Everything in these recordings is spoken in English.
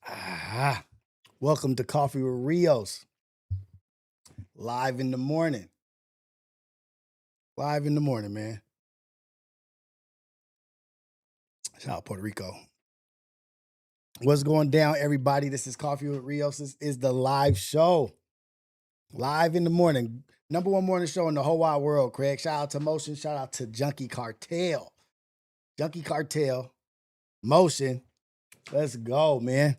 Ah, welcome to Coffee with Rios. Live in the morning. Live in the morning, man. Shout out Puerto Rico. What's going down, everybody? This is Coffee with Rios. This is the live show. Live in the morning. Number one morning show in the whole wide world, Craig. Shout out to Motion. Shout out to Junkie Cartel. Junkie Cartel. Motion. Let's go, man.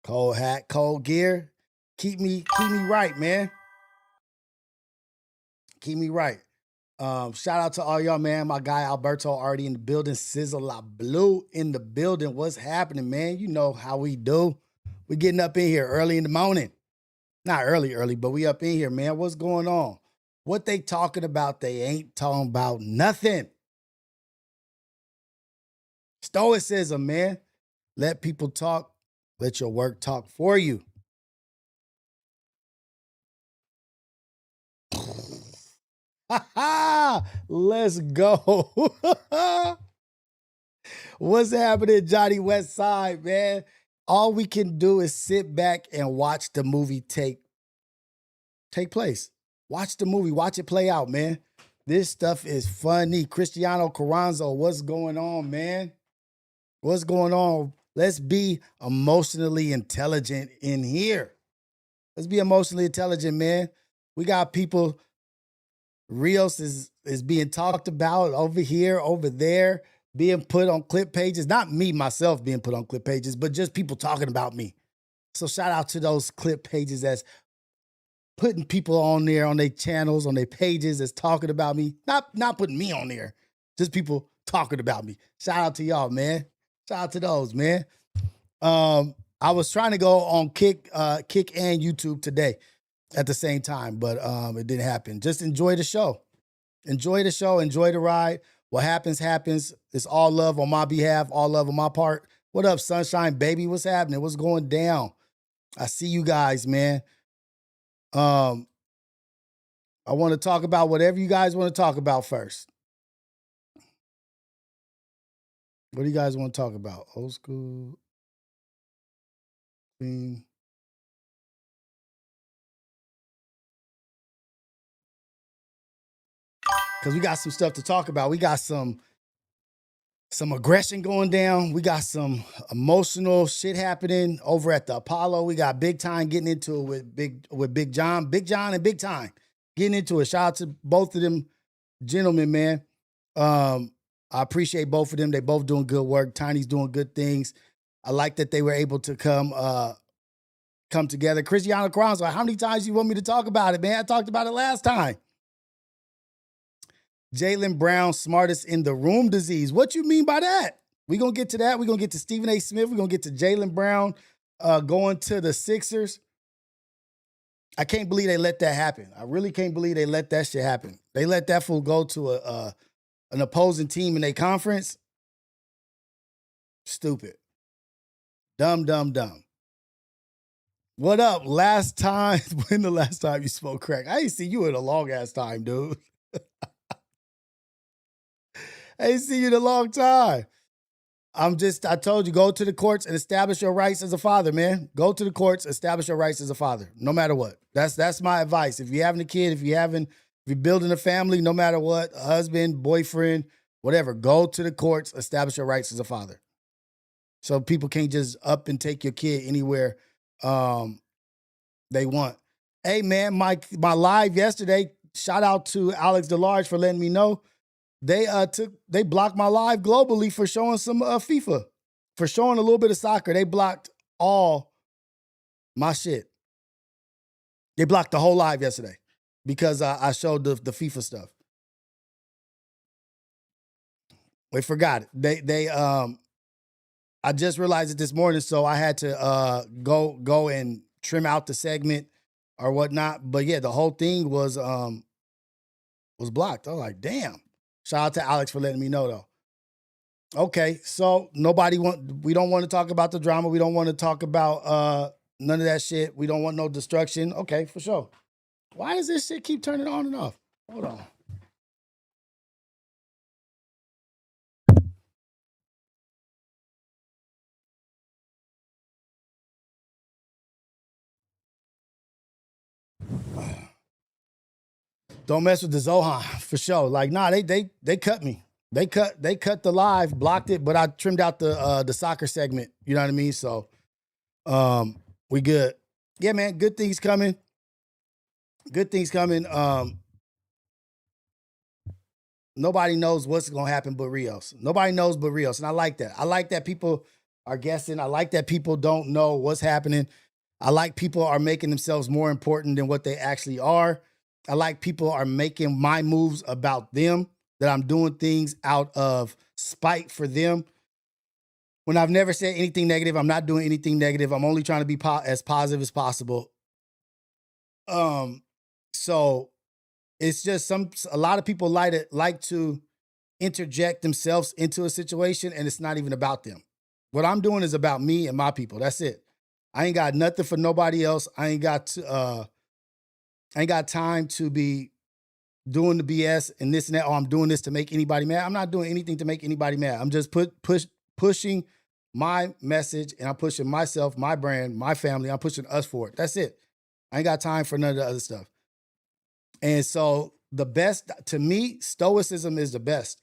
Cold hat, cold gear. Keep me right, man. Keep me right. Shout out to all y'all, man. My guy Alberto already in the building. Sizzle La Blue in the building. What's happening, man? You know how we do. We getting up in here early in the morning. Not early, but we up in here, man. What's going on? What they talking about? They ain't talking about nothing. Stoicism, man. Let people talk. Let your work talk for you. Let's go. What's happening, Johnny West Side, man? All we can do is sit back and watch the movie take place. Watch the movie, watch it play out, man. This stuff is funny. Cristiano Carranzo, what's going on, man? What's going on? Let's be emotionally intelligent in here. Let's be emotionally intelligent, man. We got people. Rios is being talked about over here, over there, being put on clip pages. Not me, myself, being put on clip pages, but just people talking about me. So shout out to those clip pages that's putting people on there, on their channels, on their pages that's talking about me. Not putting me on there, just people talking about me. Shout out to y'all, man. Shout out to those, man. I was trying to go on Kick and YouTube today at the same time, but it didn't happen. Just enjoy the show. Enjoy the show. Enjoy the ride. What happens, happens. It's all love on my behalf, all love on my part. What up, Sunshine Baby? What's happening? What's going down? I see you guys, man. I want to talk about whatever you guys want to talk about first. What do you guys want to talk about? Old school thing. Because we got some stuff to talk about. We got some aggression going down. We got some emotional shit happening over at the Apollo. We got Big Time getting into it with Big John and Big Time getting into it. Shout out to both of them gentlemen, man. I appreciate both of them. They both doing good work. Tiny's doing good things. I like that they were able to come together. Cristiano Carranzo, how many times you want me to talk about it, man? I talked about it last time. Jaylen Brown, smartest in the room disease. What you mean by that? We're going to get to that. We're going to get to Stephen A. Smith. We're going to get to Jaylen Brown going to the Sixers. I can't believe they let that happen. I really can't believe they let that shit happen. They let that fool go to an opposing team in a conference. Stupid. Dumb. What up? Last time, when the last time you smoked crack? I ain't see you in a long ass time, dude. I ain't see you in a long time. I told you, go to the courts and establish your rights as a father, man. Go to the courts, establish your rights as a father, no matter what. That's my advice. If you're having a kid, if you're building a family, no matter what, a husband, boyfriend, whatever, go to the courts, establish your rights as a father. So people can't just up and take your kid anywhere they want. Hey, man, my live yesterday, shout out to Alex DeLarge for letting me know. They blocked my live globally for showing some FIFA, for showing a little bit of soccer. They blocked all my shit. They blocked the whole live yesterday because I showed the FIFA stuff. They forgot it. I just realized it this morning, so I had to go and trim out the segment or whatnot. But yeah, the whole thing was blocked. I was like, damn. Shout out to Alex for letting me know, though. Okay, so we don't want to talk about the drama. We don't want to talk about none of that shit. We don't want no destruction. Okay, for sure. Why does this shit keep turning on and off? Hold on. Don't mess with the Zohan for sure. Like, nah, they cut me. They cut the live, blocked it, but I trimmed out the soccer segment. You know what I mean? So we good. Yeah, man, good things coming. Good things coming. Nobody knows what's gonna happen but Rios. Nobody knows but Rios. And I like that. I like that people are guessing. I like that people don't know what's happening. I like people are making themselves more important than what they actually are. I like people are making my moves about them, that I'm doing things out of spite for them. When I've never said anything negative, I'm not doing anything negative. I'm only trying to be as positive as possible. So it's just a lot of people like to interject themselves into a situation, and it's not even about them. What I'm doing is about me and my people. That's it. I ain't got nothing for nobody else. I ain't got time to be doing the BS and this and that. Oh, I'm doing this to make anybody mad. I'm not doing anything to make anybody mad. I'm just pushing my message, and I'm pushing myself, my brand, my family. I'm pushing us forward. That's it. I ain't got time for none of the other stuff. And so the best, to me, stoicism is the best.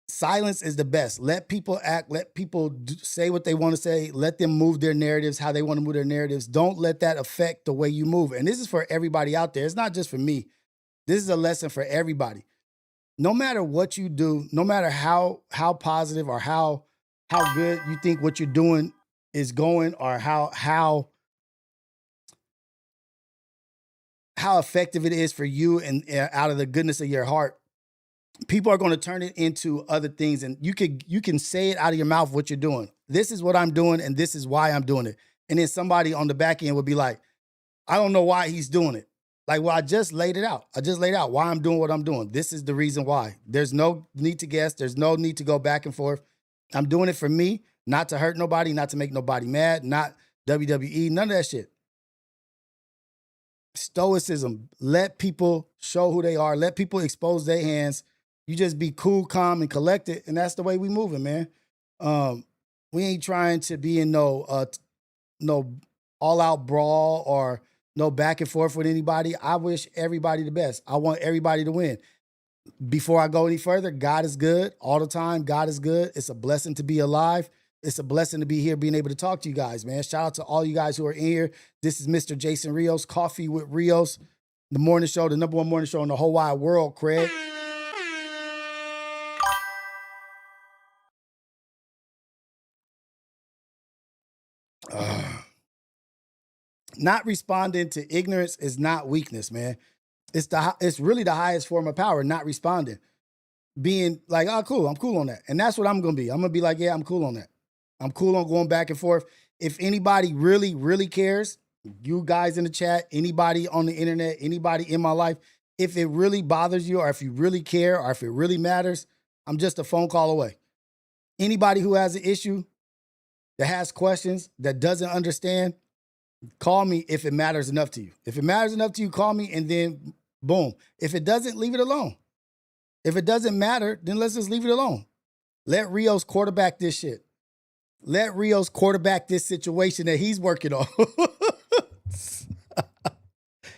Silence is the best. Let people act. Let people say what they want to say. Let them move their narratives how they want to move their narratives. Don't let that affect the way you move. And this is for everybody out there. It's not just for me. This is a lesson for everybody. No matter what you do, no matter how positive or how good you think what you're doing is going, or how effective it is for you and out of the goodness of your heart, people are going to turn it into other things. And you can say it out of your mouth what you're doing. This is what I'm doing, and this is why I'm doing it. And then somebody on the back end would be like, I don't know why he's doing it. Like, well, I just laid it out. I just laid out why I'm doing what I'm doing. This is the reason why. There's no need to guess. There's no need to go back and forth. I'm doing it for me, not to hurt nobody, not to make nobody mad, not WWE, none of that shit. Stoicism. Let people show who they are. Let people expose their hands. You just be cool, calm, and collected, and that's the way we moving, man. We ain't trying to be in no all-out brawl or no back and forth with anybody. I wish everybody the best. I want everybody to win. Before I go any further, God is good all the time. God is good. It's a blessing to be alive. It's a blessing to be here, being able to talk to you guys, man. Shout out to all you guys who are in here. This is Mr. Jason Rios, Coffee with Rios, the morning show, the #1 morning show in the whole wide world, Craig. Not responding to ignorance is not weakness, man. It's really the highest form of power, not responding. Being like, oh, cool, I'm cool on that. And that's what I'm going to be. I'm going to be like, yeah, I'm cool on that. I'm cool on going back and forth. If anybody really, really cares, you guys in the chat, anybody on the internet, anybody in my life, if it really bothers you, or if you really care, or if it really matters, I'm just a phone call away. Anybody who has an issue, that has questions, that doesn't understand, call me if it matters enough to you. If it matters enough to you, call me, and then boom. If it doesn't, leave it alone. If it doesn't matter, then let's just leave it alone. Let Rios quarterback this shit. Let Rios quarterback this situation that he's working on.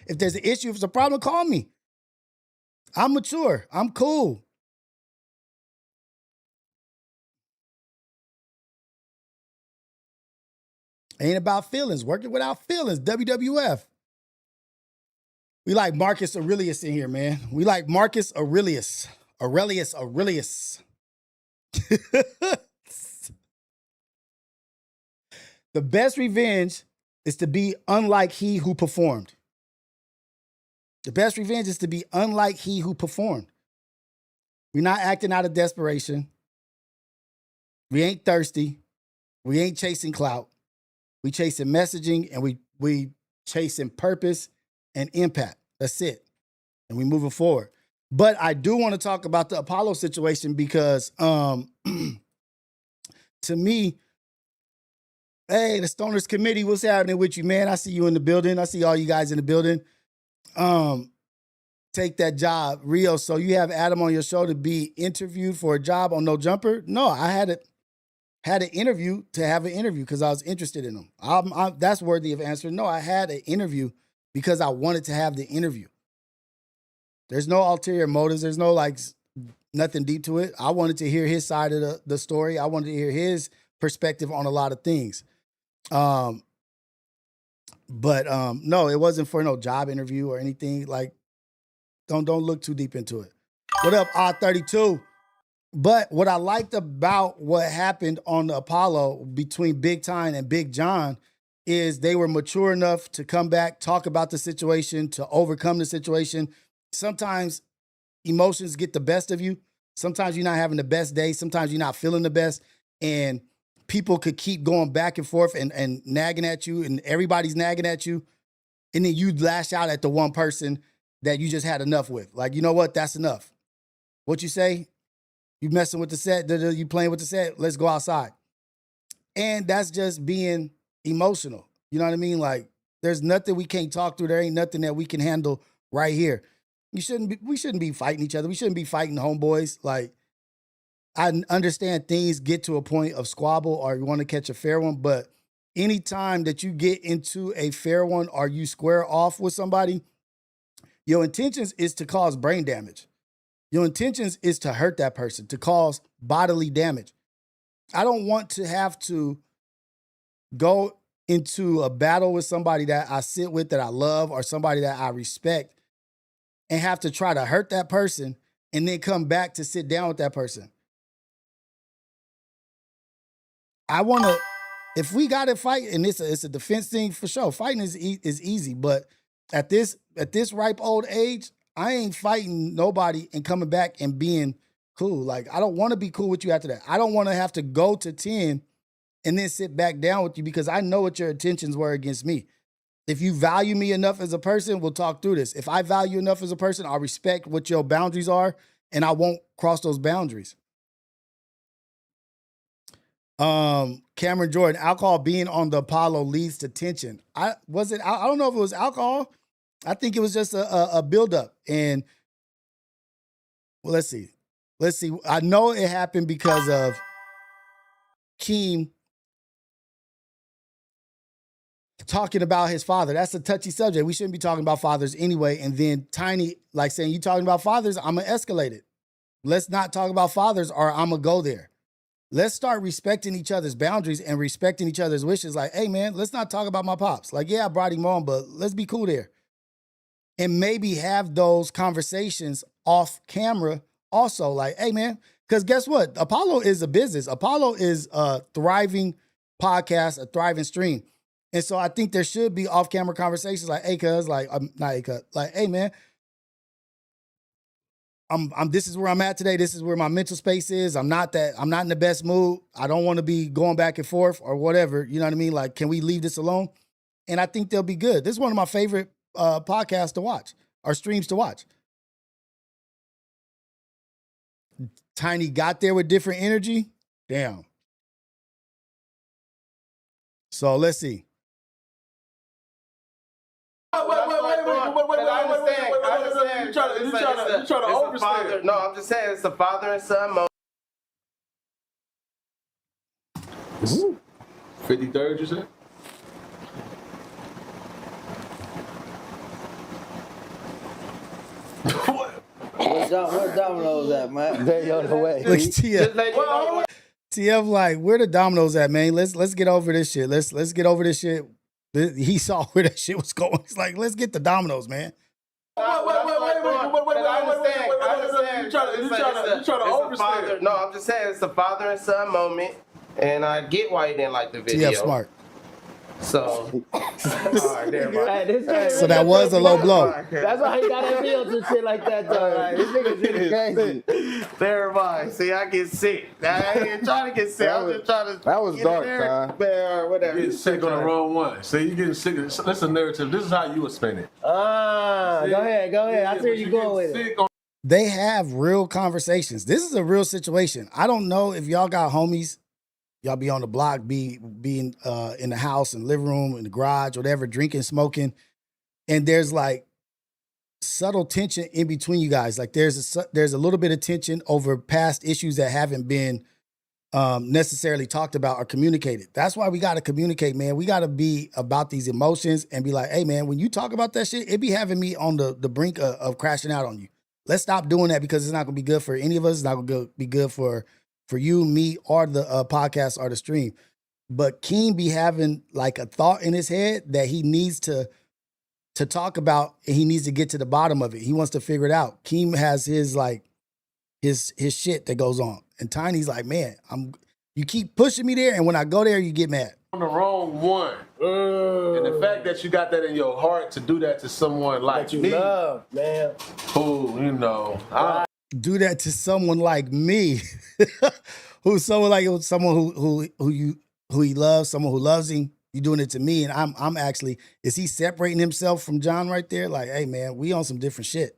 If there's an issue, if it's a problem, call me. I'm mature. I'm cool. Ain't about feelings. Working without feelings. WWF. We like Marcus Aurelius in here, man. We like Marcus Aurelius. Aurelius. The best revenge is to be unlike he who performed. The best revenge is to be unlike he who performed. We're not acting out of desperation. We ain't thirsty. We ain't chasing clout. We chasing messaging, and we chasing purpose and impact. That's it. And we moving forward. But I do want to talk about the Apollo situation because to me, hey, the Stoners Committee, what's happening with you, man? I see you in the building. I see all you guys in the building. Take that job. Rio, so you have Adam on your show to be interviewed for a job on No Jumper? No, I had an interview to have an interview because I was interested in them. That's worthy of answering. No, I had an interview because I wanted to have the interview. There's no ulterior motives. There's no like nothing deep to it. I wanted to hear his side of the story. I wanted to hear his perspective on a lot of things. But no, it wasn't for no job interview or anything. Like, don't look too deep into it. What up, R32? But what I liked about what happened on the Apollo between Big Time and Big John is they were mature enough to come back, talk about the situation, to overcome the situation. Sometimes emotions get the best of you. Sometimes you're not having the best day. Sometimes you're not feeling the best. And people could keep going back and forth and nagging at you, and everybody's nagging at you. And then you lash out at the one person that you just had enough with. Like, you know what? That's enough. What you say? You messing with the set? You playing with the set? Let's go outside. And that's just being emotional. You know what I mean? Like, there's nothing we can't talk through. There ain't nothing that we can handle right here. We shouldn't be fighting each other. We shouldn't be fighting homeboys. Like, I understand things get to a point of squabble or you want to catch a fair one, but anytime that you get into a fair one or you square off with somebody, your intentions is to cause brain damage. Your intentions is to hurt that person, to cause bodily damage. I don't want to have to go into a battle with somebody that I sit with, that I love, or somebody that I respect, and have to try to hurt that person and then come back to sit down with that person. I want to, if we got to fight, and it's a defense thing for sure, fighting is easy, but at this ripe old age, I ain't fighting nobody and coming back and being cool. Like, I don't want to be cool with you after that. I don't want to have to go to 10 and then sit back down with you because I know what your intentions were against me. If you value me enough as a person, we'll talk through this. If I value enough as a person, I'll respect what your boundaries are, and I won't cross those boundaries. Cameron Jordan, alcohol being on the Apollo leads to tension. I don't know if it was alcohol. I think it was just a buildup. And well, let's see. I know it happened because of Keem talking about his father. That's a touchy subject. We shouldn't be talking about fathers anyway. And then Tiny, like, saying, you talking about fathers, I'm going to escalate it. Let's not talk about fathers or I'm going to go there. Let's start respecting each other's boundaries and respecting each other's wishes. Like, hey, man, let's not talk about my pops. Like, yeah, I brought him on, but let's be cool there. And maybe have those conversations off camera also. Like, hey, man, because guess what? Apollo is a business. Apollo is a thriving podcast, a thriving stream. And so I think there should be off-camera conversations like, hey, cuz, like, not hey, cuz, like, hey, man, this is where I'm at today. This is where my mental space is. I'm not in the best mood. I don't want to be going back and forth or whatever. You know what I mean? Like, can we leave this alone? And I think they'll be good. This is one of my favorite podcasts to watch or streams to watch. Tiny got there with different energy. Damn. So let's see. Wait. I understand. You try to overstay. No, I'm just saying it's a father and son moment. 53rd, you said? Where Domino's at, man? They on the way. Look, TF like, where the dominoes at, man? Let's get over this shit. Let's get over this shit. He saw where that shit was going. He's like, let's get the dominoes, man. Wait. I understand. You try to overstay. No, I'm just saying it's a father and son moment, and I get why you didn't like the video. TF smart. So, all right, there, so that was a low blow. That's why he got that field and shit like that, though. This nigga's really crazy. There, mind. See, I get sick. I ain't trying to get sick. I'm just trying to. That was dark, Ty. Or whatever. You getting sick on the wrong one. See, you getting sick. That's a narrative. This is how you would spin it. Go ahead. I see where you going with it. They have real conversations. This is a real situation. I don't know if y'all got homies. Y'all be on the block, being in the house, in the living room, in the garage, whatever, drinking, smoking. And there's like subtle tension in between you guys. Like there's a little bit of tension over past issues that haven't been necessarily talked about or communicated. That's why we got to communicate, man. We got to be about these emotions and be like, hey, man, when you talk about that shit, it be having me on the brink of crashing out on you. Let's stop doing that because it's not gonna be good for any of us. It's not gonna be good for you, me, or the podcast or the stream. But Keem be having like a thought in his head that he needs to talk about, and he needs to get to the bottom of it. He wants to figure it out. Keem has his like his shit that goes on, and Tiny's like, man, you keep pushing me there, and when I go there, you get mad. On the wrong one. And the fact that you got that in your heart to do that to someone like that you me, love, man. who, you know, Do that to someone like me, who's someone who he loves, someone who loves him. You doing it to me, and I'm actually, is he separating himself from John right there? Like, hey man, we on some different shit.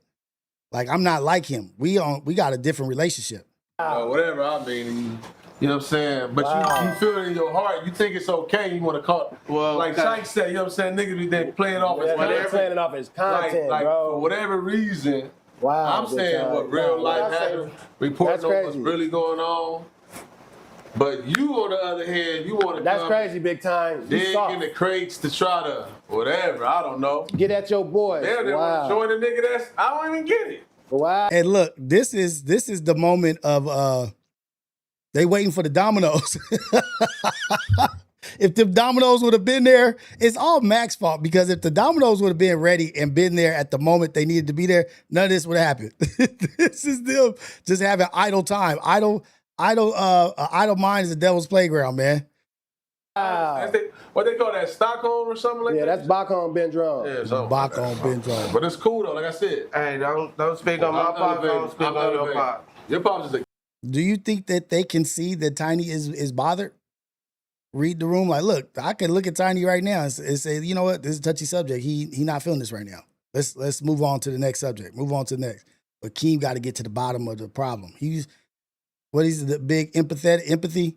Like, I'm not like him. We got a different relationship. whatever I mean. You know what I'm saying? But you feel it in your heart. You think it's okay. You want to call it. Well, like Shank said, you know what I'm saying? Niggas be there playing off his whatever. Playing off his content, like, bro. For whatever reason, I'm saying what real life happened. Reporting on what's really going on. But you, on the other hand, you want to That's crazy, big time. Dig in the crates to try to, whatever, I don't know. Get at your boy. They want to join a nigga I don't even get it. Wow. And look, this is the moment of they waiting for the dominoes. If the dominoes would have been there, it's all Mac's fault, because if the dominoes would have been ready and been there at the moment they needed to be there, none of this would have happened. This is them just having idle time. Idle mind is the devil's playground, man. Wow. What they call that, Stockholm or something like that? Yeah, that's Bacon Ben Drum. Yeah, something Bacon Ben Drum. But it's cool though, like I said. Hey, don't speak on my pop, don't speak on your pop. Your pop's is a... Do you think that they can see that Tiny is bothered? Read the room. Like, look, I can look at Tiny right now and say, you know what, this is a touchy subject. He not feeling this right now. Let's move on to the next subject. Move on to the next. But Keem got to get to the bottom of the problem. He's the big empathy,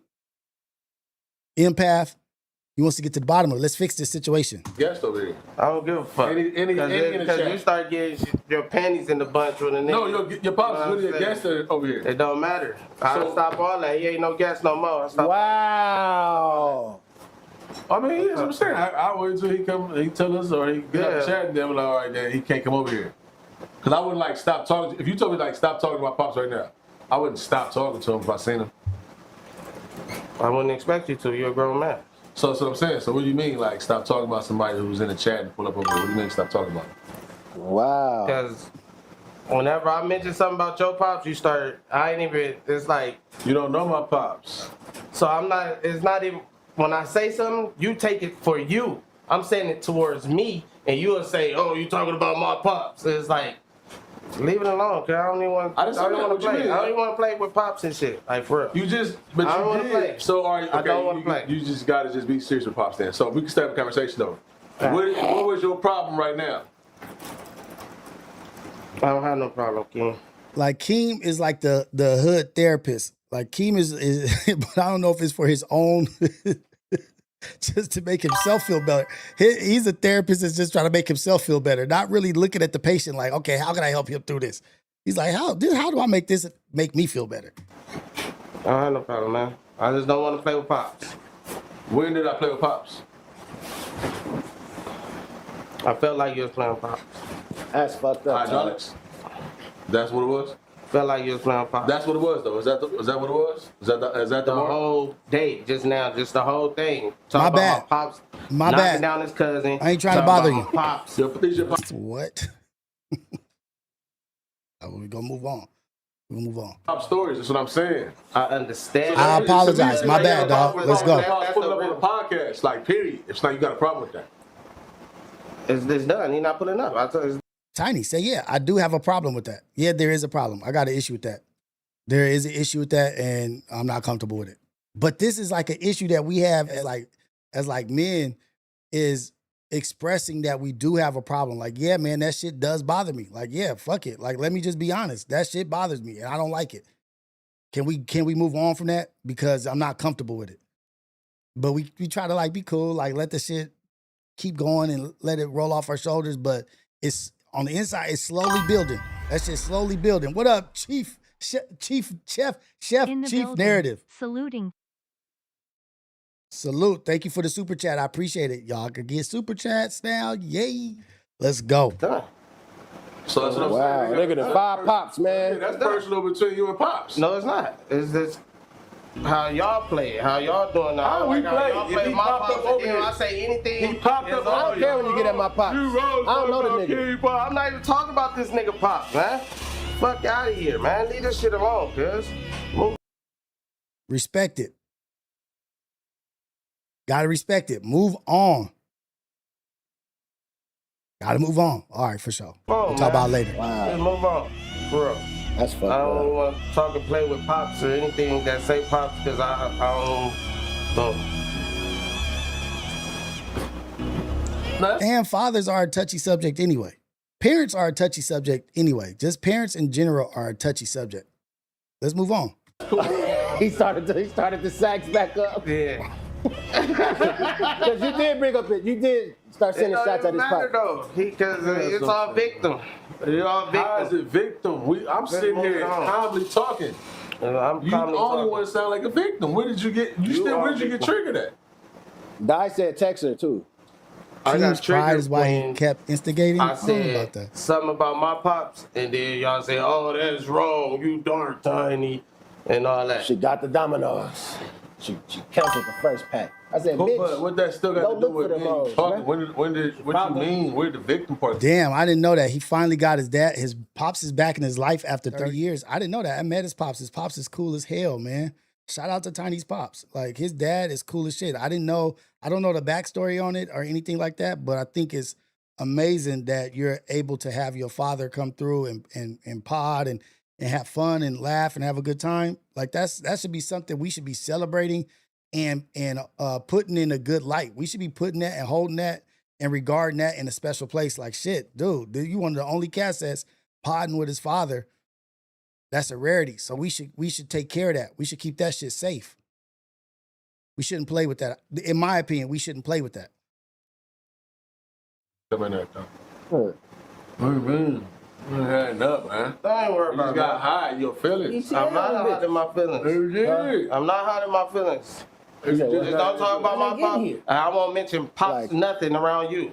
empath. He wants to get to the bottom of it. Let's fix this situation. Guest over here. I don't give a fuck. Because you start getting your panties in the bunch with a nigga. No, your pop's really a guest over here. It don't matter. I'll stop all that. He ain't no guest no more. Wow. I mean, that's what I'm saying. I wait until he come, he tell us, or he get up chat and then like, all right, then he can't come over here. Because I wouldn't like stop talking. If you told me like stop talking to my pops right now, I wouldn't stop talking to him if I seen him. I wouldn't expect you to. You're a grown man. So that's what I'm saying. So what do you mean, like, stop talking about somebody who's in the chat and pull up over here? What do you mean stop talking about it? Wow. Because whenever I mention something about your pops, you start, it's like... You don't know my pops. So it's not even, when I say something, you take it for you. I'm saying it towards me, and you'll say, oh, you talking about my pops. It's like, leave it alone, cause I don't even want to play. I don't even want to play with pops and shit. Like, for real. You just, but I don't want to play. So are you? Okay, I don't want to play. You just gotta just be serious with pops then. So we can start a conversation though. What was your problem right now? I don't have no problem, Keem. Like, Keem is like the hood therapist. Like, Keem is but I don't know if it's for his own. Just to make himself feel better. He's a therapist that's just trying to make himself feel better, not really looking at the patient like, okay, how can I help him through this? He's like, how do I make this make me feel better? I don't have no problem, man. I just don't want to play with pops. When did I play with pops? I felt like you was playing with pops. That's fucked up. Hydraulics. That's what it was? Felt like you was playing with pops. That's what it was though. Is that what it was? Is that the whole date just now, just the whole thing. My bad. Pops My knocking bad. down his cousin. I ain't trying to bother you. Pops. What? We're gonna move on. We'll move on. Pop stories, that's what I'm saying. I understand. I apologize. My bad, dog. Let's go. Pops pulling up on the podcast, like, period. It's like you got a problem with that. It's done. He's not pulling up. I told you. Tiny, say, yeah, I do have a problem with that. Yeah, there is a problem. I got an issue with that. There is an issue with that, and I'm not comfortable with it. But this is like an issue that we have as men, is expressing that we do have a problem. Like, yeah, man, that shit does bother me. Like, yeah, fuck it. Like, let me just be honest. That shit bothers me, and I don't like it. Can we move on from that? Because I'm not comfortable with it. But we try to, like, be cool, like, let the shit keep going and let it roll off our shoulders, but it's on the inside, it's slowly building. That shit's slowly building. What up, Chief Narrative? Saluting. Salute. Thank you for the super chat. I appreciate it. Y'all can get super chats now. Yay. Let's go. Done. So that's what I'm Wow, saying. nigga, the 5 pops, man. Yeah, that's personal between you and Pops. No, it's not. It's just how y'all play it, how y'all doing now. How we play? Y'all If play he my popped up pops over and here. I say anything. He popped up it's over all I don't care when you get at my pops. I don't know the nigga. I'm not even talking about this nigga Pops, man. Fuck out of here, man. Leave this shit alone, cuz. Move. Respect it. Gotta respect it. Move on. Gotta move on. All right, for sure. We'll talk about it later. Just Wow, move on. For real. that's fucked I don't up. want to talk and play with Pops or anything that say Pops because I don't. And fathers are a touchy subject anyway. Parents are a touchy subject anyway. Just parents in general are a touchy subject. Let's move on. He started the sax back up. Yeah. Because you did bring up it. You did start sending shots at his matter pops. though, because it's all victim. It's all How is victim. it victim? I'm sitting move here it on. calmly talking. I'm You the calmly only talking. one that sound like a victim. Where did you get? Where did you get triggered at? Di said text her too. I got Team's pride triggered is why he when kept instigating. I I don't know about said that. something about my pops, and then y'all say, "Oh, that's wrong. You dark, tiny," and all that. She got the dominoes. She canceled the first pack. I said, But bitch. what that still got don't to do look with for them me hoes, talking? man. What you mean? Where the victim part? Damn, I didn't know that. He finally got his dad. His pops is back in his life after 30 years. I didn't know that. I met his pops. His pops is cool as hell, man. Shout out to Tiny's pops. Like, his dad is cool as shit. I don't know the backstory on it or anything like that, but I think it's amazing that you're able to have your father come through and pod and have fun and laugh and have a good time. Like, that should be something we should be celebrating and putting in a good light. We should be putting that and holding that and regarding that in a special place. Like, shit, dude, you one of the only cats that's podding with his father. That's a rarity. So we should take care of that. We should keep that shit safe. We shouldn't play with that. In my opinion, we shouldn't play with that. Come in there, Tom. Huh. What do you mean? You ain't up, man. I ain't worried You just about got that. high in your feelings. I'm not hiding my feelings. Yeah. I'm not hiding my feelings. He said, Just don't talk about my pops. I won't mention pops Like- nothing around you.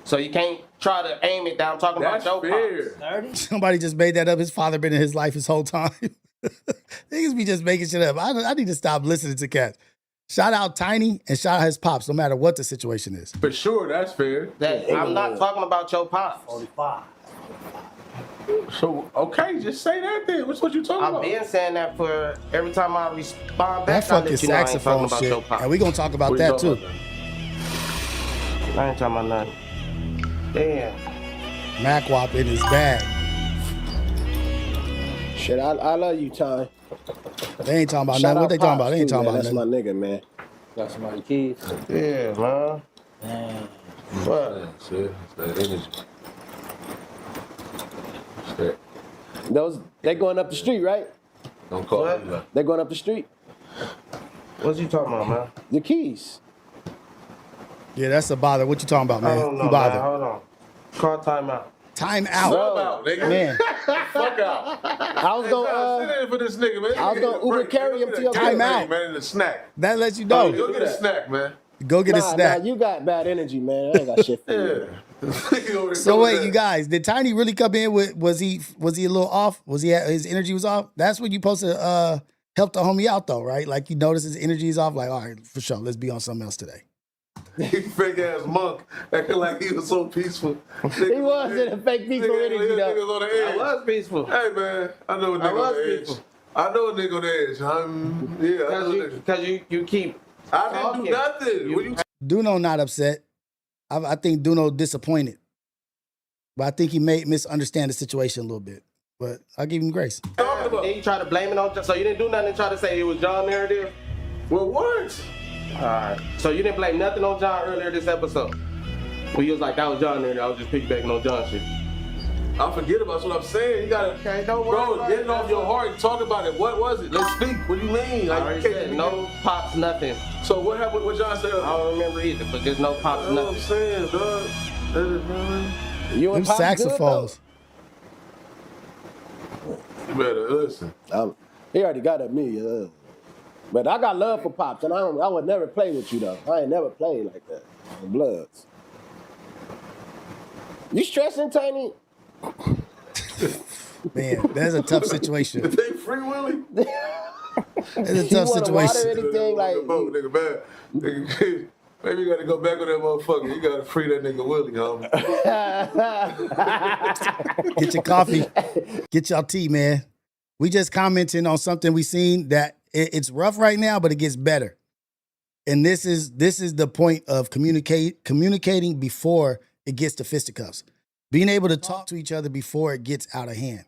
So you can't try to aim it down. I'm talking That's about your fair. pops. Somebody just made that up. His father been in his life his whole time. Niggas be just making shit up. I need to stop listening to cats. Shout out Tiny and shout out his pops, no matter what the situation is. For sure, that's fair. I'm not talking about your pops. So, okay, just say that then. What's what you talking I've about? been saying that for every time I respond That back. I fucking let you know I ain't talking saxophone about shit. your pops. And we gonna talk about What you that talking too. about? I ain't talking about nothing. Damn. Macwop in his bag. Shit, I love you, Ty. They ain't talking about Shout nothing. What out they talking about? Pops, They ain't too, talking man. about That's nothing. my nigga, man. Got somebody kids. Yeah, man. What? That's it. It's that energy. It's that. They going up the street, right? Don't call What? me that. They going up the street. What you talking about, man? The keys. Yeah, that's a bother. What you talking about, I man? don't know, Who man. bothered? Hold on. Call timeout. Time out. Sub out, nigga. Man, Fuck out. I was Sit gonna in for this nigga, man. I was gonna Uber carry him to your Time crib. out. Man, in the snack. that lets you Go know. get a snack, man. Go get a Nah, snack. you got bad energy, man. I ain't got shit for you. Yeah. So wait, you guys, did Tiny really come in with? Was he a little off? Was his energy was off? That's when you supposed to help the homie out though, right? Like you notice his energy is off. Like, all right, for sure, let's be on something else today. He fake ass monk acting like he was so peaceful. He was in a fake peaceful energy, though. Niggas on the I edge. was peaceful. Hey man, I know a nigga was on the edge. peaceful. I know a nigga on the edge. Yeah, I know a nigga. Because you keep I didn't do nothing. What you Duno not upset. I think Duno disappointed, but I think he may misunderstand the situation a little bit. But I'll give him grace. talking about? Then you try to blame it on. So you didn't do nothing and try to say it was John narrative. Well, what? All right. So you didn't blame nothing on John earlier this episode. Well, you was like that was John narrative. I was just piggybacking on John shit. I forget about what I'm saying. You gotta, Okay, don't worry bro, about get it. it off your heart and talk about it. What was it? Let's speak. What do you mean? I Like, already you can't said be- no pops, nothing. So what happened? What John said? I don't remember either, but there's no pops, That's what I'm nothing. saying, dog. You Them and Pops saxophones. You better listen. good, though? He already got at me. But I got love for Pops, and I would never play with you, though. I ain't never played like that. On Bloods. You stressing, Tiny? Man, that's a tough situation. They free Willie. It's a tough water situation. anything like Nigga, man. Nigga, maybe you got to go back on that motherfucker. You got to free that nigga Willie, homie. Get your coffee. Get your tea, man. We just commenting on something we seen that it's rough right now, but it gets better. And this is the point of communicating before it gets to fisticuffs. Being able to talk to each other before it gets out of hand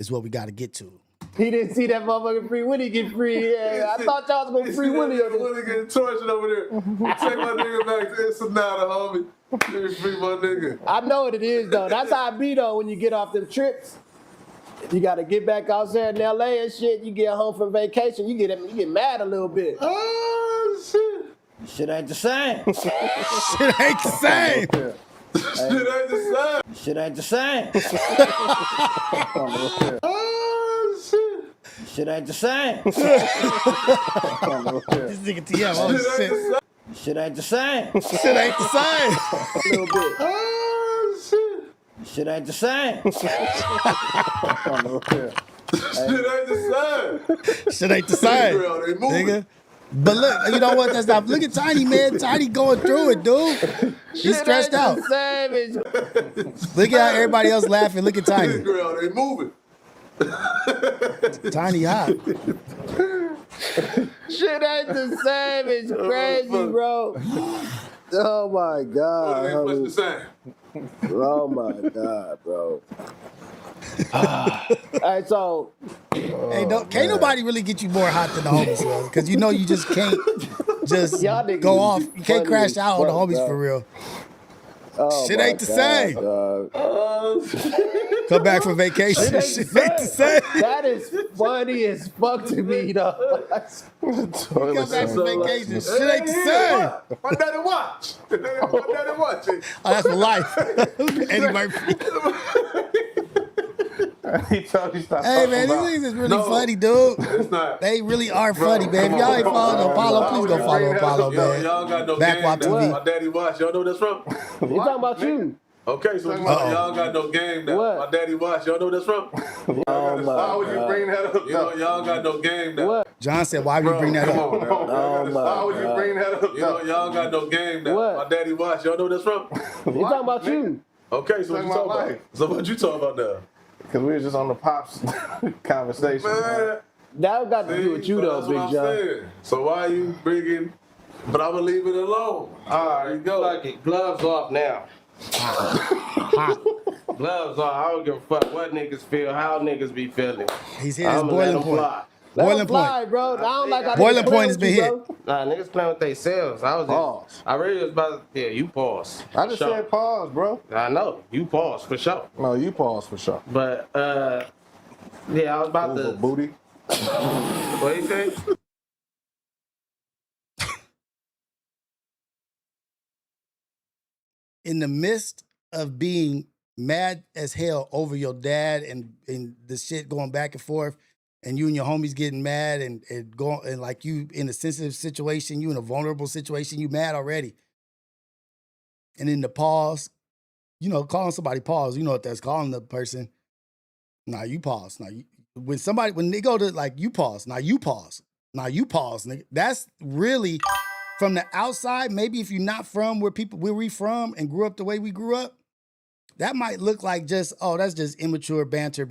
is what we got to get to. He didn't see that motherfucking Free Willie get free. Yeah, I thought y'all was gonna free Willie on this. Willie getting tortured over there. Take my nigga back to Ensenada, homie. Nigga free my nigga. I know what it is though. That's how it be though when you get off them trips. You gotta get back out there in LA and shit. You get home from vacation, you get mad a little bit. Oh shit. Shit ain't the same. Shit ain't the same. Shit ain't the same. Shit ain't the same. Oh shit. Shit ain't the same. This nigga TM, oh shit. Shit ain't the same. Shit ain't the same. A little bit. Oh shit. Shit ain't the same. Shit ain't the same. Shit ain't the same. Girl, they moving. Nigga. But look, you know what? That's not. Look at Tiny, man. Tiny going through it, dude. He's stressed out. Look at how everybody else laughing. Look at Tiny. Girl, they moving. Tiny hot. Shit ain't the same. It's crazy, bro. Oh my God. Ain't much the same. Oh my God, bro. All right, so Hey, can't nobody really get you more hot than the homies, bro. Because you know you just can't just Y'all niggas go off. You can't funny crash as out on the fuck, homies dog. for real. oh Shit my ain't the God, same. dog. Come back from vacation. Shit ain't the same. That is funny as fuck to me, though. Come back from vacation. Shit ain't the same. My daddy watch. My daddy watch. Oh, that's for life. Eddie Murphy. He told you stop Hey, talking man, these about. niggas is really No. funny, dude. It's not. They really are funny, man. If y'all ain't following Apollo, please go follow Apollo, man. Y'all got no Backwalk game TV. now. My daddy watch. Y'all know where that's from? You talking about you? Okay, so y'all got no game now. What? My daddy watch. Y'all know where that's from? Oh my Why would you God. bring that up? You know, y'all got no game now. What? John said, why would you bring that Come up? on now. Oh my Why would you God. bring that up? You know, y'all got no game now. What? My daddy watch. Y'all know where that's from? You talking about you? Okay, so what you Talking talking about about? life. So what you talking about now? Because we were just on the Pops conversation. Man, That got to do with you, so though, that's what Big I'm John. saying. So why you bringing? But I'm gonna leave it alone. All right, There you go. fuck it. Gloves off now. Gloves off. I don't give a fuck what niggas feel, how niggas be feeling. He's hit his I'ma let boiling them point. fly. Let Boiling him fly, point. bro. I don't like how Boiling niggas play point has with been you, hit. bro. Nah, niggas playing with themselves. I was Pause. just, I really was about to, yeah, you pause. I just Sure. said pause, bro. I know, you pause for sure. No, you pause for sure. But, yeah, I was about Move a to, booty. what you say? In the midst of being mad as hell over your dad and the shit going back and forth, and you and your homies getting mad and going and like you in a sensitive situation, you in a vulnerable situation, you mad already. And in the pause, you know, calling somebody pause, you know what that's calling the person. Nah, you pause. Now when they go to like you pause, now you pause. Now you pause, nigga. That's really from the outside, maybe if you're not from where we from and grew up the way we grew up, that might look like just, oh, that's just immature banter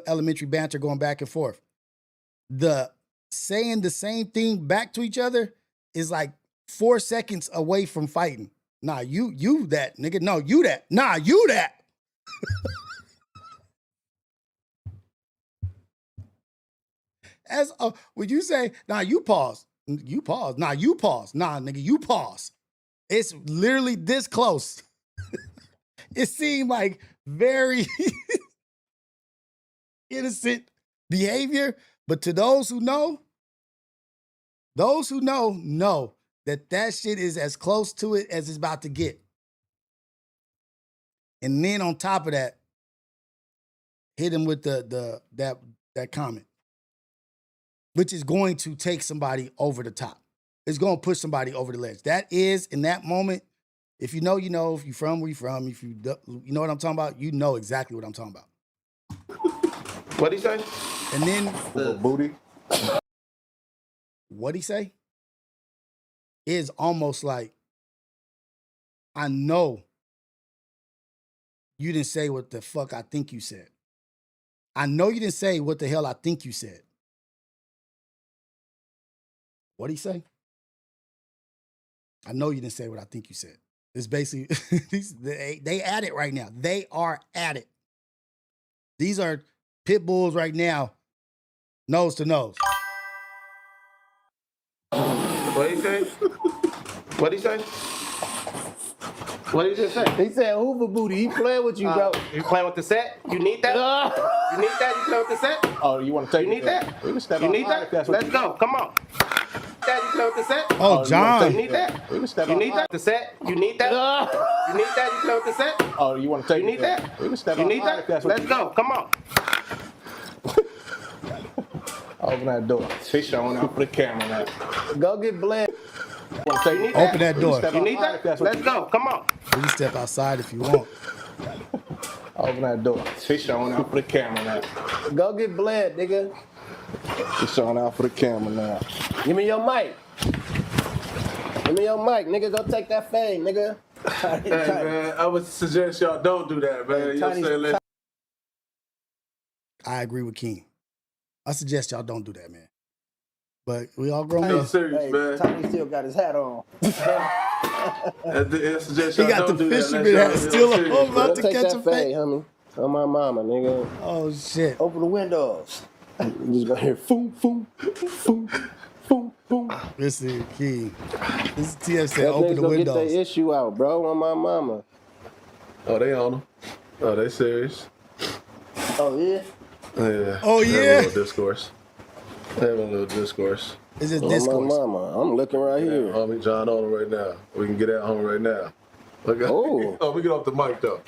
elementary banter going back and forth. The saying the same thing back to each other is like 4 seconds away from fighting. Nah, you that, nigga. No, you that. Nah, you that. As would you say, nah, you pause. You pause. Nah, you pause. Nah, nigga, you pause. It's literally this close. It seemed like very innocent behavior, but to those who know that shit is as close to it as it's about to get. And then on top of that, hit him with that comment, which is going to take somebody over the top. It's going to push somebody over the ledge. That is, in that moment, if you know, you know. If you're from where you're from, if you know what I'm talking about, you know exactly what I'm talking about. What'd he say? And then Booty. what'd he say? Is almost like, I know you didn't say what the fuck I think you said. I know you didn't say what the hell I think you said. What'd he say? I know you didn't say what I think you said. It's basically, they at it right now. They are at it. These are pit bulls right now, nose to nose. What'd he say? What'd he say? What did he just say? He said Hoover booty. He playing with you, bro. You playing with the set? You need that? You need that? You play with the set? Oh, you want to take You need that? We can step You need outside if that? that's what Let's go. Come on. That you play with the set? Oh, John. You need that? We can step You need outside. that? The set? You need that? You need that? You play with the set? Oh, you want to take You need that? We can step You need outside if that? that's what Let's go. Come on. Open that door. Fish on out for the camera now. Go get bled. Want to take You need Open that We can door. step You need outside that? if that's what Let's go. Come on. You can step outside if you want. Open that door. Fish on out for the camera now. Go get bled, nigga. Fish on out for the camera now. Give me your mic. Give me your mic, nigga. Go take that fade, nigga. Hey, man, I would suggest y'all don't do that, man. You know what I'm saying? Let- I agree with King. I suggest y'all don't do that, man. But we all grown No, men. serious, Hey, man. Tiny still got his hat on. I suggest He y'all got don't the do that. fisherman Let y'all- hat still serious, on, man. about Go to take catch a that fade, fade. homie. On my mama, nigga. Oh, shit. Open the windows. You just gonna hear boom, boom, boom, boom, boom. Listen, King. This is TF said That open niggas the gonna get windows. their issue out, bro. On my mama. Oh, they on them. Oh, they serious. Oh yeah. Yeah. Oh, Having yeah? a little discourse. Having a little discourse. It's just On discourse. my mama. I'm looking right here. Homie John on him right now. We can get at home right now. Look at Oh. Oh, we get off the mic though.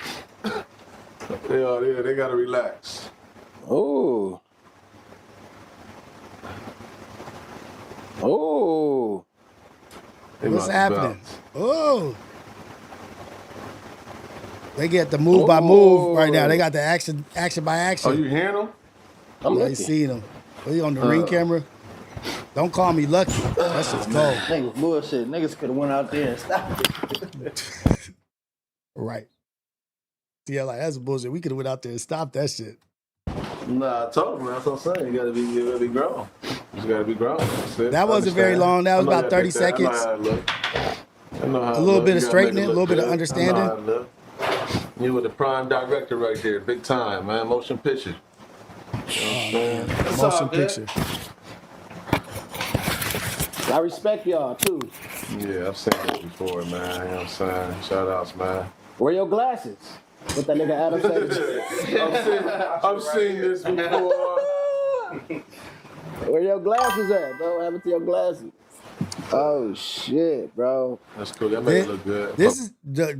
Yeah, they gotta relax. Oh. Oh. They What's about to happening? bounce. Oh. They get the move by move right now. They got the action by Oh, action. you hearing them? I'm Yeah, you looking. see them. We on the ring camera. Don't call me lucky. That shit's cold. Niggas bullshit. Niggas could have went out there and stopped it. Right. Yeah, like that's bullshit. We could have went out there and stopped that shit. Nah, I told him. That's what I'm saying. You gotta be grown. You gotta be grown. That's it. That wasn't very Understand. long. That was I know about how 30 to take that. seconds. I know how it look. I know how A it little look. bit You of gotta straightening, make it a little look bit of good. understanding. I know how it look. You were the prime director right there. Big time, man. Motion picture. You know what I'm saying? Motion picture. I respect y'all too. Yeah, I've seen that before, man. You know what I'm saying? Shout outs, man. Wear your glasses. What that nigga Adam said. I've seen this before. Where your glasses at, bro? What happened to your glasses? Oh shit, bro. That's cool. That made it look good. This is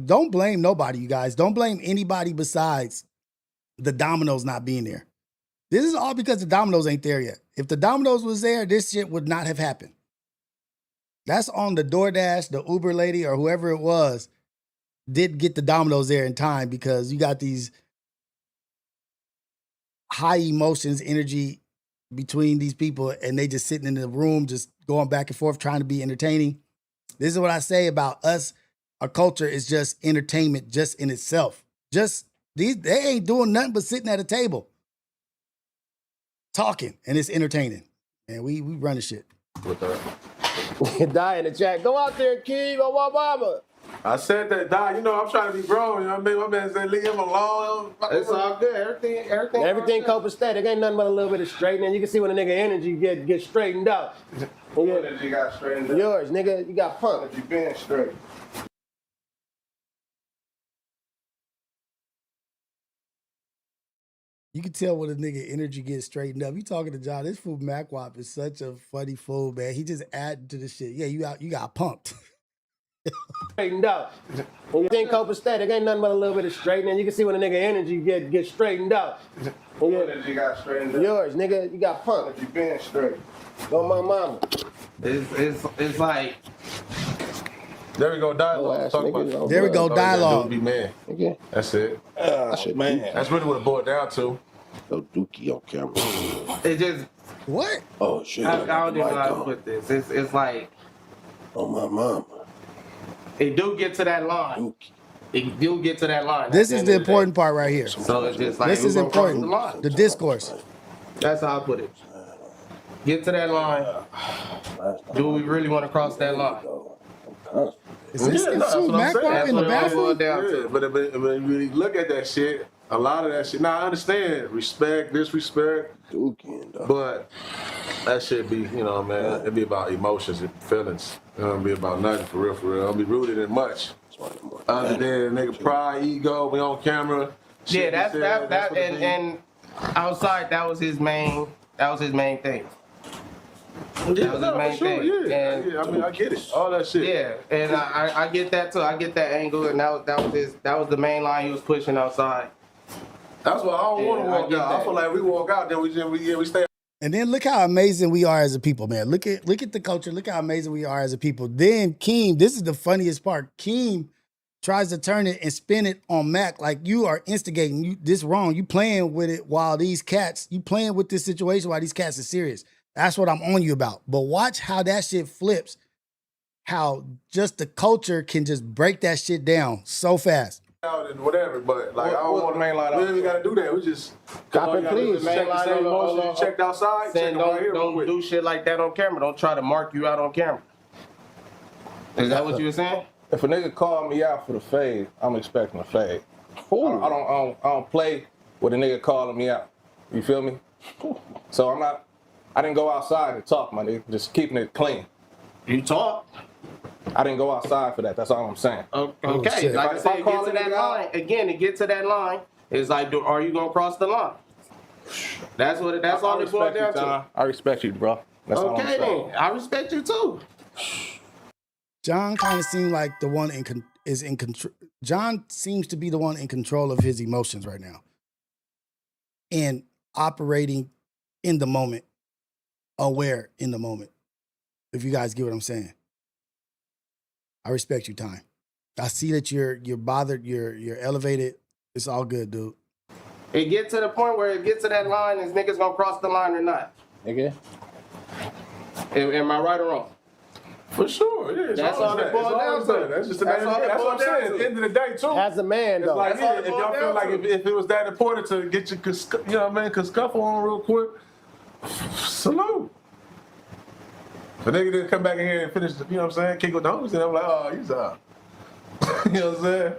don't blame nobody, you guys. Don't blame anybody besides the dominoes not being there. This is all because the dominoes ain't there yet. If the dominoes was there, this shit would not have happened. That's on the DoorDash, the Uber lady, or whoever it was, did get the dominoes there in time because you got these high emotions, energy between these people, and they just sitting in the room, just going back and forth, trying to be entertaining. This is what I say about us. Our culture is just entertainment just in itself. Just they ain't doing nothing but sitting at a table talking, and it's entertaining. And we run the shit. With that. Die in the chat. Go out there, Keith. On my mama. I said that, Don. You know I'm trying to be grown. You know what I mean? My man said, leave him alone. It's all good. Everything copacetic. Ain't nothing but a little bit of straightening. You can see when a nigga energy get straightened out. You got straightened up. Yours, nigga. You got punked. You been straight. You can tell when a nigga energy gets straightened up. You talking to John, this fool Macwop is such a funny fool, man. He just added to the shit. Yeah, you got pumped. Straightened out. Everything copacetic. Ain't nothing but a little bit of straightening. You can see when a nigga energy get straightened out. You got straightened up. Yours, nigga. You got punked. You been straight. On my mama. It's like There we go, dialogue. Oh, Talk nigga, about no There we go, all you gotta do dialogue. is be man. Okay. That's it. Man. That's really what it boiled down to. No Dookie on camera. It just, What? Oh shit! I don't even know how to on. put this. It's like, Oh my mama. it do get to that line. Dookie. It do get to that line. This at is end the of day. important part right here. So it's just like, This is who gonna cross important. the line? The discourse. That's how I put it. Get to that line. Do we really want to cross that line? Is this Yeah, that's some what I'm Mac saying. Rock That's in the what it all bathroom? boils down Yeah, to. but when you really look at that shit, a lot of that shit. Now I understand respect, disrespect, Dookie, dog. but that shit be, you know, man, it be about emotions and feelings. It don't be about nothing for real, for real. It don't be rooted in much. Other than nigga pride, ego, we on camera. Yeah, shit that's he said, that what it be. and outside that was his main thing. Yeah, that was his no, main for sure, thing. yeah. And- Yeah, I mean, I get it. All that shit. Yeah, and I get that too. I get that angle, and that was the main line he was pushing outside. That's why I don't want to Yeah, I walk get out. I that. feel like we walk out, then we stay. And then look how amazing we are as a people, man. Look at the culture. Look how amazing we are as a people. Then Keem, this is the funniest part. Keem tries to turn it and spin it on Mac like you are instigating. You this wrong. You playing with it while these cats. You playing with this situation while these cats are serious. That's what I'm on you about. But watch how that shit flips. How just the culture can just break that shit down so fast. Out and whatever, but like I don't What want to. main line We out? ain't even gotta do that. We just Cop all you it, gotta do is please. check Main the line same on the- emotions you on- checked outside. Check Saying them right here real don't quick. do shit like that on camera. Don't try to mark you out on camera. Is that what you were saying? If a nigga call me out for the fade, I'm expecting a fade. I don't play with a nigga calling me out. You feel me? So I didn't go outside to talk, my nigga. Just keeping it clean. You talk. I didn't go outside for that. That's all I'm saying. Okay, shit. like I If said, I get call to a that nigga out- line again. To get to that line, it's like, are you gonna cross the line? That's what. That's all it boils down to. I respect you, bro. That's all I'm Okay, saying. then I respect you too. John kind of seemed like the one is in control. John seems to be the one in control of his emotions right now, and operating in the moment, aware in the moment. If you guys get what I'm saying, I respect you, Time. I see that you're bothered. You're elevated. It's all good, dude. It get to the point where it gets to that line, is niggas gonna cross the line or not? Nigga. Am I right or wrong? For sure, yeah. it's That's always all it that. boils It's always down to. that. That's just the That's name all of it it. That's what I'm boils down saying. At to. the end of the day, too. As a man, It's though. like, That's all yeah, it if boils y'all feel down like to. if it was that important to get your, you know what I mean, scuffle on real quick, salute. If a nigga didn't come back in here and finish, you know what I'm saying, kick with the homies, and I'm like, oh, he's out. You know what I'm saying?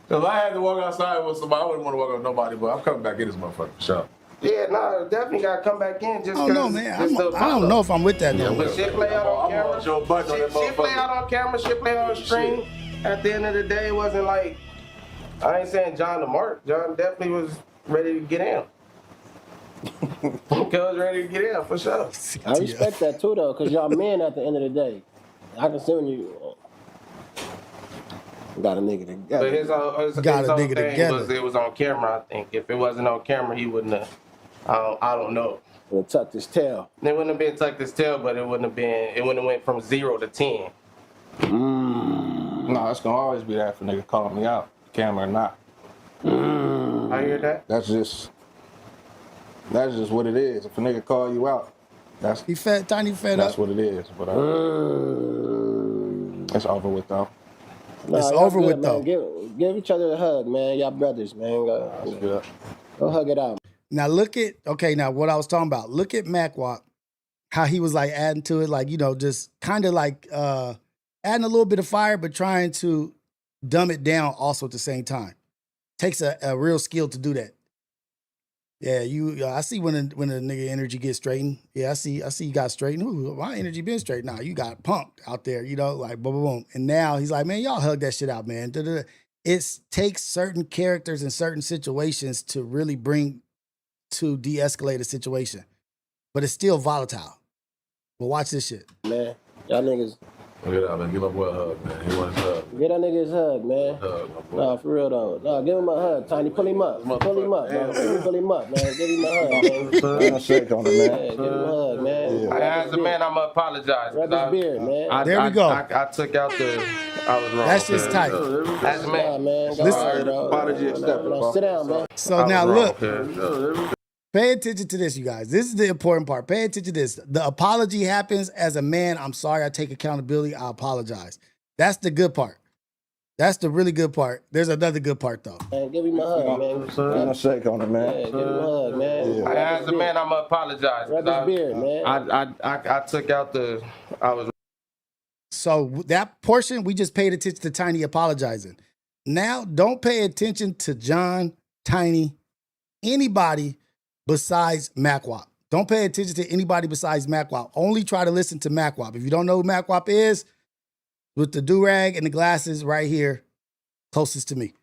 If I had to walk outside with somebody, I wouldn't want to walk with nobody, but I'm coming back in this motherfucker for sure. Yeah, no, definitely gotta come back in just. Oh no, man. I don't know if I'm with that no But more. shit play out on I'm camera. on Joe Budden on that Shit play motherfucker. out on camera. Shit play out on stream. At the end of the day, it wasn't like, I ain't saying John the Mark. John definitely was ready to get in. was ready to get in for sure. I respect that too, though, because y'all men at the end of the day. I can see when you got a nigga together. But his whole Got a whole nigga thing together. was it was on camera. I think if it wasn't on camera, he wouldn't have. I don't know. Would tuck his tail. It wouldn't have been tucked his tail, but it wouldn't have been. It wouldn't have went from 0 to 10. No, it's gonna always be that if a nigga calling me out, camera or not. I hear that. That's just what it is. If a nigga call you out, that's He fed up. what it is. But it's over with though. Nah, It's y'all over good, with, man. though. Give each other a hug, man. Y'all brothers, man. It's good. Go hug it out. Now look at now what I was talking about. Look at MacWalk, how he was like adding to it, like just kind of like adding a little bit of fire, but trying to dumb it down also at the same time. Takes a real skill to do that. Yeah, I see when a nigga energy gets straightened. Yeah, I see you got straightened. Ooh, my energy been straight. Nah, you got punked out there, like boom, boom, boom. And now he's like, man, y'all hug that shit out, man. Da-da-da. It takes certain characters in certain situations to really to de-escalate a situation. But it's still volatile. But watch this shit. Man, y'all niggas, Look at that, man. Give my boy a hug, man. He wants his hug. get that nigga his hug, man. Hug, my boy. Nah, for real though. Nah, give him a hug, Tiny. Pull him up. Pull him up, man. Pull him up, man. Give him a hug, man. Ain't no shake on it, Yeah, man. give him a hug, man. As a man, I'm gonna apologize. Rub his beard, man. There we go. I took out I was wrong. That's just tight. As a Nah, man. man. Go Listen- ahead, dog. Apology accepted, Nah, bro. sit down, man. So now look, Pay attention to this, you guys. This is the important part. Pay attention to this. The apology happens as a man. I'm sorry. I take accountability. I apologize. That's the good part. That's the really good part. There's another good part, though. Man, give him a hug, man. Give him a shake on it, man. Yeah, give him a hug, man. Yeah. As a man, I'm gonna apologize. Rub his beard, man. I took out I was. So that portion, we just paid attention to Tiny apologizing. Now, don't pay attention to John, Tiny, anybody besides MacWop. Don't pay attention to anybody besides MacWop. Only try to listen to MacWop. If you don't know who MacWop is, with the do-rag and the glasses right here, closest to me.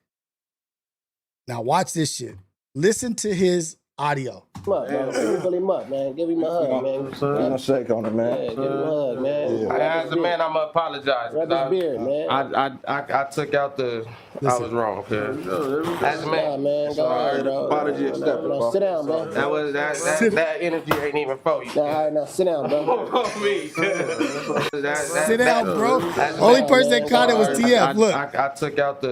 Now watch this shit. Listen to his audio. Come on, man. Fill him up, man. Give him a hug, man. Give him a shake on it, man. Yeah, give him a hug, man. Yeah. As a man, I'm gonna apologize. Rub his beard, man. I took out I was wrong. As a Nah, man, man. Go ahead, dog. Apology accepted, bro. Sit down, man. that energy ain't even for you. Nah, all right, now sit down, bro. Sit down, bro. Only person that caught it was TF. Look. I took out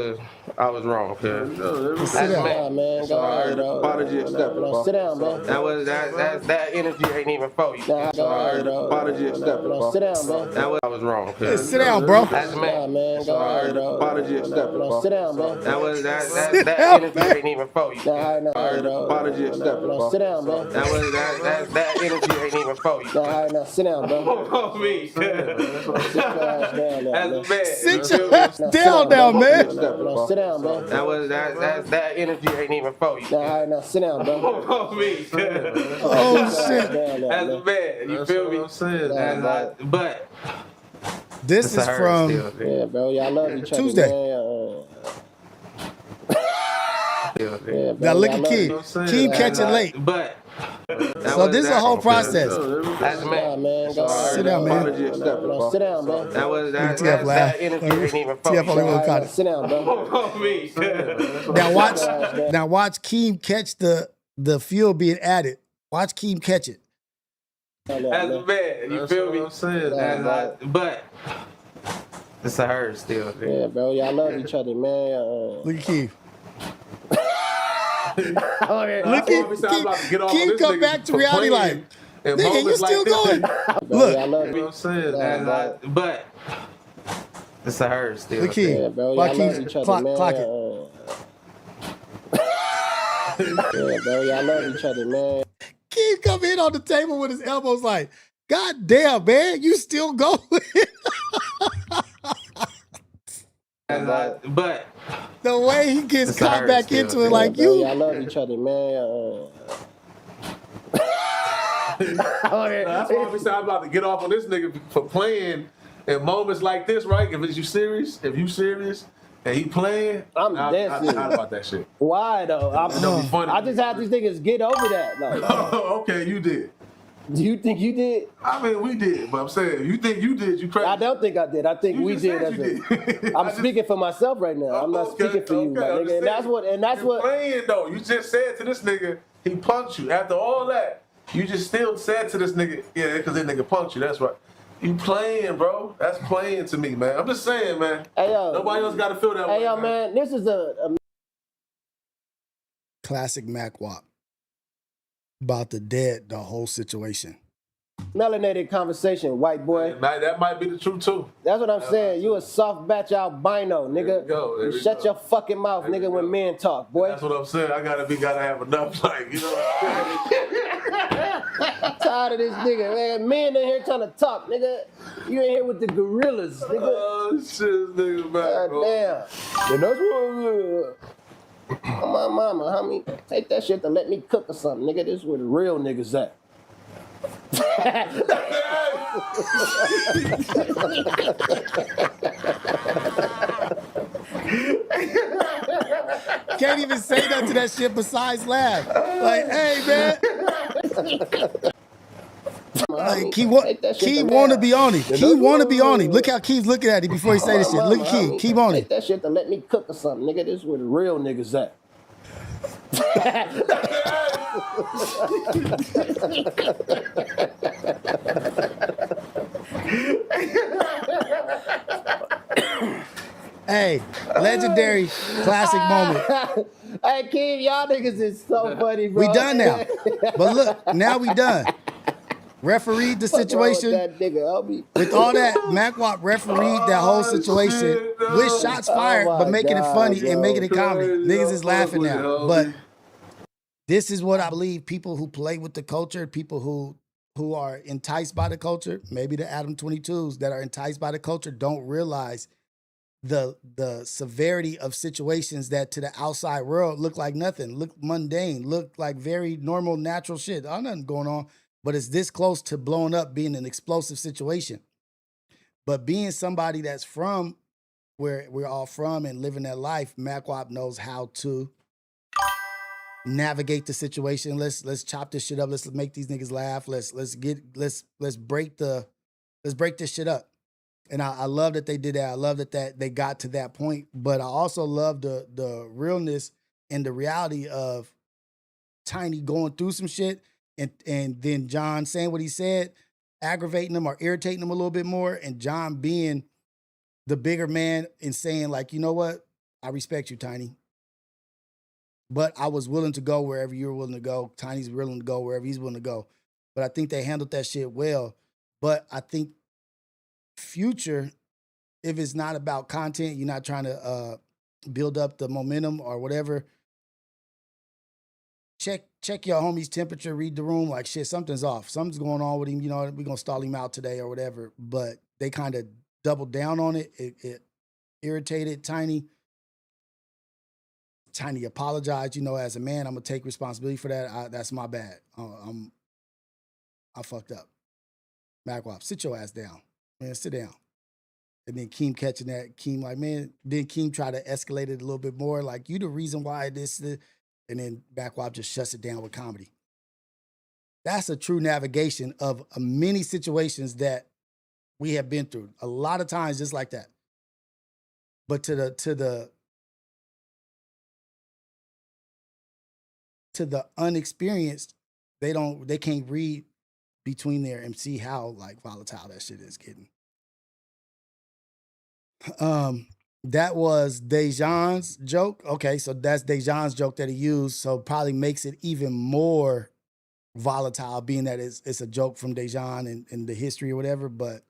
I was wrong. Sit down. Nah, man. Go ahead, dog. Apology accepted, bro. Sit down, man. That energy ain't even for you. Nah, go ahead, dog. Apology accepted, bro. Sit down, man. I was wrong. Sit down, bro. As a Nah, man, man. Go ahead, dog. Apology accepted, bro. Sit down, man. that energy ain't even for you. Nah, all right, dog. Apology accepted, bro. Sit down, man. That energy ain't even for you. Nah, all right, now sit down, bro. Me. Sit your ass down now, man. Sit your ass down now, man. Sit down, bro. That energy ain't even for you. Nah, all right, now sit down, bro. Me. Oh, shit. As a man, you feel me? But This is from Yeah, bro. Y'all love each other, Tuesday. man. Yeah, bro. Now look at Y'all Keem. love Keem catching late. But So this is a whole process. as a Nah, man, man. Go ahead. Sit down, man. Apology accepted, bro. Sit down, man. TF laugh. that energy ain't even for TF only you. one caught it. Sit down, bro. Me. Now watch Keem catch the fuel being added. Watch Keem catch it. As a man, you feel me? But it's a her still. Yeah, bro. Y'all love each other, man. Look at Keem. Look Look at Keem come back to reality like, nigga, you still going. Bro, y'all love You know what I'm saying? But it's a her still. Look Keem. Yeah, bro. Why Y'all love Keem each other, clock man. it. Yeah, bro. Y'all love each other, man. Keem come in on the table with his elbows like, God damn, man, you still going. But The way he gets It's caught hard back still, into it yeah, like Bro, you. y'all love each other, man. That's why we said I'm about to get off on this nigga for playing in moments like this, right? If you serious and he playing, I'm I dancing. not about that shit. Why though? Don't be funny. I just had these niggas get over that. Like, Okay, you did. do you think you did? I mean, we did, but I'm saying, you think you did, you crazy. I don't think I did. I think You we just did. said As you did. I'm speaking for myself right now. I'm not speaking for you, my nigga. And that's what. And that's You're what. playing though. You just said to this nigga, he punked you. After all that, you just still said to this nigga, yeah, because that nigga punked you. That's right. You playing, bro. That's playing to me, man. I'm just saying, man. Hey yo. Nobody else got to feel that way. Hey yo, man. This is a Classic Mac Wop. About the dead, the whole situation. melanated conversation, white boy. That might be the truth too. That's what I'm saying. You a soft batch albino, nigga. There we go, there You we shut go. your fucking mouth, There we nigga, when go. men talk, boy. That's what I'm saying. I gotta have enough, like, you know what I'm saying? Tired of this nigga, man. Men in here trying to talk, nigga. You in here with the gorillas, nigga. Oh shit, nigga, God back, bro. damn. And that's what. Oh, my mama, homie. Take that shit to let me cook or something, nigga. This is where the real niggas at. Can't even say nothing to that shit besides laugh. Like, hey, man. Like, Key want to be on him. Key want to be on him. Look how Key's looking at him before he say this shit. Look at Key. Keep on him. Take that shit to let me cook or something, nigga. This is where the real niggas at. Hey, legendary classic moment. Hey, Kim, y'all niggas is so funny, bro. We done now. But look, now we done. Refereed the situation. That nigga, help me. With all that, MacWop refereed that whole situation shit, no. with shots fired, Oh but my making it God, funny bro. and making it comedy. Crazy, Niggas yo, is laughing fuck now. with But it, homie. this is what I believe people who play with the culture, people who are enticed by the culture, maybe the Adam 22s that are enticed by the culture don't realize the severity of situations that to the outside world look like nothing, look mundane, look like very normal, natural shit. Oh, nothing going on. But it's this close to blowing up being an explosive situation. But being somebody that's from where we're all from and living that life, MacWop knows how to navigate the situation. Let's chop this shit up. Let's make these niggas laugh. Let's break this shit up. And I love that they did that. I love that they got to that point. But I also love the realness and the reality of Tiny going through some shit and then John saying what he said, aggravating him or irritating him a little bit more, and John being the bigger man and saying, like, you know what? I respect you, Tiny. But I was willing to go wherever you're willing to go. Tiny's willing to go wherever he's willing to go. But I think they handled that shit well. But I think future, if it's not about content, you're not trying to build up the momentum or whatever, check your homie's temperature, read the room, like, shit, something's off. Something's going on with him, you know, we're going to stall him out today or whatever. But they kind of doubled down on it. It irritated Tiny. Tiny apologized, you know, as a man, I'm going to take responsibility for that. That's my bad. I fucked up. MacWop, sit your ass down. Man, sit down. And then Keem catching that. Keem like, man, then Keem try to escalate it a little bit more. Like, you the reason why this. And then MacWop just shuts it down with comedy. That's a true navigation of many situations that we have been through. A lot of times just like that. But to the unexperienced, they can't read between there and see how like volatile that shit is getting. That was Dejan's joke. Okay, so that's Dejan's joke that he used. So probably makes it even more volatile, being that it's a joke from Dejan and the history or whatever. But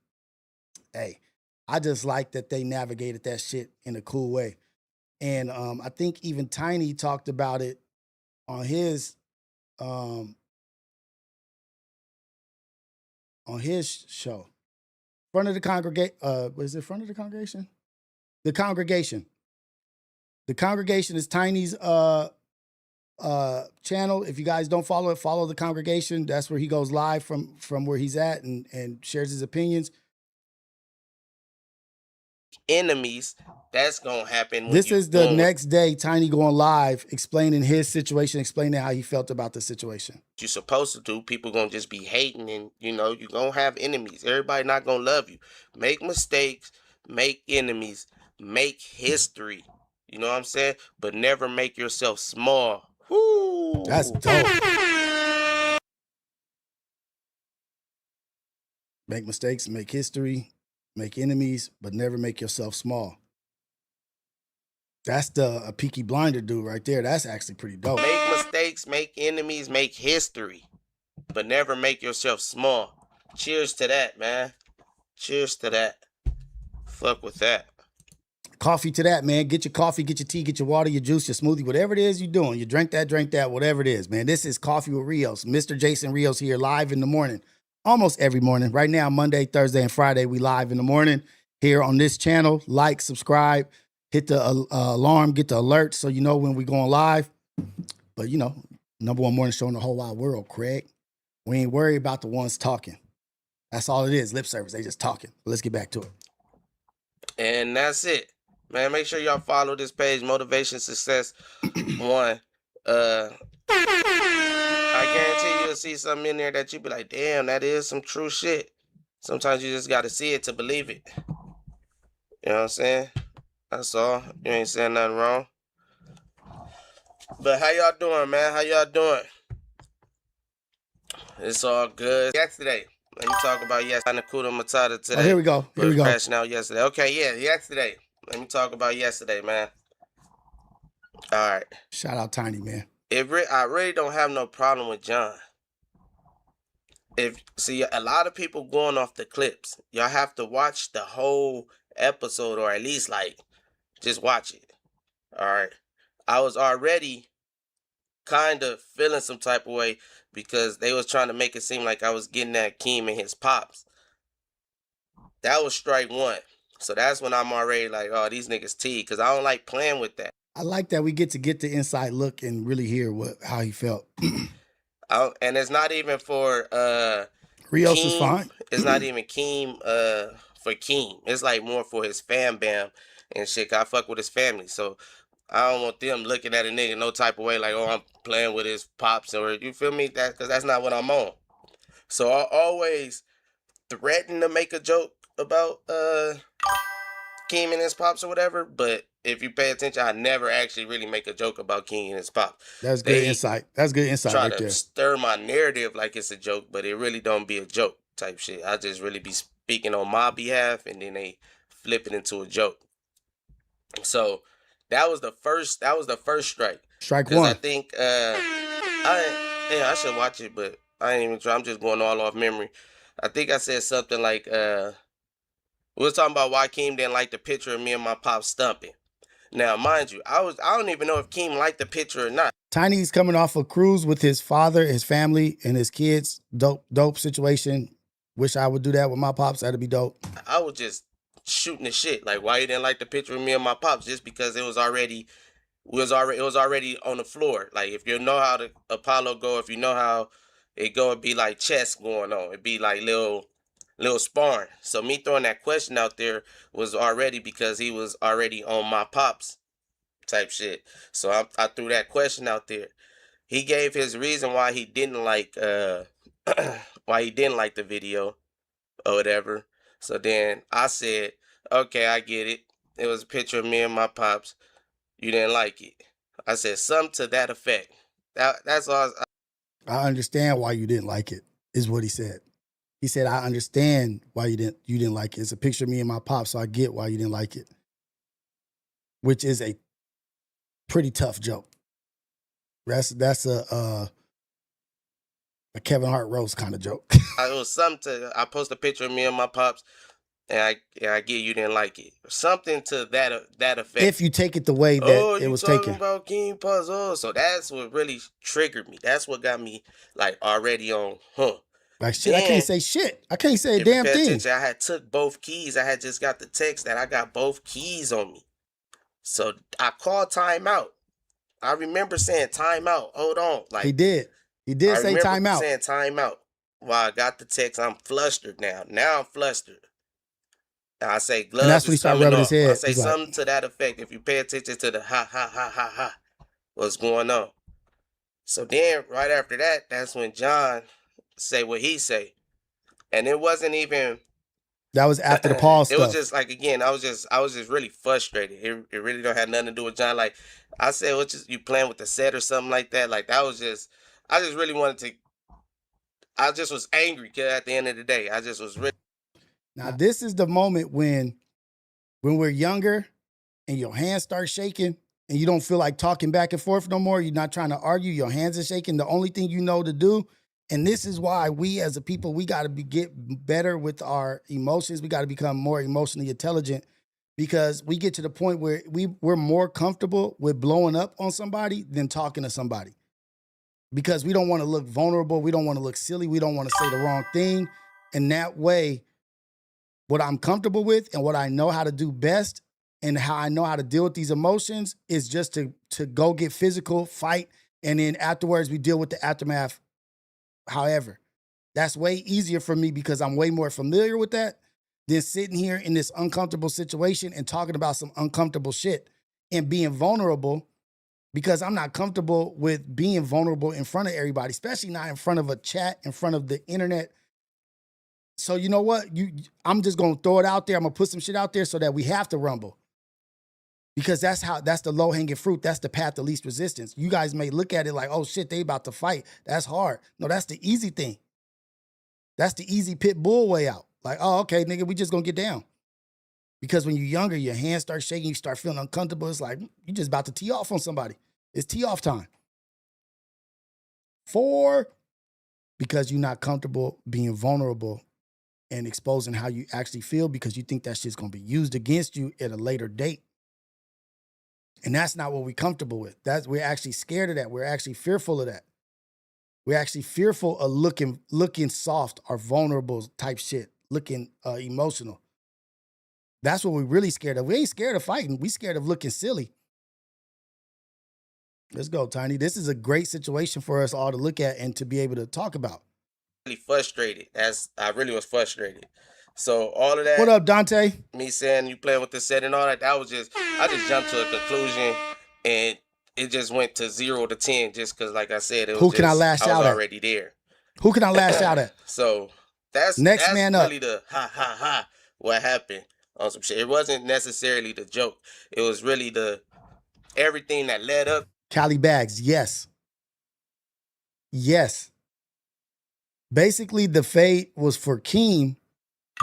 hey, I just like that they navigated that shit in a cool way. And I think even Tiny talked about it on his show. Front of the congregation. Was it front of the congregation? The congregation. The congregation is Tiny's channel. If you guys don't follow it, follow the congregation. That's where he goes live from where he's at and shares his opinions. Enemies, that's gonna happen. This is the next day, Tiny going live, explaining his situation, explaining how he felt about the situation. You're supposed to do. People gonna just be hating, and you know you're gonna have enemies. Everybody not gonna love you. Make mistakes, make enemies, make history. You know what I'm saying? But never make yourself small. Woo! That's dope. Make mistakes, make history, make enemies, but never make yourself small. That's a Peaky Blinder dude right there. That's actually pretty dope. Make mistakes, make enemies, make history, but never make yourself small. Cheers to that, man. Cheers to that. Fuck with that. Coffee to that, man. Get your coffee, get your tea, get your water, your juice, your smoothie, whatever it is you're doing. You drink that, whatever it is, man. This is Coffee with Rios. Mr. Jason Rios here, live in the morning. Almost every morning. Right now, Monday, Thursday, and Friday, we live in the morning here on this channel. Like, subscribe, hit the alarm, get the alert so you know when we're going live. But, you know, number one morning show in the whole wide world, Craig. We ain't worried about the ones talking. That's all it is, lip service. They just talking. But let's get back to it. And that's it. Man, make sure y'all follow this page, Motivation Success 1. I guarantee you'll see something in there that you be like, damn, that is some true shit. Sometimes you just got to see it to believe it. You know what I'm saying? That's all. You ain't saying nothing wrong. But how y'all doing, man? How y'all doing? It's all good. Yesterday. Let me talk about yesterday. Nakuda Matata today. Oh, here we go. Here we go. Crashing out yesterday. Okay, yeah, yesterday. Let me talk about yesterday, man. All right. Shout out Tiny, man. I really don't have no problem with John. See, a lot of people going off the clips. Y'all have to watch the whole episode, or at least like just watch it. All right. I was already kind of feeling some type of way because they was trying to make it seem like I was getting at Keem and his pops. That was strike one. So that's when I'm already like, oh, these niggas T, because I don't like playing with that. I like that we get the inside look and really hear how he felt. And it's not even for Rios Keem. is fine. It's not even Keem for Keem. It's like more for his fam bam and shit. I fuck with his family. So I don't want them looking at a nigga no type of way like, oh, I'm playing with his pops, or you feel me? Because that's not what I'm on. So I always threaten to make a joke about Keem and his pops or whatever, but if you pay attention, I never actually really make a joke about Keem and his pops. That's good insight. That's good insight Try right to there. stir my narrative like it's a joke, but it really don't be a joke type shit. I just really be speaking on my behalf, and then they flip it into a joke. So that was the first strike. Strike one. I think I should watch it, but I ain't even try. I'm just going all off memory. I think I said something like we was talking about why Keem didn't like the picture of me and my pop stumping. Now, mind you, I don't even know if Keem liked the picture or not. Tiny's coming off a cruise with his father, his family, and his kids. Dope situation. Wish I would do that with my pops. That'd be dope. I was just shooting the shit. Like, why you didn't like the picture of me and my pops? Just because it was already on the floor. Like, if you know how the Apollo go, if you know how it go, it'd be like chess going on. It'd be like little sparring. So me throwing that question out there was already because he was already on my pops type shit. So I threw that question out there. He gave his reason why he didn't like why he didn't like the video or whatever. So then I said, okay, I get it. It was a picture of me and my pops. You didn't like it. I said something to that effect. That's all. I understand why you didn't like it, is what he said. He said, I understand why you didn't like it. It's a picture of me and my pops, so I get why you didn't like it. Which is a pretty tough joke. That's a Kevin Hart roast kind of joke. It was something to, I post a picture of me and my pops, and I get you didn't like it. Something to that effect. If you take it the way that it was taken. Oh, you talking about King Puzzle. So that's what really triggered me. That's what got me like already on, Like shit, I can't say shit. I can't say a damn thing. I had took both keys. I had just got the text that I got both keys on me. So I called timeout. I remember saying timeout. Hold on. Like he did. He did say timeout. Saying timeout. While I got the text, I'm flustered now. Now I'm flustered. I say gloves. And that's when he started rubbing his head. I say something to that effect. If you pay attention to the ha ha ha ha ha, what's going on? So then right after that, that's when John say what he say. And it wasn't even that was after the Paul stuff. It was just like, again, I was just really frustrated. It really don't have nothing to do with John. Like I said, what you playing with the set or something like that? Like that was just, I just really wanted to, I just was angry at the end of the day. I just was really. Now this is the moment when we're younger and your hands start shaking and you don't feel like talking back and forth no more. You're not trying to argue. Your hands are shaking. The only thing you know to do. And this is why we as a people, we got to get better with our emotions. We got to become more emotionally intelligent because we get to the point where we're more comfortable with blowing up on somebody than talking to somebody. Because we don't want to look vulnerable. We don't want to look silly. We don't want to say the wrong thing. And that way, what I'm comfortable with and what I know how to do best and how I know how to deal with these emotions is just to go get physical, fight, and then afterwards we deal with the aftermath. However, that's way easier for me because I'm way more familiar with that than sitting here in this uncomfortable situation and talking about some uncomfortable shit and being vulnerable because I'm not comfortable with being vulnerable in front of everybody, especially not in front of a chat, in front of the internet. So you know what? I'm just going to throw it out there. I'm going to put some shit out there so that we have to rumble. Because that's the low-hanging fruit. That's the path of least resistance. You guys may look at it like, oh, shit, they about to fight. That's hard. No, that's the easy thing. That's the easy pit bull way out. Like, oh, okay, nigga, we just going to get down. Because when you're younger, your hands start shaking, you start feeling uncomfortable. It's like you're just about to tee off on somebody. It's tee off time. 4, because you're not comfortable being vulnerable and exposing how you actually feel because you think that shit's gonna be used against you at a later date. And that's not what we're comfortable with. We're actually scared of that. We're actually fearful of that. We're actually fearful of looking soft or vulnerable type shit, looking emotional. That's what we're really scared of. We ain't scared of fighting. We scared of looking silly. Let's go, Tiny. This is a great situation for us all to look at and to be able to talk about. Really frustrated. I really was frustrated. So all of that. What up, Dante? Me saying you playing with the set and all that. That was just I just jumped to a conclusion and it just went to 0 to 10 just because, like I said, it was Who can I lash I was out at? already there. Who can I lash out at? So that's Next man up. really the ha what happened on some shit. It wasn't necessarily the joke. It was really the everything that led up. Cali Bags, yes. Yes. Basically, the fade was for Keem,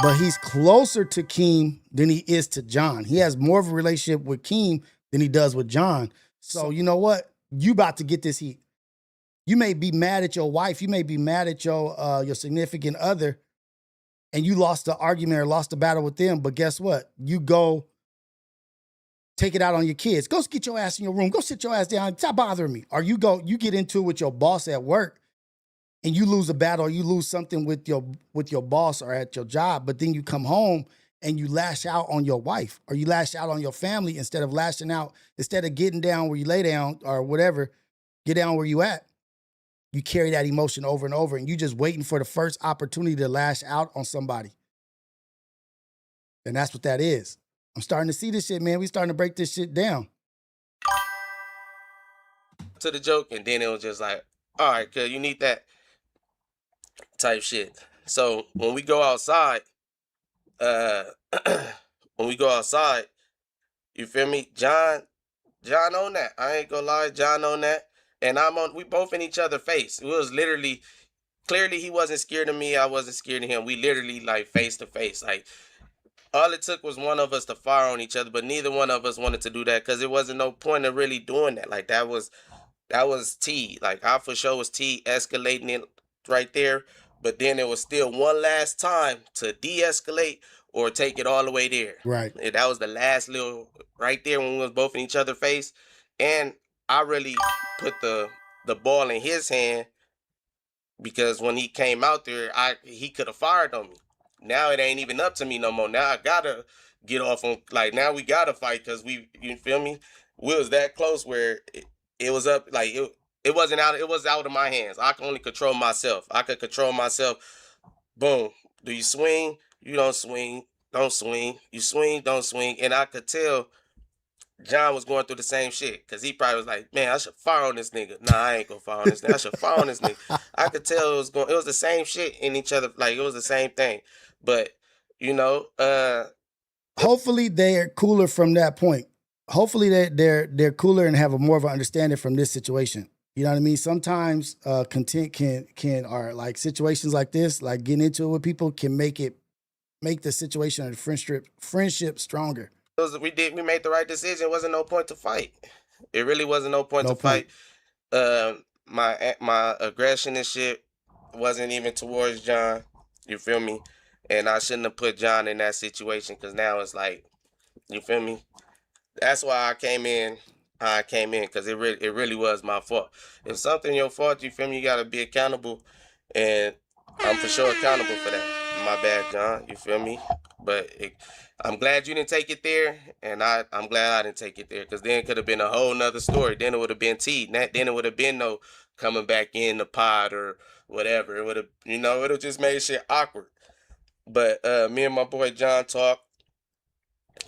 but he's closer to Keem than he is to John. He has more of a relationship with Keem than he does with John. So you know what? You about to get this heat. You may be mad at your wife. You may be mad at your significant other, and you lost the argument or lost the battle with them. But guess what? You go take it out on your kids. Go get your ass in your room. Go sit your ass down. Stop bothering me. Or you get into it with your boss at work, and you lose a battle, or you lose something with your boss or at your job. But then you come home and you lash out on your wife, or you lash out on your family instead of getting down where you lay down or whatever, get down where you at. You carry that emotion over and over, and you just waiting for the first opportunity to lash out on somebody. And that's what that is. I'm starting to see this shit, man. We starting to break this shit down. To the joke, and then it was just like, all right, cuz you need that type shit. So when we go outside, you feel me? John on that. I ain't gonna lie, John on that. And we both in each other's face. It was literally, clearly he wasn't scared of me. I wasn't scared of him. We literally like face to face. Like all it took was one of us to fire on each other, but neither one of us wanted to do that because it wasn't no point of really doing that. Like that was T. Like I for sure was T escalating it right there. But then it was still one last time to de-escalate or take it all the way there. Right. And that was the last little right there when we was both in each other's face. And I really put the ball in his hand because when he came out there, he could have fired on me. Now it ain't even up to me no more. Now I gotta get off on, like, now we gotta fight because you feel me? We was that close where it was up, like it wasn't out. It was out of my hands. I can only control myself. I could control myself. Boom. Do you swing? You don't swing. Don't swing. You swing. Don't swing. And I could tell John was going through the same shit because he probably was like, man, I should fire on this nigga. Nah, I ain't gonna fire on this nigga. I should fire on this nigga. I could tell it was the same shit in each other. Like it was the same thing. But you know, hopefully they're cooler from that point. Hopefully they're cooler and have a more of an understanding from this situation. You know what I mean? Sometimes content can or like situations like this, like getting into it with people, can make the situation of the friendship stronger. We made the right decision. It wasn't no point to fight. It really wasn't no point to fight. My aggression and shit wasn't even towards John. You feel me? And I shouldn't have put John in that situation because now it's like, you feel me? That's why I came in. I came in because it really was my fault. If something your fault, you feel me, you gotta be accountable, and I'm for sure accountable for that. My bad, John. You feel me? But I'm glad you didn't take it there, and I'm glad I didn't take it there because then it could have been a whole nother story. Then it would have been T. Then it would have been no coming back in the pod or whatever. It would have, it would have just made shit awkward. But me and my boy John talked.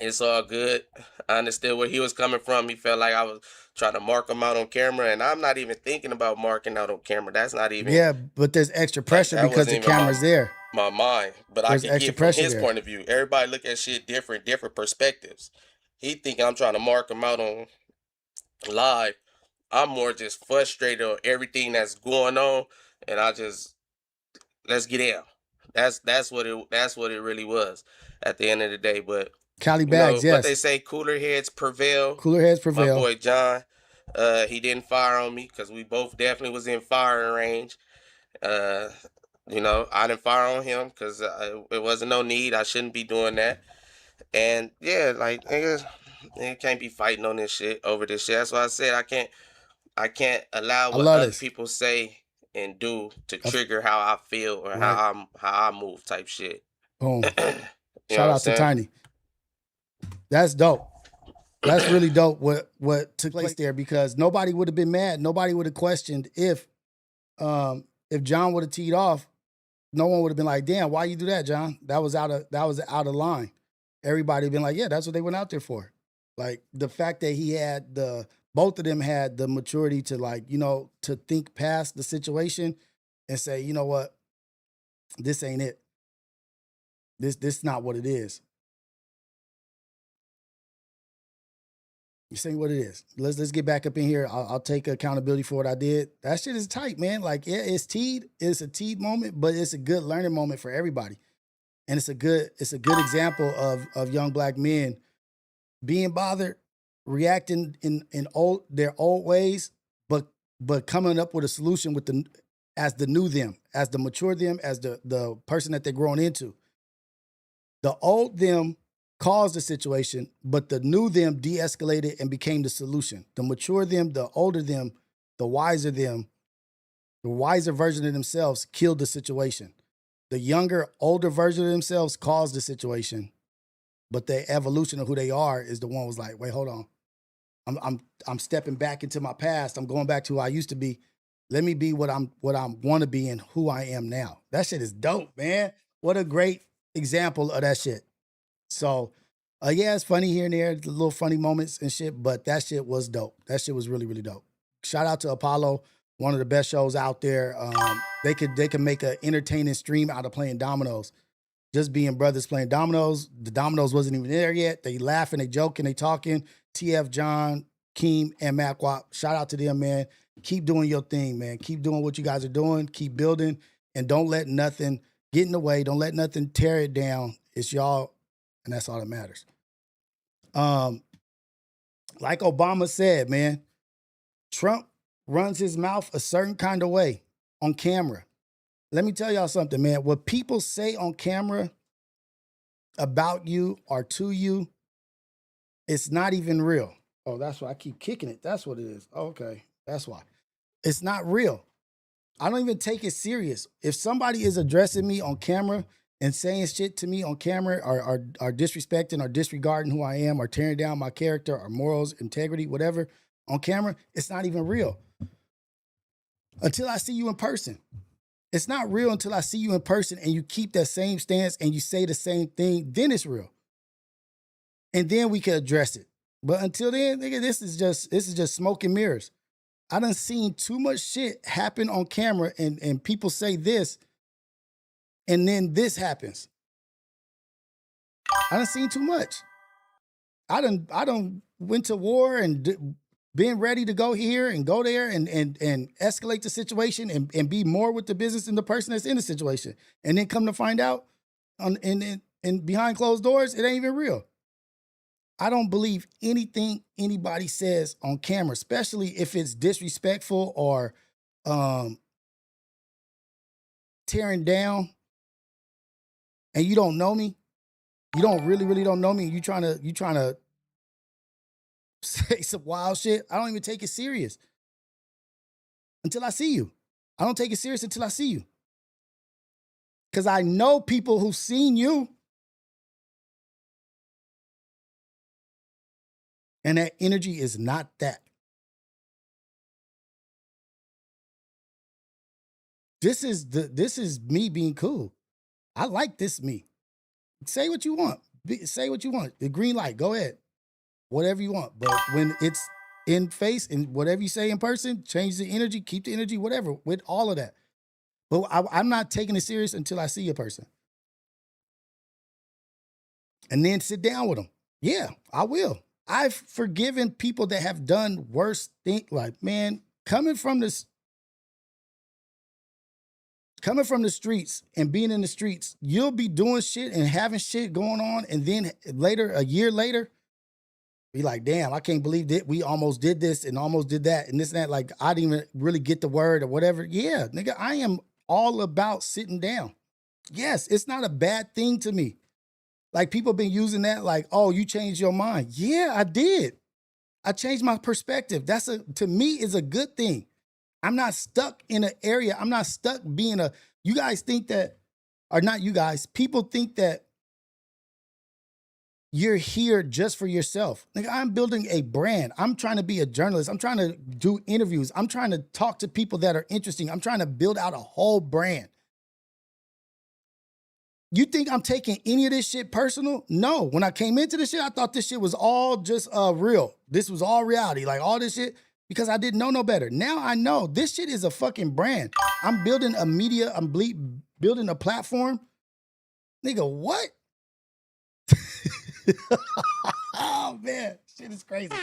It's all good. I understood where he was coming from. He felt like I was trying to mark him out on camera, and I'm not even thinking about marking out on camera. That's not even. Yeah, but there's extra pressure because the camera's there. My mind, but there's I can get from his point of view. Everybody look at shit different perspectives. He thinking I'm trying to mark him out on live. I'm more just frustrated on everything that's going on, and let's get out. That's what it really was at the end of the day. But Cali You know bags, what they yes. say, cooler heads prevail. Cooler heads My prevail. boy John, he didn't fire on me because we both definitely was in firing range. Uh, I didn't fire on him because it wasn't no need. I shouldn't be doing that. And yeah, like niggas can't be fighting on this shit over this shit. That's why I said I can't allow I what love other this. people say and do to That's trigger how I feel or right. how I move type shit. Boom. You know Shout what I'm out to saying? Tiny. That's dope. That's really dope what took place there, because nobody would have been mad. Nobody would have questioned if John would have teed off. No one would have been like, damn, why you do that, John? That was out of line. Everybody been like, yeah, that's what they went out there for. Like the fact that both of them had the maturity to, like, to think past the situation and say, you know what, this ain't it. This not what it is. This ain't what it is. Let's get back up in here. I'll take accountability for what I did. That shit is tight, man. Like, yeah, it's teed. It's a teed moment, but it's a good learning moment for everybody. And it's a good example of young black men being bothered, reacting in their old ways, but coming up with a solution as the new them, as the mature them, as the person that they're growing into. The old them caused the situation, but the new them de-escalated and became the solution. The mature them, the older them, the wiser version of themselves killed the situation. The younger, older version of themselves caused the situation, but the evolution of who they are is the one was like, wait, hold on. I'm stepping back into my past. I'm going back to who I used to be. Let me be what I want to be and who I am now. That shit is dope, man. What a great example of that shit. So, yeah, it's funny here and there, little funny moments and shit, but that shit was dope. That shit was really, really dope. Shout out to Apollo, one of the best shows out there. They could make an entertaining stream out of playing dominoes. Just being brothers playing dominoes. The dominoes wasn't even there yet. They laughing, they joking, they talking. TF, John, Keem, and Macwap. Shout out to them, man. Keep doing your thing, man. Keep doing what you guys are doing. Keep building, and don't let nothing get in the way. Don't let nothing tear it down. It's y'all. And that's all that matters. Like Obama said, man, Trump runs his mouth a certain kind of way on camera. Let me tell y'all something, man. What people say on camera about you or to you, it's not even real. Oh, that's why I keep kicking it. That's what it is. Okay, that's why. It's not real. I don't even take it serious. If somebody is addressing me on camera and saying shit to me on camera or disrespecting or disregarding who I am or tearing down my character or morals, integrity, whatever, on camera, it's not even real. Until I see you in person. It's not real until I see you in person and you keep that same stance and you say the same thing, then it's real. And then we can address it. But until then, nigga, this is just smoke and mirrors. I done seen too much shit happen on camera and people say this, and then this happens. I done seen too much. I done went to war and been ready to go here and go there and escalate the situation and be more with the business than the person that's in the situation. And then come to find out and behind closed doors, it ain't even real. I don't believe anything anybody says on camera, especially if it's disrespectful or tearing down. And you don't know me, you don't really don't know me, you trying to say some wild shit, I don't even take it serious until I see you. I don't take it serious until I see you. Because I know people who've seen you and that energy is not that. This is me being cool. I like this me. Say what you want. Say what you want. The green light, go ahead. Whatever you want. But when it's in face and whatever you say in person, change the energy, keep the energy, whatever, with all of that. But I'm not taking it serious until I see a person. And then sit down with them. Yeah, I will. I've forgiven people that have done worse things. Like, man, coming from this, Coming from the streets and being in the streets, you'll be doing shit and having shit going on, and then later, a year later, be like, damn, I can't believe that we almost did this and almost did that and this and that. Like, I didn't even really get the word or whatever. Yeah, nigga, I am all about sitting down. Yes, it's not a bad thing to me. Like, people been using that like, oh, you changed your mind. Yeah, I did. I changed my perspective. To me, is a good thing. I'm not stuck in an area. I'm not stuck being you guys think that, or not you guys, people think that you're here just for yourself. Like, I'm building a brand. I'm trying to be a journalist. I'm trying to do interviews. I'm trying to talk to people that are interesting. I'm trying to build out a whole brand. You think I'm taking any of this shit personal? No. When I came into this shit, I thought this shit was all just real. This was all reality, like all this shit, because I didn't know no better. Now I know this shit is a fucking brand. I'm building a media, I'm building a platform. Nigga, what? Oh, man, shit is crazy.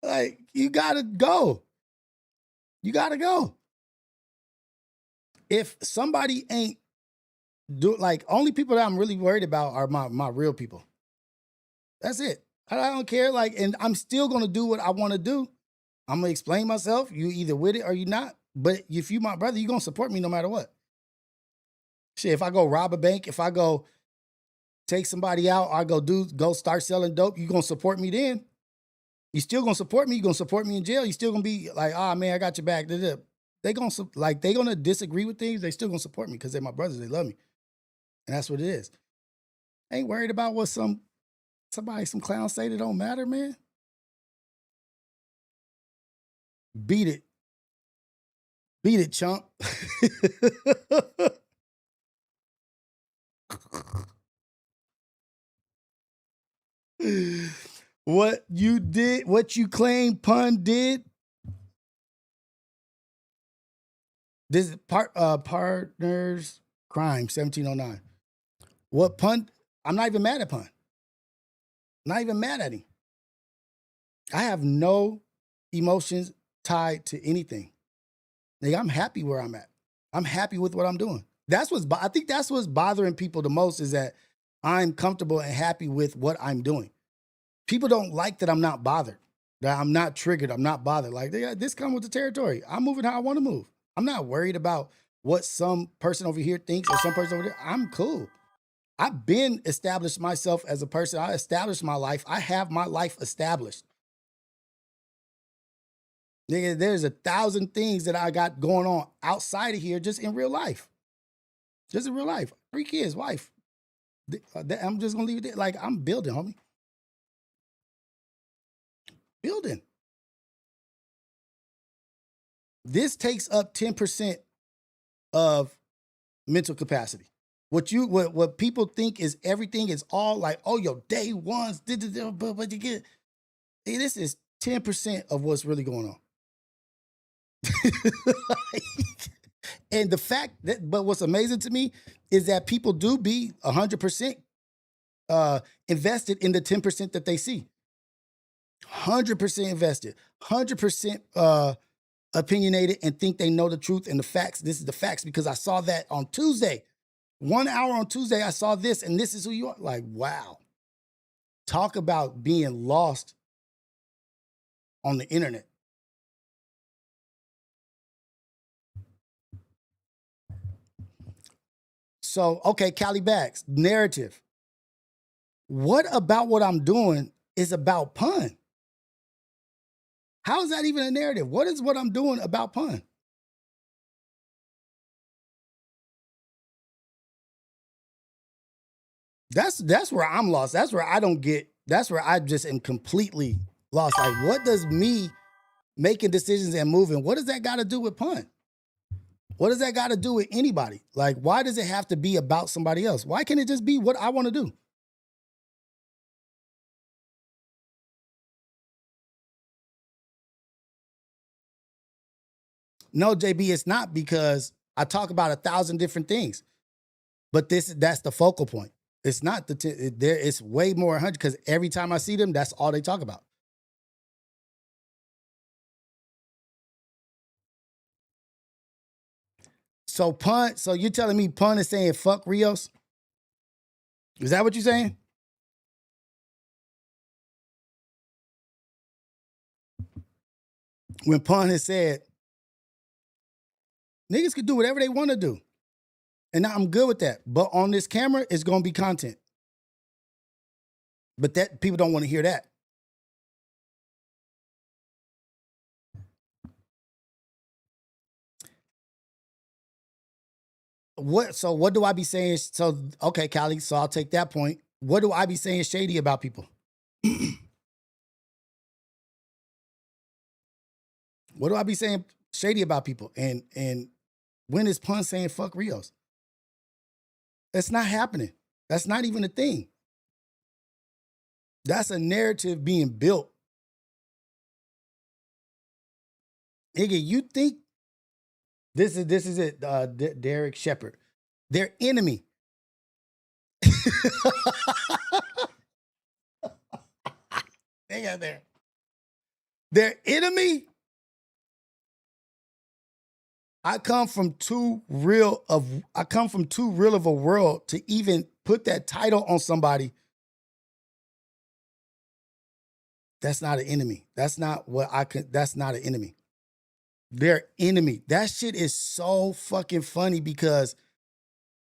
Like, you gotta go. You gotta go. If somebody ain't only people that I'm really worried about are my real people. That's it. I don't care. Like, and I'm still gonna do what I want to do. I'm gonna explain myself. You either with it or you not. But if you my brother, you gonna support me no matter what. Shit, if I go rob a bank, if I go take somebody out, I go start selling dope, you gonna support me then? You still gonna support me? You gonna support me in jail? You still gonna be like, ah, man, I got your back. They gonna disagree with things. They still gonna support me because they're my brothers. They love me, and that's what it is. Ain't worried about what some clown say that don't matter, man. Beat it, chump. What you did, what you claim Pun did. This is partners crime 1709. What Pun? I'm not even mad at Pun. Not even mad at him. I have no emotions tied to anything. Like, I'm happy where I'm at. I'm happy with what I'm doing. I think that's what's bothering people the most, is that I'm comfortable and happy with what I'm doing. People don't like that I'm not bothered, that I'm not triggered, I'm not bothered. Like, this comes with the territory. I'm moving how I want to move. I'm not worried about what some person over here thinks or some person over there. I'm cool. I've been established myself as a person. I established my life. I have my life established. Nigga, there's 1,000 things that I got going on outside of here, just in real life. Just in real life. 3 kids, wife. I'm just gonna leave it there. Like, I'm building, homie. Building. This takes up 10% of mental capacity. What people think is everything is all like, oh, your day ones, but you get, hey, this is 10% of what's really going on. And the fact that, but what's amazing to me is that people do be 100% invested in the 10% that they see. 100% invested, 100% opinionated, and think they know the truth and the facts. This is the facts because I saw that on Tuesday. 1 hour on Tuesday, I saw this, and this is who you are. Like, wow. Talk about being lost on the internet. So, okay, Cali Bags, narrative. What about what I'm doing is about Pun? How is that even a narrative? What is what I'm doing about Pun? That's where I'm lost. That's where I don't get, that's where I just am completely lost. Like, what does me making decisions and moving, what does that got to do with Pun? What does that got to do with anybody? Like, why does it have to be about somebody else? Why can't it just be what I want to do? No, JB, it's not, because I talk about 1,000 different things, but that's the focal point. It's not it's way more 100, because every time I see them, that's all they talk about. So Pun, so you're telling me Pun is saying fuck Rios? Is that what you're saying? When Pun has said, niggas can do whatever they want to do. And I'm good with that. But on this camera, it's going to be content. But that people don't want to hear that. What do I be saying? So, okay, Callie, so I'll take that point. What do I be saying shady about people? What do I be saying shady about people? And when is Pun saying fuck Rios? That's not happening. That's not even a thing. That's a narrative being built. Nigga, you think this is it, Derek Shepard. Their enemy. They got there. Their enemy. I come from too real of a world to even put that title on somebody. That's not an enemy. That's not an enemy. Their enemy. That shit is so fucking funny because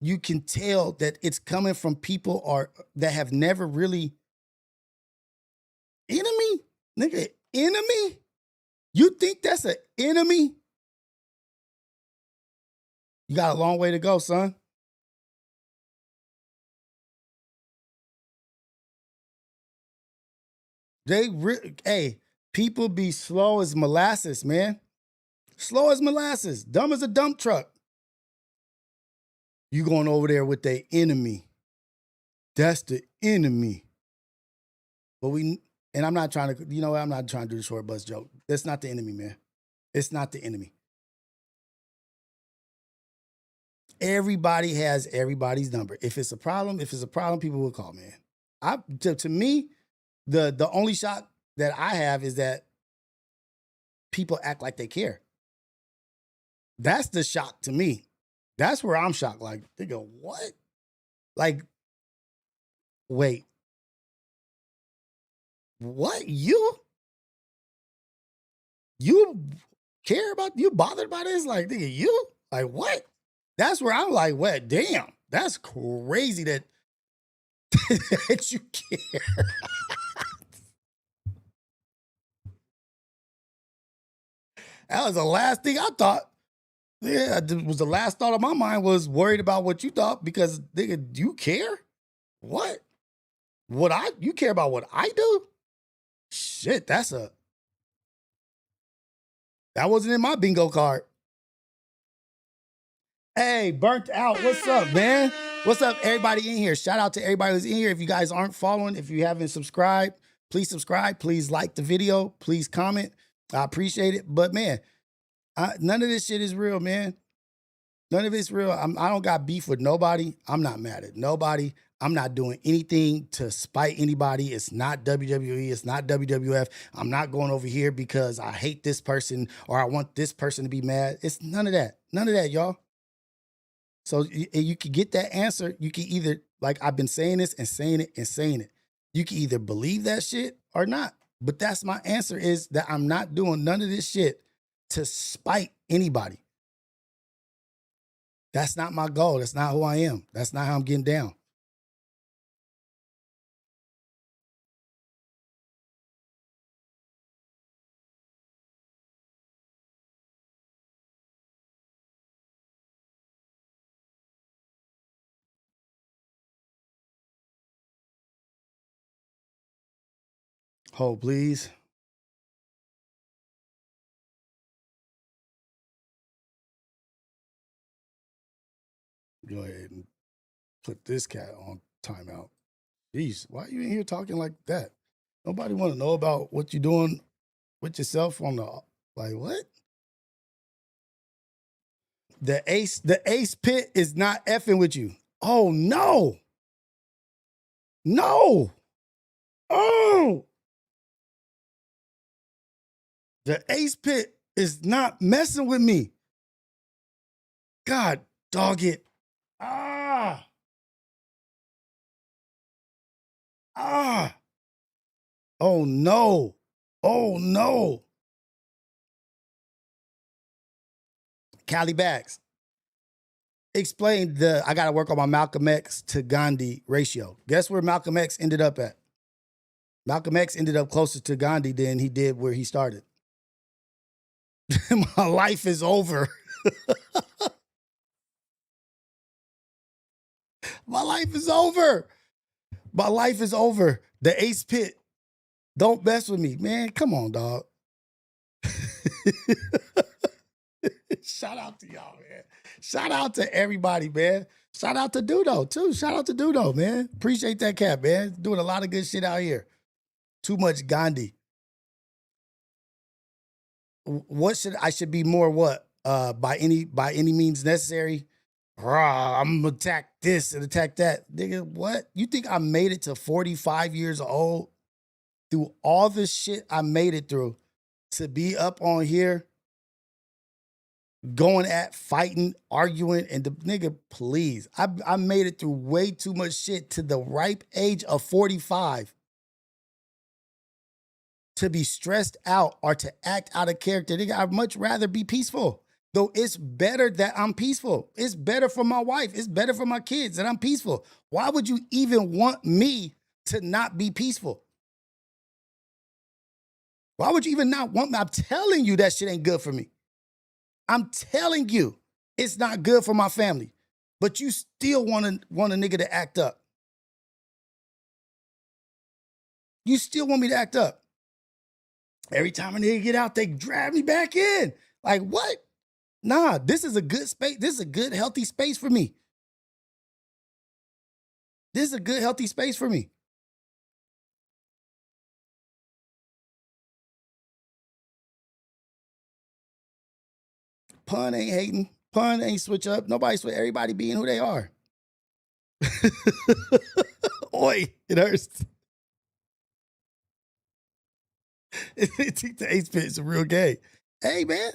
you can tell that it's coming from people that have never really enemy? Nigga, enemy? You think that's an enemy? You got a long way to go, son. Hey, people be slow as molasses, man. Slow as molasses, dumb as a dump truck. You going over there with the enemy. That's the enemy. But I'm not trying to, I'm not trying to do the short bus joke. That's not the enemy, man. It's not the enemy. Everybody has everybody's number. If it's a problem, people will call, man. To me, the only shock that I have is that people act like they care. That's the shock to me. That's where I'm shocked. Like, they go, what? Like, wait. What? You care about, you bothered by this? Like, nigga, you? Like, what? That's where I'm like, what? Damn, that's crazy that, that you care. That was the last thing I thought. Yeah, it was the last thought of my mind was worried about what you thought because, nigga, you care? What? You care about what I do? Shit, that wasn't in my bingo card. Hey, Burnt Out, what's up, man? What's up, everybody in here? Shout out to everybody who's in here. If you guys aren't following, if you haven't subscribed, please subscribe. Please like the video. Please comment. I appreciate it. But, man, none of this shit is real, man. None of it's real. I don't got beef with nobody. I'm not mad at nobody. I'm not doing anything to spite anybody. It's not WWE. It's not WWF. I'm not going over here because I hate this person or I want this person to be mad. It's none of that. None of that, y'all. So you can get that answer. You can either, like I've been saying this and saying it and saying it. You can either believe that shit or not. But that's my answer, is that I'm not doing none of this shit to spite anybody. That's not my goal. That's not who I am. That's not how I'm getting down. Hold, please. Go ahead and put this cat on timeout. Jeez, why are you in here talking like that? Nobody want to know about what you're doing with yourself on the, like, what? The ace pit is not effing with you. Oh, no. No. Oh. The ace pit is not messing with me. God, dog it. Ah. Ah. Oh, no. Oh, no. Cali Bags. Explain I got to work on my Malcolm X to Gandhi ratio. Guess where Malcolm X ended up at? Malcolm X ended up closer to Gandhi than he did where he started. My life is over. My life is over. My life is over. The Ace Pit. Don't mess with me, man. Come on, dog. Shout out to y'all, man. Shout out to everybody, man. Shout out to Dudo, too. Shout out to Dudo, man. Appreciate that cat, man. Doing a lot of good shit out here. Too much Gandhi. What I should be more what? By any means necessary? I'm gonna attack this and attack that. Nigga, what? You think I made it to 45 years old through all the shit I made it through to be up on here going at, fighting, arguing, and the nigga, please. I made it through way too much shit to the ripe age of 45 to be stressed out or to act out of character. Nigga, I'd much rather be peaceful. Though it's better that I'm peaceful. It's better for my wife. It's better for my kids that I'm peaceful. Why would you even want me to not be peaceful? Why would you even not want me? I'm telling you that shit ain't good for me. I'm telling you it's not good for my family. But you still want a nigga to act up. You still want me to act up. Every time a nigga get out, they drag me back in. Like, what? Nah, this is a good space. This is a good, healthy space for me. This is a good, healthy space for me. Pun ain't hating. Pun ain't switch up. Nobody switch. Everybody being who they are. Oi, it hurts. The Ace Pit is a real game. Hey, man.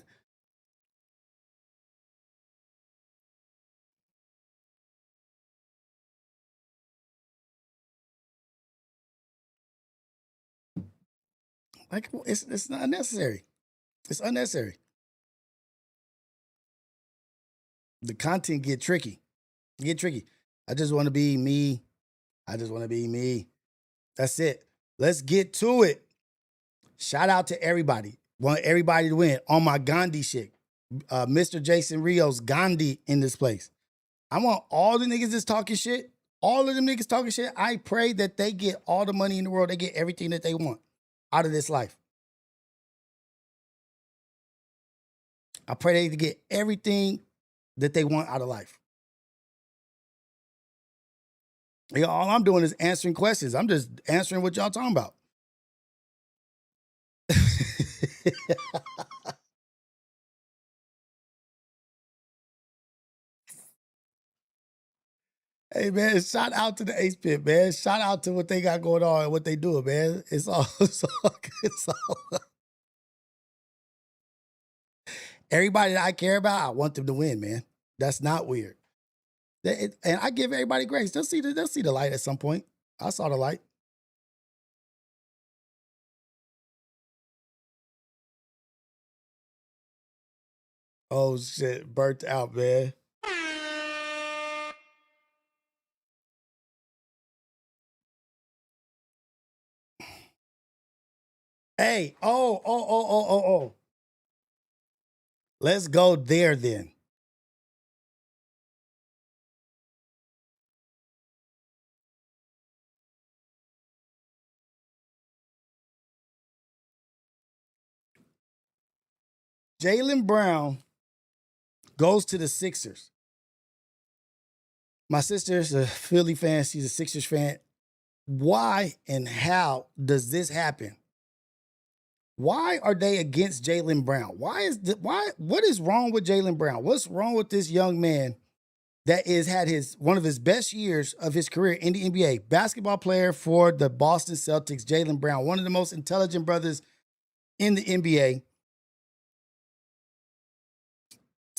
Like, it's not necessary. It's unnecessary. The content get tricky. I just want to be me. That's it. Let's get to it. Shout out to everybody. Want everybody to win on my Gandhi shit. Mr. Jason Rios, Gandhi in this place. I want all the niggas that's talking shit. All of them niggas talking shit. I pray that they get all the money in the world. They get everything that they want out of this life. I pray they get everything that they want out of life. You know, all I'm doing is answering questions. I'm just answering what y'all talking about. Hey, man, shout out to the Ace Pit, man. Shout out to what they got going on and what they doing, man. It's all good. Everybody that I care about, I want them to win, man. That's not weird. And I give everybody grace. They'll see the light at some point. I saw the light. Oh, shit. Burnt out, man. Hey, oh. Let's go there then. Jaylen Brown goes to the Sixers. My sister's a Philly fan. She's a Sixers fan. Why and how does this happen? Why are they against Jaylen Brown? What is wrong with Jaylen Brown? What's wrong with this young man that had one of his best years of his career in the NBA? Basketball player for the Boston Celtics, Jaylen Brown, one of the most intelligent brothers in the NBA.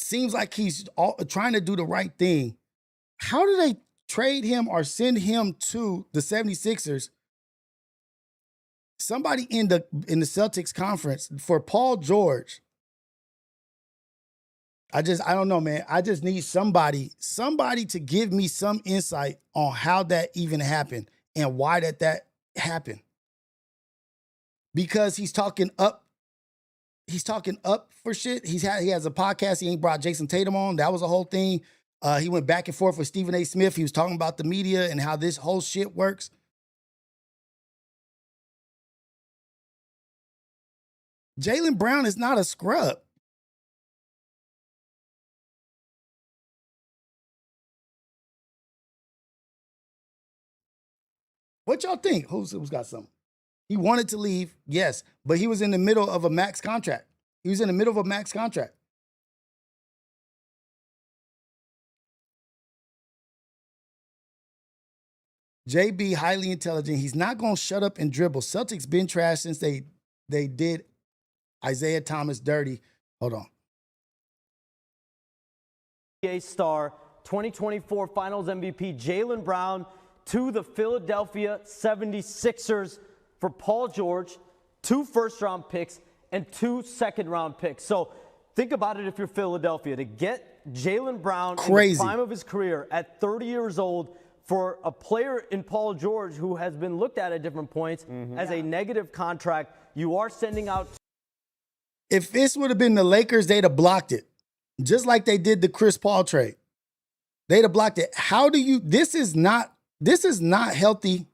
seems like he's trying to do the right thing. How do they trade him or send him to the 76ers? Somebody in the Celtics conference for Paul George. I don't know, man. I just need somebody to give me some insight on how that even happened and why that happened. Because he's talking up for shit. He has a podcast. He ain't brought Jason Tatum on. That was a whole thing. He went back and forth with Stephen A. Smith. He was talking about the media and how this whole shit works. Jaylen Brown is not a scrub. What y'all think? Who's got something? He wanted to leave, yes, but he was in the middle of a max contract. JB, highly intelligent. He's not going to shut up and dribble. Celtics been trash since they did Isaiah Thomas dirty. Hold on. NBA star, 2024 Finals MVP Jaylen Brown to the Philadelphia 76ers for Paul George, 2 first-round picks and 2 second-round picks. So think about it if you're Philadelphia. To get Jaylen Brown in the prime of his career at 30 years old for a player in Paul George who has been looked at different points as a negative contract, you are sending out. If this would have been the Lakers, they'd have blocked it. Just like they did the Chris Paul trade. They'd have blocked it. This is not healthy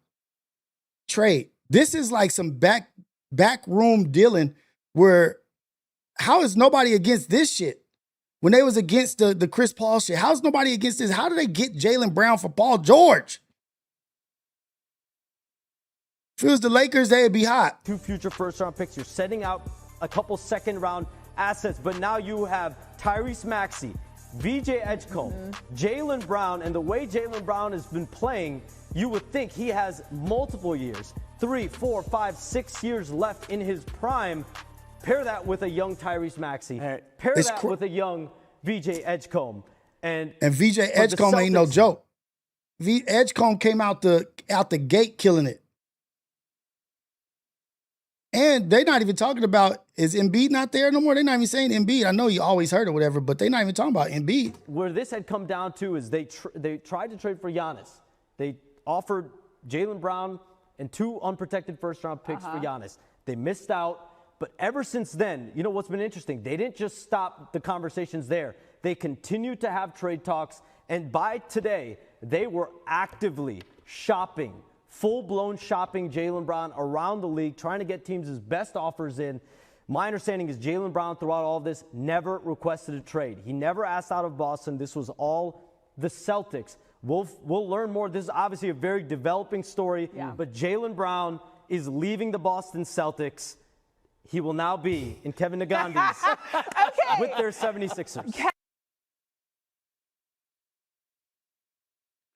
trade. This is like some back room dealing where how is nobody against this shit? When they was against the Chris Paul shit, how's nobody against this? How do they get Jaylen Brown for Paul George? If it was the Lakers, they'd be hot. 2 future first-round picks. You're setting out a couple second-round assets, but now you have Tyrese Maxey, VJ Edgecombe, Jaylen Brown, and the way Jaylen Brown has been playing, you would think he has multiple years, 3, 4, 5, 6 years left in his prime. Pair that with a young Tyrese Maxey. Pair that with a young VJ Edgecombe. And VJ Edgecombe ain't no joke. Edgecombe came out the gate killing it. And they're not even talking about, is Embiid not there no more? They're not even saying Embiid. I know you always heard or whatever, but they're not even talking about Embiid. Where this had come down to is they tried to trade for Giannis. They offered Jaylen Brown and 2 unprotected first-round picks for Giannis. They missed out. But ever since then, you know what's been interesting? They didn't just stop the conversations there. They continued to have trade talks. And by today, they were actively shopping, full-blown shopping Jaylen Brown around the league, trying to get teams his best offers in. My understanding is Jaylen Brown, throughout all of this, never requested a trade. He never asked out of Boston. This was all the Celtics. We'll learn more. This is obviously a very developing story. Yeah. But Jaylen Brown is leaving the Boston Celtics. He will now be in Kevin Nagandi's with their 76ers.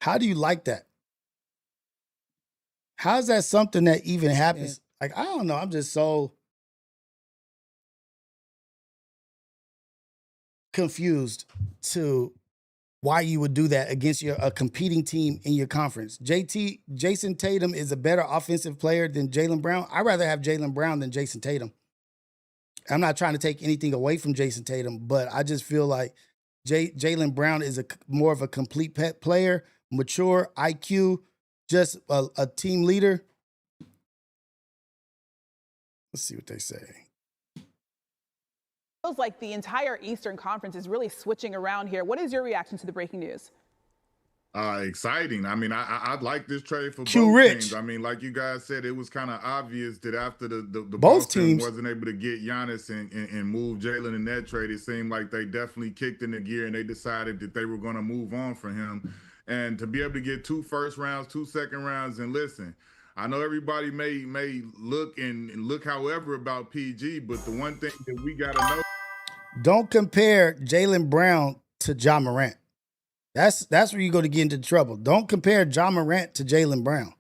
How do you like that? How's that something that even happens? Like, I don't know. I'm just so confused to why you would do that against a competing team in your conference. Jason Tatum is a better offensive player than Jaylen Brown. I'd rather have Jaylen Brown than Jason Tatum. I'm not trying to take anything away from Jason Tatum, but I just feel like Jaylen Brown is more of a complete player, mature, IQ, just a team leader. Let's see what they say. Feels like the entire Eastern Conference is really switching around here. What is your reaction to the breaking news? Exciting. I mean, I'd like this trade for both teams. I mean, like you guys said, it was kind of obvious that after the both teams wasn't able to get Giannis and move Jaylen in that trade, it seemed like they definitely kicked in the gear and they decided that they were going to move on from him. And to be able to get 2 first rounds, 2 second rounds, and listen, I know everybody may look however about PG, but the one thing that we got to know. Don't compare Jaylen Brown to Ja Morant. That's where you go to get into trouble. Don't compare Ja Morant to Jaylen Brown.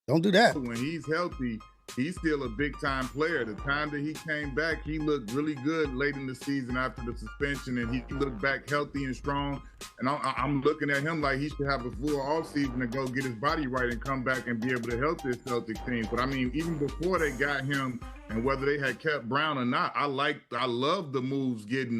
Don't do that. When he's healthy, he's still a big time player. The time that he came back, he looked really good late in the season after the suspension, and he looked back healthy and strong. And I'm looking at him like he should have a full off season to go get his body right and come back and be able to help this Celtics team. But I mean, even before they got him, and whether they had kept Brown or not, I love the moves getting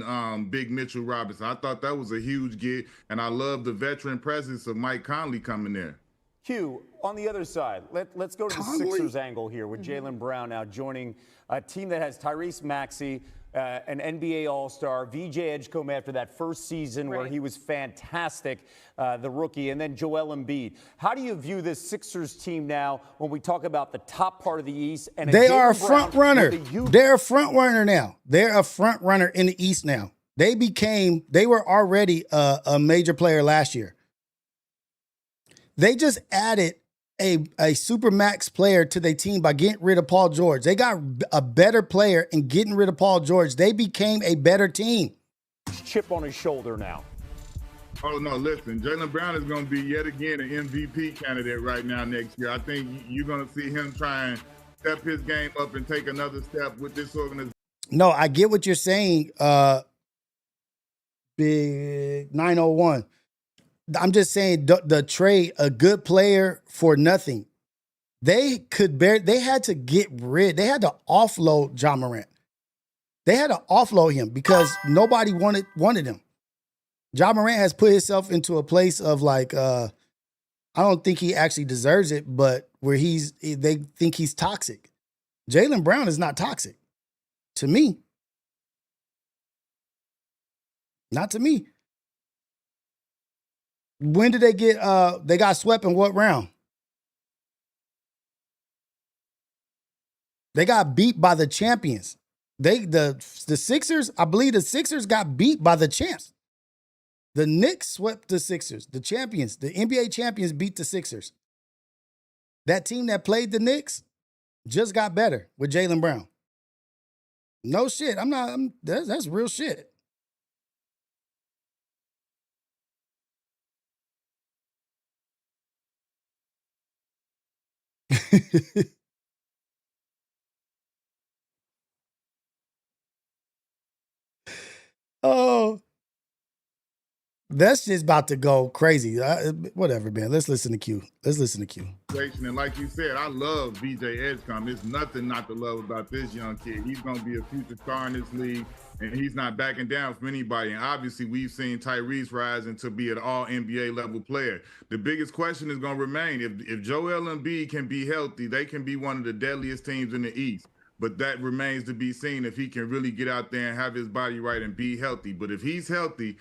Big Mitchell Robinson. I thought that was a huge get, and I love the veteran presence of Mike Conley coming there. Q, on the other side, let's go to the Sixers angle here with Jaylen Brown now joining a team that has Tyrese Maxey, an NBA All-Star, VJ Edgecombe after that first season where he was fantastic, the rookie, and then Joel Embiid. How do you view this Sixers team now when we talk about the top part of the East? And they are a front runner. They're a front runner now. They're a front runner in the East now. They were already a major player last year. They just added a super max player to their team by getting rid of Paul George. They got a better player and getting rid of Paul George. They became a better team. Chip on his shoulder now. Oh, no, listen, Jaylen Brown is going to be yet again an MVP candidate right now next year. I think you're going to see him try and step his game up and take another step with this organization. No, I get what you're saying, Big 901. I'm just saying the trade, a good player for nothing. They had to offload Ja Morant. They had to offload him because nobody wanted him. Ja Morant has put himself into a place of like, I don't think he actually deserves it, but where they think he's toxic. Jaylen Brown is not toxic. To me. Not to me. When did they they got swept in what round? They got beat by the champions. The Sixers, I believe the Sixers got beat by the champs. The Knicks swept the Sixers. The champions, the NBA champions beat the Sixers. That team that played the Knicks just got better with Jaylen Brown. No shit. That's real shit. Oh, that's just about to go crazy. Whatever, man. Let's listen to Q. And like you said, I love VJ Edgecombe. There's nothing not to love about this young kid. He's going to be a future star in this league, and he's not backing down from anybody. And obviously, we've seen Tyrese rising to be an all-NBA level player. The biggest question is going to remain, if Joel Embiid can be healthy, they can be one of the deadliest teams in the East. But that remains to be seen if he can really get out there and have his body right and be healthy. But if he's healthy,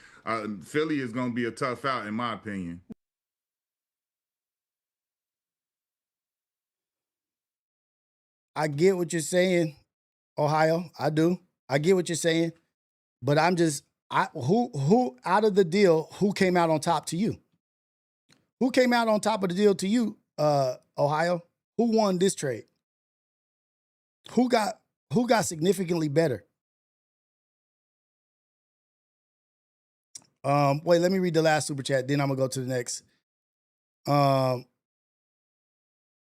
Philly is going to be a tough out, in my opinion. I get what you're saying, Ohio. I do. I get what you're saying. But who out of the deal, who came out on top to you? Who came out on top of the deal to you, Ohio? Who won this trade? Who got significantly better? Wait, let me read the last super chat, then I'm gonna go to the next.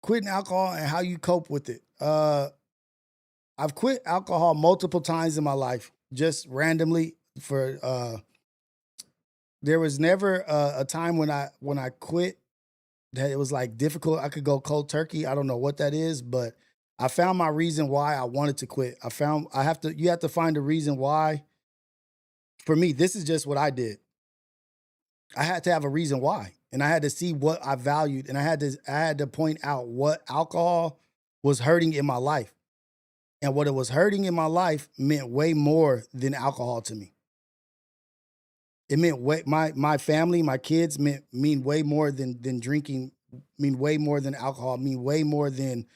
Quitting alcohol and how you cope with it. I've quit alcohol multiple times in my life, just randomly. There was never a time when I quit that it was like difficult. I could go cold turkey. I don't know what that is, but I found my reason why I wanted to quit. You have to find a reason why. For me, this is just what I did. I had to have a reason why, and I had to see what I valued, and I had to point out what alcohol was hurting in my life. And what it was hurting in my life meant way more than alcohol to me. It meant my family, my kids mean way more than drinking, mean way more than alcohol, mean way more than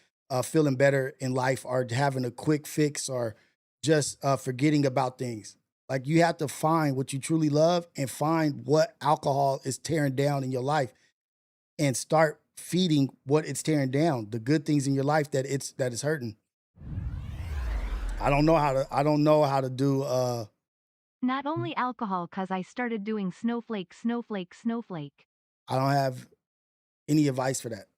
feeling better in life or having a quick fix or just forgetting about things. Like, you have to find what you truly love and find what alcohol is tearing down in your life and start feeding what it's tearing down, the good things in your life that is hurting. I don't know how to do not only alcohol, cause I started doing snowflake. I don't have any advice for that.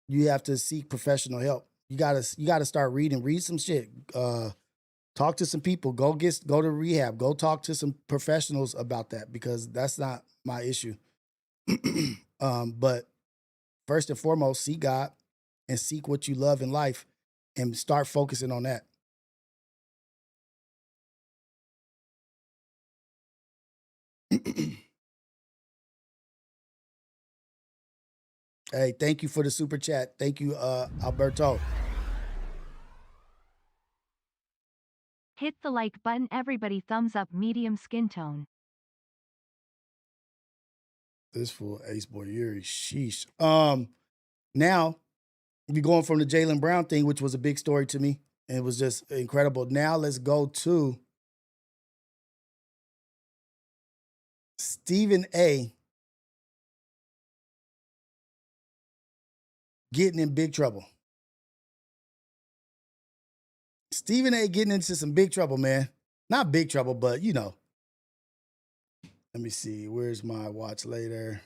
You have to seek professional help. You gotta start reading. Read some shit. Talk to some people. Go to rehab. Go talk to some professionals about that because that's not my issue. But first and foremost, seek God and seek what you love in life and start focusing on that. Hey, thank you for the super chat. Thank you, Alberto. Hit the like button, everybody. Thumbs up, medium skin tone. This fool, Ace Boy Yuri. Sheesh. Now, we're going from the Jaylen Brown thing, which was a big story to me. And it was just incredible. Now let's go to Stephen A. getting in big trouble. Stephen A. getting into some big trouble, man. Not big trouble, but you know. Let me see. Where's my watch later?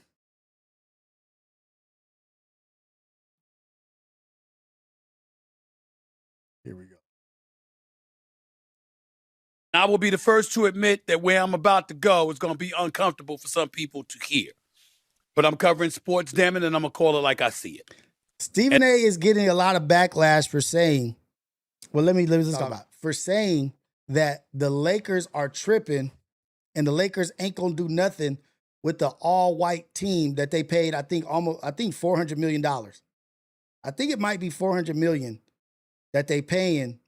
Here we go. I will be the first to admit that where I'm about to go is going to be uncomfortable for some people to hear. But I'm covering sports, damn it, and I'm going to call it like I see it. Stephen A. is getting a lot of backlash for saying, well, let me just talk about it. For saying that the Lakers are tripping and the Lakers ain't going to do nothing with the all-white team that they paid, I think $400 million. I think it might be $400 million that they paying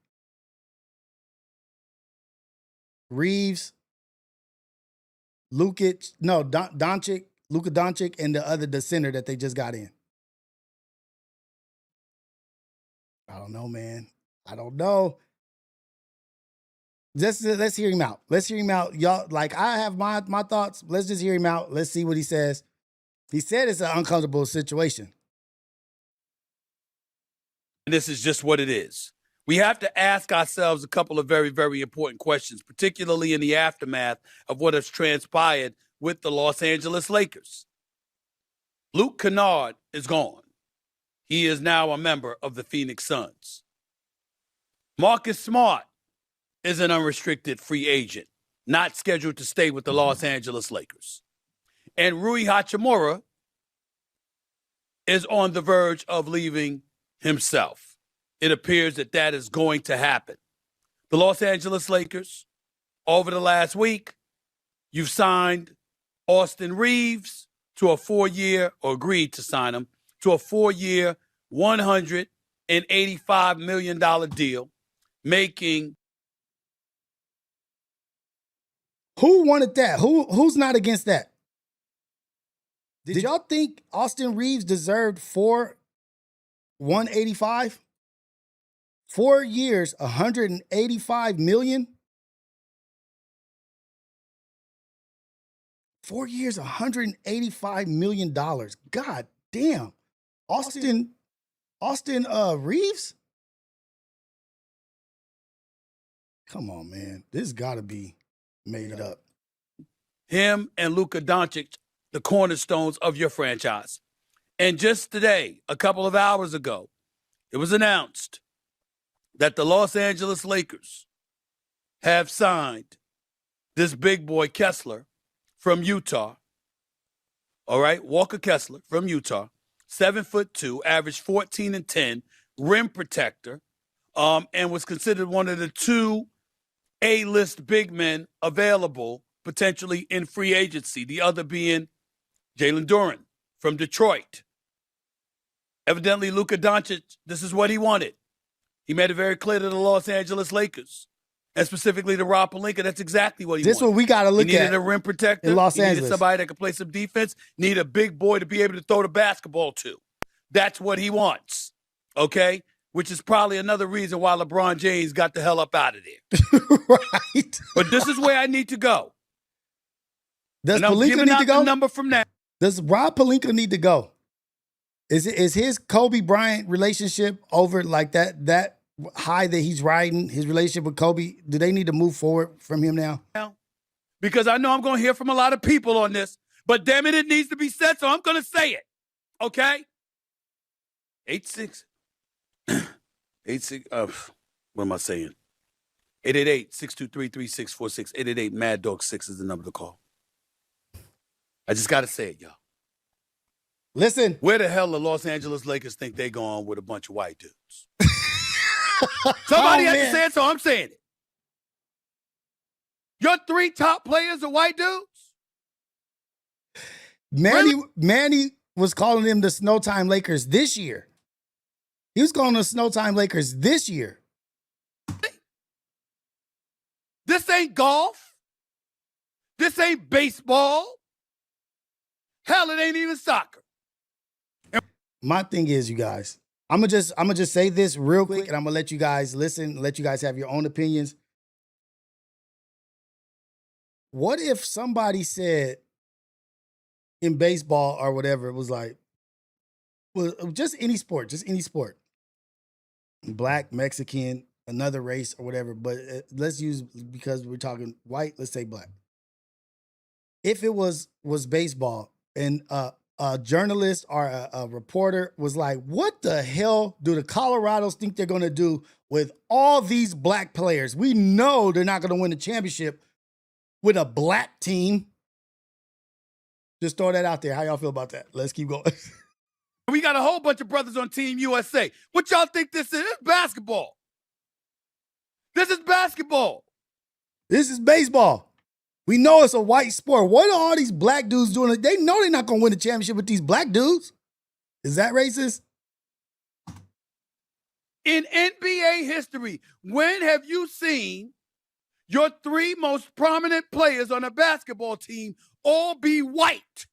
Reeves, Luka Doncic, and the center that they just got in. I don't know, man. I don't know. Let's hear him out. Let's hear him out. Y'all, like, I have my thoughts. Let's just hear him out. Let's see what he says. He said it's an uncomfortable situation. This is just what it is. We have to ask ourselves a couple of very, very important questions, particularly in the aftermath of what has transpired with the Los Angeles Lakers. Luke Kennard is gone. He is now a member of the Phoenix Suns. Marcus Smart is an unrestricted free agent, not scheduled to stay with the Los Angeles Lakers. And Rui Hachimura is on the verge of leaving himself. It appears that that is going to happen. The Los Angeles Lakers, over the last week, you've signed Austin Reeves to a 4-year, or agreed to sign him, to a 4-year, $185 million deal, making... Who wanted that? Who's not against that? Did y'all think Austin Reeves deserved $185? 4 years, $185 million? 4 years, $185 million. God damn. Austin Reeves? Come on, man. This got to be made up. Him and Luka Doncic, the cornerstones of your franchise. And just today, a couple of hours ago, it was announced that the Los Angeles Lakers have signed this big boy Kessler from Utah. All right, Walker Kessler from Utah, 7'2", averaged 14 and 10, rim protector, and was considered one of the 2 A-list big men available potentially in free agency, the other being Jalen Brown from Detroit. Evidently, Luka Doncic, this is what he wanted. He made it very clear to the Los Angeles Lakers, and specifically to Rob Pelinka, that's exactly what he wanted. This is what we got to look at. He needed a rim protector. In Los Angeles. Needed somebody that could play some defense. Need a big boy to be able to throw the basketball to. That's what he wants, okay? Which is probably another reason why LeBron James got the hell up out of there. Right. But this is where I need to go. Does Pelinka need to go? The number from now. Does Rob Pelinka need to go? Is his Kobe Bryant relationship over like that high that he's riding, his relationship with Kobe? Do they need to move forward from him now? Because I know I'm going to hear from a lot of people on this, but damn it, it needs to be said, so I'm going to say it. Okay? 8-6. What am I saying? 888-623-3646. 888 Mad Dog 6 is the number to call. I just gotta say it, y'all. Listen. Where the hell the Los Angeles Lakers think they going with a bunch of white dudes? Somebody had to say it, so I'm saying it. Your 3 top players are white dudes? Manny was calling them the Snowtime Lakers this year. He was calling the Snowtime Lakers this year. This ain't golf. This ain't baseball. Hell, it ain't even soccer. My thing is, you guys, I'm gonna just say this real quick, and I'm gonna let you guys listen, let you guys have your own opinions. What if somebody said in baseball or whatever, it was like, well, just any sport, Black, Mexican, another race or whatever, but let's use, because we're talking white, let's say black. If it was baseball and a journalist or a reporter was like, what the hell do the Colorados think they're going to do with all these black players? We know they're not going to win the championship with a black team. Just throw that out there. How y'all feel about that? Let's keep going. We got a whole bunch of brothers on Team USA. What y'all think this is? It's basketball. This is basketball. This is baseball. We know it's a white sport. What are all these black dudes doing? They know they're not going to win the championship with these black dudes. Is that racist? In NBA history, when have you seen your 3 most prominent players on a basketball team all be white?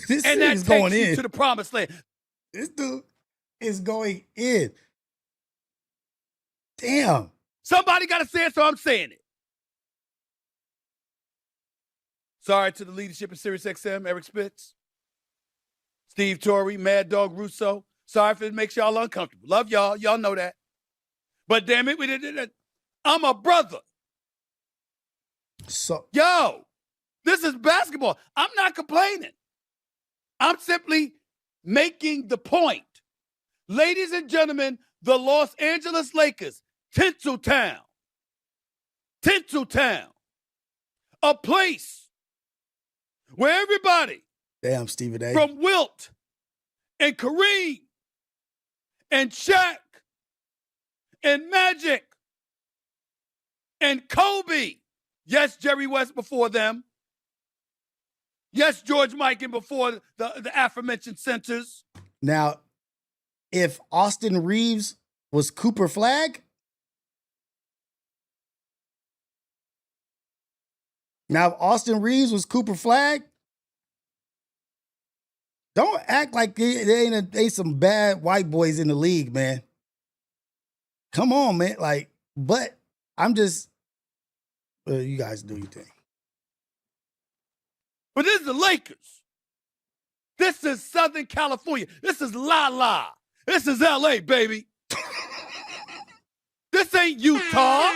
This and that is takes going you in to the promised land. This dude is going in. Damn. Somebody got to say it, so I'm saying it. Sorry to the leadership of SiriusXM, Eric Spitz, Steve Torrey, Mad Dog Russo. Sorry if it makes y'all uncomfortable. Love y'all. Y'all know that. But damn it, I'm a brother. So, yo, this is basketball. I'm not complaining. I'm simply making the point. Ladies and gentlemen, the Los Angeles Lakers, Tinseltown, a place where everybody, damn, Stephen A. from Wilt and Kareem and Shaq and Magic and Kobe, yes, Jerry West before them, yes, George Mikan before the aforementioned centers. Now, if Austin Reeves was Cooper Flagg, don't act like there ain't some bad white boys in the league, man. Come on, man. Like, but I'm just, you guys do your thing. But this is the Lakers. This is Southern California. This is La La. This is LA, baby. This ain't Utah.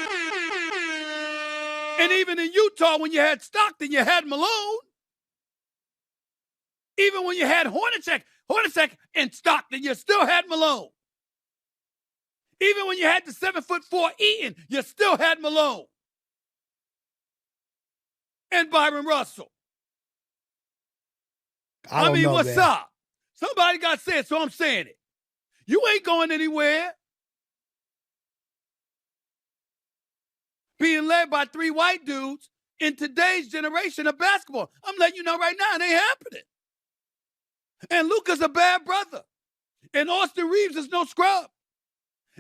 And even in Utah, when you had Stockton, you had Malone. Even when you had Hornacek and Stockton, you still had Malone. Even when you had the 7'4" Eaton, you still had Malone. And Byron Russell. I mean, what's up? Somebody got to say it, so I'm saying it. You ain't going anywhere. Being led by 3 white dudes in today's generation of basketball. I'm letting you know right now, it ain't happening. And Luka's a bad brother. And Austin Reeves is no scrub.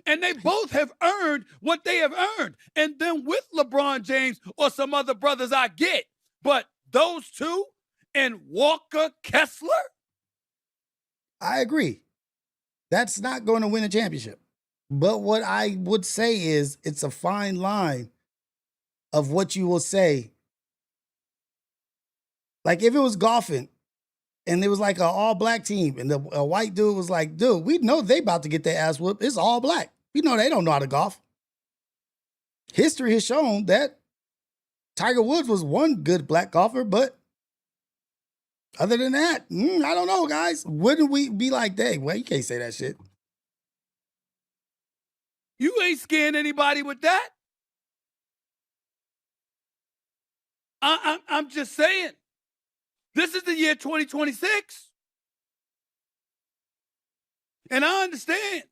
And they both have earned what they have earned. And then with LeBron James or some other brothers I get. But those 2 and Walker Kessler? I agree. That's not going to win a championship. But what I would say is it's a fine line of what you will say. Like if it was golfing and it was like an all-black team and a white dude was like, dude, we know they about to get their ass whooped. It's all black. We know they don't know how to golf. History has shown that Tiger Woods was one good black golfer, but other than that, I don't know, guys. Wouldn't we be like, dang, well, you can't say that shit. You ain't scaring anybody with that. I'm just saying. This is the year 2026. And I understand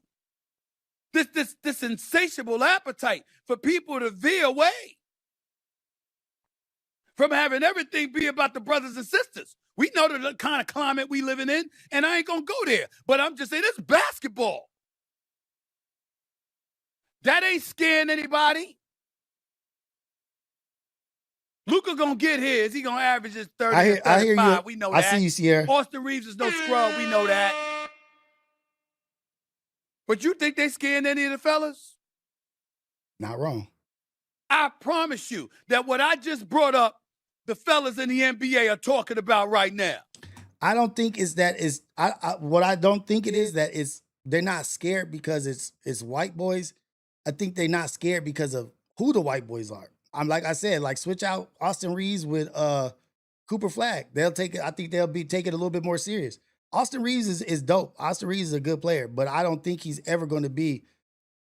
this insatiable appetite for people to veer away from having everything be about the brothers and sisters. We know the kind of climate we living in, and I ain't gonna go there. But I'm just saying, this is basketball. That ain't scaring anybody. Luka gonna get his. He gonna average his 30 and 35. I hear you. We know I that. see you, Sierra. Austin Reeves is no scrub. We know that. But you think they scaring any of the fellas? Not wrong. I promise you that what I just brought up, the fellas in the NBA are talking about right now. I don't think it's that is what I don't think it is that is they're not scared because it's white boys. I think they're not scared because of who the white boys are. I'm like I said, like switch out Austin Reeves with Cooper Flagg. They'll take it. I think they'll be taking it a little bit more serious. Austin Reeves is dope. Austin Reeves is a good player, but I don't think he's ever going to be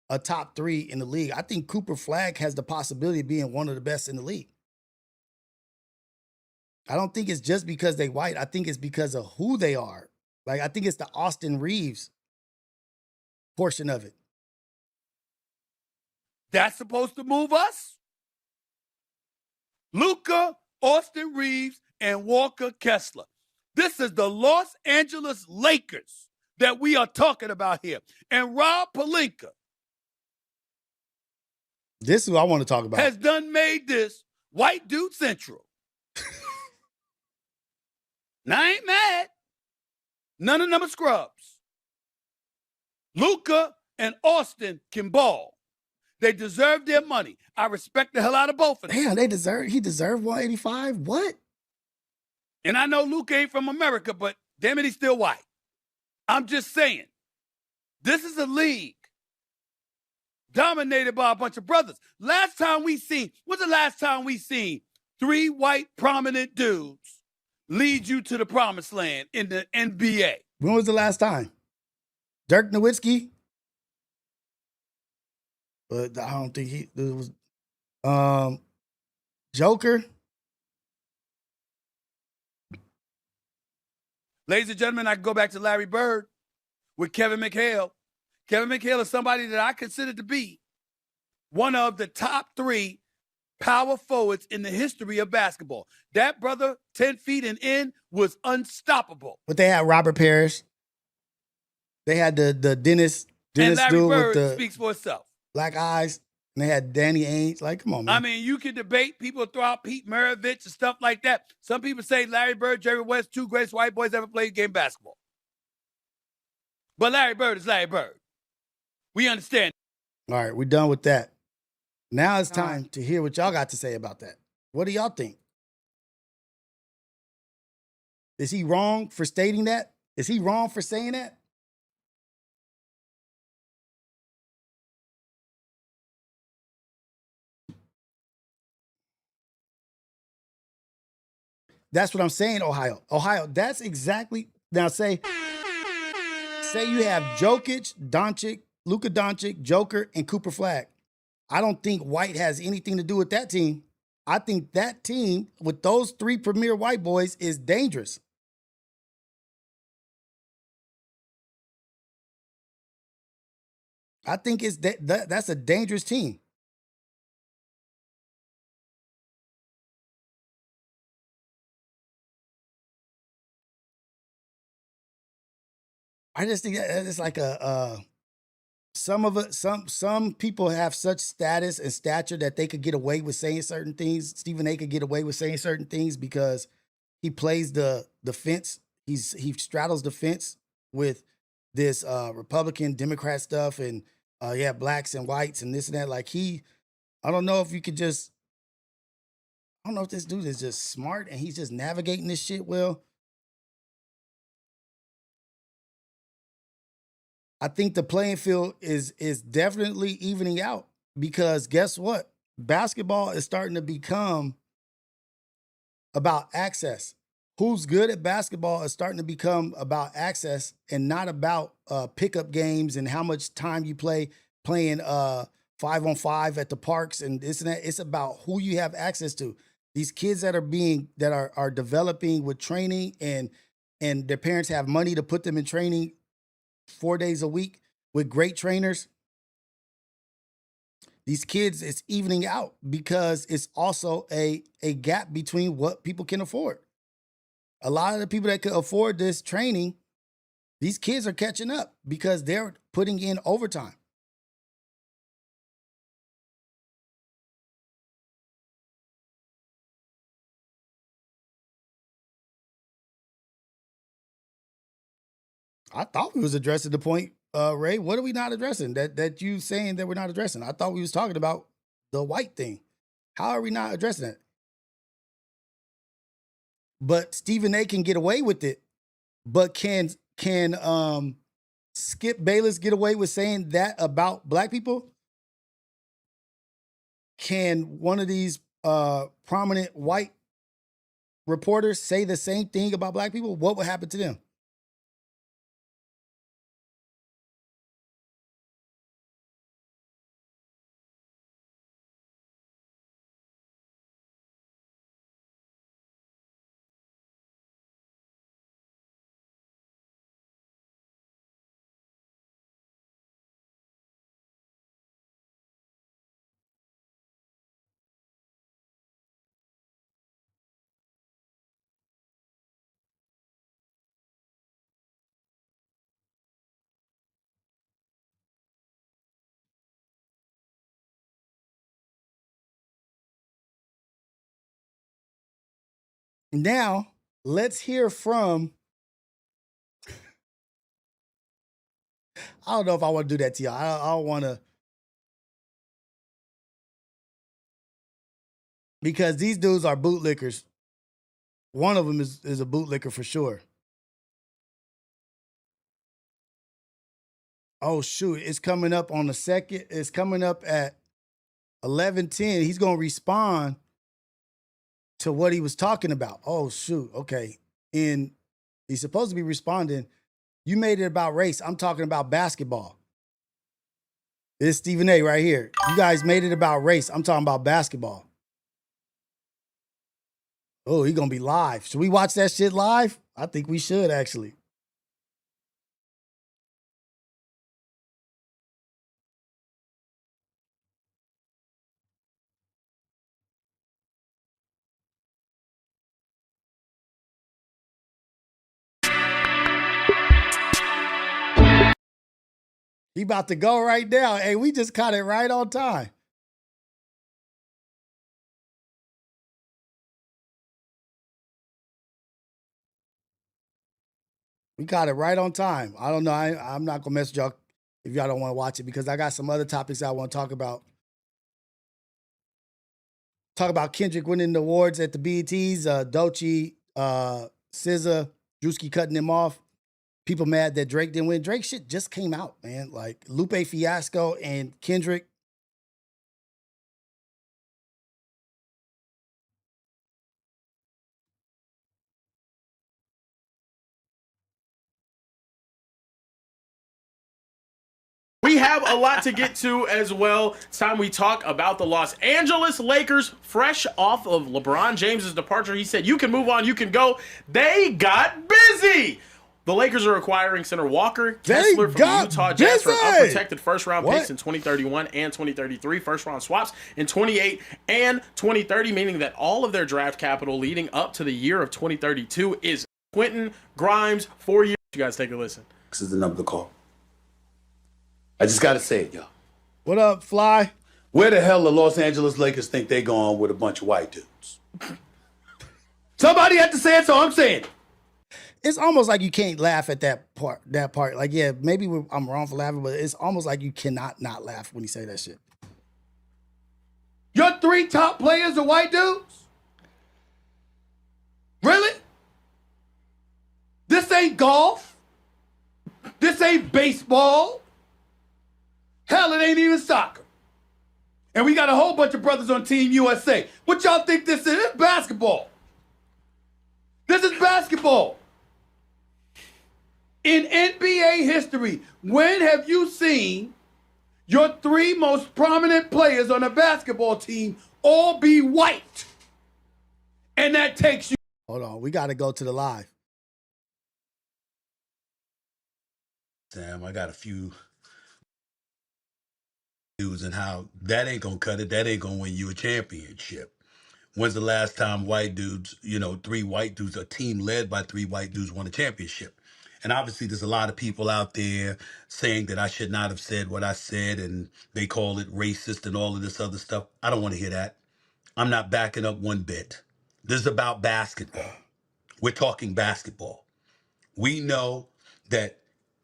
a top 3 in the league. I think Cooper Flagg has the possibility of being one of the best in the league. I don't think it's just because they white. I think it's because of who they are. Like, I think it's the Austin Reeves portion of it. That's supposed to move us? Luka, Austin Reeves, and Walker Kessler. This is the Los Angeles Lakers that we are talking about here. And Rob Pelinka. This is what I want to talk about. Has done made this white dude central. Now, I ain't mad. None of them are scrubs. Luka and Austin can ball. They deserve their money. I respect the hell out of both of them. Damn, he deserved 185? What? And I know Luka ain't from America, but damn it, he's still white. I'm just saying, this is a league dominated by a bunch of brothers. When's the last time we seen 3 white prominent dudes lead you to the promised land in the NBA? When was the last time? Dirk Nowitzki? But I don't think it was Joker. Ladies and gentlemen, I can go back to Larry Bird with Kevin McHale. Kevin McHale is somebody that I consider to be one of the top 3 power forwards in the history of basketball. That brother, 10 feet and in, was unstoppable. But they had Robert Parrish. They had the Dennis and Larry dude Bird with the speaks for itself. black eyes. And they had Danny Ainge. Like, come on, man. I mean, you can debate. People throw out Pete Maravich and stuff like that. Some people say Larry Bird, Jerry West, 2 greatest white boys ever played game basketball. But Larry Bird is Larry Bird. We understand. All right, we're done with that. Now it's time to hear what y'all got to say about that. What do y'all think? Is he wrong for stating that? Is he wrong for saying that? That's what I'm saying, Ohio. Ohio, that's exactly. Now say you have Jokic, Doncic, Luka Doncic, Joker, and Cooper Flagg. I don't think White has anything to do with that team. I think that team with those 3 premier white boys is dangerous. I think it's that's a dangerous team. I just think that it's like some people have such status and stature that they could get away with saying certain things. Stephen A could get away with saying certain things because he plays the fence. He straddles the fence with this Republican Democrat stuff and blacks and whites and this and that. Like I don't know if you could just, I don't know if this dude is just smart and he's just navigating this shit well. I think the playing field is definitely evening out because guess what? Basketball is starting to become about access. Who's good at basketball is starting to become about access and not about pickup games and how much time you play. playing 5-on-5 at the parks and this and that. It's about who you have access to. These kids that are developing with training and their parents have money to put them in training 4 days a week with great trainers. These kids, it's evening out because it's also a gap between what people can afford. A lot of the people that could afford this training, these kids are catching up because they're putting in overtime. I thought we was addressing the point, Ray. What are we not addressing? That you saying that we're not addressing? I thought we was talking about the white thing. How are we not addressing it? But Stephen A can get away with it. But can Skip Bayless get away with saying that about black people? Can one of these prominent white reporters say the same thing about black people? What would happen to them? Now, let's hear from, I don't know if I want to do that to y'all. I don't want to, because these dudes are bootlickers. One of them is a bootlicker for sure. Oh, shoot. It's coming up on the second. It's coming up at 11:10. He's going to respond to what he was talking about. Oh, shoot. Okay. And he's supposed to be responding. You made it about race. I'm talking about basketball. It's Stephen A right here. You guys made it about race. I'm talking about basketball. Oh, he's going to be live. Should we watch that shit live? I think we should, actually. He about to go right now. Hey, we just caught it right on time. We caught it right on time. I don't know. I'm not going to mess with y'all if y'all don't want to watch it because I got some other topics I want to talk about. Talk about Kendrick winning the awards at the BETs, Doechii, SZA, Druski cutting him off. People mad that Drake didn't win. Drake shit just came out, man. Like Lupe Fiasco and Kendrick. We have a lot to get to as well. It's time we talk about the Los Angeles Lakers, fresh off of LeBron James's departure. He said, you can move on, you can go. They got busy. The Lakers are acquiring center Walker Kessler from the Utah Jazz for unprotected first-round picks in 2031 and 2033, first-round swaps in 28 and 2030, meaning that all of their draft capital leading up to the year of 2032 is Quentin Grimes, 4 years. You guys take a listen. This is the number to call. I just got to say it, y'all. What up, Fly? Where the hell the Los Angeles Lakers think they going with a bunch of white dudes? Somebody had to say it, so I'm saying it. It's almost like you can't laugh at that part. Like, yeah, maybe I'm wrong for laughing, but it's almost like you cannot not laugh when you say that shit. Your 3 top players are white dudes? Really? This ain't golf. This ain't baseball. Hell, it ain't even soccer. And we got a whole bunch of brothers on Team USA. What y'all think this is? It's basketball. This is basketball. In NBA history, when have you seen your 3 most prominent players on a basketball team all be white. And that takes you. Hold on. We got to go to the live. Sam, I got a few views and how that ain't gonna cut it. That ain't gonna win you a championship. When's the last time white dudes, 3 white dudes, a team led by 3 white dudes won a championship? And obviously there's a lot of people out there saying that I should not have said what I said and they call it racist and all of this other stuff. I don't want to hear that. I'm not backing up one bit. This is about basketball. We're talking basketball. We know that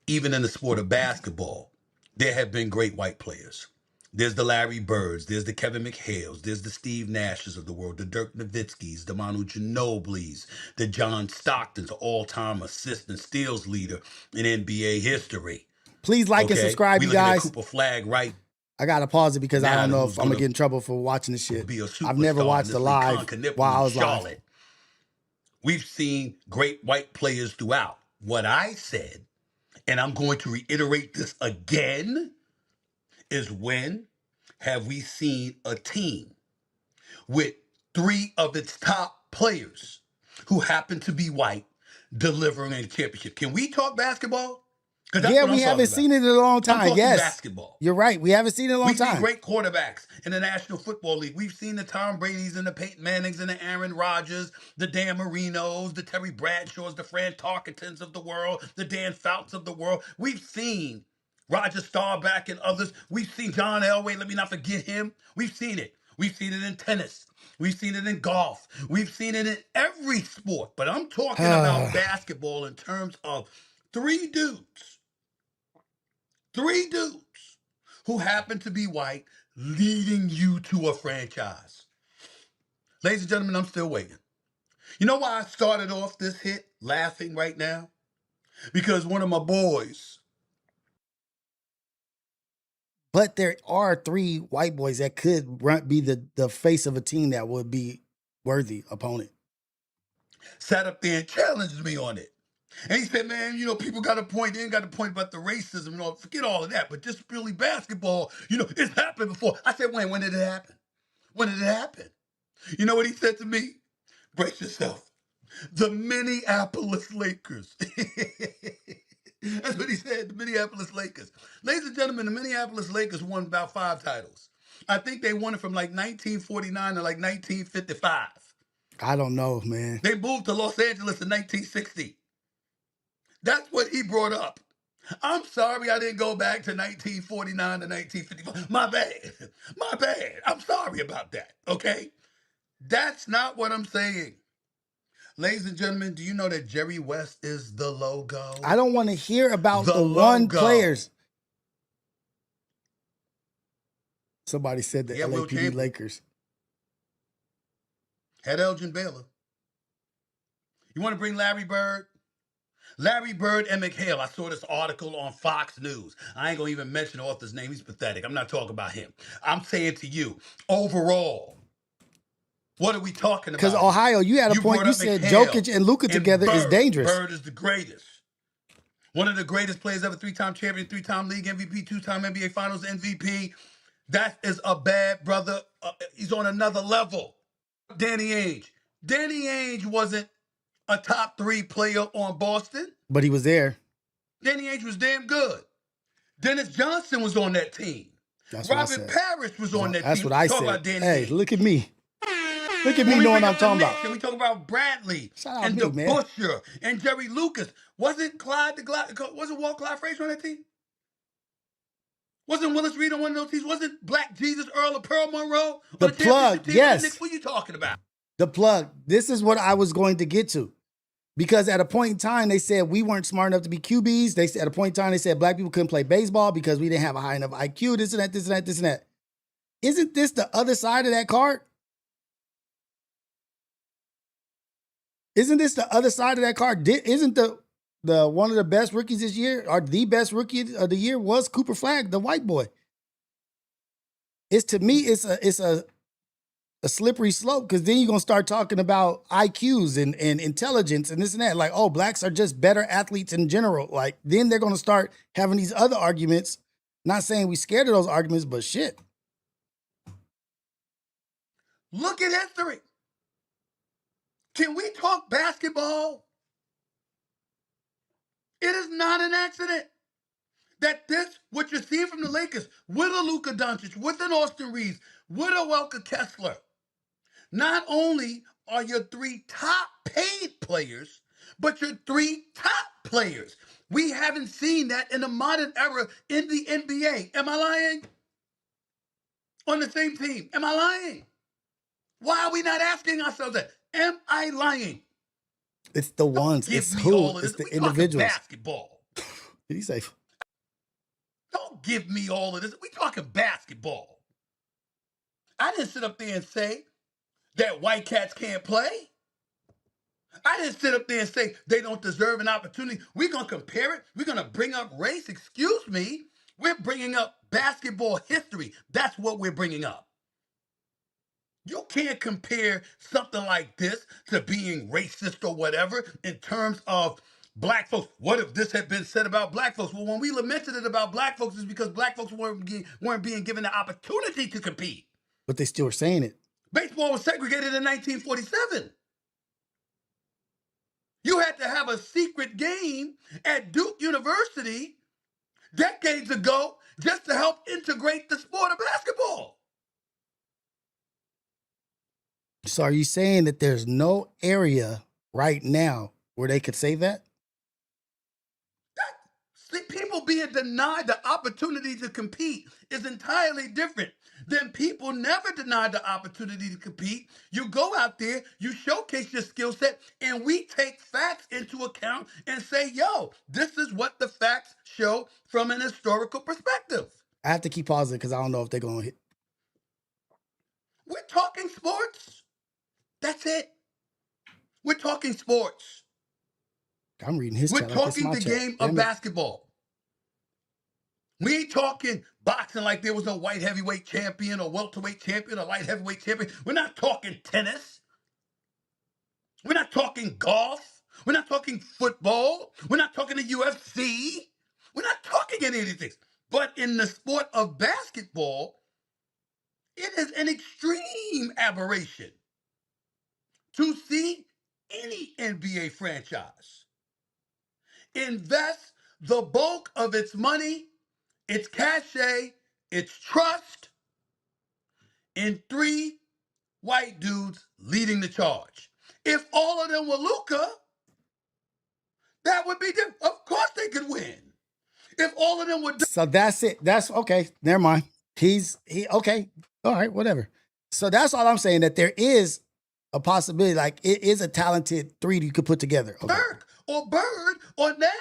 even in the sport of basketball, there have been great white players. There's the Larry Birds, there's the Kevin McHale's, there's the Steve Nashes of the world, the Dirk Nowitzki's, the Manu Ginobili's, the John Stockton's, all-time assist and steals leader in NBA history. Please like and subscribe, you guys. Cooper Flag right. I got to pause it because I don't know if I'm going to get in trouble for watching this shit. I've never watched the live while I was live. We've seen great white players throughout. What I said, and I'm going to reiterate this again, is when have we seen a team with 3 of its top players who happen to be white delivering a championship? Can we talk basketball? Yeah, we haven't seen it in a long time. Yes, basketball. You're right. We haven't seen it in a long time. We've seen great quarterbacks in the National Football League. We've seen the Tom Brady's and the Peyton Mannings and the Aaron Rodgers, the Dan Marinos, the Terry Bradshaws, the Fran Tarkentons of the world, the Dan Fouts of the world. We've seen Roger Staubach and others. We've seen John Elway. Let me not forget him. We've seen it. We've seen it in tennis. We've seen it in golf. We've seen it in every sport. But I'm talking about basketball in terms of 3 dudes. 3 dudes who happen to be white leading you to a franchise. Ladies and gentlemen, I'm still waiting. You know why I started off this hit laughing right now? Because one of my boys. But there are 3 white boys that could be the face of a team that would be worthy opponent. Sat up there and challenged me on it. And he said, man, people got a point. They ain't got a point about the racism. Forget all of that. But just really basketball, it's happened before. I said, when did it happen? When did it happen? You know what he said to me? Brace yourself. The Minneapolis Lakers. That's what he said, the Minneapolis Lakers. Ladies and gentlemen, the Minneapolis Lakers won about 5 titles. I think they won it from like 1949 to like 1955. I don't know, man. They moved to Los Angeles in 1960. That's what he brought up. I'm sorry I didn't go back to 1949 to 1955. My bad. My bad. I'm sorry about that, okay? That's not what I'm saying. Ladies and gentlemen, do you know that Jerry West is the logo? I don't want to hear about the one players. Somebody said the LAPD Lakers. Had Elgin Baylor. You want to bring Larry Bird? Larry Bird and McHale. I saw this article on Fox News. I ain't going to even mention the author's name. He's pathetic. I'm not talking about him. I'm saying to you, overall, what are we talking about? Because Ohio, you had a point. You said Jokic and Luka together is dangerous. Bird is the greatest. One of the greatest players ever, 3-time champion, 3-time league MVP, 2-time NBA Finals MVP. That is a bad brother. He's on another level. Danny Ainge. Danny Ainge wasn't a top 3 player on Boston. But he was there. Danny Ainge was damn good. Dennis Johnson was on that team. That's Robert Parrish was on that team. That's what I said. About Danny hey, Ainge. Look at me. Look at me knowing I'm talking about. Can we talk about Bradley and DeBusschere and Jerry Lucas? Wasn't Walt Clyde Frazier on that team? Wasn't Willis Reed on one of those teams? Wasn't Black Jesus Earl of Pearl Monroe? The plug, yes. What are you talking about? The plug. This is what I was going to get to. Because at a point in time, they said we weren't smart enough to be QBs. They said at a point in time, they said black people couldn't play baseball because we didn't have a high enough IQ, this and that, this and that, this and that. Isn't this the other side of that card? Isn't this the other side of that card? Isn't the one of the best rookies this year, or the best rookie of the year was Cooper Flag, the white boy? To me, it's a slippery slope, because then you're going to start talking about IQs and intelligence and this and that. Like, oh, blacks are just better athletes in general. Like, then they're going to start having these other arguments Not saying we scared of those arguments, but shit. Look at history. Can we talk basketball? It is not an accident that what you're seeing from the Lakers, with a Luka Doncic, with an Austin Reeves, with a Welker Kessler, not only are your 3 top paid players, but your 3 top players. We haven't seen that in the modern era in the NBA. Am I lying? On the same team. Am I lying? Why are we not asking ourselves that? Am I lying? It's the ones. It's who. It's the individuals. Basketball. Did he say? Don't give me all of this. We talking basketball. I didn't sit up there and say that white cats can't play. I didn't sit up there and say they don't deserve an opportunity. We're going to compare it. We're going to bring up race. Excuse me. We're bringing up basketball history. That's what we're bringing up. You can't compare something like this to being racist or whatever in terms of black folks. What if this had been said about black folks? Well, when we lamented it about black folks, it's because black folks weren't being given the opportunity to compete. But they still were saying it. Baseball was segregated in 1947. You had to have a secret game at Duke University decades ago just to help integrate the sport of basketball. So are you saying that there's no area right now where they could say that? People being denied the opportunity to compete is entirely different than people never denied the opportunity to compete. You go out there, you showcase your skill set, and we take facts into account and say, yo, this is what the facts show from an historical perspective. I have to keep pausing because I don't know if they're going to hit. We're talking sports. That's it. We're talking sports. I'm reading his chat. We're talking the game of basketball. We ain't talking boxing like there was no white heavyweight champion or welterweight champion or light heavyweight champion. We're not talking tennis. We're not talking golf. We're not talking football. We're not talking the UFC. We're not talking any of these things. But in the sport of basketball, it is an extreme aberration to see any NBA franchise invest the bulk of its money, its cachet, its trust in 3 white dudes leading the charge. If all of them were Luka, that would be different. Of course they could win. If all of them were... So that's it. That's okay. Never mind. Okay. All right, whatever. So that's all I'm saying, that there is a possibility, like it is a talented 3 that you could put together. Okay. Burke or Bird or Nash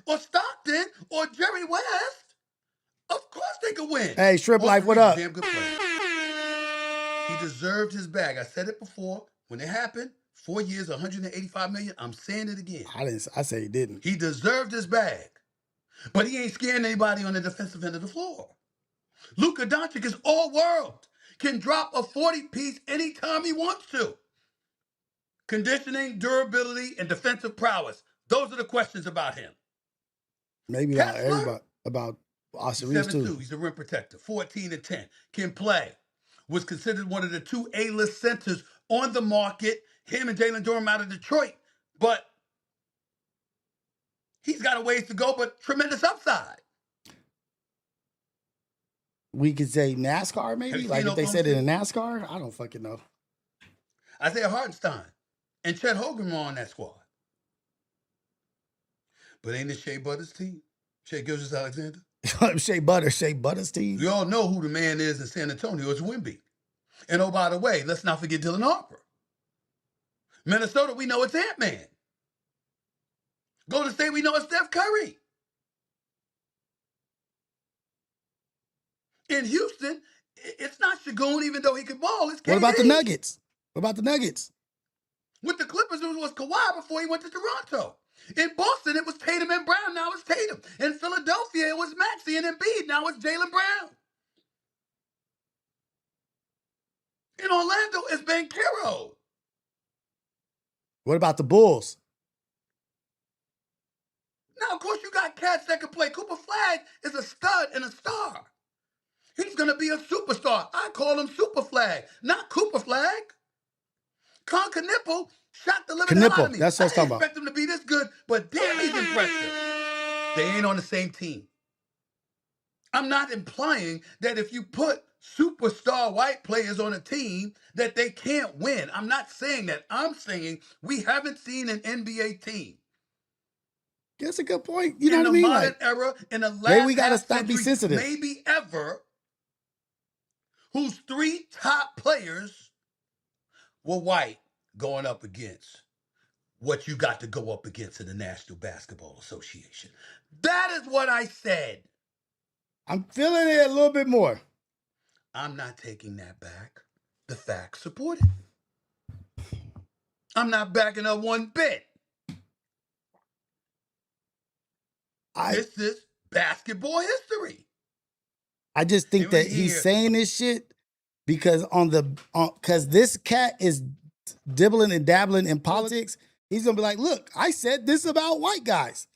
or Stockton or Jerry West, of course they could win. Hey, Strip Life, what up? Damn good player. He deserved his bag. I said it before. When it happened, 4 years, $185 million. I'm saying it again. I say he didn't. He deserved his bag. But he ain't scaring anybody on the defensive end of the floor. Luka Doncic is all world. Can drop a 40-piece anytime he wants to. Conditioning, durability, and defensive prowess. Those are the questions about him. Maybe not everybody. About Austin Reeves too. 7'2", he's a rim protector. 14-10. Can play. Was considered one of the 2 A-list centers on the market. Him and Jalen Brown out of Detroit. But he's got a ways to go, but tremendous upside. We could say NASCAR, maybe? Like if they said it in NASCAR? I don't fucking know. Isaiah Hartenstein and Chet Hogan were on that squad. But ain't it Shea Butter's team? Shea Gilgeous-Alexander? Shea Butter's team? We all know who the man is in San Antonio. It's Wemby. And oh, by the way, let's not forget Dylan Harper. Minnesota, we know it's Ant-Man. Golden State, we know it's Steph Curry. In Houston, it's not Shagun, even though he could ball. It's KD. What about the Nuggets? With the Clippers, it was Kawhi before he went to Toronto. In Boston, it was Tatum and Brown. Now it's Tatum. In Philadelphia, it was Maxey and Embiid. Now it's Jaylen Brown. In Orlando, it's Banchero. What about the Bulls? Now, of course, you got cats that can play. Cooper Flagg is a stud and a star. superstar. I call him Super Flag, not Cooper Flag. Con Knipple shot the living hell out of me. That's what I was talking about. expect him to be this good, but damn, he's impressive. They ain't on the same team. I'm not implying that if you put superstar white players on a team that they can't win. I'm not saying that. I'm saying we haven't seen an NBA team. That's a good point. You know what I In mean? the modern Like, era, in the last maybe we gotta half stop century, being sensitive. maybe ever, whose 3 top players were white going up against what you got to go up against in the National Basketball Association. That is what I said. I'm feeling it a little bit more. I'm not taking that back. The facts support it. I'm not backing up one bit. This is basketball history. I just think that he's saying this shit because because this cat is dibbling and dabbling in politics. He's gonna be like, look, I said this about white guys.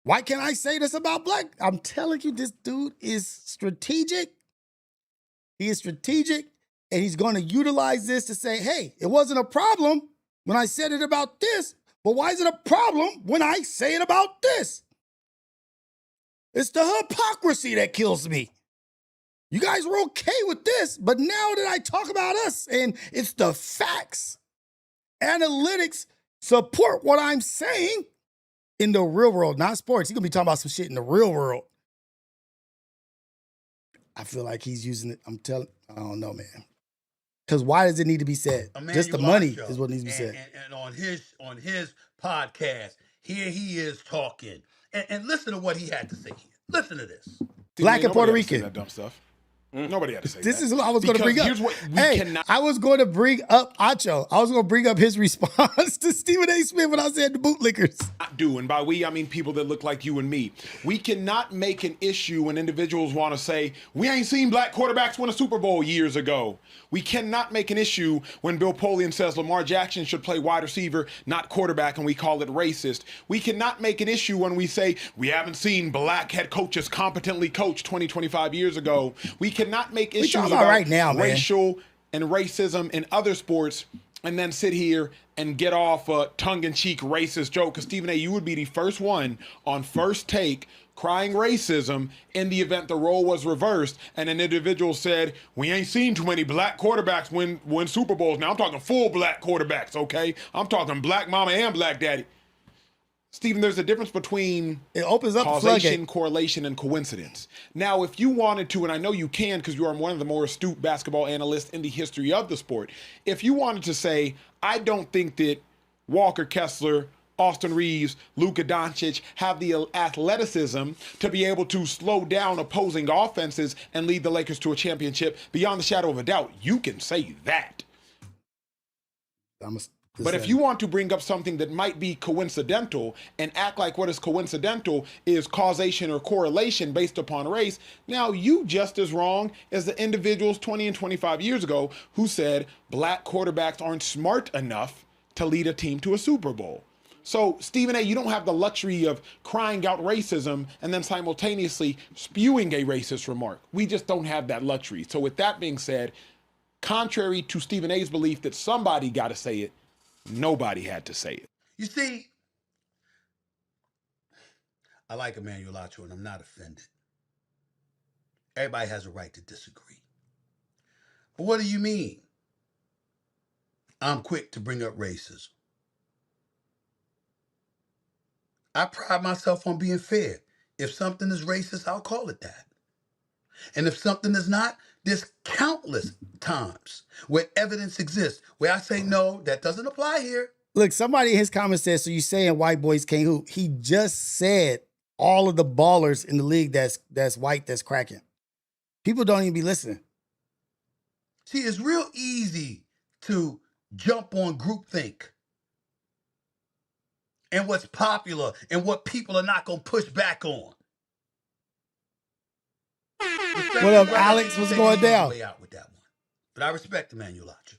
Why can't I say this about black? I'm telling you, this dude is strategic. He is strategic, and he's going to utilize this to say, hey, it wasn't a problem when I said it about this, but why is it a problem when I say it about this? It's the hypocrisy that kills me. You guys were okay with this, but now that I talk about us, and it's the facts, analytics support what I'm saying in the real world, not sports. He's going to be talking about some shit in the real world. I feel like he's using it. I don't know, man. Because why does it need to be said? Just the money is what needs to be said. And on his podcast, here he is talking. And listen to what he had to say here. Listen to this. Black and Puerto Rican. That dumb stuff. Nobody had to say This that. is what I was going to bring up. Here's what we cannot. I was going to bring up Acho. I was going to bring up his response to Stephen A. Smith when I said the bootlickers. Do, and by we, I mean people that look like you and me. We cannot make an issue when individuals want to say, we ain't seen black quarterbacks win a Super Bowl years ago. We cannot make an issue when Bill Polian says Lamar Jackson should play wide receiver, not quarterback, and we call it racist. We cannot make an issue when we say we haven't seen black head coaches competently coach 20, 25 years ago. We cannot make issues about right now, racial and racism in other sports and then sit here and get off a tongue-in-cheek racist joke. Because Stephen A., you would be the first one on First Take crying racism in the event the role was reversed and an individual said, we ain't seen too many black quarterbacks win Super Bowls. Now, I'm talking full black quarterbacks, okay? I'm talking black mama and black daddy. Stephen, there's a difference between it opens up causation, correlation, and coincidence. Now, if you wanted to, and I know you can because you are one of the more astute basketball analysts in the history of the sport, if you wanted to say, I don't think that Walker Kessler, Austin Reeves, Luka Doncic have the athleticism to be able to slow down opposing offenses and lead the Lakers to a championship, beyond the shadow of a doubt, you can say that. But if you want to bring up something that might be coincidental and act like what is coincidental is causation or correlation based upon race, now you just as wrong as the individuals 20 and 25 years ago who said black quarterbacks aren't smart enough to lead a team to a Super Bowl. So, Stephen A., you don't have the luxury of crying out racism and then simultaneously spewing a racist remark. We just don't have that luxury. So with that being said, contrary to Stephen A.'s belief that somebody got to say it, nobody had to say it. You see, I like Emmanuel Acho, and I'm not offended. Everybody has a right to disagree. But what do you mean? I'm quick to bring up racism. I pride myself on being fair. If something is racist, I'll call it that. And if something is not, there's countless times where evidence exists where I say, no, that doesn't apply here. Look, somebody in his comments said, so you saying white boys can't hoop. He just said all of the ballers in the league that's white, that's cracking. People don't even be listening. See, it's real easy to jump on groupthink and what's popular and what people are not going to push back on. What up, Alex? What's going down? Way out with that one. But I respect Emmanuel Acho.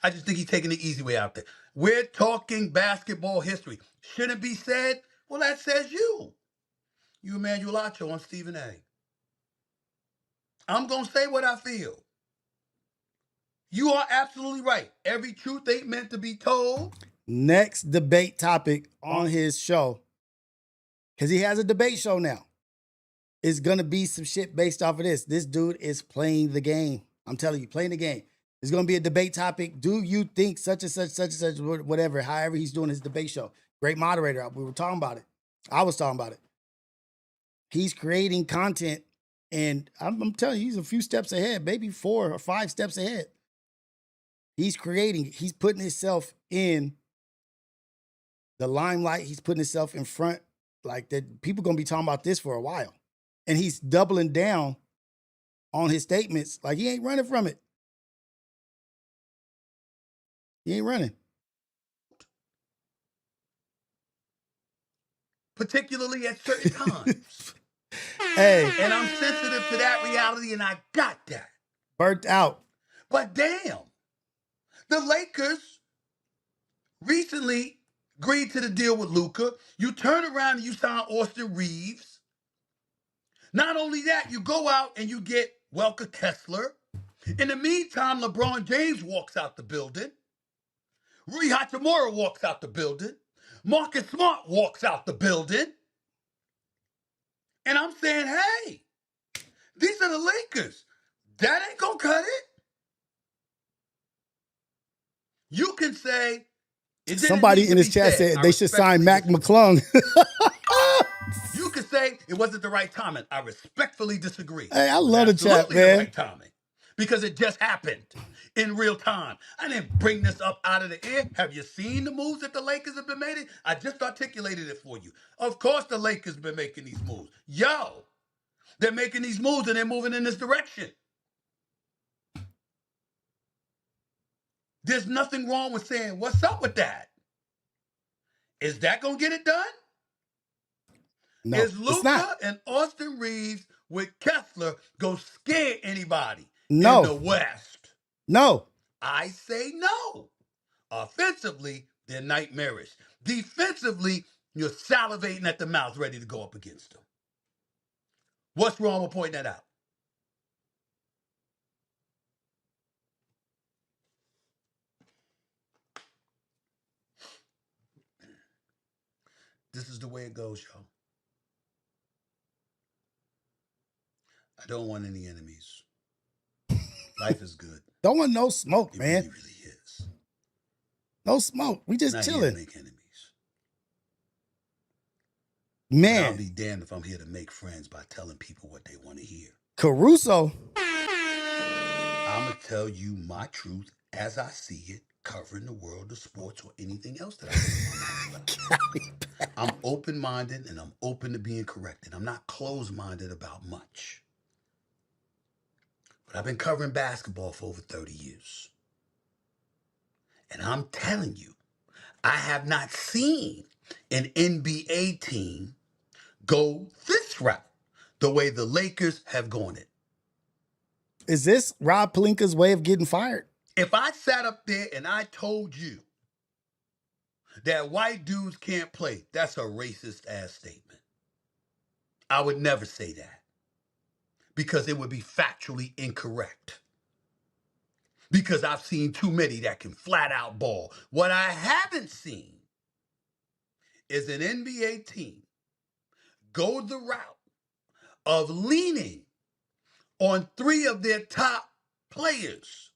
I just think he's taking the easy way out there. We're talking basketball history. Should it be said? Well, that says you. You Emmanuel Acho on Stephen A. I'm going to say what I feel. You are absolutely right. Every truth ain't meant to be told. Next debate topic on his show, because he has a debate show now, is going to be some shit based off of this. This dude is playing the game. I'm telling you, playing the game. It's going to be a debate topic. Do you think such and such, whatever, however he's doing his debate show? Great moderator. We were talking about it. I was talking about it. He's creating content, and I'm telling you, he's a few steps ahead, maybe 4 or 5 steps ahead. He's putting himself in the limelight. He's putting himself in front. Like that, people going to be talking about this for a while. And he's doubling down on his statements. Like he ain't running from it. He ain't running. Particularly at certain times. Hey. And I'm sensitive to that reality, and I got that. Burnt out. But damn, the Lakers recently agreed to the deal with Luka. You turn around and you sign Austin Reeves. Not only that, you go out and you get Welker Kessler. In the meantime, LeBron James walks out the building. Rui Hachimura walks out the building. Marcus Smart walks out the building. And I'm saying, hey, these are the Lakers. That ain't gonna cut it. You can say, somebody in his chat said they should sign Mac McClung. You could say it wasn't the right timing. I respectfully disagree. Hey, I love the chat, Absolutely man. the right timing. Because it just happened in real time. I didn't bring this up out of the air. Have you seen the moves that the Lakers have been making? I just articulated it for you. Of course the Lakers been making these moves. Yo, they're making these moves and they're moving in this direction. There's nothing wrong with saying, what's up with that? Is that going to get it done? No, Is it's not. Luka and Austin Reeves with Kessler go scare anybody No. in the West? No. I say no. Offensively, they're nightmarish. Defensively, you're salivating at the mouth ready to go up against them. What's wrong with pointing that out? This is the way it goes, y'all. I don't want any enemies. Life is good. Don't want no smoke, man. It really is. No smoke. We just Not here chilling. to make enemies. Man. I'll be damned if I'm here to make friends by telling people what they want to hear. Caruso. I'm going to tell you my truth as I see it, covering the world of sports or anything else that I do. I'm open-minded and I'm open to being corrected. I'm not closed-minded about much. But I've been covering basketball for over 30 years. And I'm telling you, I have not seen an NBA team go this route the way the Lakers have gone it. Is this Rob Pelinka's way of getting fired? If I sat up there and I told you that white dudes can't play, that's a racist ass statement. I would never say that because it would be factually incorrect. Because I've seen too many that can flat out ball. What I haven't seen is an NBA team go the route of leaning on 3 of their top players,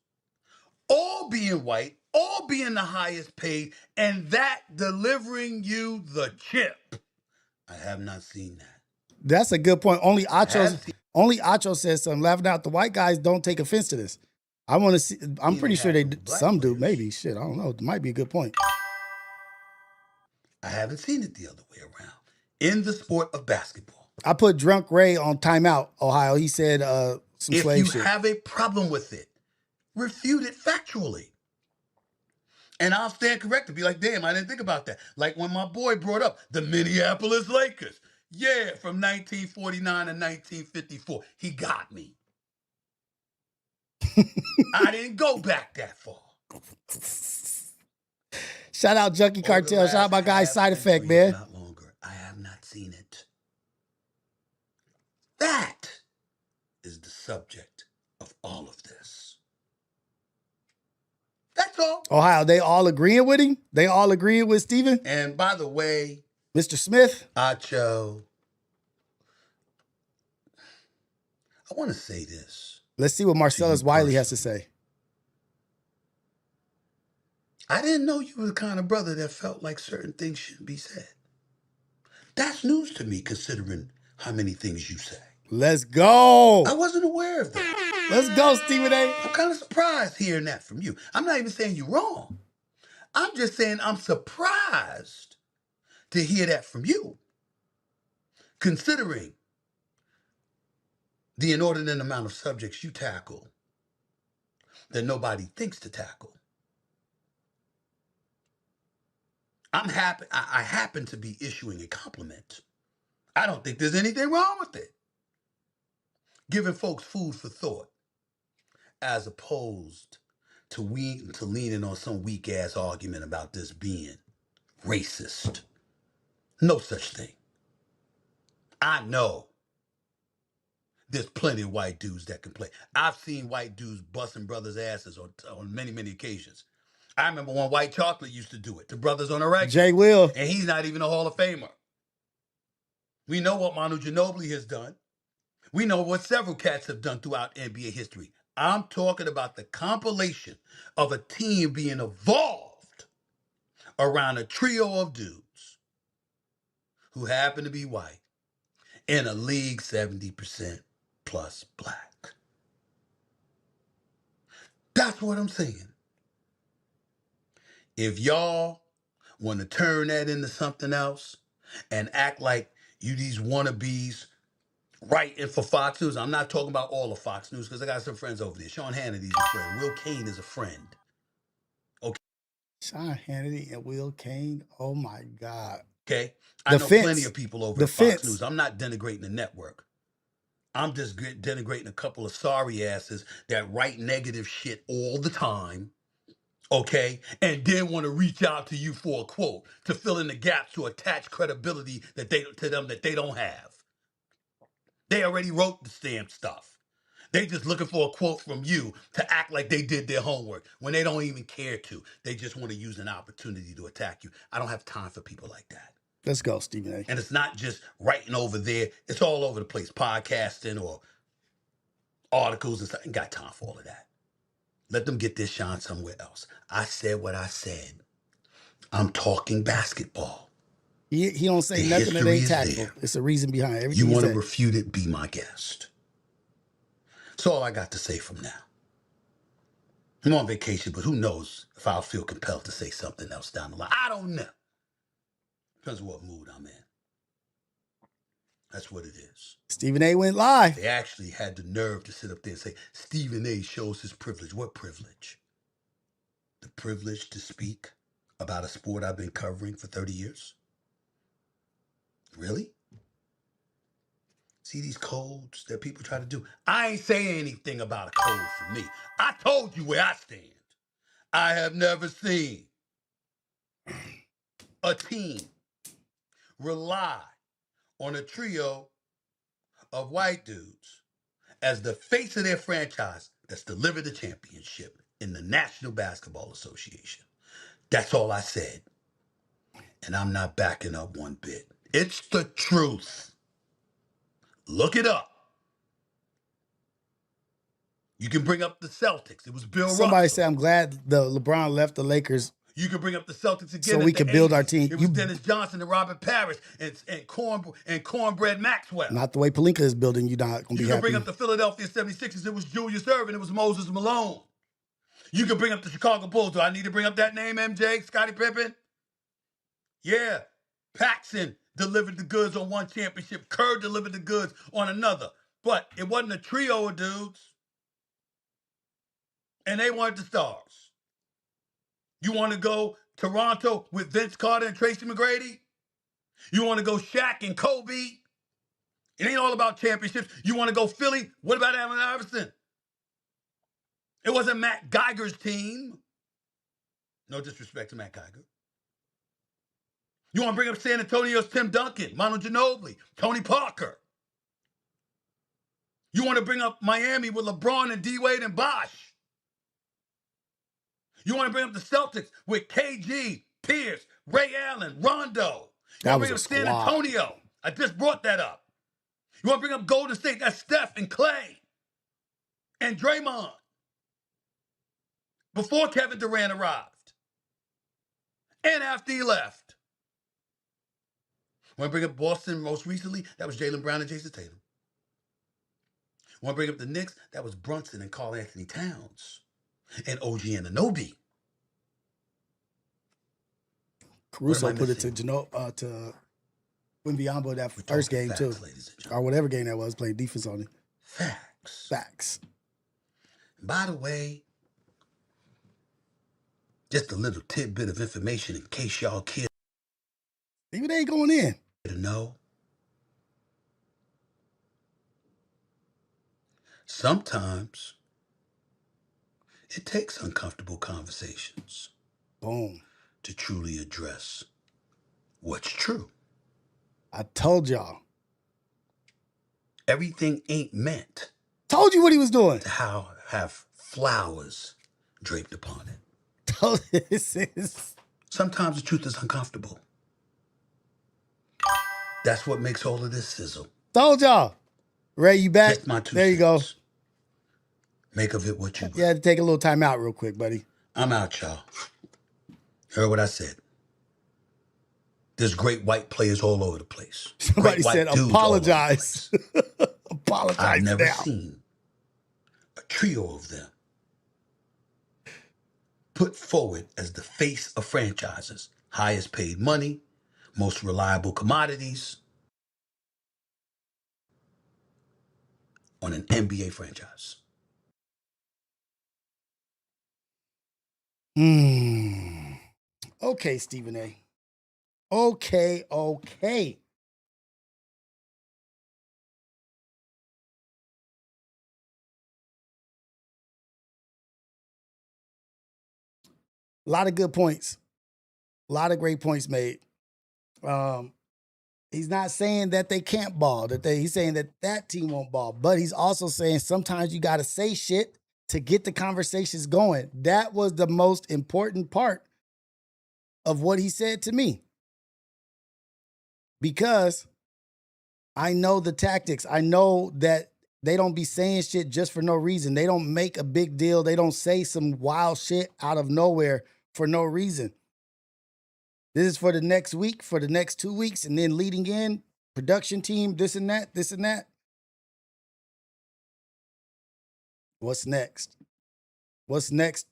all being white, all being the highest paid, and that delivering you the chip. I have not seen that. That's a good point. Only Acho says something. Laughing out. The white guys don't take offense to this. I want to see. I'm pretty sure some do. Maybe. Shit, I don't know. It might be a good point. I haven't seen it the other way around in the sport of basketball. I put Drunk Ray on timeout, Ohio. He said some slave shit. If you have a problem with it, refute it factually. And I'll stand corrected. Be like, damn, I didn't think about that. Like when my boy brought up the Minneapolis Lakers. Yeah, from 1949 to 1954. He got me. I didn't go back that far. Shout out Junkie Cartel. Shout out my guy Side Effect, man. Not longer. I have not seen it. That is the subject of all of this. That's all. Ohio, they all agreeing with him? They all agreeing with Steven? And by the way, Mr. Smith? Acho, I want to say this. Let's see what Marcellus Wiley has to say. I didn't know you were the kind of brother that felt like certain things shouldn't be said. That's news to me, considering how many things you say. Let's go. I wasn't aware of that. Let's go, Stephen A. I'm kind of surprised hearing that from you. I'm not even saying you're wrong. I'm just saying I'm surprised to hear that from you, considering the inordinate amount of subjects you tackle that nobody thinks to tackle. I'm happy. I happen to be issuing a compliment. I don't think there's anything wrong with it. Giving folks food for thought, as opposed to leaning on some weak ass argument about this being racist. No such thing. I know there's plenty of white dudes that can play. I've seen white dudes busting brothers' asses on many, many occasions. I remember when White Chocolate used to do it to brothers on a regular. Jay Will. And he's not even a Hall of Famer. We know what Manu Ginobili has done. We know what several cats have done throughout NBA history. I'm talking about the compilation of a team being evolved around a trio of dudes who happen to be white in a league 70% plus black. That's what I'm saying. If y'all want to turn that into something else and act like you these wannabes writing for Fox News, I'm not talking about all of Fox News because I got some friends over there. Sean Hannity's a friend. Will Cain is a friend. Okay. Sean Hannity and Will Cain. Oh my God. Okay. I know plenty of people over at Fox News. I'm not denigrating the network. I'm just denigrating a couple of sorry asses that write negative shit all the time. Okay, and then want to reach out to you for a quote to fill in the gaps to attach credibility that they don't have. They already wrote the damn stuff. They just looking for a quote from you to act like they did their homework when they don't even care to. They just want to use an opportunity to attack you. I don't have time for people like that. Let's go, Stephen A. And it's not just writing over there. It's all over the place, podcasting or articles and stuff. I ain't got time for all of that. Let them get their shine somewhere else. I said what I said. I'm talking basketball. He don't say nothing that ain't tactful. It's a reason behind everything. You want to refute it, be my guest. That's all I got to say from now. I'm on vacation, but who knows if I'll feel compelled to say something else down the line. I don't know. Depends on what mood I'm in. That's what it is. Stephen A went live. They actually had the nerve to sit up there and say, Stephen A shows his privilege. What privilege? The privilege to speak about a sport I've been covering for 30 years? Really? See these codes that people try to do? I ain't saying anything about a code for me. I told you where I stand. I have never seen a team rely on a trio of white dudes as the face of their franchise that's delivered the championship in the National Basketball Association. That's all I said. And I'm not backing up one bit. It's the truth. Look it up. You can bring up the Celtics. It was Bill Russell. Somebody said, I'm glad the LeBron left the Lakers. You can bring up the Celtics again. So we can build our team. It was Dennis Johnson and Robert Parrish and Cornbread Maxwell. Not the way Pelinka is building, you're not going to be happy. You can bring up the Philadelphia 76ers. It was Julius Erving. It was Moses Malone. You can bring up the Chicago Bulls. Do I need to bring up that name, MJ? Scottie Pippen? Yeah. Paxson delivered the goods on one championship. Kerr delivered the goods on another. But it wasn't a trio of dudes. And they weren't the stars. You want to go Toronto with Vince Carter and Tracy McGrady? You want to go Shaq and Kobe? It ain't all about championships. You want to go Philly? What about Allen Iverson? It wasn't Matt Geiger's team. No disrespect to Matt Geiger. You want to bring up San Antonio's Tim Duncan, Manu Ginobili, Tony Parker. You want to bring up Miami with LeBron and D-Wade and Bosh. You want to bring up the Celtics with KG, Pierce, Ray Allen, Rondo. You That want to was bring a up San squad. Antonio. I just brought that up. You want to bring up Golden State. That's Steph and Clay and Draymond before Kevin Durant arrived and after he left. Want to bring up Boston most recently? That was Jaylen Brown and Jason Tatum. Want to bring up the Knicks? That was Brunson and Karl Anthony Towns and OG Anunoby. Caruso put it to to Wimbyambo that first game too, or whatever game that was, playing defense on it. Facts. By the way, just a little tidbit of information in case y'all care. Even they ain't going in. To know. Sometimes it takes uncomfortable conversations. Boom. To truly address what's true. I told y'all. Everything ain't meant. Told you what he was doing. To have flowers draped upon it. Sometimes the truth is uncomfortable. That's what makes all of this sizzle. Told y'all. Ray, you back? Just my 2 there you go. Make of it what you will. You had to take a little time out real quick, buddy. I'm out, y'all. Heard what I said. There's great white players all over the place. Somebody said apologize. Apologize. I've never now. seen a trio of them put forward as the face of franchises, highest paid money, most reliable commodities on an NBA franchise. Okay, Stephen A. Okay. A lot of good points. A lot of great points made. He's not saying that they can't ball, he's saying that team won't ball, but he's also saying sometimes you got to say shit to get the conversations going. That was the most important part of what he said to me. Because I know the tactics. I know that they don't be saying shit just for no reason. They don't make a big deal. They don't say some wild shit out of nowhere for no reason. This is for the next week, for the next 2 weeks, and then leading in, production team, this and that. What's next? What's next?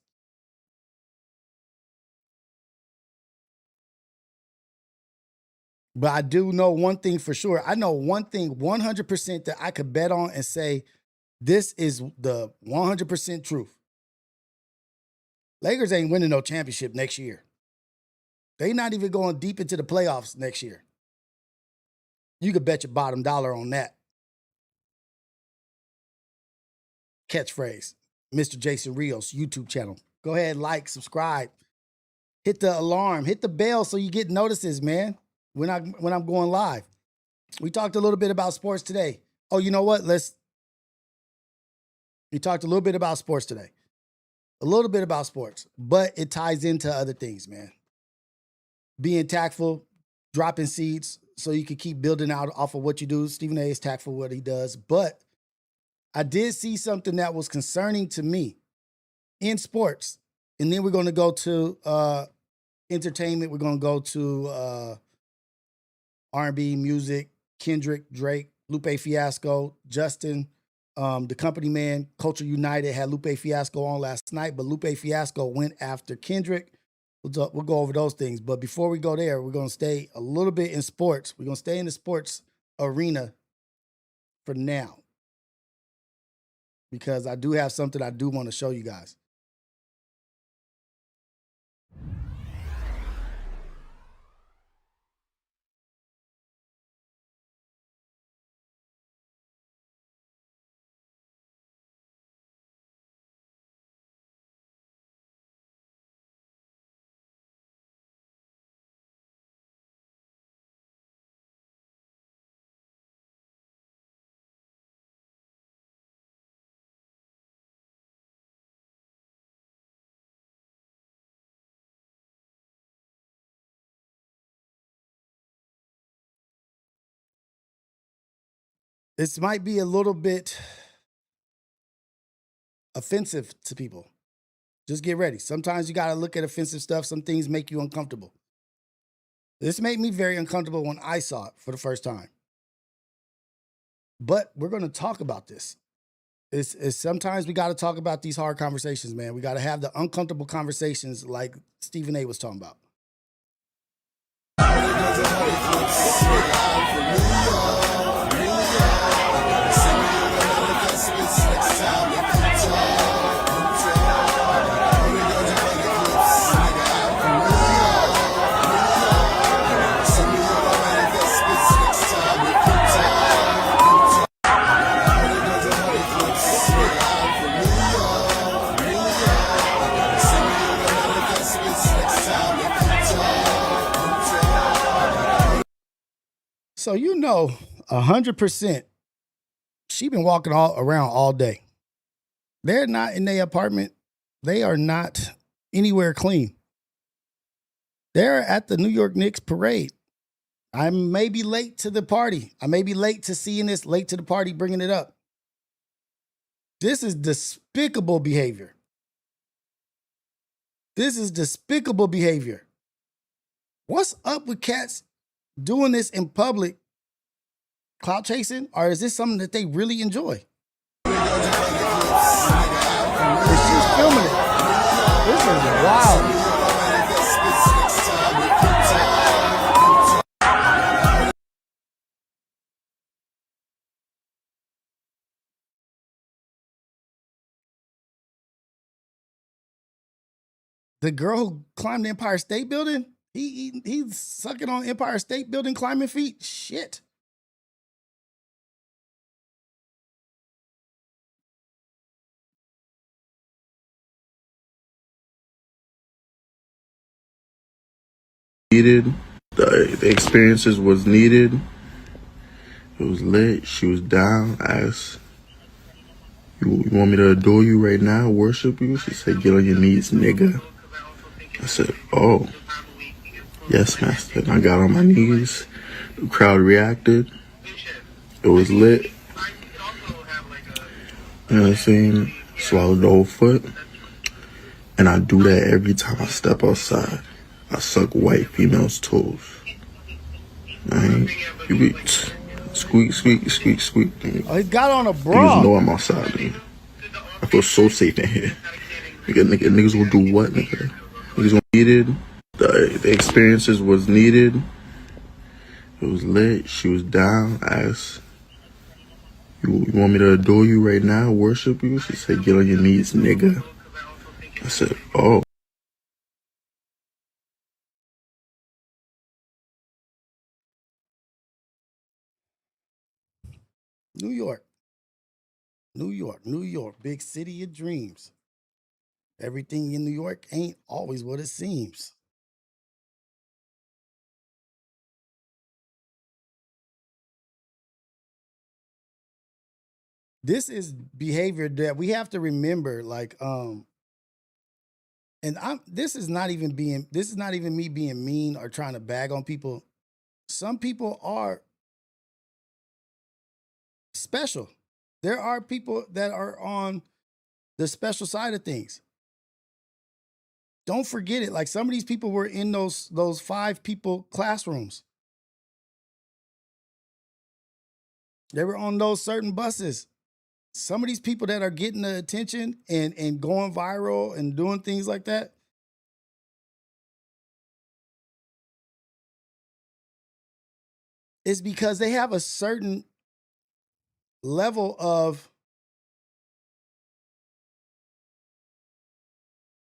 But I do know one thing for sure. I know one thing 100% that I could bet on and say, this is the 100% truth. Lakers ain't winning no championship next year. They not even going deep into the playoffs next year. You could bet your bottom dollar on that. Catchphrase, Mr. Jason Rios, YouTube channel. Go ahead, like, subscribe. Hit the alarm, hit the bell so you get notices, man, when I'm going live. We talked a little bit about sports today. Oh, you know what? We talked a little bit about sports today. A little bit about sports, but it ties into other things, man. Being tactful, dropping seeds so you can keep building out off of what you do. Stephen A is tactful what he does, but I did see something that was concerning to me in sports. And then we're going to go to entertainment. We're going to go to R&B, music, Kendrick, Drake, Lupe Fiasco, Justin, the company man, Culture United had Lupe Fiasco on last night, but Lupe Fiasco went after Kendrick. We'll go over those things. But before we go there, we're going to stay a little bit in sports. We're going to stay in the sports arena for now, because I do have something I do want to show you guys. This might be a little bit offensive to people. Just get ready. Sometimes you got to look at offensive stuff. Some things make you uncomfortable. This made me very uncomfortable when I saw it for the first time. But we're going to talk about this. It's sometimes we got to talk about these hard conversations, man. We got to have the uncomfortable conversations like Stephen A. was talking about. So 100%, she been walking around all day. They're not in their apartment. They are not anywhere clean. They're at the New York Knicks parade. I may be late to the party. I may be late to seeing this, late to the party, bringing it up. This is despicable behavior. This is despicable behavior. What's up with cats doing this in public, clout chasing, or is this something that they really enjoy? If she's filming it, this is wild. The girl who climbed the Empire State Building, he's sucking on Empire State Building climbing feet. Shit. Needed. The experiences was needed. It was lit. She was down. I asked, you want me to adore you right now, worship you? She said, get on your knees, nigga. I said, oh, yes, master. And I got on my knees. The crowd reacted. It was lit. You know what I'm saying? Swallowed the whole foot. And I do that every time I step outside. I suck white females' toes. Man, you be squeak, squeak, squeak, squeak. Oh, he got on a bra. Niggas know I'm outside, nigga. I feel so safe in here. Niggas will do what, nigga? Niggas will needed. The experiences was needed. It was lit. She was down. I asked, you want me to adore you right now, worship you? She said, get on your knees, nigga. I said, oh. New York. New York, New York, big city of dreams. Everything in New York ain't always what it seems. This is behavior that we have to remember, this is not even me being mean or trying to bag on people. Some people are special. There are people that are on the special side of things. Don't forget it. Like, some of these people were in those 5 people classrooms. They were on those certain buses. Some of these people that are getting the attention and going viral and doing things like that, is because they have a certain level of,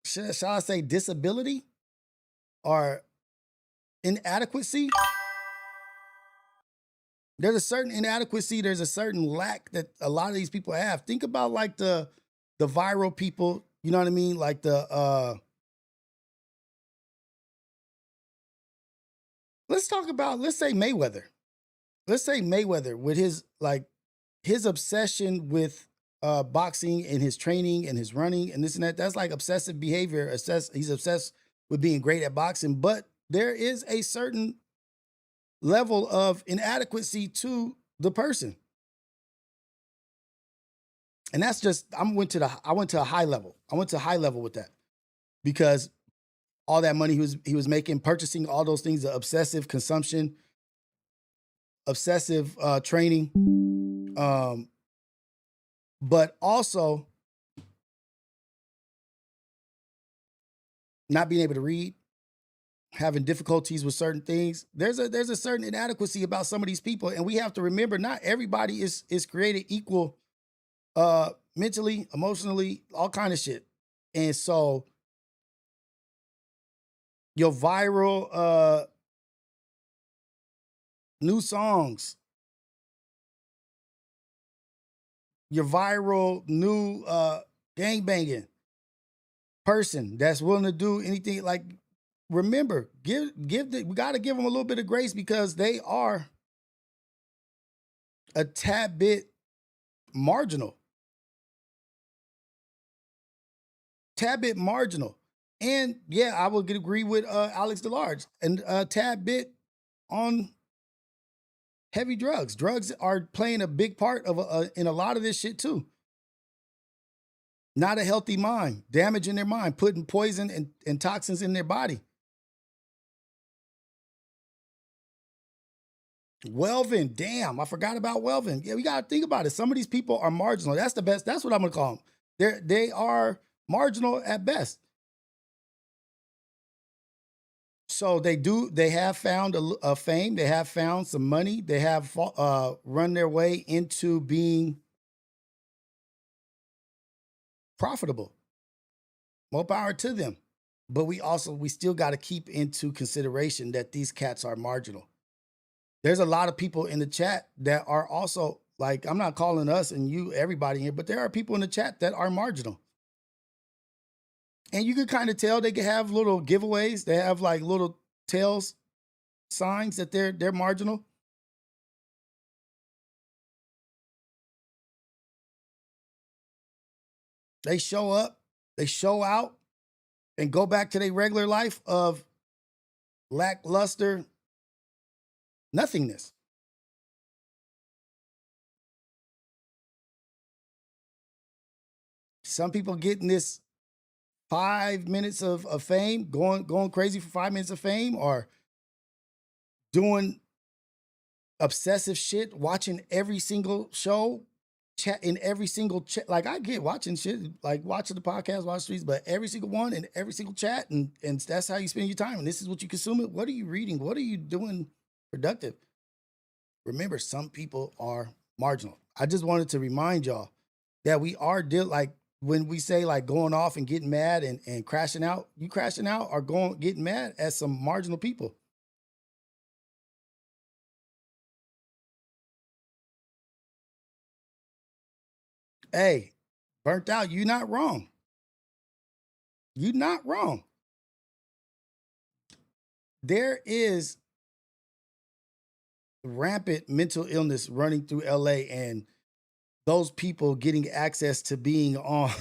shall I say, disability or inadequacy. There's a certain inadequacy. There's a certain lack that a lot of these people have. Think about like the viral people, you know what I mean? Like let's say Mayweather. Let's say Mayweather with his obsession with boxing and his training and his running and this and that. That's like obsessive behavior. He's obsessed with being great at boxing, but there is a certain level of inadequacy to the person. And that's just I went to a high level. I went to a high level with that because all that money he was making, purchasing all those things, the obsessive consumption, obsessive training, but also not being able to read, having difficulties with certain things. There's a certain inadequacy about some of these people, and we have to remember not everybody is created equal, mentally, emotionally, all kind of shit. And so your viral new songs, your viral new gangbanging person that's willing to do anything, like, remember, we got to give them a little bit of grace because they are a tad bit marginal. And yeah, I would agree with Alex DeLarge, and a tad bit on heavy drugs. Drugs are playing a big part of in a lot of this shit too. Not a healthy mind, damaging their mind, putting poison and toxins in their body. Welvin, damn, I forgot about Welvin. Yeah, we got to think about it. Some of these people are marginal. That's the best. That's what I'm going to call them. They are marginal at best. So they have found a fame. They have found some money. They have run their way into being profitable. More power to them. But we still got to keep into consideration that these cats are marginal. There's a lot of people in the chat that are also, like, I'm not calling us and you, everybody here, but there are people in the chat that are marginal. And you can kind of tell they can have little giveaways. They have like little tails signs that they're marginal. They show up, they show out, and go back to their regular life of lackluster nothingness. Some people getting this 5 minutes of fame, going crazy for 5 minutes of fame, or doing obsessive shit, watching every single show, chat in every single chat. Like, I get watching shit, like watching the podcast, watch streets, but every single one in every single chat, and that's how you spend your time. And this is what you consume it. What are you reading? What are you doing productive? Remember, some people are marginal. I just wanted to remind y'all that we are like, when we say like going off and getting mad and crashing out, you crashing out or getting mad at some marginal people. Hey, burnt out, you're not wrong. You're not wrong. There is rampant mental illness running through LA, and those people getting access to being on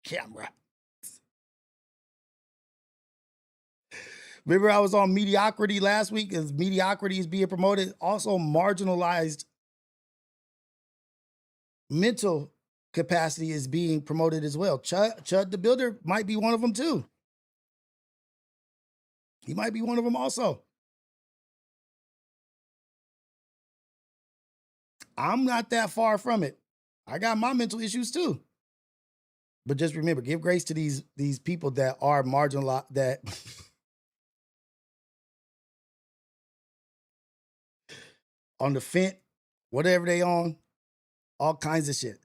camera. Remember, I was on Mediocrity last week, as Mediocrity is being promoted. Also, marginalized mental capacity is being promoted as well. Chud the Builder might be one of them too. He might be one of them also. I'm not that far from it. I got my mental issues too. But just remember, give grace to these people that are marginalized, that on the fence, whatever they on, all kinds of shit.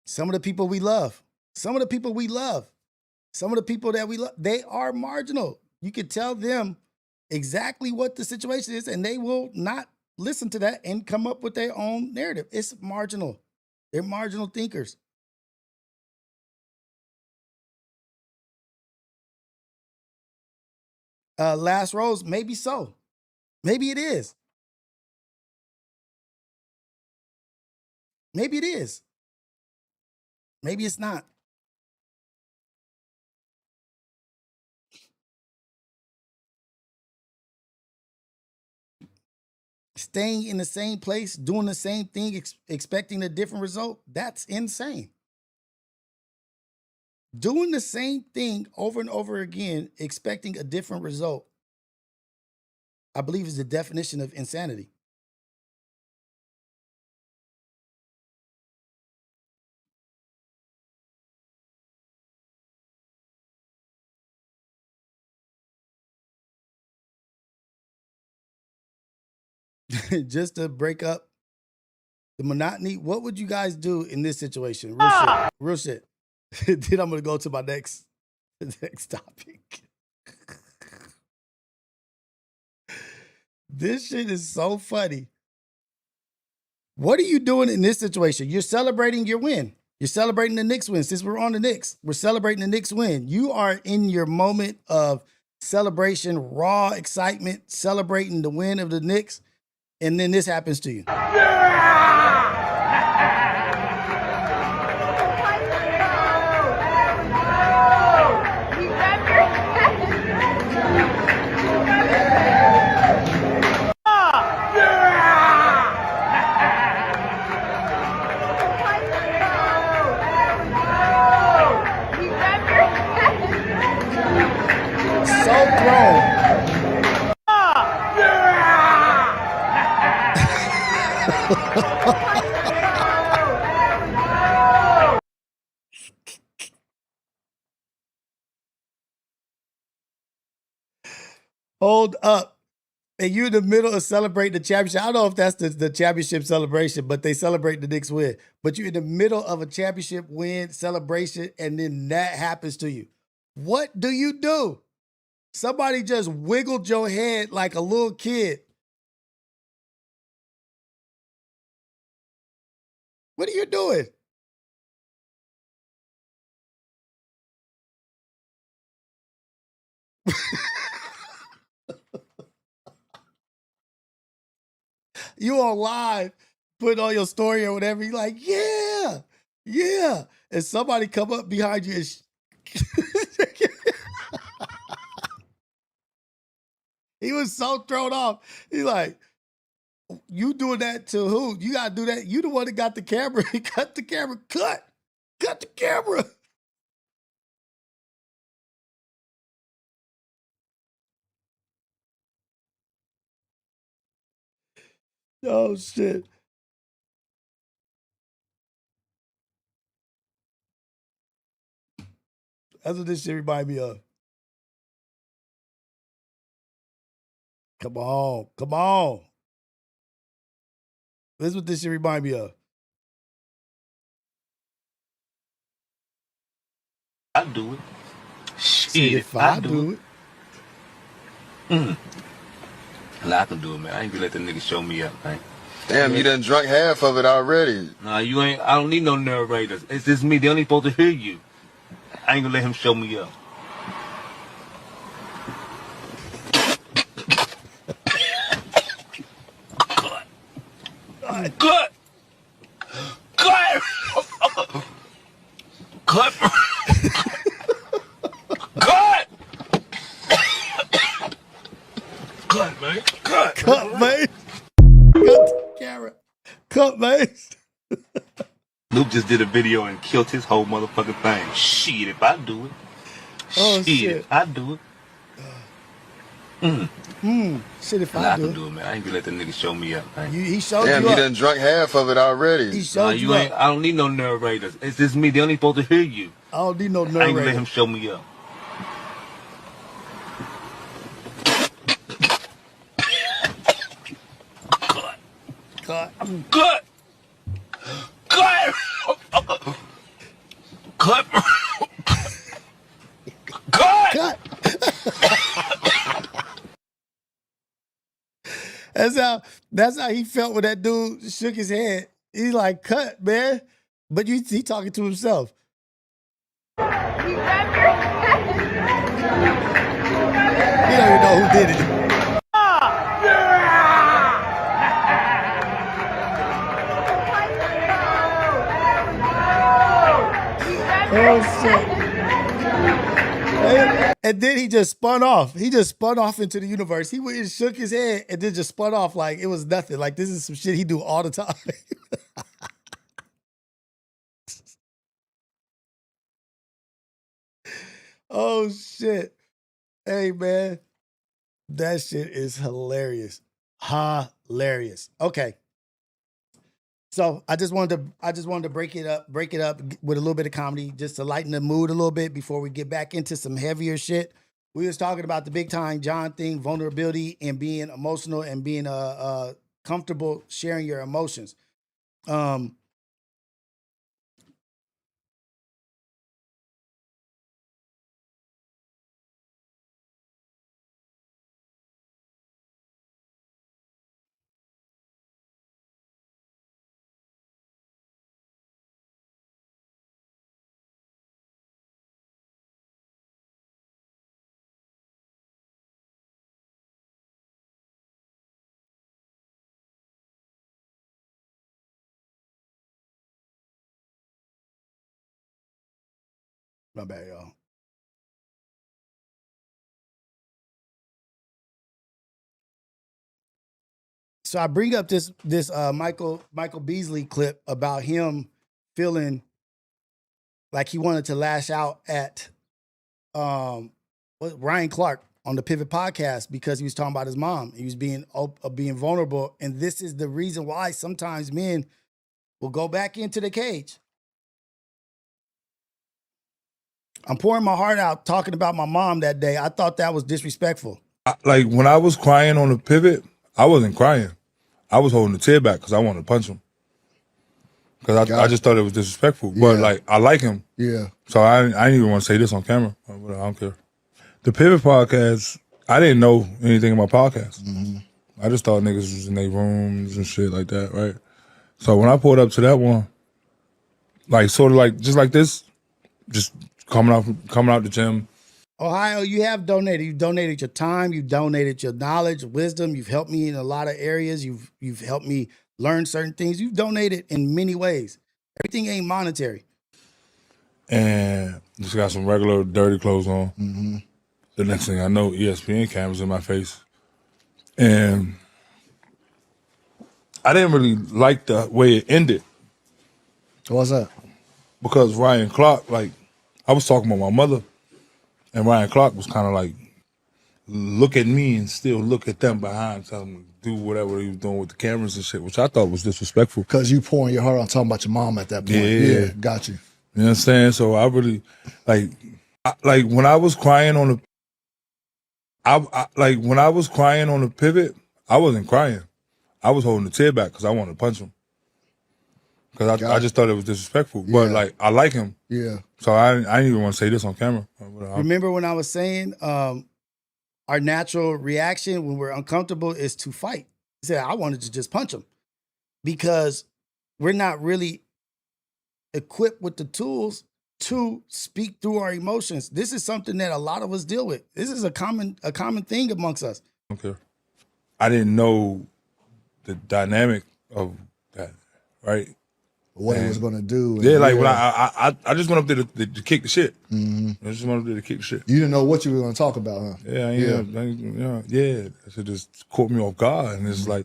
Some of the people we love, some of the people that we love, they are marginal. You can tell them exactly what the situation is, and they will not listen to that and come up with their own narrative. It's marginal. They're marginal thinkers. Last Rose, maybe so. Maybe it is. Maybe it is. Maybe it's not. staying in the same place, doing the same thing, expecting a different result, that's insane. Doing the same thing over and over again, expecting a different result, I believe is the definition of insanity. Just to break up the monotony, what would you guys do in this situation? Real shit. Real shit. Then I'm gonna go to my next topic. This shit is so funny. What are you doing in this situation? You're celebrating your win. You're celebrating the Knicks win. Since we're on the Knicks, we're celebrating the Knicks win. You are in your moment of celebration, raw excitement, celebrating the win of the Knicks, and then this happens to you. So grown. Hold up. And you're in the middle of celebrating the championship. I don't know if that's the championship celebration, but they celebrate the Knicks win. But you're in the middle of a championship win celebration, and then that happens to you. What do you do? Somebody just wiggled your head like a little kid. What are you doing? You on live, put on your story or whatever. You're like, yeah, yeah. And somebody come up behind you and he was so thrown off. He's like, you doing that to who? You got to do that. You the one that got the camera. He cut the camera. Cut the camera. Oh, shit. That's what this shit remind me of. Come on. Come on. This is what this shit remind me of. I do it. Shit, if I do it. Well, I can do it, man. I ain't gonna let the nigga show me up, man. Damn, you done drunk half of it already. Nah, you ain't. I don't need no narrators. It's just me. They only supposed to hear you. I ain't gonna let him show me up. Cut! Cut! Cut! Cut! Cut, man. Cut! Cut, man. Cut the camera. Cut, man. Luke just did a video and killed his whole motherfucking thing. Shit, if I do it. Oh, shit, if I do it. Shit, if I do can it. do it, man. I ain't gonna let the nigga show me up, man. He showed Damn, you you up. done drunk half of it already. He showed Nah, you ain't. up. I don't need no narrators. It's just me. They only supposed to hear you. I don't need no I ain't gonna let narrator. him show me up. Cut. Cut! Cut! Cut! Cut! That's how he felt when that dude shook his head. He's like, cut, man. But he talking to himself. He don't even know who did it. Oh, shit. And then he just spun off. He just spun off into the universe. He went and shook his head and then just spun off like it was nothing. Like this is some shit he do all the time. Oh shit. Hey man. That shit is hilarious. Hilarious. Okay. So I just wanted to break it up with a little bit of comedy, just to lighten the mood a little bit before we get back into some heavier shit. We was talking about the big time John thing, vulnerability and being emotional and being comfortable sharing your emotions. My bad, y'all. So I bring up this Michael Beasley clip about him feeling like he wanted to lash out at Ryan Clark on the Pivot podcast because he was talking about his mom. He was being vulnerable, and this is the reason why sometimes men will go back into the cage. I'm pouring my heart out talking about my mom that day. I thought that was disrespectful. Like when I was crying on the Pivot, I wasn't crying. I was holding the tear back because I wanted to punch him. Because I just thought it was disrespectful. But like, I like him. Yeah. So I didn't even want to say this on camera. But I don't care. The Pivot podcast, I didn't know anything about podcasts. Mm-hmm. I just thought niggas was in their rooms and shit like that, right? So when I pulled up to that one, like sort of like just like this, just coming out the gym. Ohio, you have donated. You've donated your time. You've donated your knowledge, wisdom. You've helped me in a lot of areas. You've helped me learn certain things. You've donated in many ways. Everything ain't monetary. And just got some regular dirty clothes on. Mm-hmm. The next thing I know, ESPN cameras in my face. And I didn't really like the way it ended. What's that? Because Ryan Clark, like, I was talking about my mother, and Ryan Clark was kind of like, look at me and still look at them behind, telling them to do whatever he was doing with the cameras and shit, which I thought was disrespectful. Because you pouring your heart out talking about your mom at that point. Yeah, got you. You know what I'm saying? So I really, like when I was crying on when I was crying on the Pivot, I wasn't crying. I was holding the tear back because I wanted to punch him. Because I just thought it was disrespectful. But like, I like him. Yeah. So I didn't even want to say this on camera. Remember when I was saying our natural reaction when we're uncomfortable is to fight? He said, I wanted to just punch him because we're not really equipped with the tools to speak through our emotions. This is something that a lot of us deal with. This is a common thing amongst us. Okay. I didn't know the dynamic of that, right? What he was going to do. Yeah, like when I just went up there to kick the shit. Mm-hmm. I just went up there to kick the shit. You didn't know what you were going to talk about, huh? Yeah. It just caught me off guard. And it's like,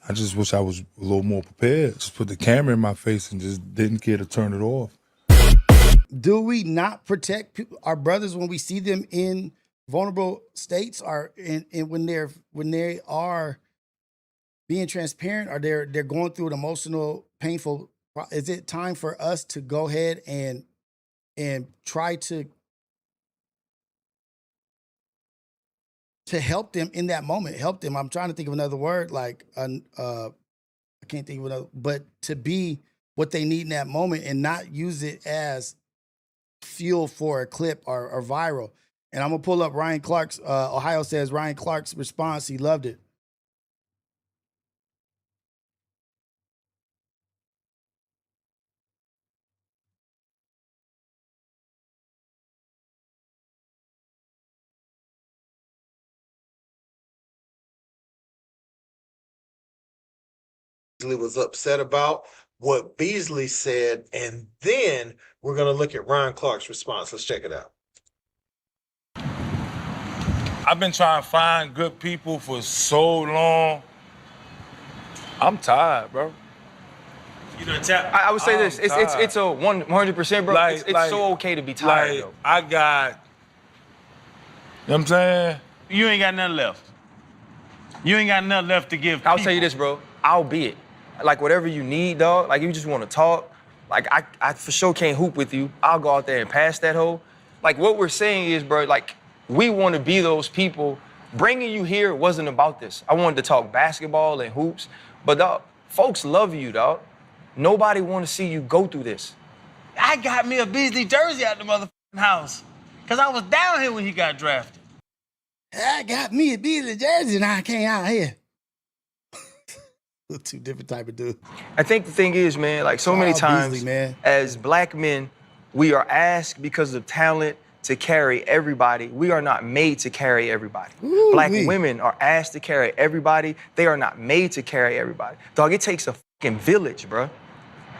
I just wish I was a little more prepared. Just put the camera in my face and just didn't care to turn it off. Do we not protect our brothers when we see them in vulnerable states, or when they are being transparent, or they're going through an emotional, painful? Is it time for us to go ahead and try to help them in that moment? Help them. I'm trying to think of another word, like I can't think of another, but to be what they need in that moment and not use it as fuel for a clip or viral. And I'm gonna pull up Ryan Clark's, Ohio says Ryan Clark's response, he loved it. Was upset about what Beasley said, and then we're going to look at Ryan Clark's response. Let's check it out. I've been trying to find good people for so long. I'm tired, bro. You know, I would say this. It's a 100%, bro. It's so okay to be tired, though. I got, you know what I'm saying? You ain't got nothing left. You ain't got nothing left to give people. I'll tell you this, bro. I'll be it. Like, whatever you need, dog. Like, you just want to talk. Like, I for sure can't hoop with you. I'll go out there and pass that hoe. Like, what we're saying is, bro, like, we want to be those people. Bringing you here wasn't about this. I wanted to talk basketball and hoops. But, dog, folks love you, dog. Nobody want to see you go through this. I got me a Beasley jersey out the motherfucking house. Because I was down here when he got drafted. I got me a Beasley jersey and I came out here. Two different type of dudes. I think the thing is, man, like so many times, Beasley, man. as black men, we are asked because of talent to carry everybody. We are not made to carry everybody. Ooh, black women are asked to carry everybody. They are not made to carry everybody. Dog, it takes a fucking village, bro.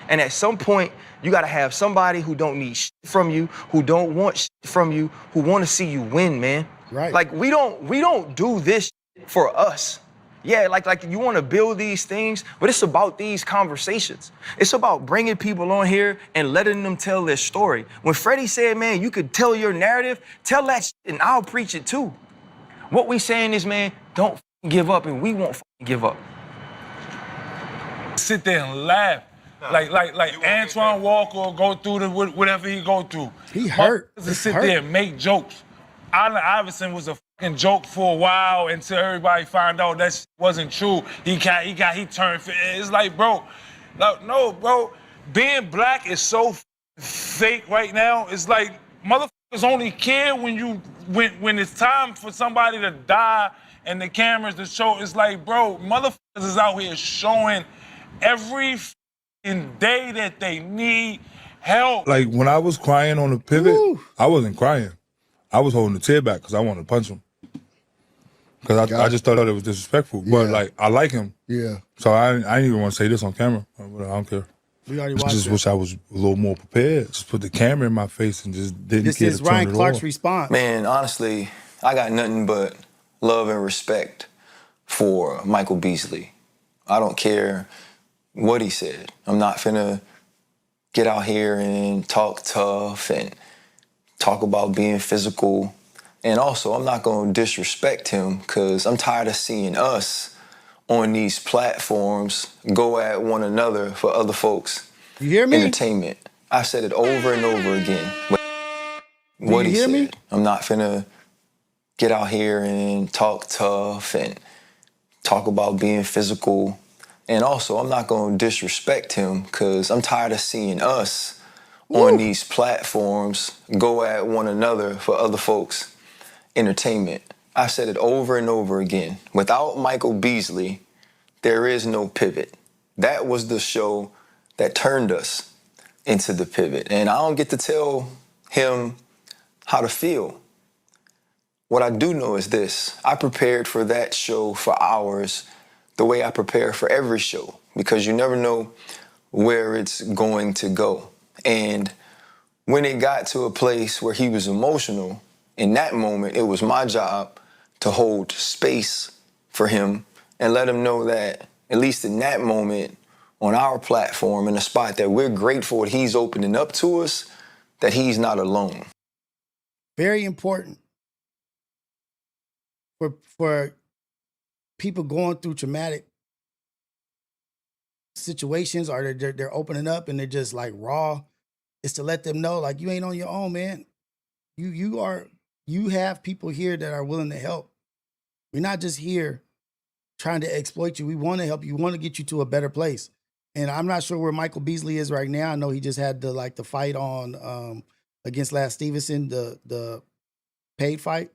And at some point, you gotta have somebody who don't need shit from you, who don't want shit from you, who wanna see you win, man. Right. Like, we don't do this shit for us. Yeah, like you wanna build these things, but it's about these conversations. It's about bringing people on here and letting them tell their story. When Freddie said, man, you could tell your narrative, tell that shit and I'll preach it too. What we saying is, man, don't give up and we won't give up. Sit there and laugh. Like Antoine Walker go through whatever he go through. He hurt. Just sit there and make jokes. Allen Iverson was a fucking joke for a while until everybody found out that shit wasn't true. He turned. It's like, bro, no, bro. Being black is so fake right now. It's like motherfuckers only care when it's time for somebody to die and the cameras to show. It's like, bro, motherfuckers is out here showing every day that they need help. Like when I was crying on the pivot, I wasn't crying. I was holding the tear back because I wanted to punch him. Because I just thought it was disrespectful. Yeah. But like, I like him. Yeah. So I didn't even want to say this on camera. But I don't care. We already I watched just it. wish I was a little more prepared. Just put the camera in my face and just didn't This care is to turn Ryan it Clark's off. response. Man, honestly, I got nothing but love and respect for Michael Beasley. I don't care what he said. I'm not finna get out here and talk tough and talk about being physical. And also, I'm not gonna disrespect him because I'm tired of seeing us on these platforms go at one another for other folks' You hear me? entertainment. I said it over and over again. What you he hear said. me? I'm not finna get out here and talk tough and talk about being physical. And also, I'm not gonna disrespect him because I'm tired of seeing us on these platforms go at one another for other folks' entertainment. I said it over and over again. Without Michael Beasley, there is no pivot. That was the show that turned us into the pivot. And I don't get to tell him how to feel. What I do know is this. I prepared for that show for hours the way I prepare for every show because you never know where it's going to go. And when it got to a place where he was emotional, in that moment, it was my job to hold space for him and let him know that, at least in that moment, on our platform, in a spot that we're grateful that he's opening up to us, that he's not alone. Very important for people going through traumatic situations or they're opening up and they're just like raw, is to let them know like you ain't on your own, man. You have people here that are willing to help. We're not just here trying to exploit you. We want to help you. We want to get you to a better place. And I'm not sure where Michael Beasley is right now. I know he just had the fight on against Last Stevenson, the paid fight.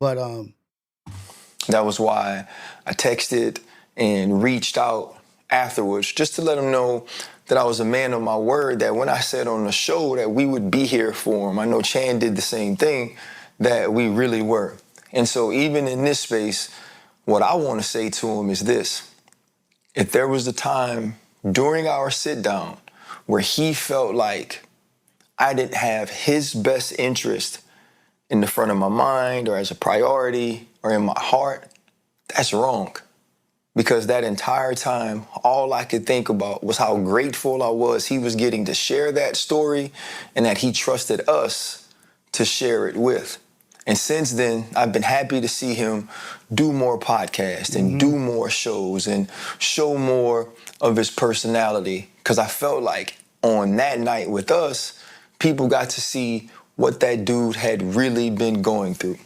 But that was why I texted and reached out afterwards just to let him know that I was a man of my word, that when I said on the show that we would be here for him, I know Chan did the same thing, that we really were. And so even in this space, what I want to say to him is this. If there was a time during our sit down where he felt like I didn't have his best interest in the front of my mind or as a priority or in my heart, that's wrong. Because that entire time, all I could think about was how grateful I was he was getting to share that story and that he trusted us to share it with. And since then, I've been happy to see him do more podcasts and do more shows and show more of his personality. Because I felt like on that night with us, people got to see what that dude had really been going through.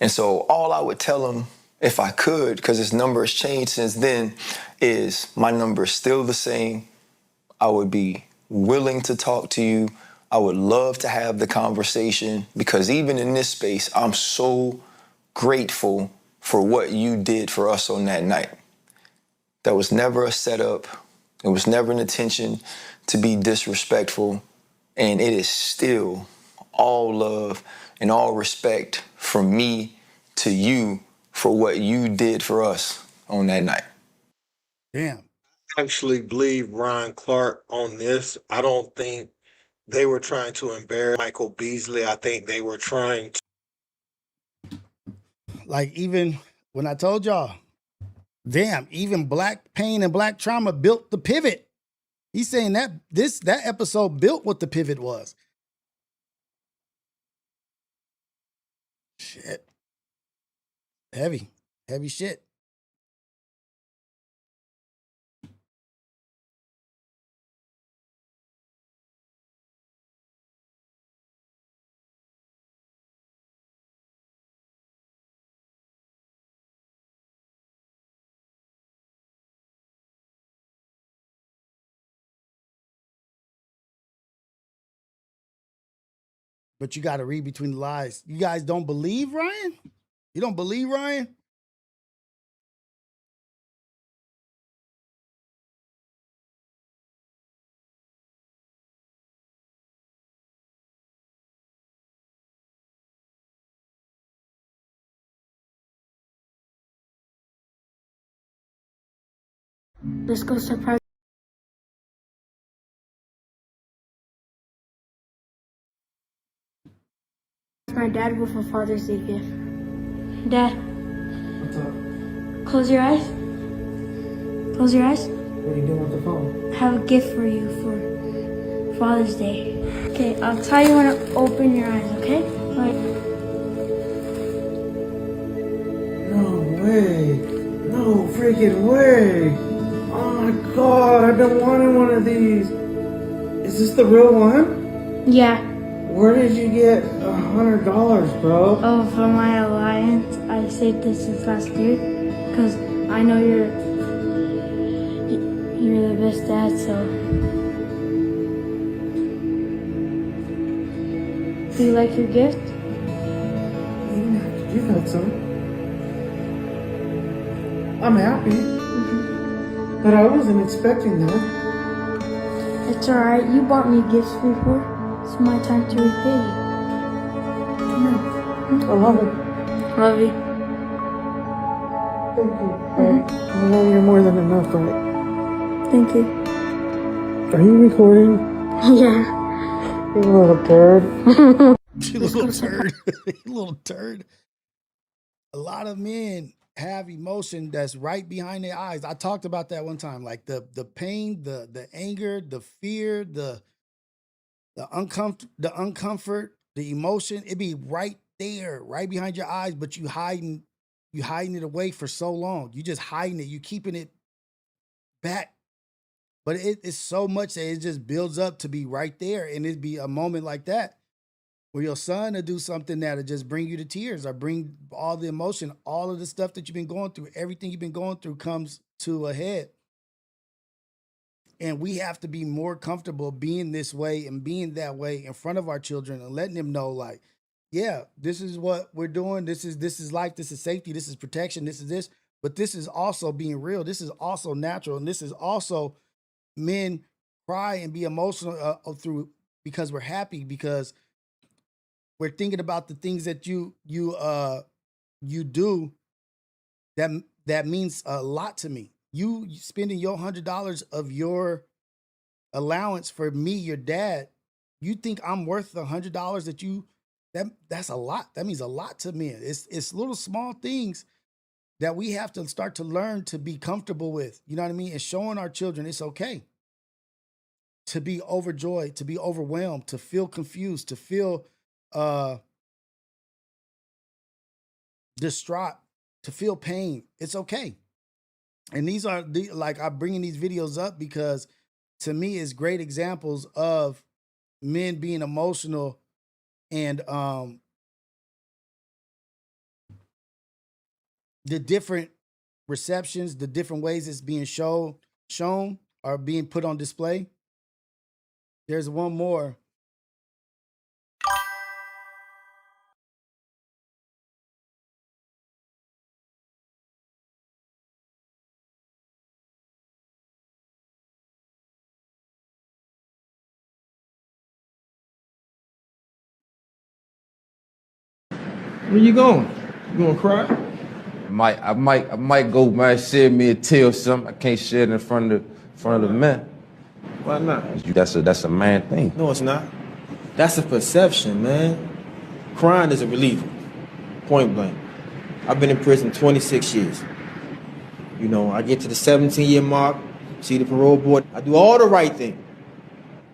And so all I would tell him, if I could, because his number has changed since then, is my number is still the same. I would be willing to talk to you. I would love to have the conversation, because even in this space, I'm so grateful for what you did for us on that night. That was never a setup. It was never an intention to be disrespectful. And it is still all love and all respect from me to you for what you did for us on that night. Damn. I actually believe Ryan Clark on this. I don't think they were trying to embarrass Michael Beasley. I think they were trying to. Like, even when I told y'all, damn, even Black Pain and Black Trauma built the pivot. He's saying that that episode built what the pivot was. Shit. Heavy shit. But you got to read between the lines. You guys don't believe Ryan? You don't believe Ryan? Let's go surprise. My dad with a Father's Day gift. Dad. What's up? Close your eyes. Close your eyes. What are you doing with the phone? I have a gift for you for Father's Day. Okay, I'll tell you when to open your eyes, okay? Like. No way. No freaking way. Oh my god, I've been wanting one of these. Is this the real one? Yeah. Where did you get $100, bro? Oh, from my alliance. I saved this since last year because I know you're the best dad, so. Do you like your gift? You've had some. I'm happy. But I wasn't expecting that. It's alright. You bought me gifts before. It's my time to repay you. I love it. Love you. Thank you. I know you're more than enough, right? Thank you. Are you recording? Yeah. You little turd. You little turd. You little turd. A lot of men have emotion that's right behind their eyes. I talked about that one time. Like the pain, the anger, the fear, the uncomfort, the emotion, it be right there, right behind your eyes, but you hiding it away for so long. You just hiding it, you keeping it back. But it's so much that it just builds up to be right there. And it'd be a moment like that where your son will do something that'll just bring you to tears or bring all the emotion, all of the stuff that you've been going through, everything you've been going through comes to a head. And we have to be more comfortable being this way and being that way in front of our children and letting them know, like, yeah, this is what we're doing. This is life. This is safety. This is protection. This is this. But this is also being real. This is also natural. And this is also men cry and be emotional through because we're happy, because we're thinking about the things that you do that means a lot to me. You spending your $100 of your allowance for me, your dad. You think I'm worth the $100 that you That's a lot. That means a lot to men. It's little small things that we have to start to learn to be comfortable with. You know what I mean? And showing our children it's okay to be overjoyed, to be overwhelmed, to feel confused, to feel distraught, to feel pain. It's okay. And these are like I'm bringing these videos up because to me it's great examples of men being emotional and the different receptions, the different ways it's being shown or being put on display. There's one more. Where you going? You gonna cry? I might go, man. Shed me a tear or something. I can't shed it in front of the men. Why not? That's a man thing. No, it's not. That's a perception, man. Crying is a reliever. Point blank. I've been in prison 26 years. You know, I get to the 17-year mark, see the parole board. I do all the right thing.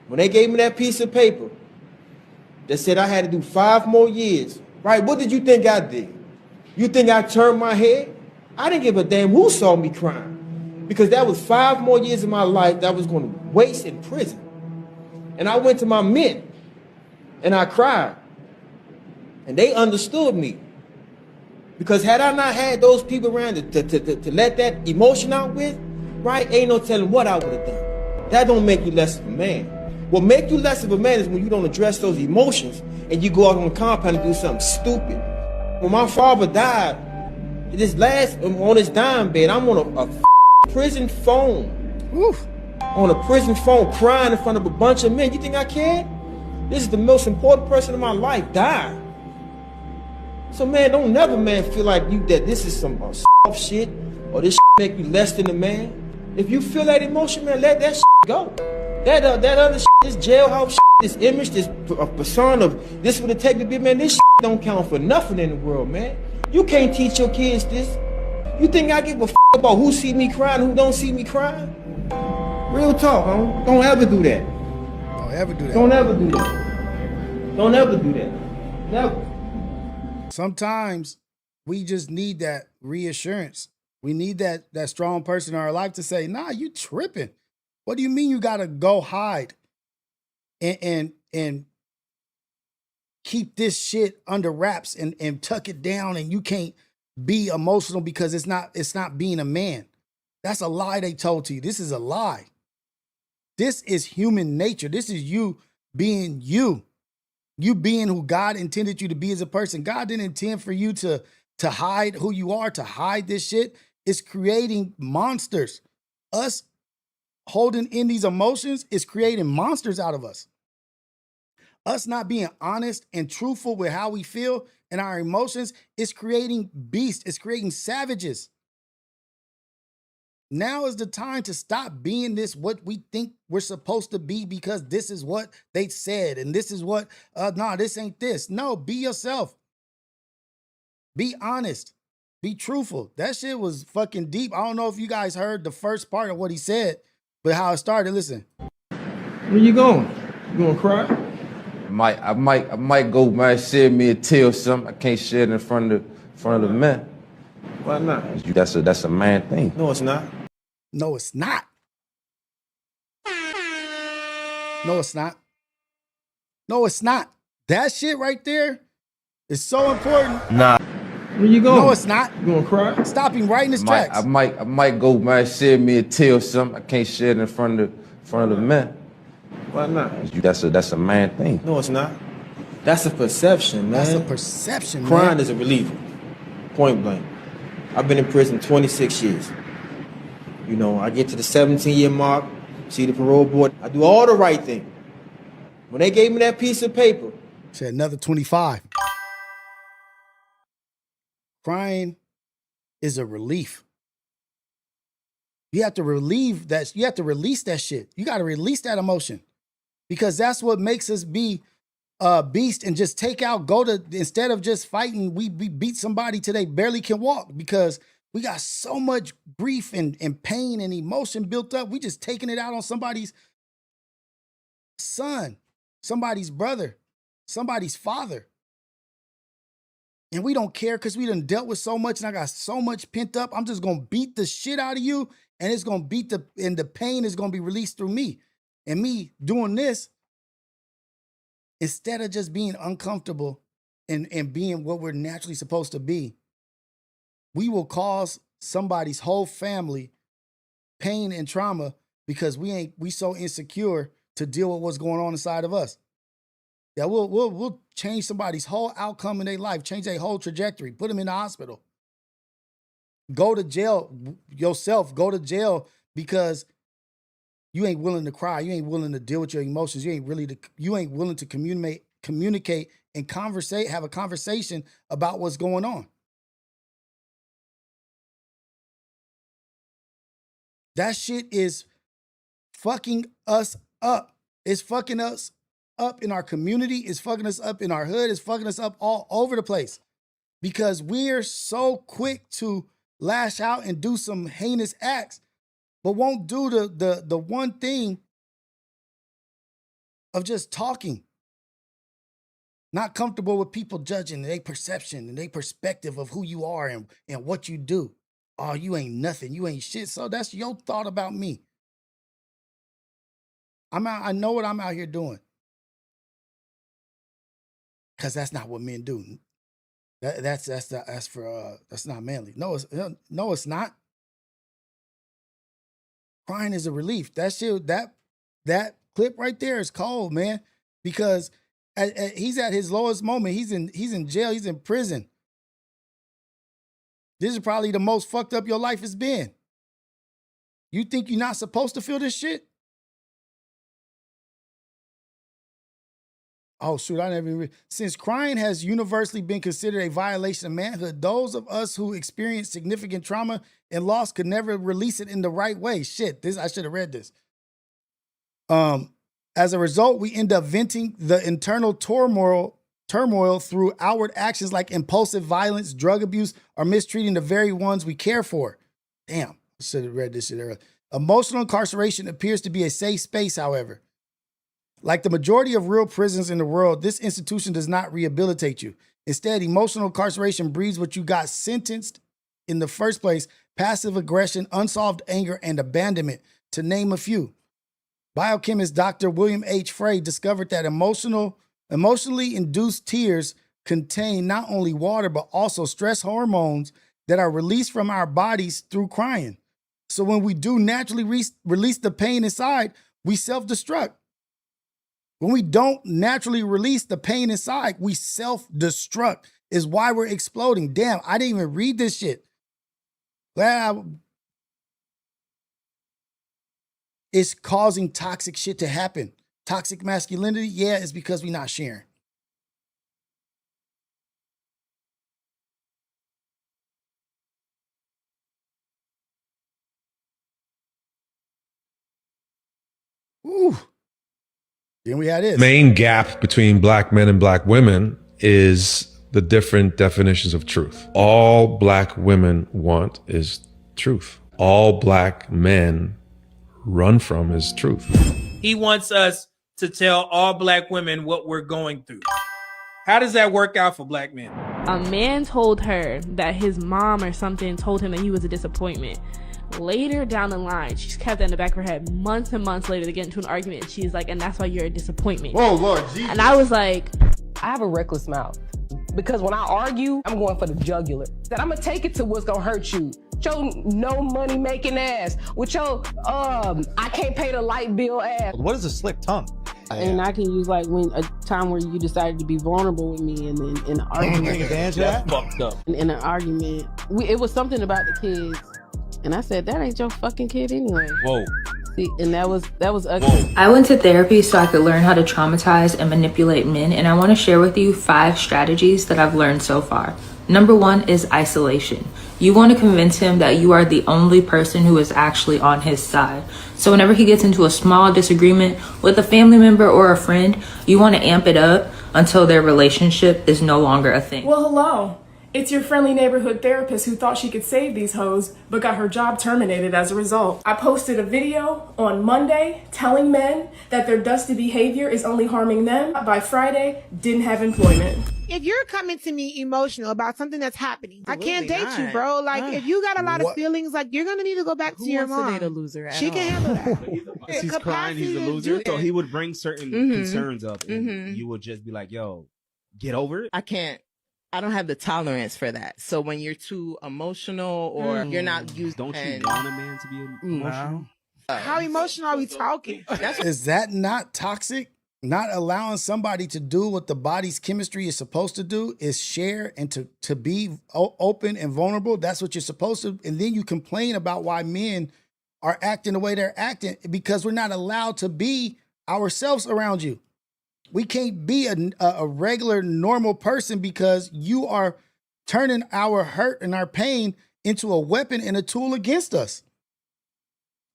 When they gave me that piece of paper that said I had to do 5 more years, right, what did you think I did? You think I turned my head? I didn't give a damn who saw me crying. Because that was 5 more years of my life that I was going to waste in prison. And I went to my men and I cried. And they understood me. Because had I not had those people around to let that emotion out with, right, ain't no telling what I would have done. That don't make you less of a man. What make you less of a man is when you don't address those emotions and you go out on the compound and do something stupid. When my father died, on his dying bed, I'm on a prison phone. Oof. On a prison phone crying in front of a bunch of men. You think I cared? This is the most important person in my life died. So man, don't never man feel like that this is some soft shit or this make you less than a man. If you feel that emotion, man, let that go. That other this jailhouse this image, this persona of this would it take to be man, this don't count for nothing in the world, man. You can't teach your kids this. You think I give a about who see me crying, who don't see me crying? Real talk, huh? Don't ever do that. Don't ever do that. Don't ever do that. Don't ever do that. Never. Sometimes we just need that reassurance. We need that strong person in our life to say, nah, you tripping. What do you mean you gotta go hide and keep this shit under wraps and tuck it down and you can't be emotional because it's not being a man. That's a lie they told to you. This is a lie. This is human nature. This is you being you. You being who God intended you to be as a person. God didn't intend for you to hide who you are, to hide this shit. It's creating monsters. Us holding in these emotions is creating monsters out of us. Us not being honest and truthful with how we feel and our emotions is creating beasts. It's creating savages. Now is the time to stop being this, what we think we're supposed to be because this is what they said and this is what, no, this ain't this. No, be yourself. Be honest. Be truthful. That shit was fucking deep. I don't know if you guys heard the first part of what he said, but how it started, listen. Where you going? You gonna cry? I might go, man, shed me a tear or something. I can't shed it in front of the men. Why not? That's a man thing. No, it's not. No, it's not. No, it's not. No, it's not. That shit right there is so important. Nah. Where you going? No, it's not. You gonna cry? Stop him right in his tracks. I might go, man, shed me a tear or something. I can't shed it in front of the men. Why not? That's a man thing. No, it's not. That's a perception, man. That's a perception, man. Crying is a reliever. Point blank. I've been in prison 26 years. You know, I get to the 17-year mark, see the parole board. I do all the right thing. When they gave me that piece of paper. Said another 25. Crying is a relief. You have to relieve that. You have to release that shit. You got to release that emotion because that's what makes us be beast and just take out, instead of just fighting, we beat somebody till they barely can walk because we got so much grief and pain and emotion built up. We just taking it out on somebody's son, somebody's brother, somebody's father. And we don't care because we done dealt with so much and I got so much pent up. I'm just going to beat the shit out of you and it's going to and the pain is going to be released through me. And me doing this, instead of just being uncomfortable and being what we're naturally supposed to be, we will cause somebody's whole family pain and trauma because we so insecure to deal with what's going on inside of us. Yeah, we'll change somebody's whole outcome in their life, change their whole trajectory, put them in the hospital. Go to jail yourself, go to jail because you ain't willing to cry. You ain't willing to deal with your emotions. You ain't willing to communicate and have a conversation about what's going on. That shit is fucking us up. It's fucking us up in our community. It's fucking us up in our hood. It's fucking us up all over the place because we're so quick to lash out and do some heinous acts, but won't do the one thing of just talking. Not comfortable with people judging their perception and their perspective of who you are and what you do. Oh, you ain't nothing. You ain't shit. So that's your thought about me. I know what I'm out here doing. Because that's not what men do. That's not manly. No, it's not. Crying is a relief. That shit, that clip right there is cold, man. Because he's at his lowest moment. He's in jail. He's in prison. This is probably the most fucked up your life has been. You think you're not supposed to feel this shit? Oh, shoot, I never even... Since crying has universally been considered a violation of manhood, those of us who experience significant trauma and loss could never release it in the right way. Shit, I should have read this. As a result, we end up venting the internal turmoil through outward actions like impulsive violence, drug abuse, or mistreating the very ones we care for. Damn, I should have read this shit earlier. Emotional incarceration appears to be a safe space, however. Like the majority of real prisons in the world, this institution does not rehabilitate you. Instead, emotional incarceration breeds what you got sentenced in the first place: passive aggression, unsolved anger, and abandonment, to name a few. Biochemist Dr. William H. Frey discovered that emotionally induced tears contain not only water, but also stress hormones that are released from our bodies through crying. So when we do naturally release the pain inside, we self-destruct. When we don't naturally release the pain inside, we self-destruct. Is why we're exploding. Damn, I didn't even read this shit. It's causing toxic shit to happen. Toxic masculinity, yeah, it's because we're not sharing. Ooh. Then we had this. Main gap between black men and black women is the different definitions of truth. All black women want is truth. All black men run from is truth. He wants us to tell all black women what we're going through. How does that work out for black men? A man told her that his mom or something told him that he was a disappointment. Later down the line, she's kept that in the back of her head. Months and months later, they get into an argument. And she's like, and that's why you're a disappointment. Whoa, Lord Jesus. And I was like, I have a reckless mouth. Because when I argue, I'm going for the jugular. That I'm going to take it to what's going to hurt you. With your no money making ass. With your, I can't pay the light bill ass. What is a slick tongue? And I can use like when a time where you decided to be vulnerable with me and then in an argument. That's fucked up. In an argument, it was something about the kids. And I said, that ain't your fucking kid anyway. Whoa. See, and that was ugly. I went to therapy so I could learn how to traumatize and manipulate men, and I want to share with you 5 strategies that I've learned so far. Number 1 is isolation. You want to convince him that you are the only person who is actually on his side. So whenever he gets into a small disagreement with a family member or a friend, you want to amp it up until their relationship is no longer a thing. Well, hello. It's your friendly neighborhood therapist who thought she could save these hoes, but got her job terminated as a result. I posted a video on Monday telling men that their dusty behavior is only harming them. By Friday, didn't have employment. If you're coming to me emotional about something that's happening, I can't date not. you, bro. Like, if you got a lot of What? feelings, like, you're gonna need to go back to your mom. Who wants to date a loser at She can all? handle that. If he's crying, he's a Capacity to loser. do So that. he would bring certain concerns up, and you would just be like, "Yo, get over it." I can't. I don't have the tolerance for that. So when you're too emotional or you're not used, Don't you and- want a man to be emotional? How emotional are we talking? Is that not toxic? Not allowing somebody to do what the body's chemistry is supposed to do is share and to be open and vulnerable. That's what you're supposed to. And then you complain about why men are acting the way they're acting because we're not allowed to be ourselves around you. We can't be a regular, normal person because you are turning our hurt and our pain into a weapon and a tool against us.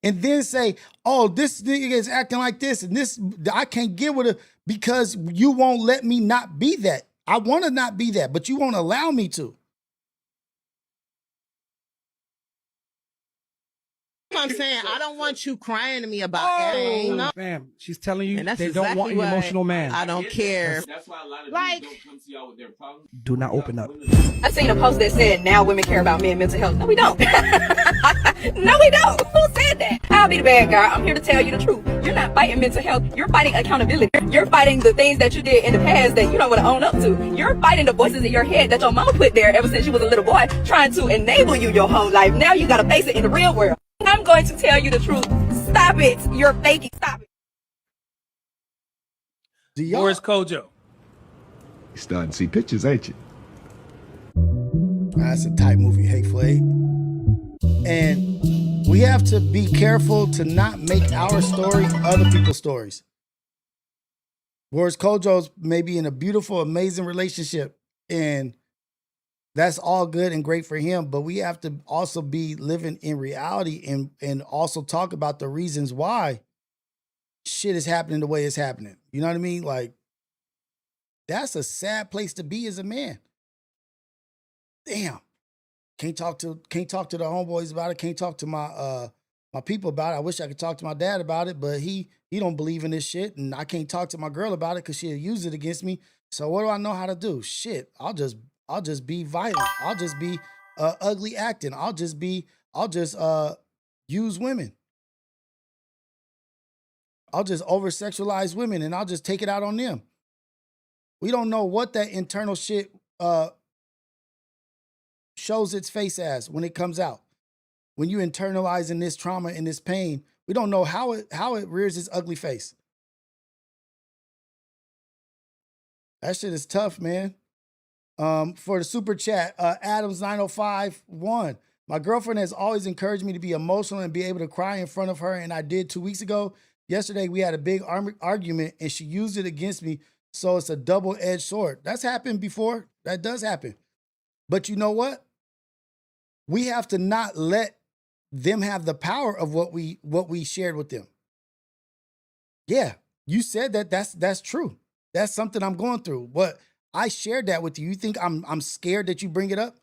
And then say, oh, this nigga is acting like this and this, I can't get with it because you won't let me not be that. I want to not be that, but you won't allow me to. I'm saying I don't want you crying to me about everything. No. Fam, she's telling you And that's they don't want exactly an why emotional man. I don't care. That's why a lot of Like- dudes don't come to y'all with their problems. Do not open up. I seen a post that said now women care about men mental health. No, we don't. No, we don't. Who said that? I'll be the bad guy. I'm here to tell you the truth. You're not fighting mental health. You're fighting accountability. You're fighting the things that you did in the past that you don't want to own up to. You're fighting the voices in your head that your mama put there ever since you was a little boy, trying to enable you your whole life. Now you got to face it in the real world. I'm going to tell you the truth. Stop it. You're faking. Stop it. Boris Kojo. You starting to see pictures, ain't you? That's a tight movie, Hateful Eight. And we have to be careful to not make our story other people's stories. Boris Kojo's maybe in a beautiful, amazing relationship, and that's all good and great for him, but we have to also be living in reality and also talk about the reasons why shit is happening the way it's happening. You know what I mean? Like, that's a sad place to be as a man. Damn. Can't talk to the homeboys about it. Can't talk to my people about it. I wish I could talk to my dad about it, but he don't believe in this shit, and I can't talk to my girl about it because she'll use it against me. So what do I know how to do? Shit, I'll just be violent. I'll just be ugly acting. I'll just use women. I'll just over-sexualize women and I'll just take it out on them. We don't know what that internal shit shows its face as when it comes out. When you internalizing this trauma and this pain, we don't know how it rears its ugly face. That shit is tough, man. For the super chat, Adams9051. My girlfriend has always encouraged me to be emotional and be able to cry in front of her, and I did 2 weeks ago. Yesterday, we had a big argument, and she used it against me, so it's a double-edged sword. That's happened before. That does happen. But you know what? We have to not let them have the power of what we shared with them. Yeah, you said that's true. That's something I'm going through. But I shared that with you. You think I'm scared that you bring it up?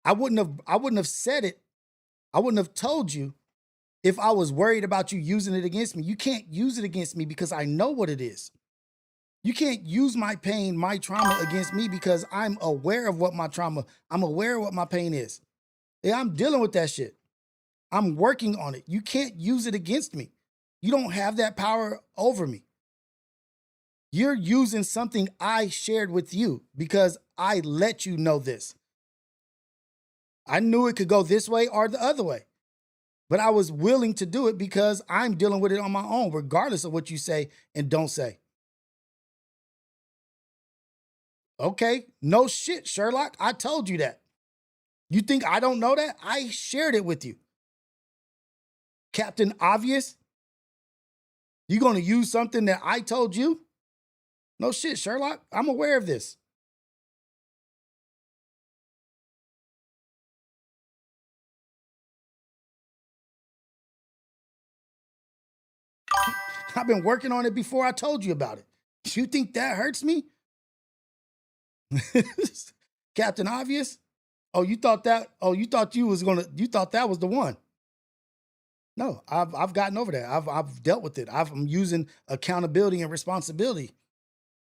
I wouldn't have said it. I wouldn't have told you if I was worried about you using it against me. You can't use it against me because I know what it is. You can't use my pain, my trauma against me because I'm aware of what my trauma, I'm aware of what my pain is. Yeah, I'm dealing with that shit. I'm working on it. You can't use it against me. You don't have that power over me. You're using something I shared with you because I let you know this. I knew it could go this way or the other way, but I was willing to do it because I'm dealing with it on my own, regardless of what you say and don't say. Okay, no shit, Sherlock. I told you that. You think I don't know that? I shared it with you. Captain Obvious? You gonna use something that I told you? No shit, Sherlock. I'm aware of this. I've been working on it before I told you about it. You think that hurts me? Captain Obvious? Oh, you thought that was the one. No, I've gotten over that. I've dealt with it. I'm using accountability and responsibility.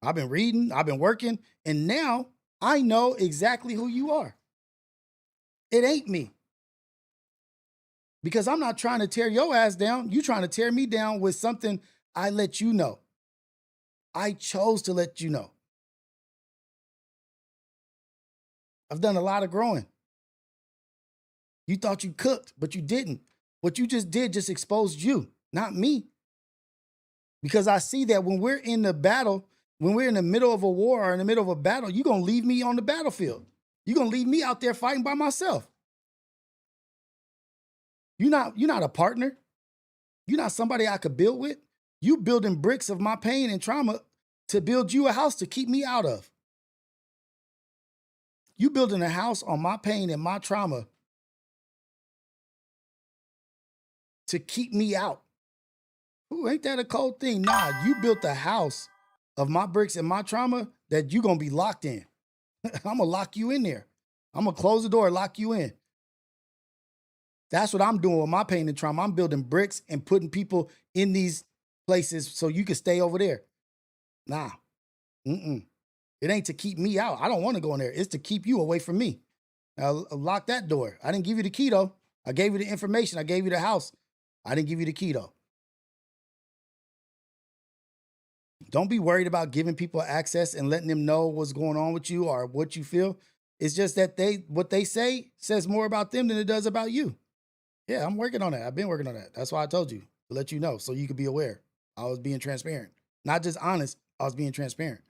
I've been reading, I've been working, and now I know exactly who you are. It ain't me. Because I'm not trying to tear your ass down. You trying to tear me down with something I let you know. I chose to let you know. I've done a lot of growing. You thought you cooked, but you didn't. What you just did just exposed you, not me. Because I see that when we're in the battle, when we're in the middle of a war or in the middle of a battle, you're going to leave me on the battlefield. You're going to leave me out there fighting by myself. You're not a partner. You're not somebody I could build with. You building bricks of my pain and trauma to build you a house to keep me out of. You building a house on my pain and my trauma to keep me out. Ooh, ain't that a cold thing? Nah, you built a house of my bricks and my trauma that you're going to be locked in. I'm going to lock you in there. I'm going to close the door and lock you in. That's what I'm doing with my pain and trauma. I'm building bricks and putting people in these places so you can stay over there. Nah. It ain't to keep me out. I don't want to go in there. It's to keep you away from me. Now, lock that door. I didn't give you the key, though. I gave you the information. I gave you the house. I didn't give you the key, though. Don't be worried about giving people access and letting them know what's going on with you or what you feel. It's just that what they say says more about them than it does about you. Yeah, I'm working on that. I've been working on that. That's why I told you, to let you know, so you could be aware. I was being transparent. Not just honest, I was being transparent.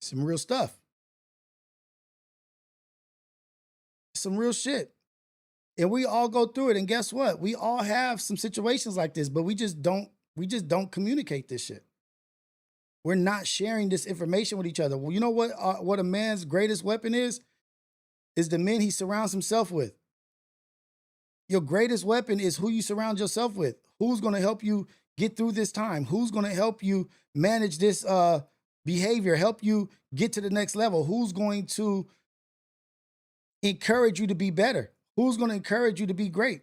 Some real stuff. Some real shit. And we all go through it. And guess what? We all have some situations like this, but we just don't communicate this shit. We're not sharing this information with each other. Well, you know what a man's greatest weapon is? Is the men he surrounds himself with. Your greatest weapon is who you surround yourself with. Who's going to help you get through this time? Who's going to help you manage this behavior, help you get to the next level? Who's going to encourage you to be better? Who's going to encourage you to be great?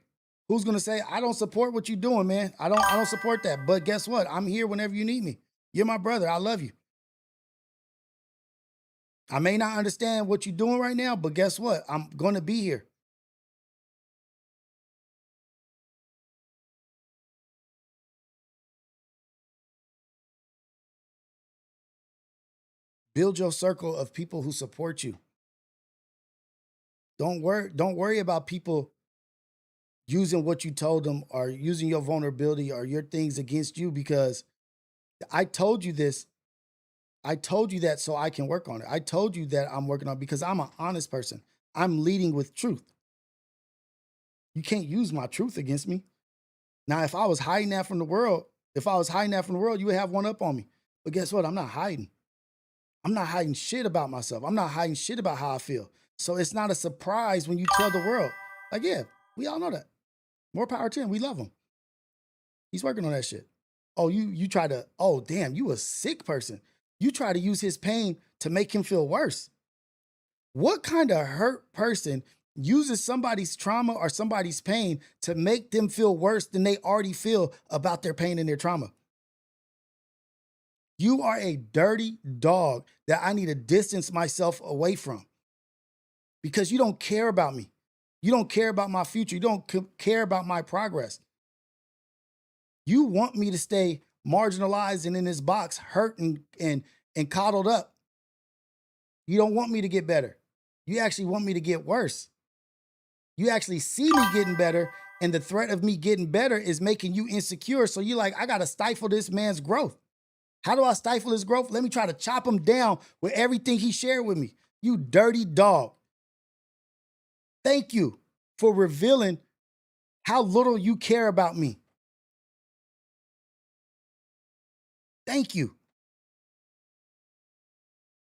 Who's going to say, I don't support what you're doing, man. I don't support that. But guess what? I'm here whenever you need me. You're my brother. I love you. I may not understand what you're doing right now, but guess what? I'm going to be here. Build your circle of people who support you. Don't worry about people using what you told them or using your vulnerability or your things against you, because I told you this. I told you that so I can work on it. I told you that I'm working on it because I'm an honest person. I'm leading with truth. You can't use my truth against me. Now, if I was hiding that from the world, you would have one up on me. But guess what? I'm not hiding. I'm not hiding shit about myself. I'm not hiding shit about how I feel. So it's not a surprise when you tell the world. Like, yeah, we all know that. More power to him. We love him. He's working on that shit. Oh, you try to, oh, damn, you a sick person. You try to use his pain to make him feel worse. What kind of hurt person uses somebody's trauma or somebody's pain to make them feel worse than they already feel about their pain and their trauma? You are a dirty dog that I need to distance myself away from because you don't care about me. You don't care about my future. You don't care about my progress. You want me to stay marginalized and in this box, hurt and coddled up. You don't want me to get better. You actually want me to get worse. You actually see me getting better, and the threat of me getting better is making you insecure. So you're like, I got to stifle this man's growth. How do I stifle his growth? Let me try to chop him down with everything he shared with me. You dirty dog. Thank you for revealing how little you care about me. Thank you.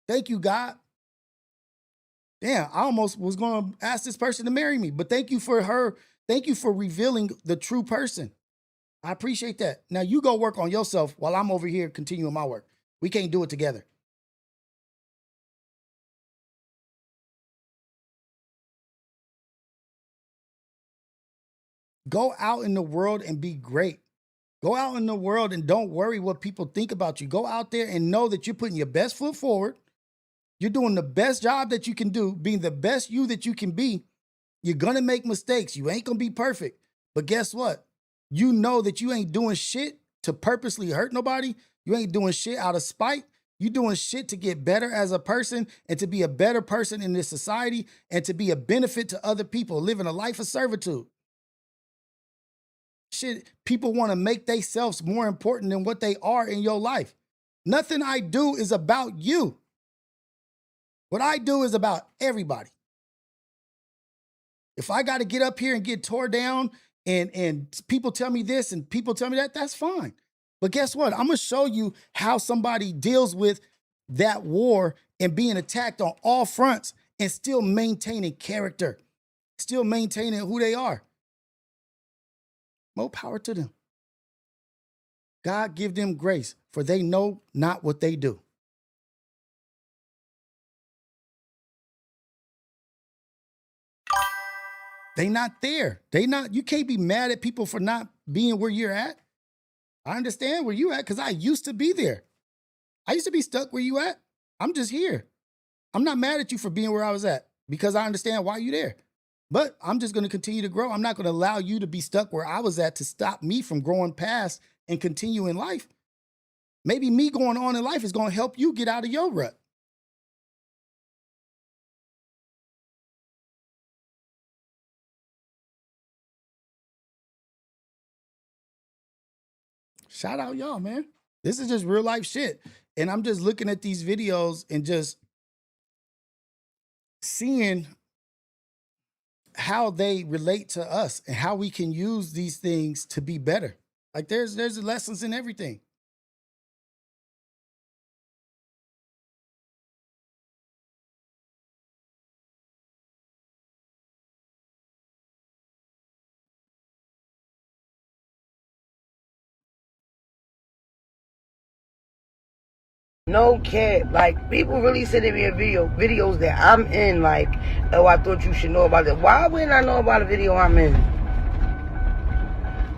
Thank you, God. Damn, I almost was going to ask this person to marry me, but thank you for her. Thank you for revealing the true person. I appreciate that. Now you go work on yourself while I'm over here continuing my work. We can't do it together. Go out in the world and be great. Go out in the world and don't worry what people think about you. Go out there and know that you're putting your best foot forward. You're doing the best job that you can do, being the best you that you can be. You're going to make mistakes. You ain't going to be perfect. But guess what? You know that you ain't doing shit to purposely hurt nobody. You ain't doing shit out of spite. You're doing shit to get better as a person and to be a better person in this society and to be a benefit to other people, living a life of servitude. Shit, people want to make themselves more important than what they are in your life. Nothing I do is about you. What I do is about everybody. If I got to get up here and get tore down and people tell me this and people tell me that, that's fine. But guess what? I'm going to show you how somebody deals with that war and being attacked on all fronts and still maintaining character, still maintaining who they are. More power to them. God give them grace, for they know not what they do. They not there. You can't be mad at people for not being where you're at. I understand where you at because I used to be there. I used to be stuck where you at. I'm just here. I'm not mad at you for being where I was at because I understand why you're there. But I'm just going to continue to grow. I'm not going to allow you to be stuck where I was at to stop me from growing past and continue in life. Maybe me going on in life is going to help you get out of your rut. Shout out y'all, man. This is just real life shit. And I'm just looking at these videos and just seeing how they relate to us and how we can use these things to be better. Like there's lessons in everything. No cap, like people really sending me videos that I'm in, like, oh, I thought you should know about it. Why wouldn't I know about a video I'm in?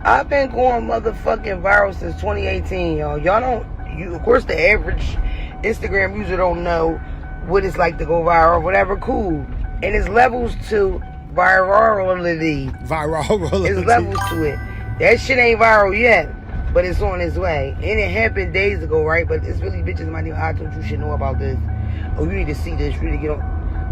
I've been going motherfucking viral since 2018, y'all. Of course the average Instagram user don't know what it's like to go viral, whatever, cool. And it's levels to virality. It's levels to it. That shit ain't viral yet. But it's on its way. And it happened days ago, right? But it's really bitches in my name. I thought you should know about this. Oh, you need to see this. You need to get on.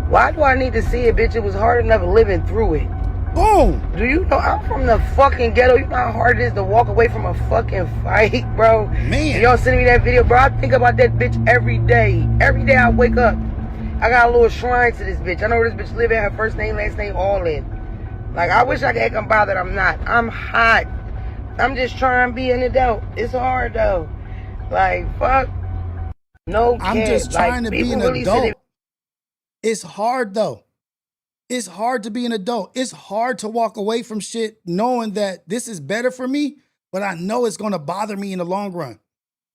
Why do I need to see it, bitch? It was hard enough living through it. Boom! Do you know I'm from the fucking ghetto? You know how hard it is to walk away from a fucking fight, bro? Man. Y'all sending me that video, bro. I think about that bitch every day. Every day I wake up. I got a little shrine to this bitch. I know where this bitch live at. Her first name, last name, all in. Like, I wish I could act bothered. I'm not. I'm hot. I'm just trying to be an adult. It's hard though. Like, fuck. No cap. I'm just trying to be an adult. It's hard though. It's hard to be an adult. It's hard to walk away from shit knowing that this is better for me, but I know it's going to bother me in the long run.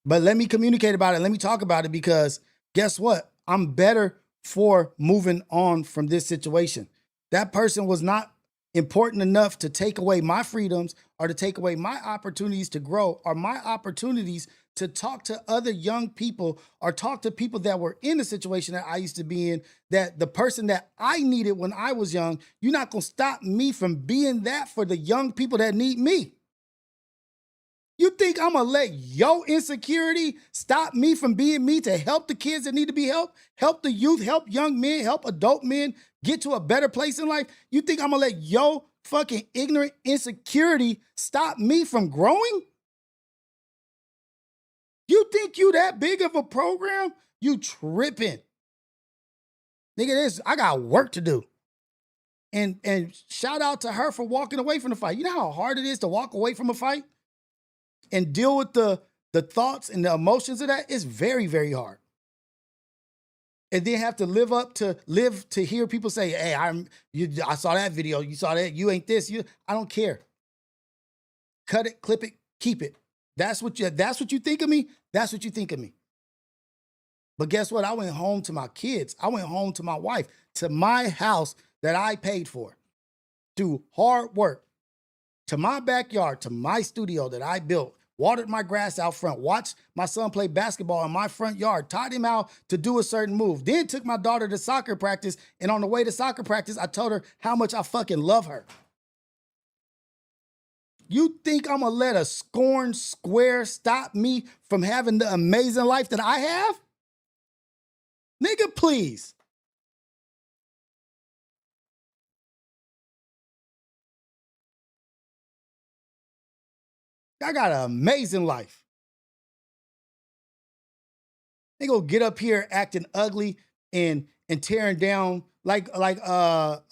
But let me communicate about it. Let me talk about it because guess what? I'm better for moving on from this situation. That person was not important enough to take away my freedoms or to take away my opportunities to grow or my opportunities to talk to other young people or talk to people that were in the situation that I used to be in, that the person that I needed when I was young. You're not going to stop me from being that for the young people that need me. You think I'm going to let your insecurity stop me from being me to help the kids that need to be helped, help the youth, help young men, help adult men get to a better place in life? You think I'm going to let your fucking ignorant insecurity stop me from growing? You think you that big of a program? You tripping. Nigga, I got work to do. And shout out to her for walking away from the fight. You know how hard it is to walk away from a fight and deal with the thoughts and the emotions of that? It's very, very hard. And then have to live to hear people say, hey, I saw that video, you saw that, you ain't this, I don't care. Cut it, clip it, keep it. That's what you think of me, that's what you think of me. But guess what? I went home to my kids. I went home to my wife, to my house that I paid for, through hard work, to my backyard, to my studio that I built, watered my grass out front, watched my son play basketball in my front yard, taught him how to do a certain move, then took my daughter to soccer practice, and on the way to soccer practice, I told her how much I fucking love her. You think I'm gonna let a scorned square stop me from having the amazing life that I have? Nigga, please. I got an amazing life. They gonna get up here acting ugly and tearing down like Ryan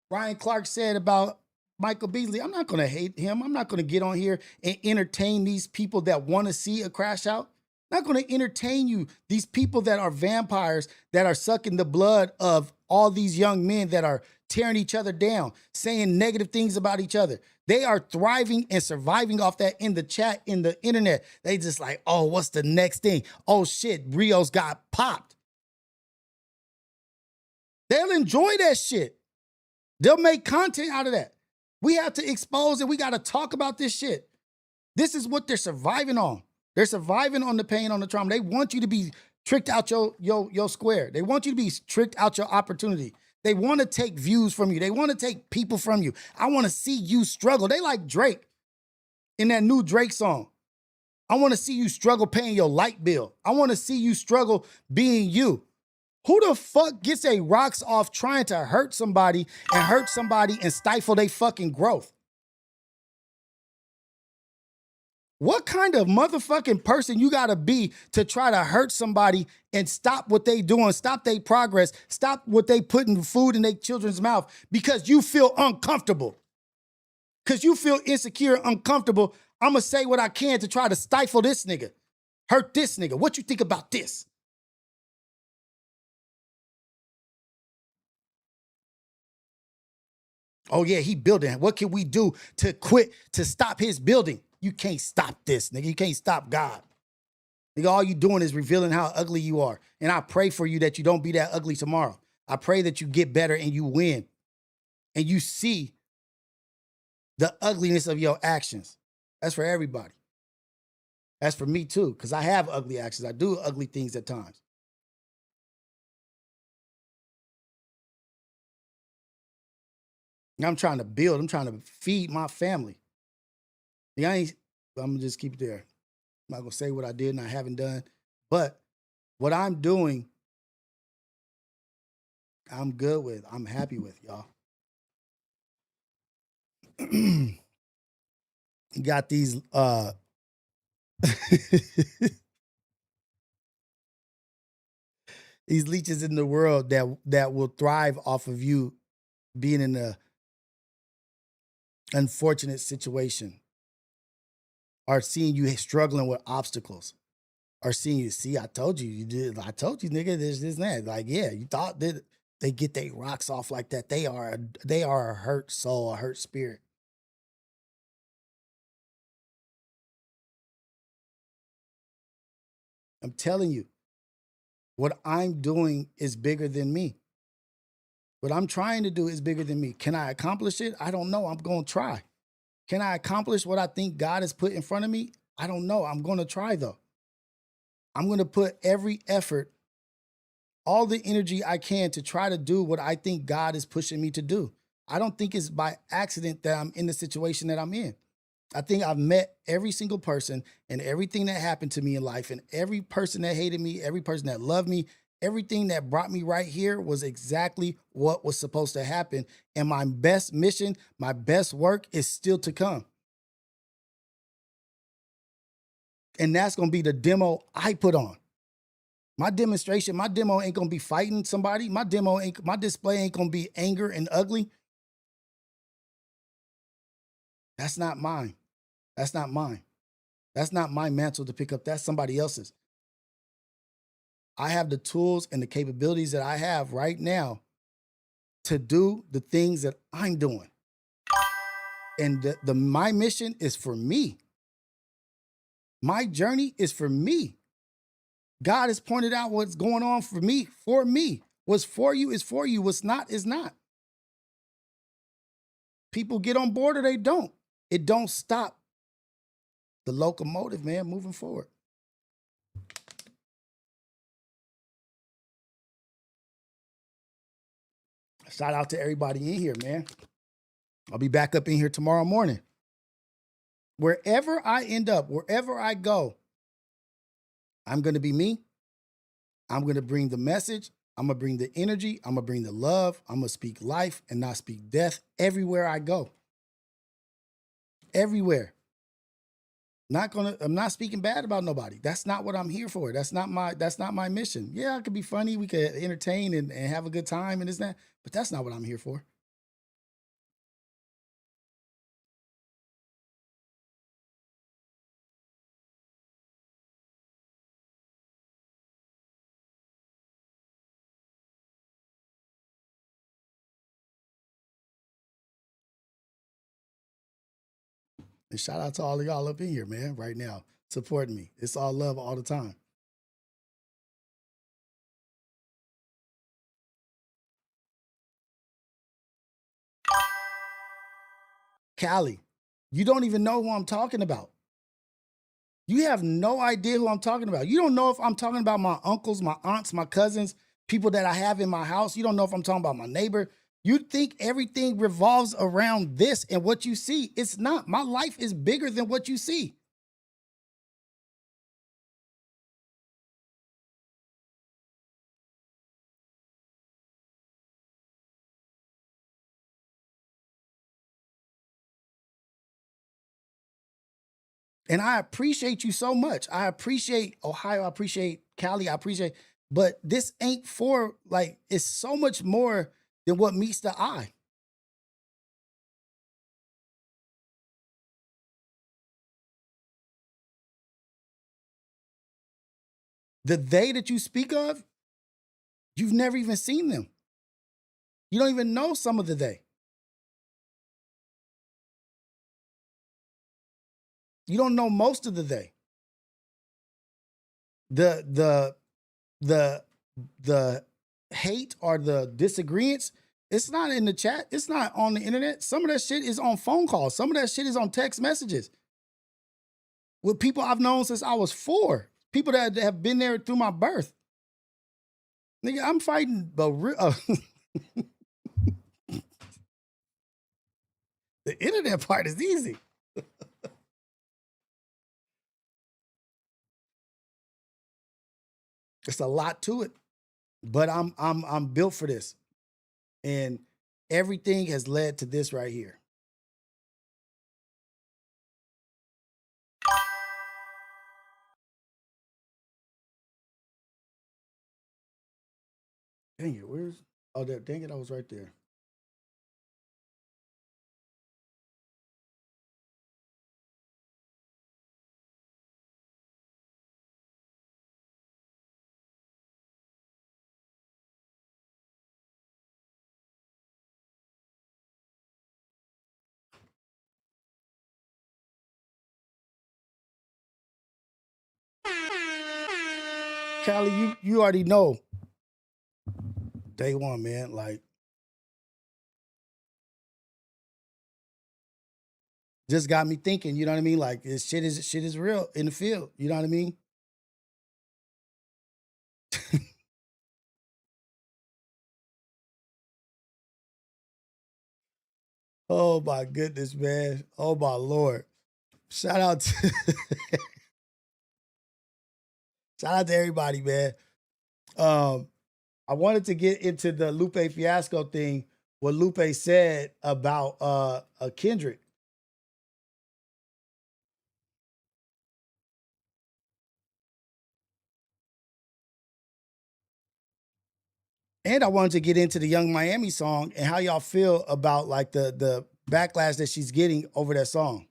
Clark said about Michael Beasley. I'm not gonna hate him. I'm not gonna get on here and entertain these people that want to see a crash out. I'm not gonna entertain you, these people that are vampires that are sucking the blood of all these young men that are tearing each other down, saying negative things about each other. They are thriving and surviving off that in the chat, in the internet. They just like, oh, what's the next thing? Oh shit, Rios got popped. They'll enjoy that shit. They'll make content out of that. We have to expose it. We got to talk about this shit. This is what they're surviving on. They're surviving on the pain, on the trauma. They want you to be tricked out your square. They want you to be tricked out your opportunity. They want to take views from you. They want to take people from you. I want to see you struggle. They like Drake in that new Drake song. I want to see you struggle paying your light bill. I want to see you struggle being you. Who the fuck gets a rocks off trying to hurt somebody and stifle their fucking growth? What kind of motherfucking person you gotta be to try to hurt somebody and stop what they doing, stop their progress, stop what they putting food in their children's mouth because you feel uncomfortable? Because you feel insecure, uncomfortable, I'm gonna say what I can to try to stifle this nigga, hurt this nigga. What you think about this? Oh yeah, he building. What can we do to quit, to stop his building? You can't stop this, nigga. You can't stop God. Nigga, all you doing is revealing how ugly you are. And I pray for you that you don't be that ugly tomorrow. I pray that you get better and you win. And you see the ugliness of your actions. That's for everybody. That's for me too, because I have ugly actions. I do ugly things at times. I'm trying to build. I'm trying to feed my family. I'm gonna just keep it there. I'm not gonna say what I did and I haven't done, but what I'm doing, I'm good with. I'm happy with, y'all. You got these these leeches in the world that will thrive off of you being in a unfortunate situation, or seeing you struggling with obstacles, or seeing you, see, I told you, nigga, this and that. Like, yeah, you thought that they get their rocks off like that. They are a hurt soul, a hurt spirit. I'm telling you, what I'm doing is bigger than me. What I'm trying to do is bigger than me. Can I accomplish it? I don't know. I'm going to try. Can I accomplish what I think God has put in front of me? I don't know. I'm going to try, though. I'm going to put every effort, all the energy I can to try to do what I think God is pushing me to do. I don't think it's by accident that I'm in the situation that I'm in. I think I've met every single person and everything that happened to me in life, and every person that hated me, every person that loved me, everything that brought me right here was exactly what was supposed to happen. And my best mission, my best work is still to come. And that's going to be the demo I put on. My demonstration, my demo ain't gonna be fighting somebody. My display ain't gonna be anger and ugly. That's not mine. That's not mine. That's not my mantle to pick up. That's somebody else's. I have the tools and the capabilities that I have right now to do the things that I'm doing. And my mission is for me. My journey is for me. God has pointed out what's going on for me, for me. What's for you is for you. What's not is not. People get on board or they don't. It don't stop the locomotive, man, moving forward. Shout out to everybody in here, man. I'll be back up in here tomorrow morning. Wherever I end up, wherever I go, I'm going to be me. I'm going to bring the message. I'm going to bring the energy. I'm going to bring the love. I'm going to speak life and not speak death everywhere I go. Everywhere. I'm not speaking bad about nobody. That's not what I'm here for. That's not my mission. Yeah, I could be funny. We could entertain and have a good time and this and that, but that's not what I'm here for. And shout out to all of y'all up in here, man, right now, supporting me. It's all love all the time. Callie, you don't even know who I'm talking about. You have no idea who I'm talking about. You don't know if I'm talking about my uncles, my aunts, my cousins, people that I have in my house. You don't know if I'm talking about my neighbor. You think everything revolves around this and what you see. It's not. My life is bigger than what you see. And I appreciate you so much. I appreciate Ohio. I appreciate Cali. I appreciate, but this ain't for like, it's so much more than what meets the eye. The they that you speak of, you've never even seen them. You don't even know some of the they. You don't know most of the they. The hate or the disagreements, it's not in the chat. It's not on the internet. Some of that shit is on phone calls. Some of that shit is on text messages with people I've known since I was 4. People that have been there through my birth. Nigga, I'm fighting the internet part is easy. It's a lot to it, but I'm built for this, and everything has led to this right here. Dang it, where's there? Dang it, I was right there. Callie, you already know. Day one, man. Like, just got me thinking. You know what I mean? Like, this shit is real in the field. You know what I mean? Oh my goodness, man. Oh my Lord. Shout out to shout out to everybody, man. I wanted to get into the Lupe Fiasco thing, what Lupe said about Kendrick. And I wanted to get into the Young Miami song and how y'all feel about like the backlash that she's getting over that song.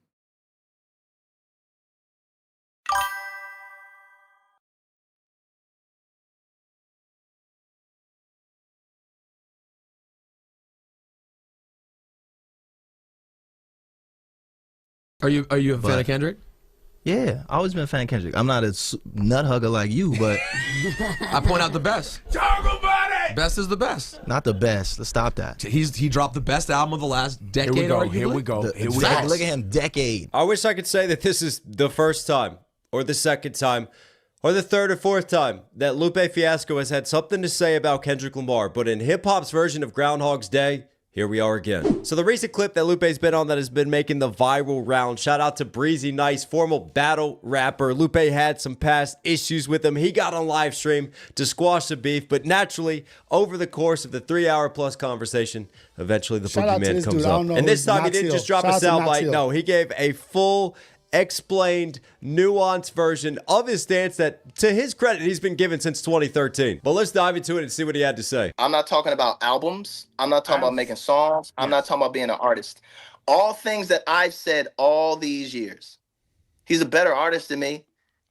Are you a fan of Kendrick? Yeah, I always been a fan of Kendrick. I'm not a nut hugger like you, but I point out the best. Talk about it. Best is the best. Not the best. Let's stop that. He dropped the best album of the last decade. Here we go. Arguably. Here we go. Here we Exactly. go. Look at him, decade. I wish I could say that this is the first time, or the second time, or the third or fourth time that Lupe Fiasco has had something to say about Kendrick Lamar. But in hip hop's version of Groundhog's Day, here we are again. So the recent clip that Lupe's been on that has been making the viral round. Shout out to Breezy Nice, former battle rapper. Lupe had some past issues with him. He got on live stream to squash the beef, but naturally, over the course of the 3-hour-plus conversation, eventually the boogeyman comes up. And this time he didn't just drop a soundbite. No, he gave a full, explained, nuanced version of his stance that, to his credit, he's been given since 2013. But let's dive into it and see what he had to say. I'm not talking about albums. I'm not talking about making songs. I'm not talking about being an artist. All things that I've said all these years. He's a better artist than me.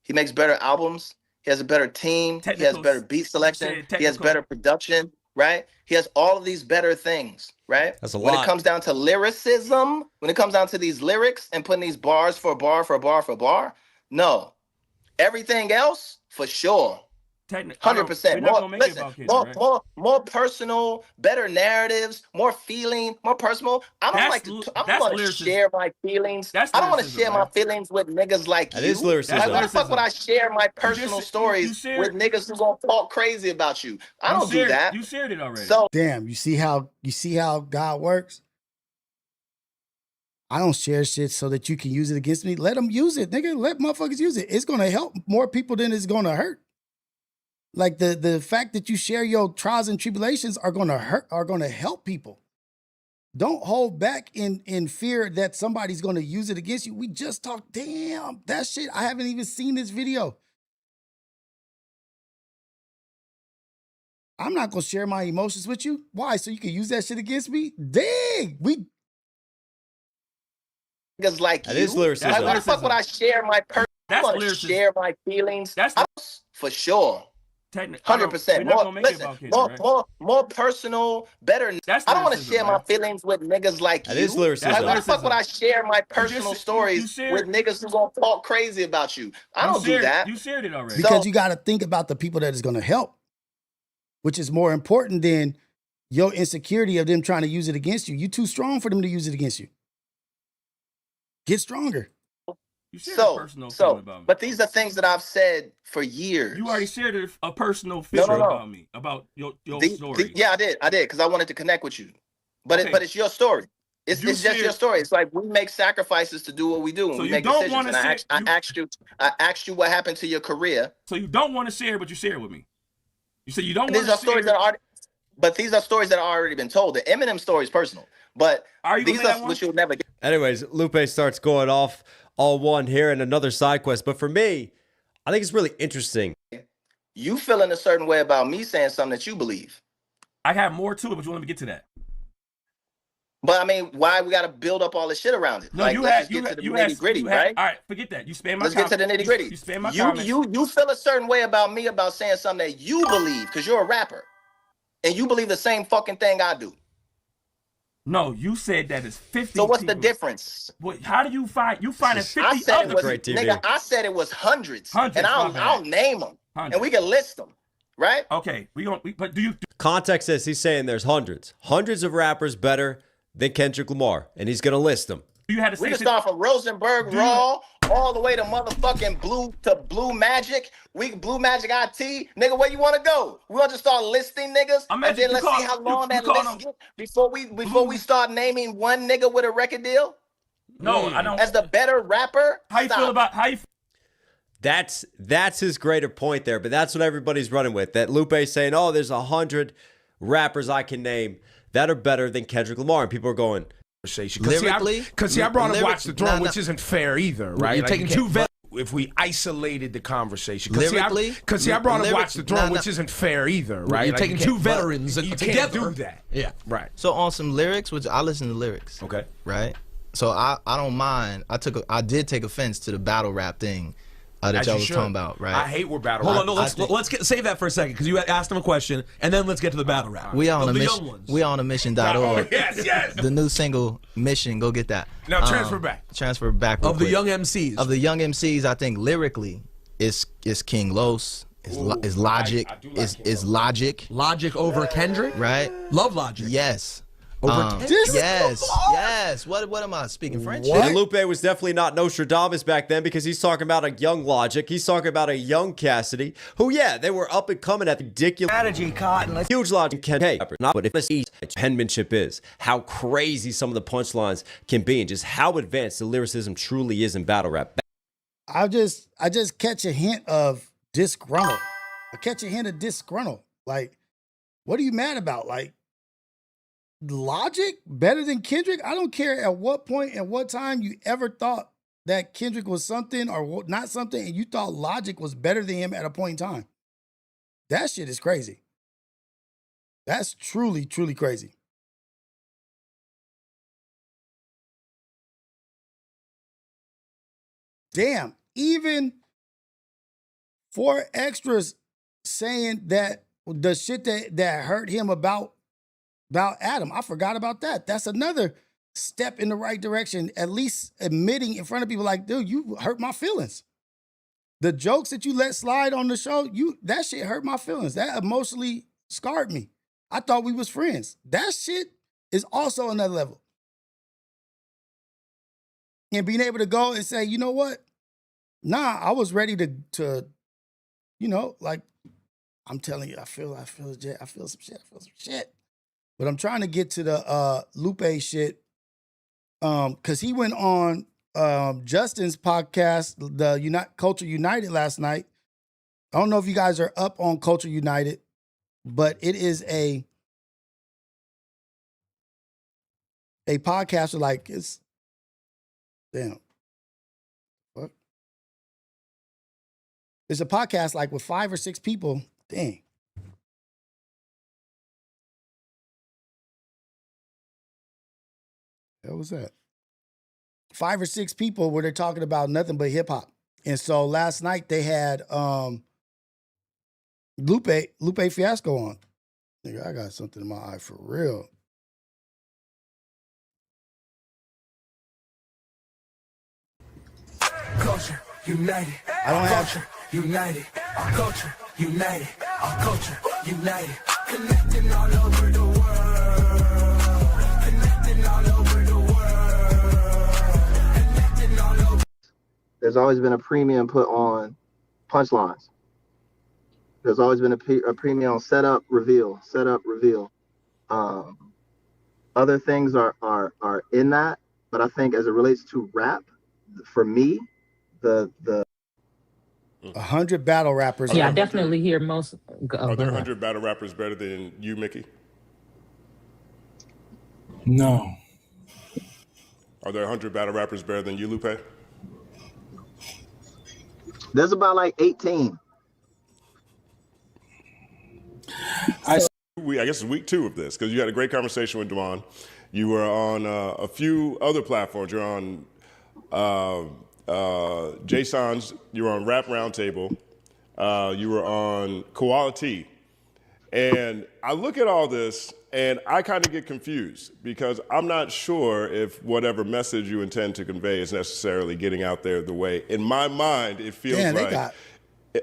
He makes better albums. He has a better team. He has better beat selection. He has better production, right? He has all of these better things, right? That's a When lot. it comes down to lyricism, when it comes down to these lyrics and putting these bars for bar for bar for bar, no. Everything else, for sure. 100%. More personal, better narratives, more feeling, more personal. I don't want to share my feelings. I don't want to share my feelings with niggas like you. That is lyricism. Like, why the fuck would I share my personal stories with niggas who gonna talk crazy about you? I don't do that. You shared it already. So Damn, you see how God works? I don't share shit so that you can use it against me. Let them use it, nigga. Let motherfuckers use it. It's gonna help more people than it's gonna hurt. Like the fact that you share your trials and tribulations are gonna help people. Don't hold back in fear that somebody's gonna use it against you. We just talked, damn, that shit. I haven't even seen this video. I'm not gonna share my emotions with you. Why? So you can use that shit against me? Dang, niggas like That you. is lyricism. Like, why the fuck would I share my I want to lyricism. share my feelings? For sure. 100%. More personal, better. I don't want to share my feelings with niggas like That you. is lyricism. Like, why the fuck would I share my personal stories with niggas who gonna talk crazy about you? I don't do that. You shared it already. because you got to think about the people that is gonna help, which is more important than your insecurity of them trying to use it against you. You too strong for them to use it against you. Get stronger. But these are things that I've said for years. You already shared a personal feeling about me, about your story. Yeah, I did, because I wanted to connect with you. But it's your story. It's just your story. It's like we make sacrifices to do what we do, and we make decisions. And I asked you what happened to your career. So you don't want to share, but you share it with me. You said you don't want These to are stories that are, but these are stories that have already been told. The Eminem story is personal, but these are what you'll never get. Anyways, Lupe starts going off all one here and another side quest. But for me, I think it's really interesting. You feeling a certain way about me saying something that you believe. I have more to it, but you want me to get to that. But I mean, why we got to build up all this shit around it? No, like, let's get to the nitty gritty, right? All right, forget that. You spam my Let's get to the nitty gritty. You spam my comments. You feel a certain way about me about saying something that you believe because you're a rapper, and you believe the same fucking thing I do. No, you said that it's 50. So what's the difference? How do you find it 50 I said it was, nigga, I said it was hundreds and I'll name them, and we can list them, right? Okay, but do you? Context is he's saying there's hundreds of rappers better than Kendrick Lamar, and he's gonna list them. We can start from Rosenberg Raw all the way to motherfucking Blue Magic. Blue Magic IT, nigga. Where you want to go? We want to start listing niggas, and then let's see how long that list gets before we start naming one nigga with a record deal. No, I don't. As the better rapper, how you feel about how you? That's his greater point there, but that's what everybody's running with. That Lupe's saying, oh, there's 100 rappers I can name that are better than Kendrick Lamar, and people are going. Because I brought up Watch the Throne, which isn't fair either, right? You're like, taking isolated the conversation. Lyrically? Because I brought up Watch the Throne, which isn't fair either, right? You're taking two veterans and you together. can't do that. Yeah. Right. So on some lyrics, which I listen to lyrics. Okay. Right? So I don't mind. I did take offense to the battle rap thing that y'all was talking about, right? I hate where battle Hold rap. on, no, let's save that for a second because you asked him a question, and then let's get to the battle rap. We on the a young mission. ones. We on a mission.org. Oh, yes. The new single Mission. Go get that. Now transfer back. Transfer back real Of the quick. young MCs. Of the young MCs, I think lyrically, is King Los. Is Logic. Is Logic. Logic over Kendrick. Right. Love Logic. Yes. Over Yes. What am I speaking French? And Lupe was definitely not Nostradamus back then because he's talking about a young Logic. He's talking about a young Cassidy, who, yeah, they were up and coming at the ridiculous Strategy, Cotton. huge Logic can hey, not but if this penmanship is, how crazy some of the punchlines can be, and just how advanced the lyricism truly is in battle rap. I just catch a hint of disgruntled. I catch a hint of disgruntled. Like, what are you mad about? Like, Logic better than Kendrick? I don't care at what point and what time you ever thought that Kendrick was something or not something, and you thought Logic was better than him at a point in time. That shit is crazy. That's truly, truly crazy. Damn, even 4 extras saying that the shit that hurt him about Adam. I forgot about that. That's another step in the right direction, at least admitting in front of people like, dude, you hurt my feelings. The jokes that you let slide on the show, that shit hurt my feelings. That emotionally scarred me. I thought we was friends. That shit is also another level. And being able to go and say, you know what? Nah, I was ready to like, I'm telling you, I feel some shit. But I'm trying to get to the Lupe shit. Cause he went on Justin's podcast, the Culture United last night. I don't know if you guys are up on Culture United, but it is a podcast like it's damn. What? It's a podcast like with 5 or 6 people. Dang. What was that? 5 or 6 people where they're talking about nothing but hip hop. And so last night they had Lupe Fiasco on. Nigga, I got something in my eye for real. Culture united. I don't have culture united. Our culture united. Our culture united. Connecting all over the world. There's always been a premium put on punchlines. There's always been a premium on setup, reveal. Other things are in that, but I think as it relates to rap, for me, the 100 battle rappers. Yeah, I definitely hear most. Are there 100 battle rappers better than you, Mickey? No. Are there 100 battle rappers better than you, Lupe? There's about like 18. I guess it's week 2 of this because you had a great conversation with Duan. You were on a few other platforms. You're on Jason's. You were on Rap Roundtable. You were on Quality. And I look at all this and I kind of get confused because I'm not sure if whatever message you intend to convey is necessarily getting out there the way, in my mind, it feels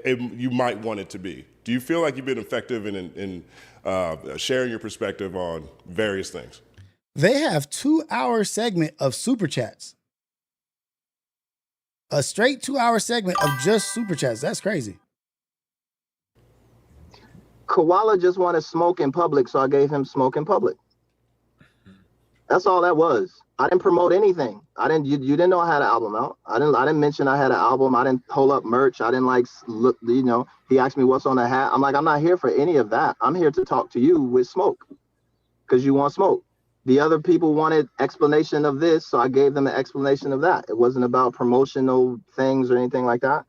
you might want it to be. Do you feel like you've been effective in sharing your perspective on various things? They have 2-hour segment of super chats. A straight 2-hour segment of just super chats. That's crazy. Koala just wanted smoke in public, so I gave him smoke in public. That's all that was. I didn't promote anything. You didn't know I had an album out. I didn't mention I had an album. I didn't hold up merch. I didn't look, he asked me what's on the hat. I'm like, I'm not here for any of that. I'm here to talk to you with smoke because you want smoke. The other people wanted explanation of this, so I gave them an explanation of that. It wasn't about promotional things or anything like that.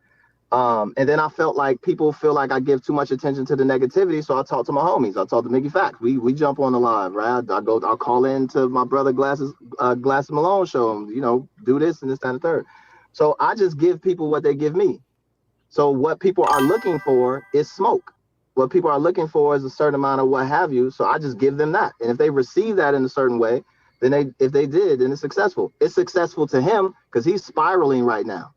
And then I felt like people feel like I give too much attention to the negativity, so I talk to my homies. I talk to Mickey Fax. We jump on the live, right? I'll call in to my brother Glasses Malone show him, do this and this, that, and the third. So I just give people what they give me. So what people are looking for is smoke. What people are looking for is a certain amount of what have you. So I just give them that. And if they receive that in a certain way, then if they did, then it's successful. It's successful to him because he's spiraling right now.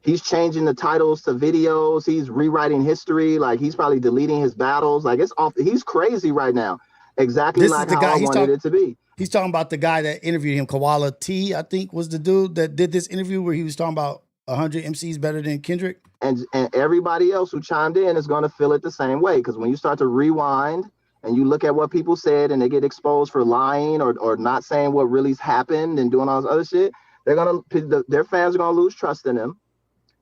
He's changing the titles to videos. He's rewriting history. Like he's probably deleting his battles. Like it's off. He's crazy right now. Exactly This like is the how guy I wanted it to be. He's talking about the guy that interviewed him, Koala T, I think was the dude that did this interview where he was talking about 100 MCs better than Kendrick. And everybody else who chimed in is going to feel it the same way. Because when you start to rewind and you look at what people said and they get exposed for lying or not saying what really's happened and doing all this other shit, their fans are going to lose trust in them.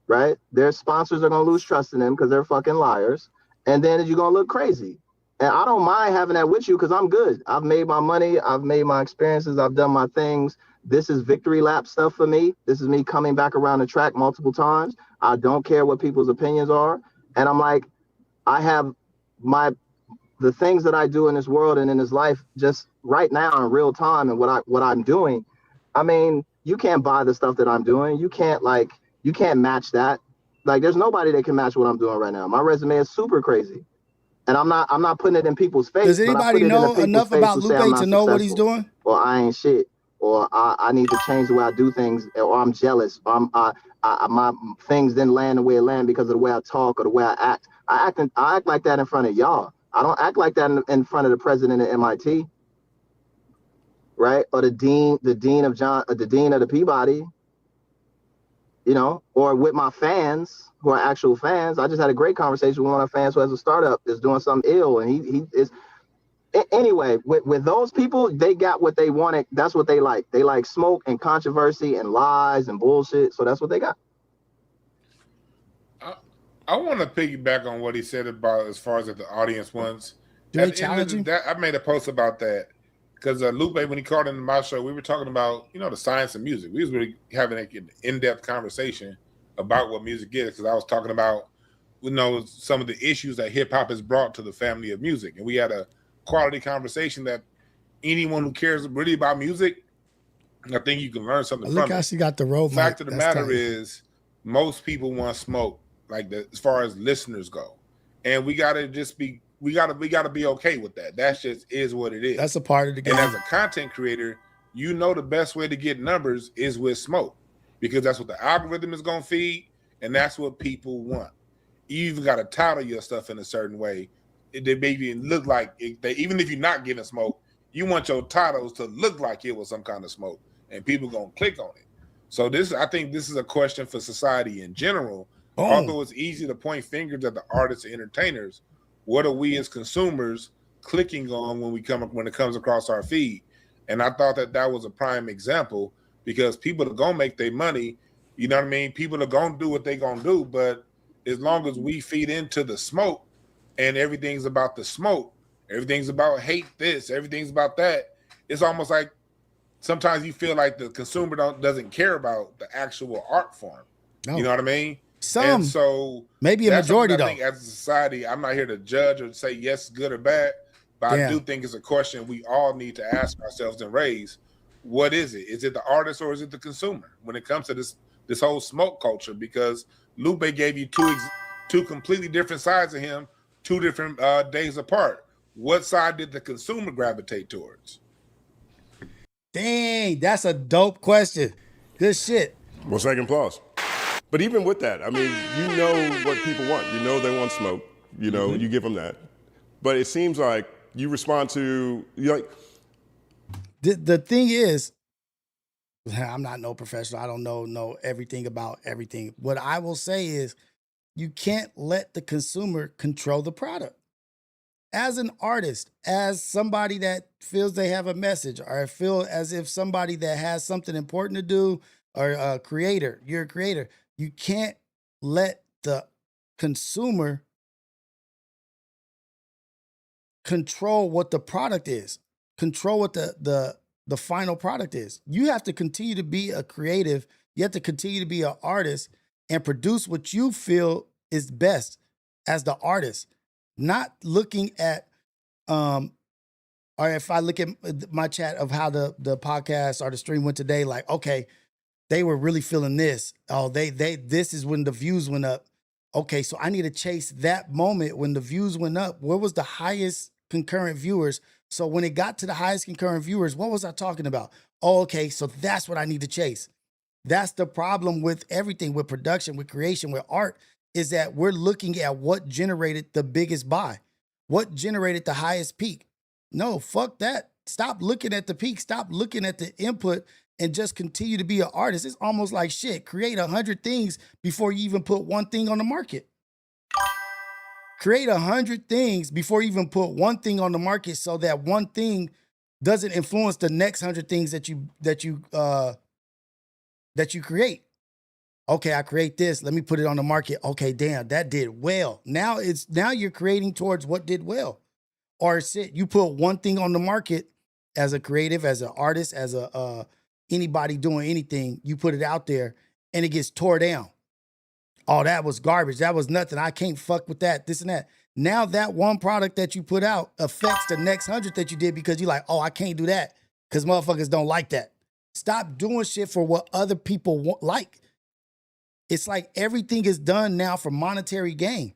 Right? Their sponsors are going to lose trust in them because they're fucking liars. And then you're going to look crazy. And I don't mind having that with you because I'm good. I've made my money. I've made my experiences. I've done my things. This is victory lap stuff for me. This is me coming back around the track multiple times. I don't care what people's opinions are. And I'm like, I have the things that I do in this world and in this life just right now in real time and what I'm doing. I mean, you can't buy the stuff that I'm doing. You can't match that. Like there's nobody that can match what I'm doing right now. My resume is super crazy. And I'm not putting it in people's face. Does anybody know enough about Lupe to know what he's doing? Or I ain't shit. Or I need to change the way I do things. Or I'm jealous. Or my things didn't land the way it landed because of the way I talk or the way I act. I act like that in front of y'all. I don't act like that in front of the president of MIT. Right? Or the dean of the Peabody. Or with my fans who are actual fans. I just had a great conversation with one of my fans who has a startup that's doing something ill. And he is, anyway, with those people, they got what they wanted. That's what they like. They like smoke and controversy and lies and bullshit. So that's what they got. I want to piggyback on what he said about as far as the audience wants. I made a post about that. Because Lupe, when he called into my show, we were talking about, the science of music. We was really having an in-depth conversation about what music is. Because I was talking about, some of the issues that hip-hop has brought to the family of music. And we had a quality conversation that anyone who cares really about music, I think you can learn something from it. Look how she got the road. The fact of the matter is, most people want smoke, as far as listeners go. And we got to just be... We gotta be okay with that. That just is what it is. That's a part of the game. And as a content creator, the best way to get numbers is with smoke, because that's what the algorithm is gonna feed, and that's what people want. You even gotta title your stuff in a certain way. They maybe look like even if you're not giving smoke, you want your titles to look like it was some kind of smoke, and people gonna click on it. So I think this is a question for society in general. Although it's easy to point fingers at the artists and entertainers, what are we as consumers clicking on when it comes across our feed? And I thought that was a prime example, because people are gonna make their money. You know what I mean? People are gonna do what they gonna do, but as long as we feed into the smoke and everything's about the smoke, everything's about hate this, everything's about that, it's almost like sometimes you feel like the consumer doesn't care about the actual art form. No. You know what I mean? Some, so maybe a majority though. I think as a society, I'm not here to judge or say yes, good or bad, but I do think it's a question we all need to ask ourselves and raise. What is it? Is it the artist or is it the consumer when it comes to this whole smoke culture? Because Lupe gave you two completely different sides of him, 2 different days apart. What side did the consumer gravitate towards? Dang, that's a dope question. Good shit. Well, second applause. But even with that, I mean, what people want. They want smoke. You give them that. But it seems like you respond to, The thing is, I'm not no professional. I don't know everything about everything. What I will say is, you can't let the consumer control the product. As an artist, as somebody that feels they have a message, or feel as if somebody that has something important to do, or a creator, you're a creator. You can't let the consumer control what the product is. control what the final product is. You have to continue to be a creative. You have to continue to be an artist and produce what you feel is best as the artist. Not looking at, or if I look at my chat of how the podcast or the stream went today, like, okay, they were really feeling this. Oh, this is when the views went up. Okay, so I need to chase that moment when the views went up. What was the highest concurrent viewers? So when it got to the highest concurrent viewers, what was I talking about? Oh, okay, so that's what I need to chase. That's the problem with everything, with production, with creation, with art, is that we're looking at what generated the biggest buy, what generated the highest peak. No, fuck that. Stop looking at the peak. Stop looking at the input and just continue to be an artist. It's almost like shit. Create 100 things before you even put one thing on the market. Create 100 things before you even put one thing on the market, so that one thing doesn't influence the next 100 things that you create. Okay, I create this. Let me put it on the market. Okay, damn, that did well. Now you're creating towards what did well. Or you put one thing on the market as a creative, as an artist, as a anybody doing anything. You put it out there and it gets tore down. Oh, that was garbage. That was nothing. I can't fuck with that, this and that. Now that one product that you put out affects the next 100 that you did, because you're like, oh, I can't do that because motherfuckers don't like that. Stop doing shit for what other people like. It's like everything is done now for monetary gain.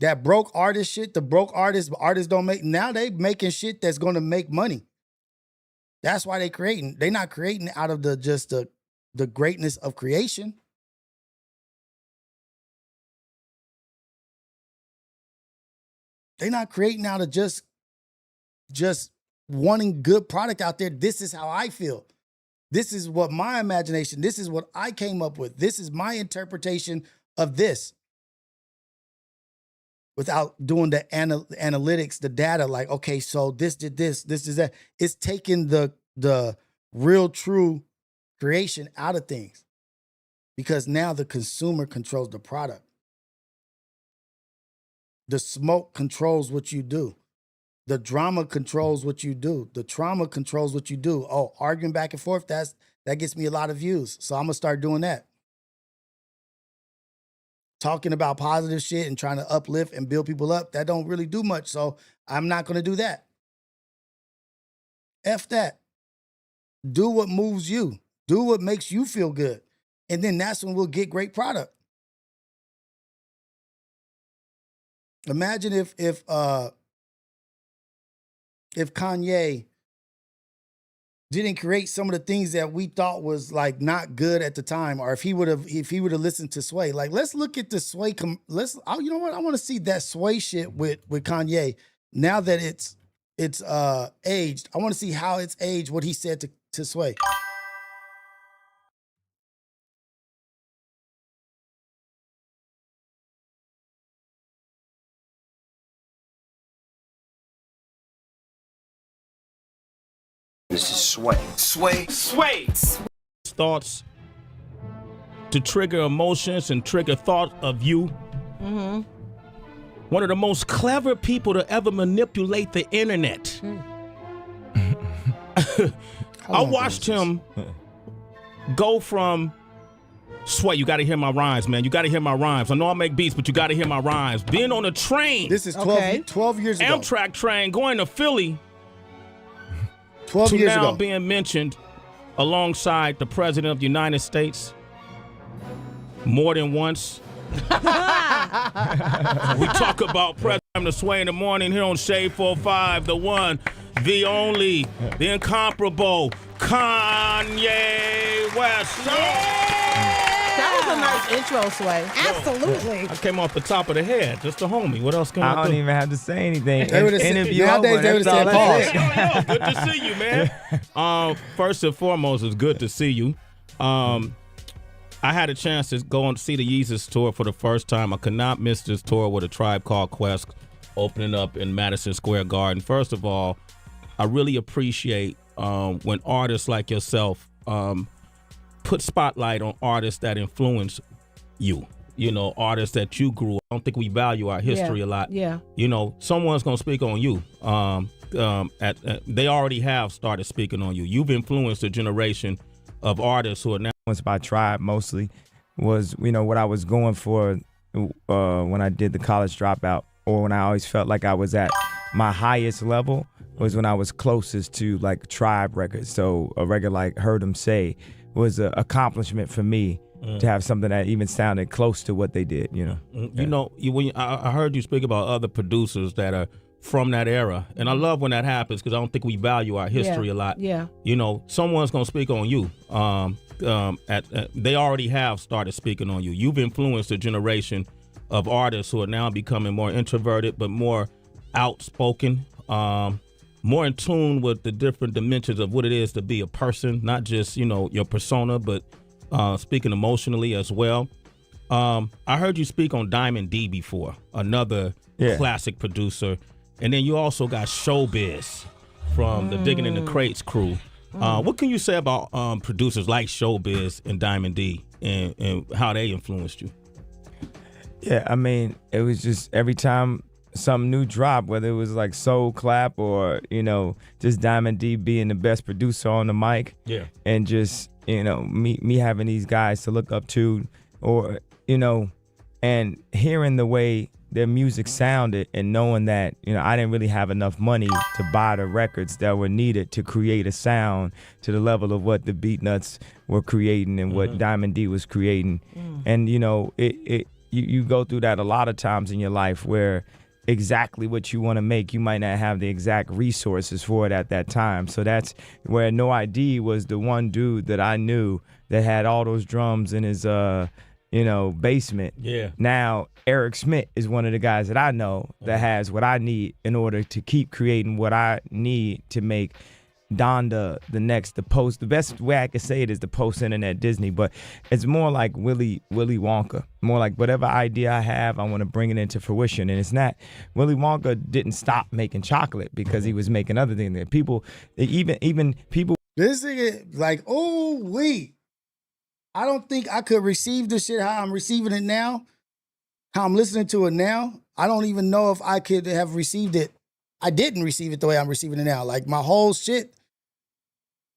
That broke artist shit, the broke artists don't make, now they making shit that's going to make money. That's why they creating. They're not creating out of the greatness of creation. They're not creating out of just wanting good product out there. This is how I feel. This is what my imagination, this is what I came up with. This is my interpretation of this. Without doing the analytics, the data, like, okay, so this did this is that. It's taking the real, true creation out of things, because now the consumer controls the product. The smoke controls what you do. The drama controls what you do. The trauma controls what you do. Oh, arguing back and forth, that gets me a lot of views. So I'm going to start doing that. Talking about positive shit and trying to uplift and build people up, that don't really do much. So I'm not going to do that. F that. Do what moves you. Do what makes you feel good. And then that's when we'll get great product. Imagine if Kanye didn't create some of the things that we thought was like not good at the time, or if he would have listened to Sway. Like, let's look at the Sway. You know what? I want to see that Sway shit with Kanye. Now that it's aged, I want to see how it's aged. What he said to Sway. This is Sway. Thoughts to trigger emotions and trigger thought of you. Mm-hmm. One of the most clever people to ever manipulate the internet. I watched him go from Sway, you got to hear my rhymes, man. You got to hear my rhymes. I know I make beats, but you got to hear my rhymes. Being on a train. This is 12 years ago. Amtrak train going to Philly. 12 years now ago. Being mentioned alongside the President of the United States more than once. We talk about President Sway in the morning here on Shade 45, the one, the only, the incomparable Kanye West. That was a nice intro, Sway. Absolutely. I came off the top of the head, just a homie. What else can I do? I don't even have to say anything. Interview nowadays they would have said pause. Good to see you, man. First and foremost, it's good to see you. I had a chance to go and see the Yeezus tour for the first time. I could not miss this tour with A Tribe Called Quest opening up in Madison Square Garden. First of all, I really appreciate when artists like yourself put spotlight on artists that influence you. You know, artists that you grew up. I don't think we value our history a lot. Yeah. You know, someone's going to speak on you. they already have started speaking on you. You've influenced a generation of artists who are now influenced by Tribe mostly. Was what I was going for when I did the college dropout, or when I always felt like I was at my highest level was when I was closest to like Tribe records. So a record like Heard 'Em Say was an accomplishment for me to have something that even sounded close to what they did. I heard you speak about other producers that are from that era, and I love when that happens because I don't think we value our history a lot. Yeah. Someone's gonna speak on you. They already have started speaking on you. You've influenced a generation of artists who are now becoming more introverted, but more outspoken, more in tune with the different dimensions of what it is to be a person, not just your persona, but speaking emotionally as well. I heard you speak on Diamond D before, another classic producer. And then you also got Showbiz from the Digging in the Crates crew. What can you say about producers like Showbiz and Diamond D and how they influenced you? Yeah, I mean, it was just every time something new dropped, whether it was like Soul Clap or, just Diamond D being the best producer on the mic. Yeah. And just, me having these guys to look up to or, and hearing the way their music sounded and knowing that, I didn't really have enough money to buy the records that were needed to create a sound to the level of what the Beatnuts were creating and what Diamond D was creating. And, you go through that a lot of times in your life where exactly what you want to make, you might not have the exact resources for it at that time. So that's where No ID was the one dude that I knew that had all those drums in his basement. Yeah. Now, Eric Smith is one of the guys that I know that has what I need in order to keep creating what I need to make Donda the best way I could say it is the post-internet Disney, but it's more like Willy Wonka. More like whatever idea I have, I want to bring it into fruition. And it's not, Willy Wonka didn't stop making chocolate because he was making other things. People, even people. This thing is like, I don't think I could receive this shit how I'm receiving it now, how I'm listening to it now. I don't even know if I could have received it. I didn't receive it the way I'm receiving it now. Like my whole shit.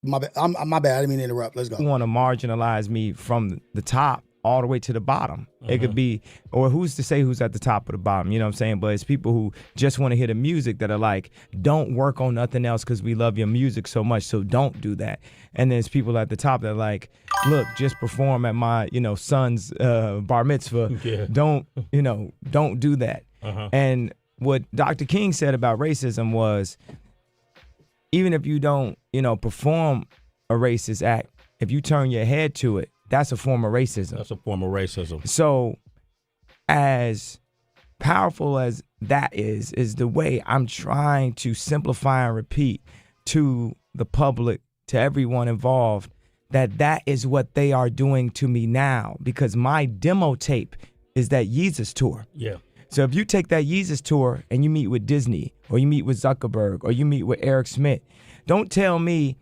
My bad. My bad. I didn't mean to interrupt. Let's go. You want to marginalize me from the top all the way to the bottom. It could be, or who's to say who's at the top or the bottom? You know what I'm saying? But it's people who just want to hear the music that are like, don't work on nothing else because we love your music so much, so don't do that. And then there's people at the top that are like, look, just perform at my, son's bar mitzvah. Yeah. Don't do that. And what Dr. King said about racism was, even if you don't, perform a racist act, if you turn your head to it, that's a form of racism. That's a form of racism. So as powerful as that is the way I'm trying to simplify and repeat to the public, to everyone involved, that is what they are doing to me now, because my demo tape is that Yeezus tour. Yeah. So if you take that Yeezus tour and you meet with Disney or you meet with Zuckerberg or you meet with Eric Smith, don't tell me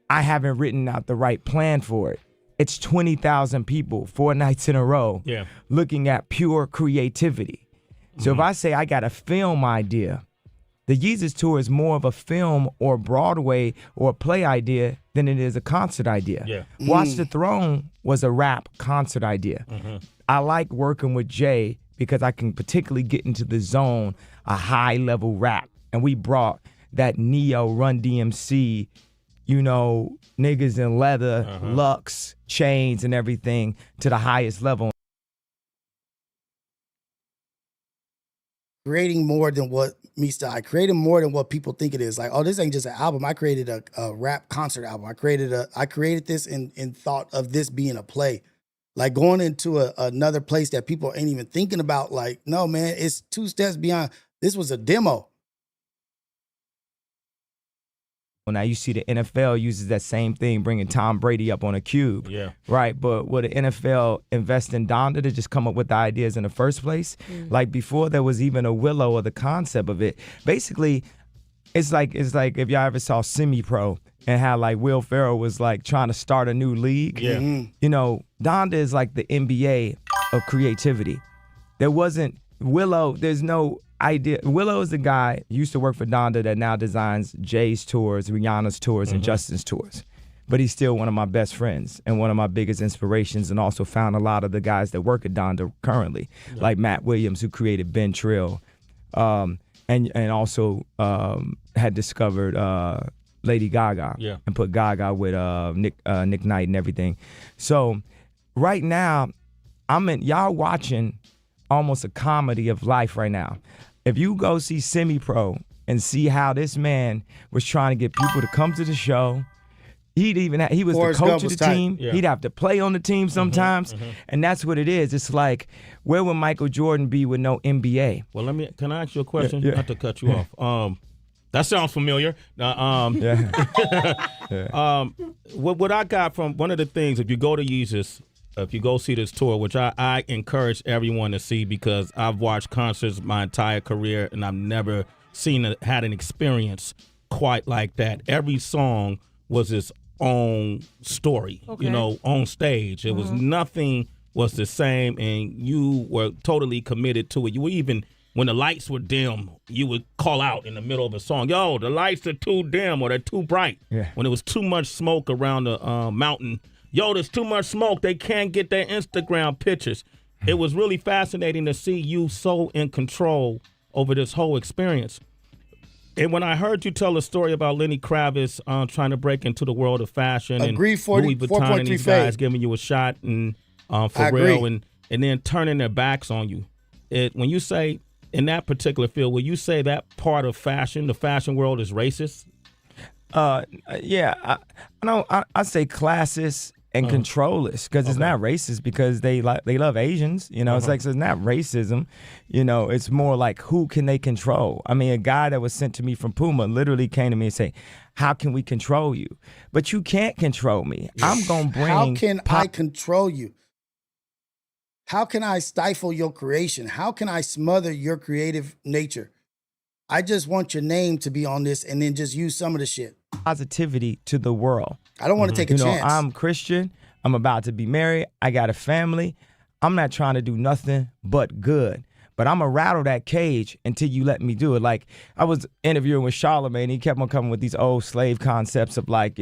I haven't written out the right plan for it. It's 20,000 people 4 nights in a row looking at pure creativity. So if I say I got a film idea, the Yeezus tour is more of a film or Broadway or play idea than it is a concert idea. Yeah. Watch the Throne was a rap concert idea. I like working with Jay because I can particularly get into the zone, a high level rap. And we brought that Neo, Run DMC, niggas in leather, Lux, chains and everything to the highest level. Creating more than what meets the eye, creating more than what people think it is. Like, oh, this ain't just an album. I created a rap concert album. I created this in thought of this being a play. Like going into another place that people ain't even thinking about. Like, no, man, it's 2 steps beyond. This was a demo. Well, now you see the NFL uses that same thing, bringing Tom Brady up on a cube. Yeah. Right, but would the NFL invest in Donda to just come up with the ideas in the first place? Like before there was even a Willow or the concept of it. Basically, it's like if y'all ever saw Semi-Pro and how like Will Ferrell was like trying to start a new league. Yeah. Donda is like the NBA of creativity. There wasn't Willow, there's no idea. Willow is the guy used to work for Donda that now designs Jay's tours, Rihanna's tours, and Justin's tours. But he's still one of my best friends and one of my biggest inspirations, and also found a lot of the guys that work at Donda currently, like Matt Williams, who created Ben Trill, and also had discovered Lady Gaga and put Gaga with Nick Knight and everything. So right now, y'all watching almost a comedy of life right now. If you go see Semi-Pro and see how this man was trying to get people to come to the show, he was Forrest the Gump coach of was the tight. team. He'd have to play on the team sometimes, and that's what it is. It's like, where would Michael Jordan be with no NBA? Well, can I ask you a question? Yeah. Not to cut you off. That sounds familiar. What I got from one of the things, if you go to Yeezus, if you go see this tour, which I encourage everyone to see, because I've watched concerts my entire career and I've never had an experience quite like that. Every song was its own story, on stage. It was nothing was the same, and you were totally committed to it. You were even, when the lights were dim, you would call out in the middle of a song, yo, the lights are too dim or they're too bright. Yeah. When there was too much smoke around the mountain, yo, there's too much smoke. They can't get their Instagram pictures. It was really fascinating to see you so in control over this whole experience. And when I heard you tell a story about Lenny Kravitz trying to break into the world of fashion, and Louis Vuitton and these guys giving you a shot, and Pharrell, and then turning their backs on you. When you say in that particular field, will you say that part of fashion, the fashion world, is racist? Yeah, I say classist and controllers, because it's not racist, because they love Asians. It's like, so it's not racism. It's more like, who can they control? I mean, a guy that was sent to me from Puma literally came to me and said, how can we control you? But you can't control me. I'm going to bring... How can I control you? How can I stifle your creation? How can I smother your creative nature? I just want your name to be on this and then just use some of the shit. Positivity to the world. I don't want to take a chance. I'm Christian. I'm about to be married. I got a family. I'm not trying to do nothing but good. But I'm going to rattle that cage until you let me do it. Like, I was interviewing with Charlamagne, and he kept on coming with these old slave concepts of, like,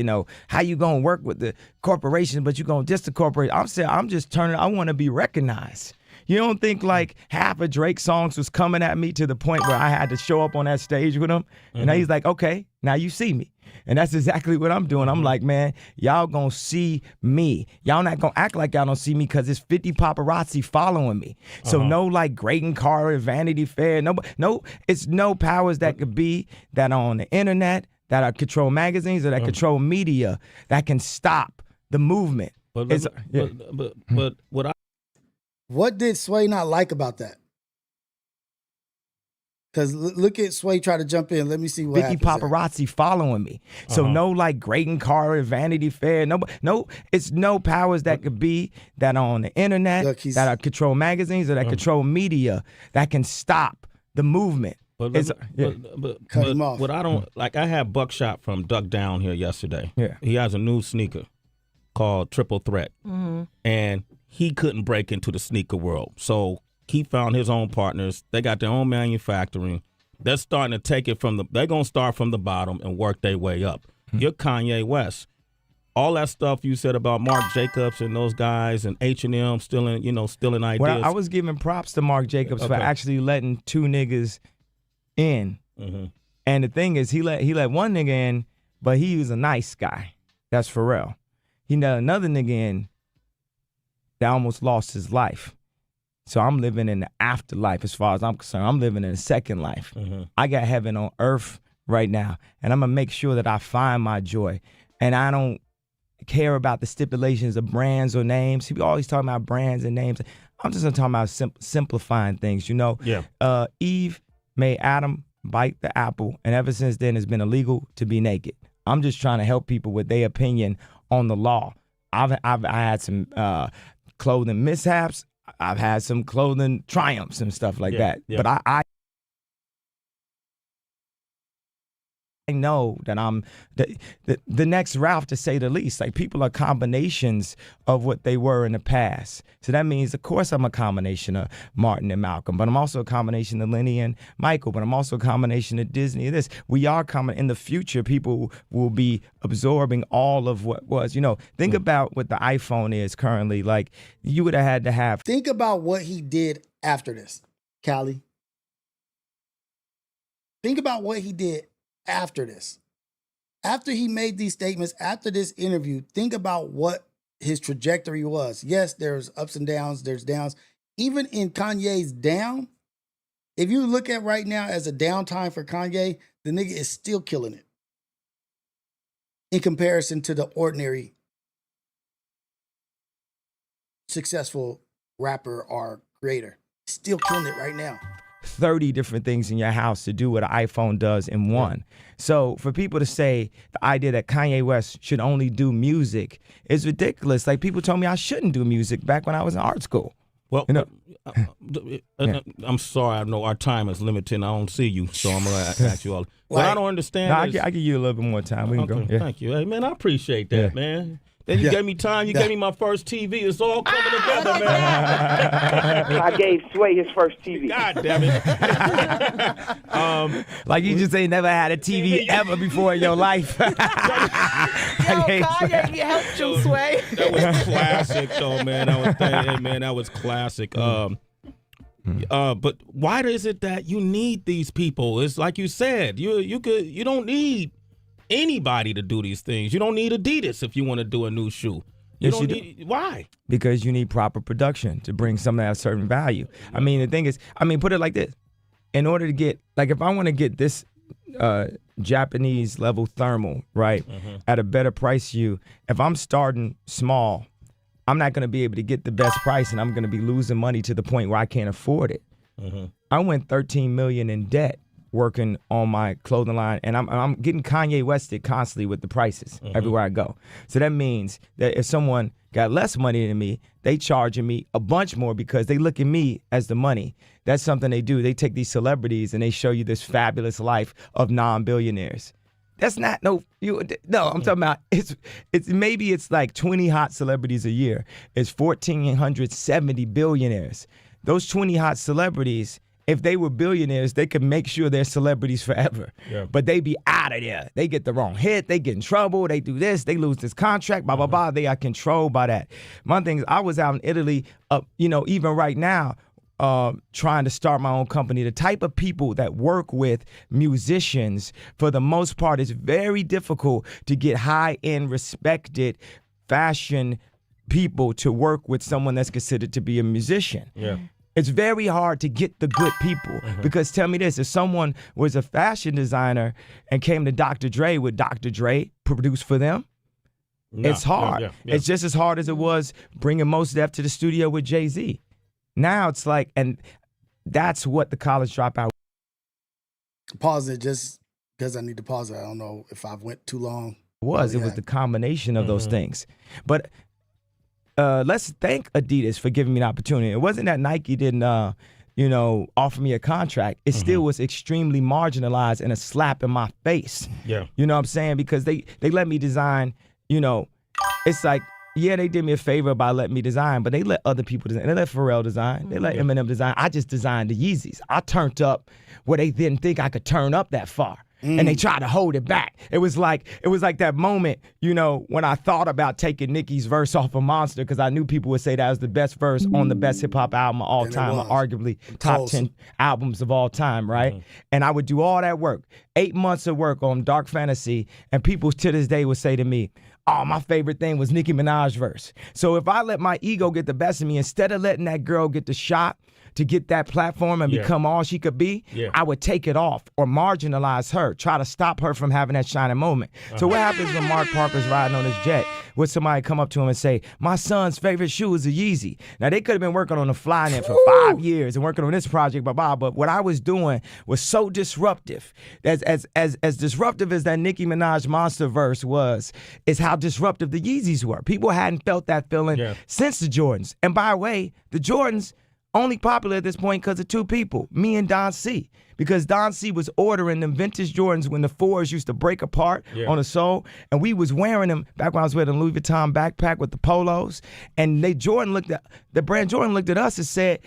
how you going to work with the corporation, but you going to diss the corporation. I'm saying, I want to be recognized. You don't think like half of Drake's songs was coming at me to the point where I had to show up on that stage with him? And now he's like, okay, now you see me. And that's exactly what I'm doing. I'm like, man, y'all gonna see me. Y'all not gonna act like y'all don't see me, because it's 50 paparazzi following me. So no, like, Graydon Carter, Vanity Fair, it's no powers that could be that are on the internet, that are control magazines, or that control media, that can stop the movement. But what did Sway not like about that? Because look at Sway try to jump in. Let me see what 50 paparazzi following me. So no, like, Graydon Carter, Vanity Fair, it's no powers that could be that are on the internet, that are control magazines, or that control media, that can stop the movement. But what I don't like, I had Buckshot from Duck Down here yesterday. Yeah, he has a new sneaker called Triple Threat, and he couldn't break into the sneaker world, so he found his own partners. They got their own manufacturing. They're starting to take it they're going to start from the bottom and work their way up. You're Kanye West. All that stuff you said about Marc Jacobs and those guys and H&M stealing ideas. Well, I was giving props to Marc Jacobs for actually letting two niggas in. And the thing is, he let one nigga in, but he was a nice guy. That's Pharrell. He let another nigga in that almost lost his life. So I'm living in the afterlife as far as I'm concerned. I'm living in a second life. I got heaven on earth right now, and I'm going to make sure that I find my joy. And I don't care about the stipulations of brands or names. People always talking about brands and names. I'm just talking about simplifying things, Yeah. Eve made Adam bite the apple, and ever since then it's been illegal to be naked. I'm just trying to help people with their opinion on the law. I had some clothing mishaps. I've had some clothing triumphs and stuff like that. But I I know that I'm the next Ralph, to say the least. Like, people are combinations of what they were in the past. So that means, of course, I'm a combination of Martin and Malcolm, but I'm also a combination of Lenny and Michael, but I'm also a combination of Disney and this. We are common. In the future, people will be absorbing all of what was. Think about what the iPhone is currently. Like, you would have had to have. Think about what he did after this, Callie. Think about what he did after this. After he made these statements, after this interview, think about what his trajectory was. Yes, there's ups and downs, there's downs. Even in Kanye's down, if you look at right now as a downtime for Kanye, the nigga is still killing it in comparison to the ordinary successful rapper or creator. Still killing it right now. 30 different things in your house to do what an iPhone does in one. So for people to say the idea that Kanye West should only do music is ridiculous. Like, people told me I shouldn't do music back when I was in art school. Well, I'm sorry. I know our time is limited and I don't see you, so I'm going to ask you all. What I don't understand is... I give you a little bit more time. We can go. Yeah. Thank you. Hey, man, I appreciate that, man. Then you gave me time. You gave me my first TV. It's all coming together, man. I gave Sway his first TV. God damn it. Like, you just ain't never had a TV ever before in your life. Kanye helped you, Sway. That was classic, though, man. That was classic. But why is it that you need these people? It's like you said, you don't need anybody to do these things. You don't need Adidas if you want to do a new shoe. Why? Because you need proper production to bring some of that certain value. I mean, the thing is, put it like this. In order to get, like, if I want to get this Japanese level thermal, right, at a better price to you, if I'm starting small, I'm not going to be able to get the best price, and I'm going to be losing money to the point where I can't afford it. I went $13 million in debt working on my clothing line, and I'm getting Kanye Wested constantly with the prices everywhere I go. So that means that if someone got less money than me, they charging me a bunch more because they look at me as the money. That's something they do. They take these celebrities and they show you this fabulous life of non-billionaires. That's not I'm talking about it's maybe it's like 20 hot celebrities a year. It's 1,470 billionaires. Those 20 hot celebrities, if they were billionaires, they could make sure they're celebrities forever. Yeah. But they be out of there. They get the wrong hit. They get in trouble. They do this. They lose this contract, blah, blah, blah. They are controlled by that. My thing is, I was out in Italy, even right now, trying to start my own company. The type of people that work with musicians, for the most part, is very difficult to get high-end, respected fashion people to work with someone that's considered to be a musician. Yeah. It's very hard to get the good people because tell me this, if someone was a fashion designer and came to Dr. Dre, would Dr. Dre produce for them? No, it's hard. Yeah. It's just as hard as it was bringing Mos Def to the studio with Jay-Z. Now it's like, and that's what the college dropout. Pause it just because I need to pause it. I don't know if I went too long. It was the combination of those things. But let's thank Adidas for giving me an opportunity. It wasn't that Nike didn't, offer me a contract. It still was extremely marginalized and a slap in my face. Yeah. You know what I'm saying? Because they let me design, it's like, yeah, they did me a favor by letting me design, but they let other people design. They let Pharrell design. They let Eminem design. I just designed the Yeezys. I turned up where they didn't think I could turn up that far. And they tried to hold it back. It was like that moment, when I thought about taking Nicki's verse off of Monster, because I knew people would say that was the best verse on the best hip hop album of all time, or arguably top 10 albums of all time, right? And I would do all that work, 8 months of work on Dark Fantasy, and people to this day would say to me, oh, my favorite thing was Nicki Minaj's verse. So if I let my ego get the best of me, instead of letting that girl get the shot to get that platform and become all she could be, I would take it off or marginalize her, try to stop her from having that shining moment. So what happens when Mark Parker's riding on his jet? Would somebody come up to him and say, my son's favorite shoe is a Yeezy? Now, they could have been working on the Flynet for 5 years and working on this project, but what I was doing was so disruptive. As disruptive as that Nicki Minaj Monster verse is how disruptive the Yeezys were. People hadn't felt that feeling since the Jordans. And by the way, the Jordans only popular at this point because of two people, me and Don C. Because Don C was ordering them vintage Jordans when the 4s used to break apart on the sole, and we was wearing them back when I was wearing a Louis Vuitton backpack with the polos, and the brand Jordan looked at us and said,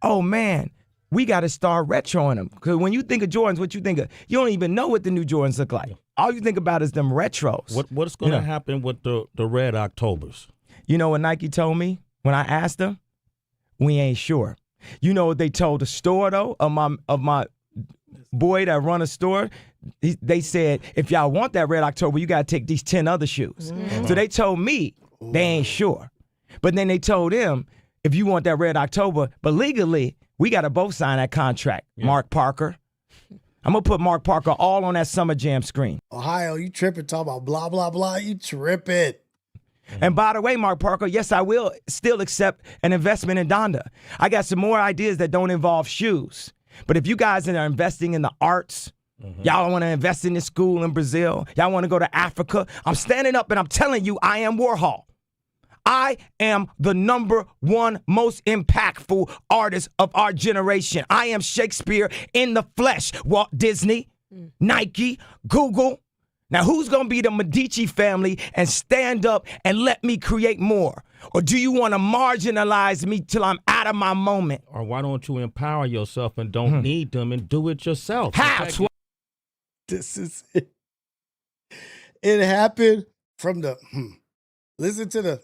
oh man, we got to start retroing them. Because when you think of Jordans, what you think of? You don't even know what the new Jordans look like. All you think about is them retros. What's going to happen with the Red Octobers? You know what Nike told me when I asked them? We ain't sure. You know what they told the store though of my boy that run a store? They said, if y'all want that Red October, you got to take these 10 other shoes. So they told me they ain't sure. But then they told him, if you want that Red October, but legally, we got to both sign that contract. Mark Parker. I'm going to put Mark Parker all on that Summer Jam screen. Ohio, you tripping, talking about blah, blah, blah. You tripping. And by the way, Mark Parker, yes, I will still accept an investment in Donda. I got some more ideas that don't involve shoes. But if you guys are investing in the arts, y'all want to invest in this school in Brazil, y'all want to go to Africa, I'm standing up and I'm telling you, I am Warhol. I am the #1 most impactful artist of our generation. I am Shakespeare in the flesh. Walt Disney, Nike, Google. Now, who's going to be the Medici family and stand up and let me create more? Or do you want to marginalize me till I'm out of my moment? Or why don't you empower yourself and don't need them and do it yourself? How? This is it. It happened from the Listen to the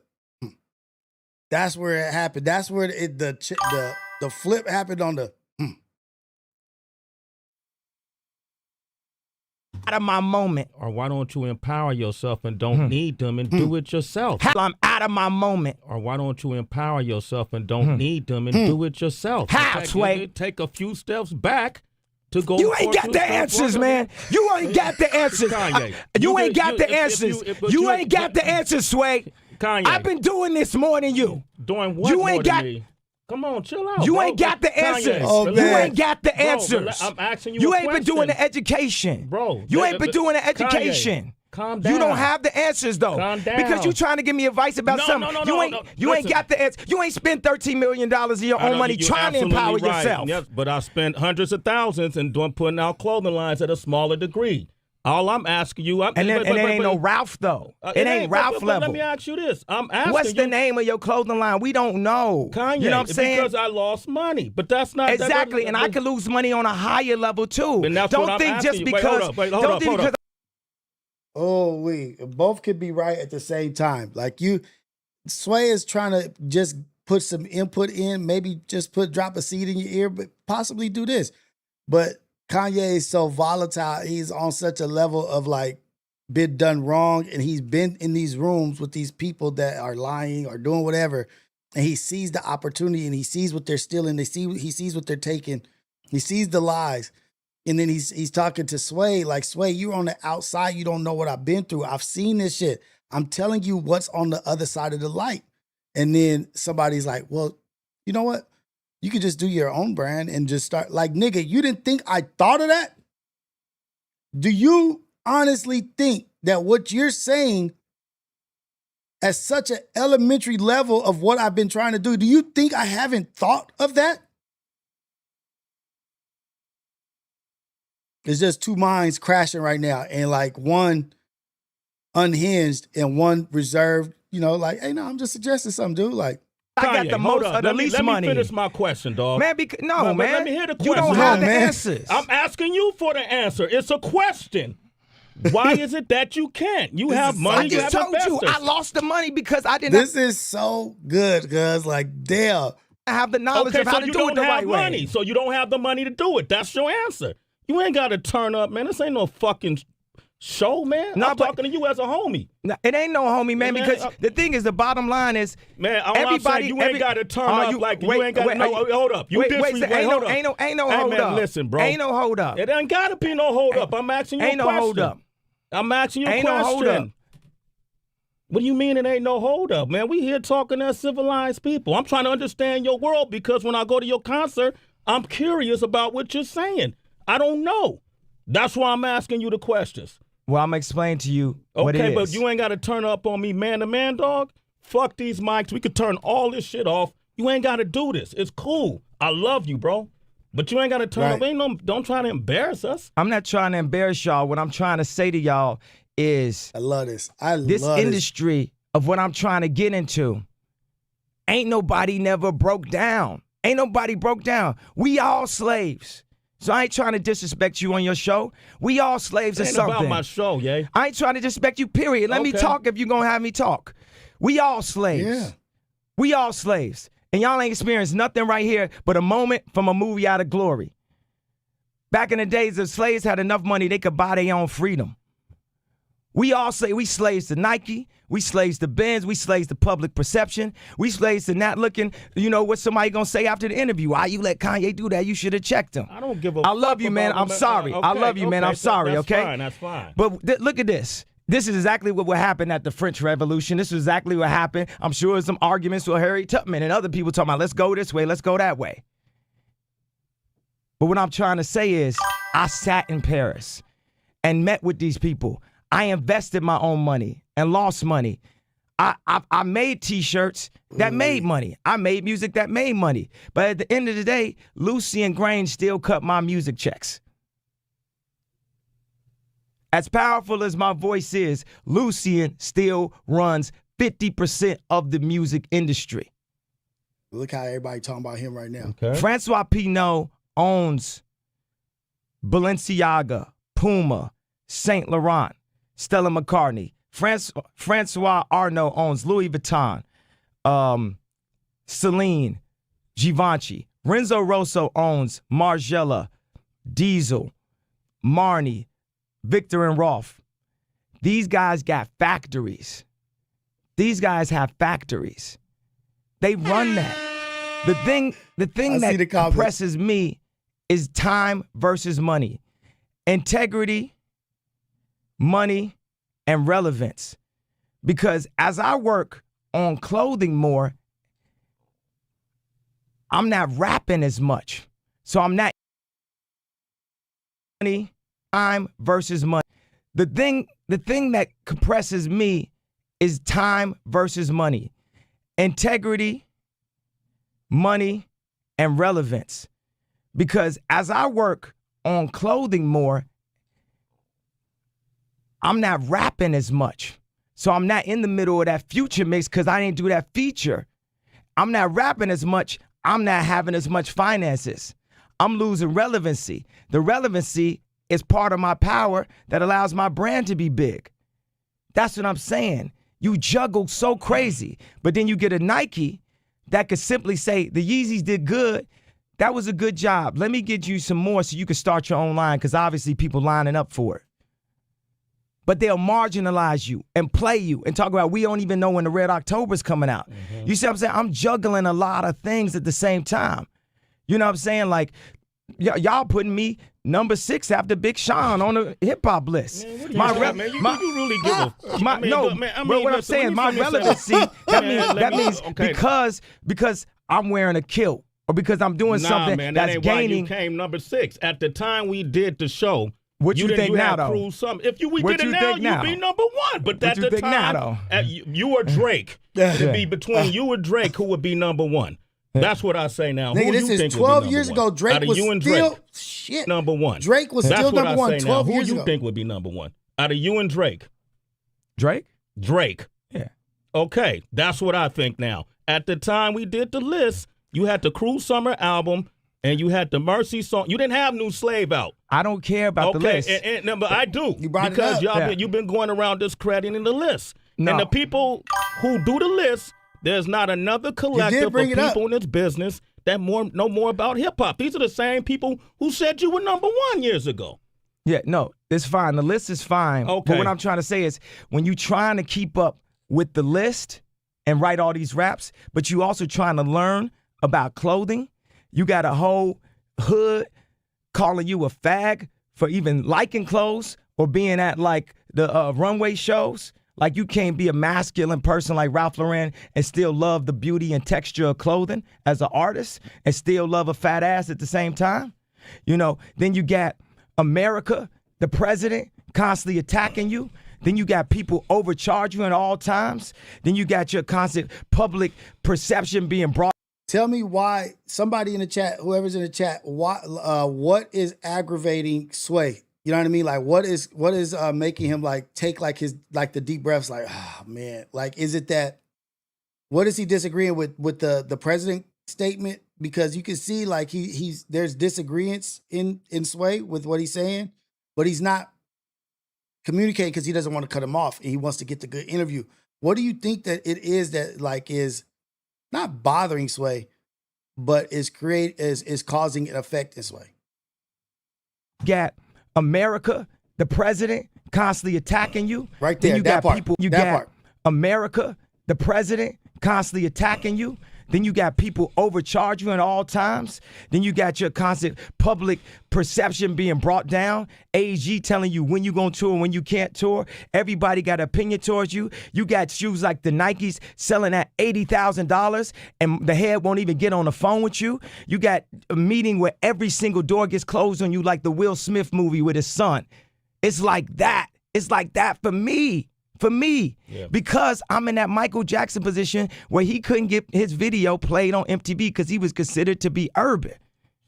That's where it happened. That's where the flip happened on the out of my moment. Or why don't you empower yourself and don't need them and do it yourself? I'm out of my moment. Or why don't you empower yourself and don't need them and do it yourself? How, Sway? Take a few steps back to go. You ain't got the answers, man. You ain't got the answers. Kanye. You ain't got the answers. You ain't got the answers, Sway. Kanye. I've been doing this more than you. Doing what you more ain't than got, me? Come on, chill out. You bro. ain't got the answers. Oh, you ain't got the Bro, answers. I'm asking you. You a ain't been doing question. the education. Bro. You ain't been doing the education. Kanye, calm down. You don't have the answers though. Calm down. Because you trying to give me advice about something. You ain't got the answer. You ain't spent $13 million of your own money trying to empower yourself. Yes, but I spent hundreds of thousands and putting out clothing lines at a smaller degree. All I'm asking you, it ain't no Ralph though. It ain't Ralph level. Let me ask you this: I'm asking what's the name of your clothing line? We don't know. Kanye, you know what I'm saying? Because I lost money, but that's not exactly. And I could lose money on a higher level too. And that's don't what I'm think asking just you. because. Don't think because. Oh, both could be right at the same time. Like Sway is trying to just put some input in, maybe just drop a seed in your ear, but possibly do this. But Kanye is so volatile. He's on such a level of like been done wrong. And he's been in these rooms with these people that are lying or doing whatever. And he sees the opportunity and he sees what they're stealing. He sees what they're taking. He sees the lies. And then he's talking to Sway, like, Sway, you're on the outside. You don't know what I've been through. I've seen this shit. I'm telling you what's on the other side of the light. And then somebody's like, well, you know what? You could just do your own brand and just start. Like, nigga, you didn't think I thought of that? Do you honestly think that what you're saying at such an elementary level of what I've been trying to do you think I haven't thought of that? It's just two minds crashing right now, and like one unhinged and one reserved, like, hey, no, I'm just suggesting something, dude. Like, I got the most of the least money. Let me finish my question, dog. Man, man. Let me hear the question. You don't have the answers. I'm asking you for the answer. It's a question. Why is it that you can't? You have money. I just told you I lost the money because I didn't. This is so good, cuz like, damn. I have the knowledge of how to do it the right way. So you don't have the money to do it. That's your answer. You ain't got to turn up, man. This ain't no fucking show, man. I'm talking to you as a homie. No, it ain't no homie, man, because the thing is, the bottom line is, man, everybody, you ain't got to turn up like you ain't got to know. Hold up. Ain't no hold up. Listen, bro. Ain't no hold up. It ain't got to be no hold up. I'm asking you a question. Ain't no hold up. I'm asking you a question. Ain't no hold up. What do you mean it ain't no hold up, man? We here talking as civilized people. I'm trying to understand your world because when I go to your concert, I'm curious about what you're saying. I don't know. That's why I'm asking you the questions. Well, I'm explaining to you what it is. Okay, but you ain't got to turn up on me man to man, dog. Fuck these mics. We could turn all this shit off. You ain't got to do this. It's cool. I love you, bro. But you ain't got to turn up. Don't try to embarrass us. I'm not trying to embarrass y'all. What I'm trying to say to y'all is I love this. This industry of what I'm trying to get into, ain't nobody never broke down. Ain't nobody broke down. We all slaves. So I ain't trying to disrespect you on your show. We all slaves or something. Ain't about my show, yeah. I ain't trying to disrespect you, period. Let me talk if you're going to have me talk. We all slaves. Yeah. We all slaves. And y'all ain't experienced nothing right here but a moment from a movie out of glory. Back in the days, the slaves had enough money they could buy their own freedom. We all say we slaves to Nike, we slaves to Benz, we slaves to public perception, we slaves to not looking, what somebody gonna say after the interview. Why you let Kanye do that? You should have checked him. I don't give a I love you, man. I'm sorry. I love you, man. I'm sorry, okay? That's fine. But look at this. This is exactly what happened at the French Revolution. This is exactly what happened. I'm sure there's some arguments with Harriet Tubman and other people talking about, let's go this way, let's go that way. But what I'm trying to say is, I sat in Paris and met with these people. I invested my own money and lost money. I made T-shirts that made money. I made music that made money. But at the end of the day, Lucian Grain still cut my music checks. As powerful as my voice is, Lucian still runs 50% of the music industry. Look how everybody talking about him right now. Okay. Francois Pinault owns Balenciaga, Puma, Saint Laurent, Stella McCartney. Francois Arnault owns Louis Vuitton, Celine, Givenchy. Renzo Rosso owns Margiela, Diesel, Marni, Victor and Rolf. These guys got factories. These guys have factories. They run that. The thing that impresses me is time versus money. Integrity, money, and relevance. Because as I work on clothing more, I'm not rapping as much. So I'm not money, time versus money. The thing that compresses me is time versus money. Integrity, money, and relevance. Because as I work on clothing more, I'm not rapping as much. So I'm not in the middle of that future mix because I didn't do that feature. I'm not rapping as much. I'm not having as much finances. I'm losing relevancy. The relevancy is part of my power that allows my brand to be big. That's what I'm saying. You juggle so crazy, but then you get a Nike that could simply say, the Yeezys did good. That was a good job. Let me get you some more so you can start your own line because obviously people lining up for it. But they'll marginalize you and play you and talk about we don't even know when the Red October's coming out. Mm-hmm. You see what I'm saying? I'm juggling a lot of things at the same time. You know what I'm saying? Like, y'all putting me number 6 after Big Sean on the hip-hop list. Man, you really give a... but what I'm saying, my relevancy, that means because I'm wearing a kilt or because I'm doing something man, that's ain't gaining. Why you came number 6. At the time we did the show, what you think now, though? If we did it now, you'd be number 1. But at the time, you or Drake, it'd be between you or Drake who would be number 1. That's what I say now. Nigga, who this you is think 12 years ago. Drake was still number 1. Drake was still number 1 12 years ago. Who you think would be number 1? Out of you and Drake? Drake? Yeah. Okay, that's what I think now. At the time we did the list, you had the Cruel Summer album and you had the Mercy song. You didn't have New Slave out. I don't care about the list. But I do. You brought because it up. you've been going around discrediting the list. No. And the people who do the list, there's not another collective of people in this business that know more about hip-hop. These are the same people who said you were number 1 years ago. Yeah, no, it's fine. The list is fine. Okay. But what I'm trying to say is when you're trying to keep up with the list and write all these raps, but you also trying to learn about clothing, you got a whole hood calling you a fag for even liking clothes or being at like the runway shows. Like you can't be a masculine person like Ralph Lauren and still love the beauty and texture of clothing as an artist and still love a fat ass at the same time. You know, then you got America, the president, constantly attacking you. Then you got people overcharge you at all times. Then you got your constant public perception being brought. Tell me why, somebody in the chat, whoever's in the chat, what is aggravating Sway? You know what I mean? Like, what is making him like take like the deep breaths? Like, oh man, like, is it that? What is he disagreeing with the president statement? Because you can see like there's disagreements in Sway with what he's saying, but he's not communicating because he doesn't want to cut him off and he wants to get the good interview. What do you think that it is that like is not bothering Sway, but is causing an effect in Sway? Got America, the president, constantly attacking you. Right there, then you that got part. people. You that got part. America, the president, constantly attacking you. Then you got people overcharge you at all times. Then you got your constant public perception being brought down. AG telling you when you gonna tour, when you can't tour. Everybody got an opinion towards you. You got shoes like the Nikes selling at $80,000 and the head won't even get on the phone with you. You got a meeting where every single door gets closed on you like the Will Smith movie with his son. It's like that. It's like that for me. Because I'm in that Michael Jackson position where he couldn't get his video played on MTV because he was considered to be urban.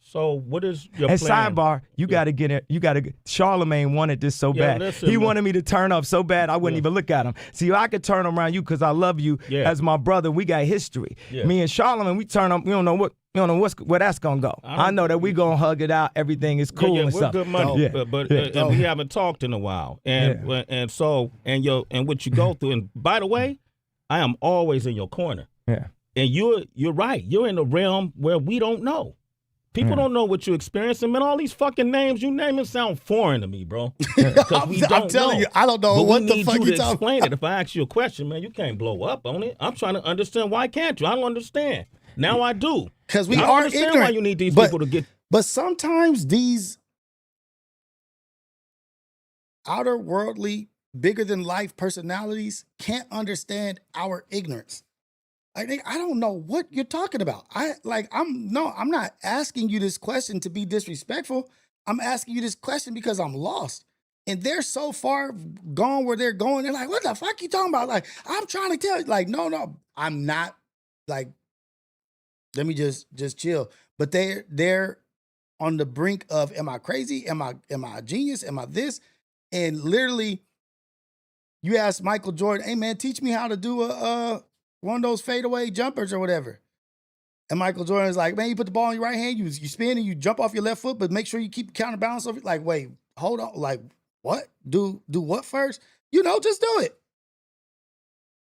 So what is your and plan? Sidebar, you gotta get it. Charlemagne wanted this so bad. Listen, he wanted me to turn up so bad I wouldn't even look at him. See, I could turn around you because I love you as my brother. We got history. Me and Charlemagne, we turn up. We don't know where that's gonna go. I know that we gonna hug it out. Everything is cool and we're stuff. good money, but we haven't talked in a while, and what you go through. And by the way, I am always in your corner. Yeah, and you're right. You're in a realm where we don't know. People don't know what you're experiencing. Man, all these fucking names you name it sound foreign to me, bro. I'm telling you, I don't know but what we the need fuck you you to talking explain about. it. If I ask you a question, man, you can't blow up on it. I'm trying to understand why can't you? I don't understand. Now I do. Because we I don't are understand ignorant. why you need these people to get. But sometimes these outer worldly, bigger than life personalities can't understand our ignorance. I don't know what you're talking about. I'm not asking you this question to be disrespectful. I'm asking you this question because I'm lost. And they're so far gone where they're going. They're like, what the fuck you talking about? Like, I'm trying to tell you. Like, no, I'm not. Like, let me just chill. But they're on the brink of, am I crazy? Am I a genius? Am I this? And literally, you ask Michael Jordan, hey man, teach me how to do one of those fadeaway jumpers or whatever. And Michael Jordan's like, man, you put the ball in your right hand, you spin and you jump off your left foot, but make sure you keep counterbalance of it. Like, wait, hold on. Like, what? Do what first? Just do it.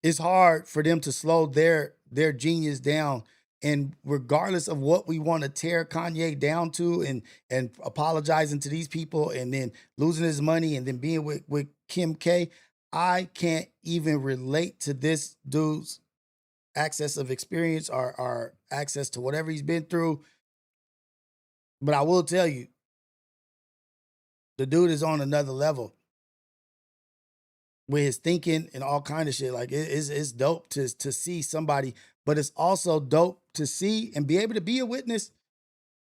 It's hard for them to slow their genius down. And regardless of what we want to tear Kanye down to and apologizing to these people and then losing his money and then being with Kim K, I can't even relate to this dude's access of experience or access to whatever he's been through. But I will tell you, the dude is on another level with his thinking and all kind of shit. Like it's dope to see somebody, but it's also dope to see and be able to be a witness.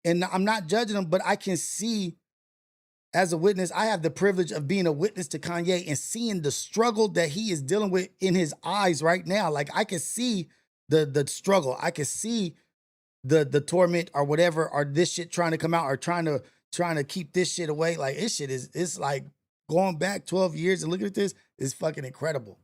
And I'm not judging him, but I can see as a witness, I have the privilege of being a witness to Kanye and seeing the struggle that he is dealing with in his eyes right now. Like I can see the struggle. I can see the torment or whatever, or this shit trying to come out or trying to keep this shit away. Like this shit it's like going back 12 years and looking at this is fucking incredible.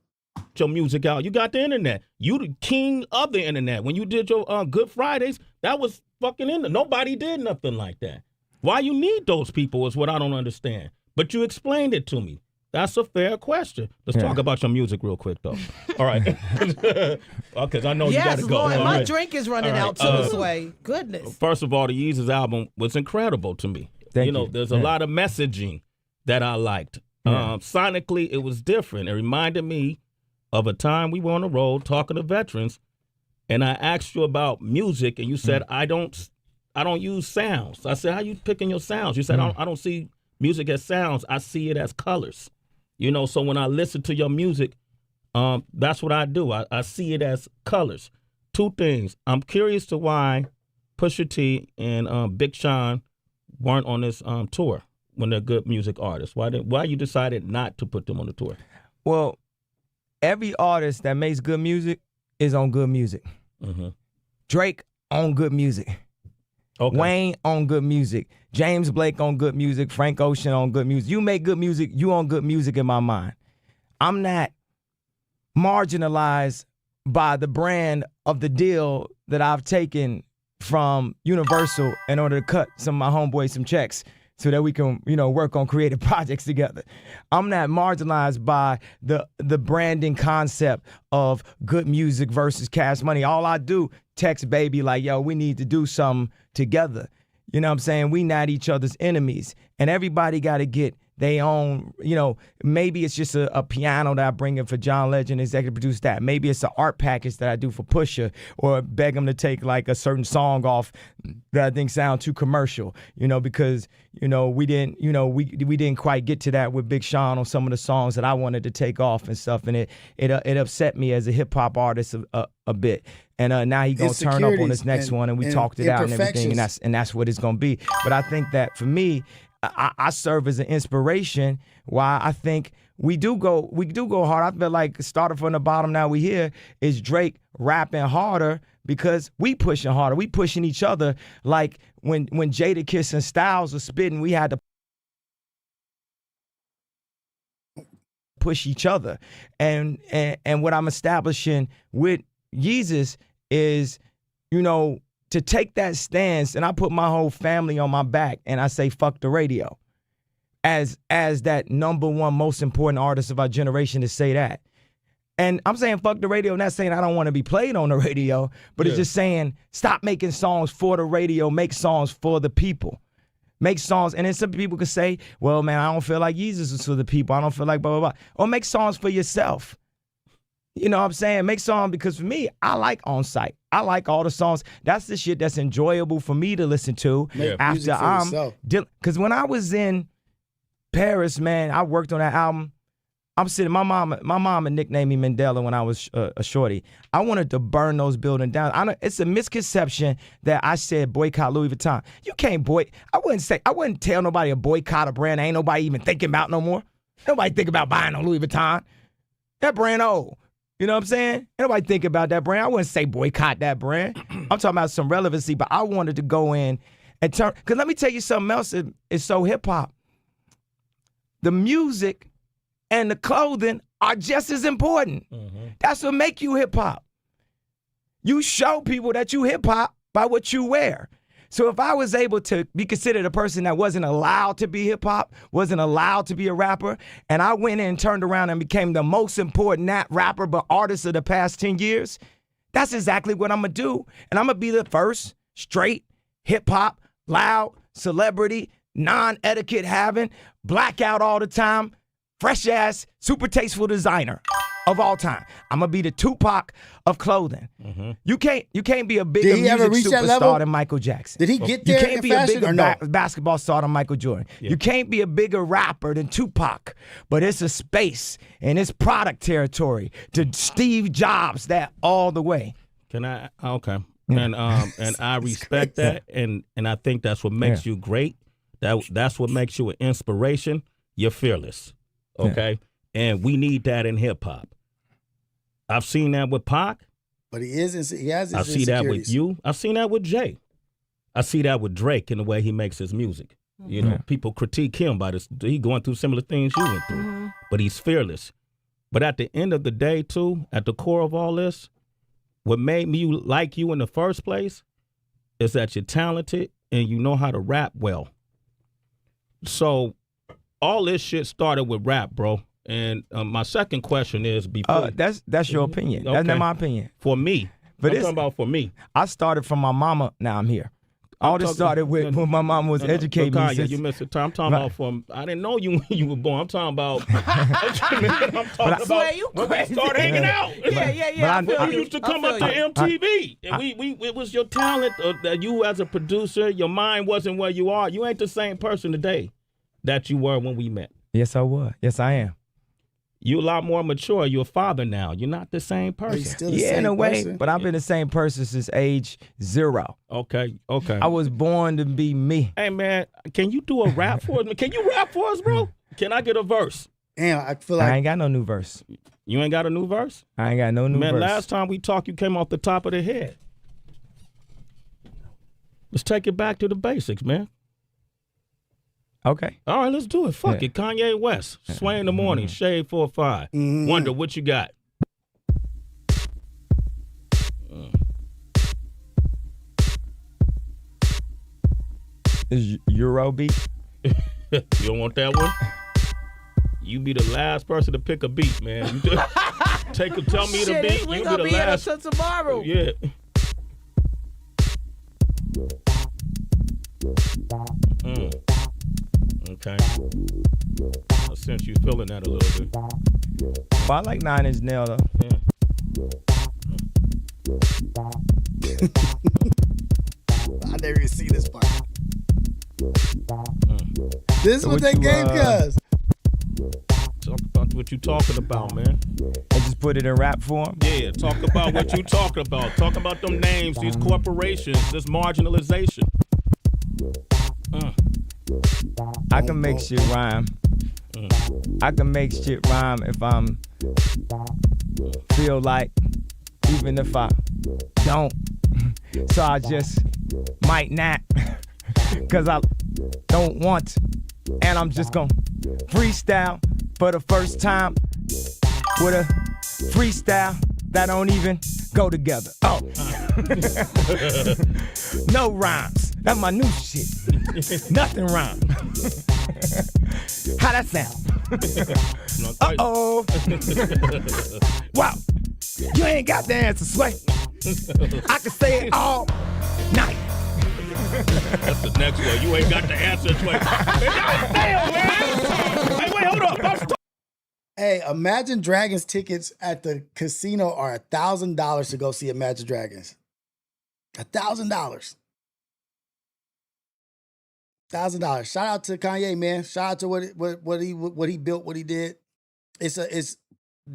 Your music out. You got the internet. You the king of the internet. When you did your Good Fridays, that was fucking internet. Nobody did nothing like that. Why you need those people is what I don't understand. But you explained it to me. That's a fair question. Let's talk about your music real quick, though. All right. Because I know you got to go. Lord, all my right. drink is running out too this way. Goodness. First of all, the Yeezus album was incredible to me. Thank you. There's a lot of messaging that I liked. Sonically, it was different. It reminded me of a time we were on the road talking to veterans, and I asked you about music, and you said, I don't use sounds. I said, how you picking your sounds? You said, I don't see music as sounds. I see it as colors. So when I listen to your music, that's what I do. I see it as colors. Two things. I'm curious to why Pusha T and Big Sean weren't on this tour when they're good music artists. Why you decided not to put them on the tour? Well, every artist that makes good music is on good music. Mm-hmm. Drake on good music. Okay. Wayne on good music. James Blake on good music. Frank Ocean on good music. You make good music, you on good music in my mind. I'm not marginalized by the brand of the deal that I've taken from Universal in order to cut some of my homeboys some checks so that we can, work on creative projects together. I'm not marginalized by the branding concept of good music versus cash money. All I do, text baby like, yo, we need to do something together. You know what I'm saying? We not each other's enemies. And everybody got to get they own, maybe it's just a piano that I bring in for John Legend, executive produce that. Maybe it's an art package that I do for Pusha, or beg him to take like a certain song off that I think sound too commercial, because, we didn't, we didn't quite get to that with Big Sean on some of the songs that I wanted to take off and stuff. And it upset me as a hip hop artist a bit. And now he gonna turn up on this next one, and we talked it out and everything, and that's what it's gonna be. But I think that for me, I serve as an inspiration. Why I think we do go hard. I feel like starting from the bottom, now we here is Drake rapping harder because we pushing harder. We pushing each other. Like when Jadakiss and Styles was spitting, we had to push each other. And what I'm establishing with Yeezus is, to take that stance, and I put my whole family on my back, and I say fuck the radio, as that number one most important artist of our generation to say that. And I'm saying fuck the radio, not saying I don't want to be played on the radio, but it's just saying stop making songs for the radio, make songs for the people. Make songs, and then some people could say, well, man, I don't feel like Yeezus is for the people. I don't feel like blah, blah, blah. Or make songs for yourself. You know what I'm saying? Make songs, because for me, I like On Site. I like all the songs. That's the shit that's enjoyable for me to listen to after I'm, because when I was in Paris, man, I worked on that album. I'm sitting, my mama nicknamed me Mandela when I was a shorty. I wanted to burn those buildings down. It's a misconception that I said boycott Louis Vuitton. You can't I wouldn't tell nobody to boycott a brand ain't nobody even thinking about no more. Nobody think about buying on Louis Vuitton. That brand old. You know what I'm saying? Ain't nobody think about that brand. I wouldn't say boycott that brand. I'm talking about some relevancy, but I wanted to go in and turn, because let me tell you something else is so hip-hop. The music and the clothing are just as important. Mm-hmm. That's what make you hip-hop. You show people that you hip-hop by what you wear. So if I was able to be considered a person that wasn't allowed to be hip-hop, wasn't allowed to be a rapper, and I went in and turned around and became the most important, not rapper, but artist of the past 10 years, that's exactly what I'm going to do. And I'm going to be the first straight, hip-hop, loud, celebrity, non-etiquette having, blackout all the time, fresh-ass, super tasteful designer of all time. I'm gonna be the Tupac of clothing. Mm-hmm. You can't be a bigger music superstar than Michael Jackson. Did he get there? You can't be a bigger basketball star than Michael Jordan. Yeah. You can't be a bigger rapper than Tupac. But it's a space and it's product territory to Steve Jobs that all the way. Can I? Okay. And I respect that, and I think that's what makes you great. That's what makes you an inspiration. You're fearless. Okay. Yeah. And we need that in hip hop. I've seen that with Pac. But he has his I see that with you. I've seen that with Jay. I see that with Drake in the way he makes his music. You know, people critique him by this. He going through similar things you went through. But he's fearless. But at the end of the day, too, at the core of all this, what made me like you in the first place is that you're talented and you know how to rap well. So all this shit started with rap, bro. And my second question is that's your opinion. Okay. That's not my opinion. For me. But I'm talking about for me. I started from my mama, now I'm here. All this started with when my mom was educating me. You missed the time. I'm talking about from, I didn't know you when you were born. I'm talking about, when we started hanging out. Yeah. You used to come up to MTV. And it was your talent that you as a producer, your mind wasn't where you are. You ain't the same person today that you were when we met. Yes, I was. Yes, I am. You're a lot more mature. You're a father now. You're not the same person. In a way, but I've been the same person since age 0. Okay. I was born to be me. Hey, man, can you do a rap for us? Can you rap for us, bro? Can I get a verse? Damn, I feel like I ain't got no new verse. You ain't got a new verse? I ain't got no new verse. Man, last time we talked, you came off the top of the head. Let's take it back to the basics, man. Okay. All right, let's do it. Fuck it. Kanye West, Sway in the Morning, Shade 4-5. Wonder what you got. Is Eurobeat? You don't want that one? You be the last person to pick a beat, man. You just tell me the beat. We You gonna be the be last. here until tomorrow. Yeah. Okay. I sense you feeling that a little bit. But I like 9 Inch Nails though. I never even see this part. This is what they gave us. Talk about what you talking about, man. They just put it in rap form? Yeah, talk about what you talking about. Talk about them names, these corporations, this marginalization. I can make shit rhyme. I can make shit rhyme if I'm feel like, even if I don't. So I just might not, cause I don't want to. And I'm just gonna freestyle for the first time with a freestyle that don't even go together. Oh. No rhymes. That's my new shit. Nothing rhymes. How that sound? Uh-oh. Wow. You ain't got the answer, Sway. I can say it all night. That's the next one. You ain't got the answer, Sway. Damn, man. Hey, wait, hold up. Hey, Imagine Dragons tickets at the casino are $1,000 to go see Imagine Dragons. $1,000. $1,000. Shout out to Kanye, man. Shout out to what he built, what he did. It's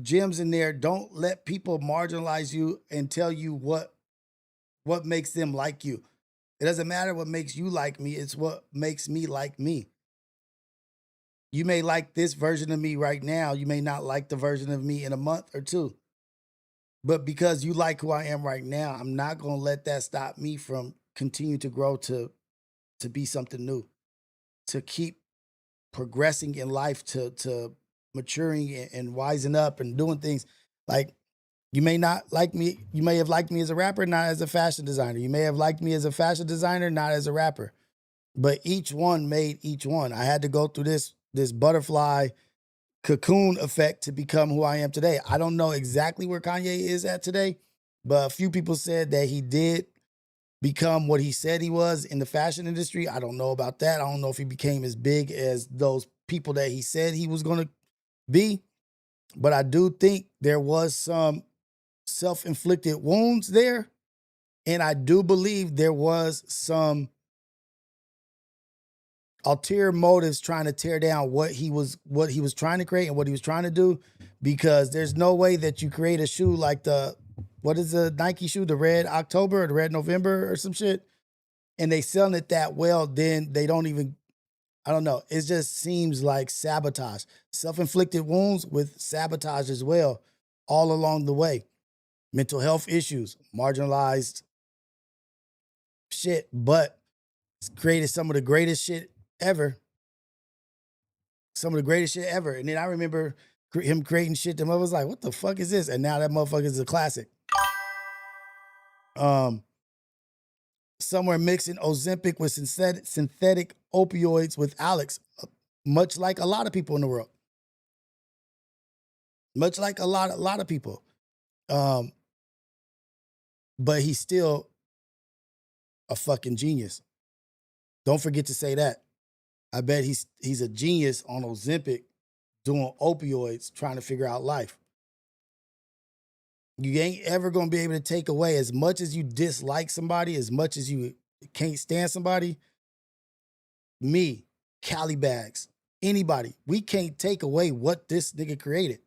gems in there. Don't let people marginalize you and tell you what makes them like you. It doesn't matter what makes you like me. It's what makes me like me. You may like this version of me right now. You may not like the version of me in a month or two. But because you like who I am right now, I'm not going to let that stop me from continue to grow to be something new, to keep progressing in life, to maturing and wising up and doing things. Like, you may not like me. You may have liked me as a rapper, not as a fashion designer. You may have liked me as a fashion designer, not as a rapper. But each one made each one. I had to go through this butterfly cocoon effect to become who I am today. I don't know exactly where Kanye is at today, but a few people said that he did become what he said he was in the fashion industry. I don't know about that. I don't know if he became as big as those people that he said he was going to be, but I do think there was some self-inflicted wounds there, and I do believe there was some ulterior motives trying to tear down what he was trying to create and what he was trying to do, because there's no way that you create a shoe like what is the Nike shoe, the Red October or the Red November or some shit, and they selling it that well, then they don't even, I don't know. It just seems like sabotage. Self-inflicted wounds with sabotage as well, all along the way. Mental health issues, marginalized shit, but it's created some of the greatest shit ever. Some of the greatest shit ever. And then I remember him creating shit that I was like, what the fuck is this? And now that motherfucker is a classic. Somewhere mixing Ozempic with synthetic opioids with Alex, much like a lot of people in the world. Much like a lot of people. But he's still a fucking genius. Don't forget to say that. I bet he's a genius on Ozempic doing opioids, trying to figure out life. You ain't ever going to be able to take away, as much as you dislike somebody, as much as you can't stand somebody, me, Cali Bags, anybody, we can't take away what this nigga created.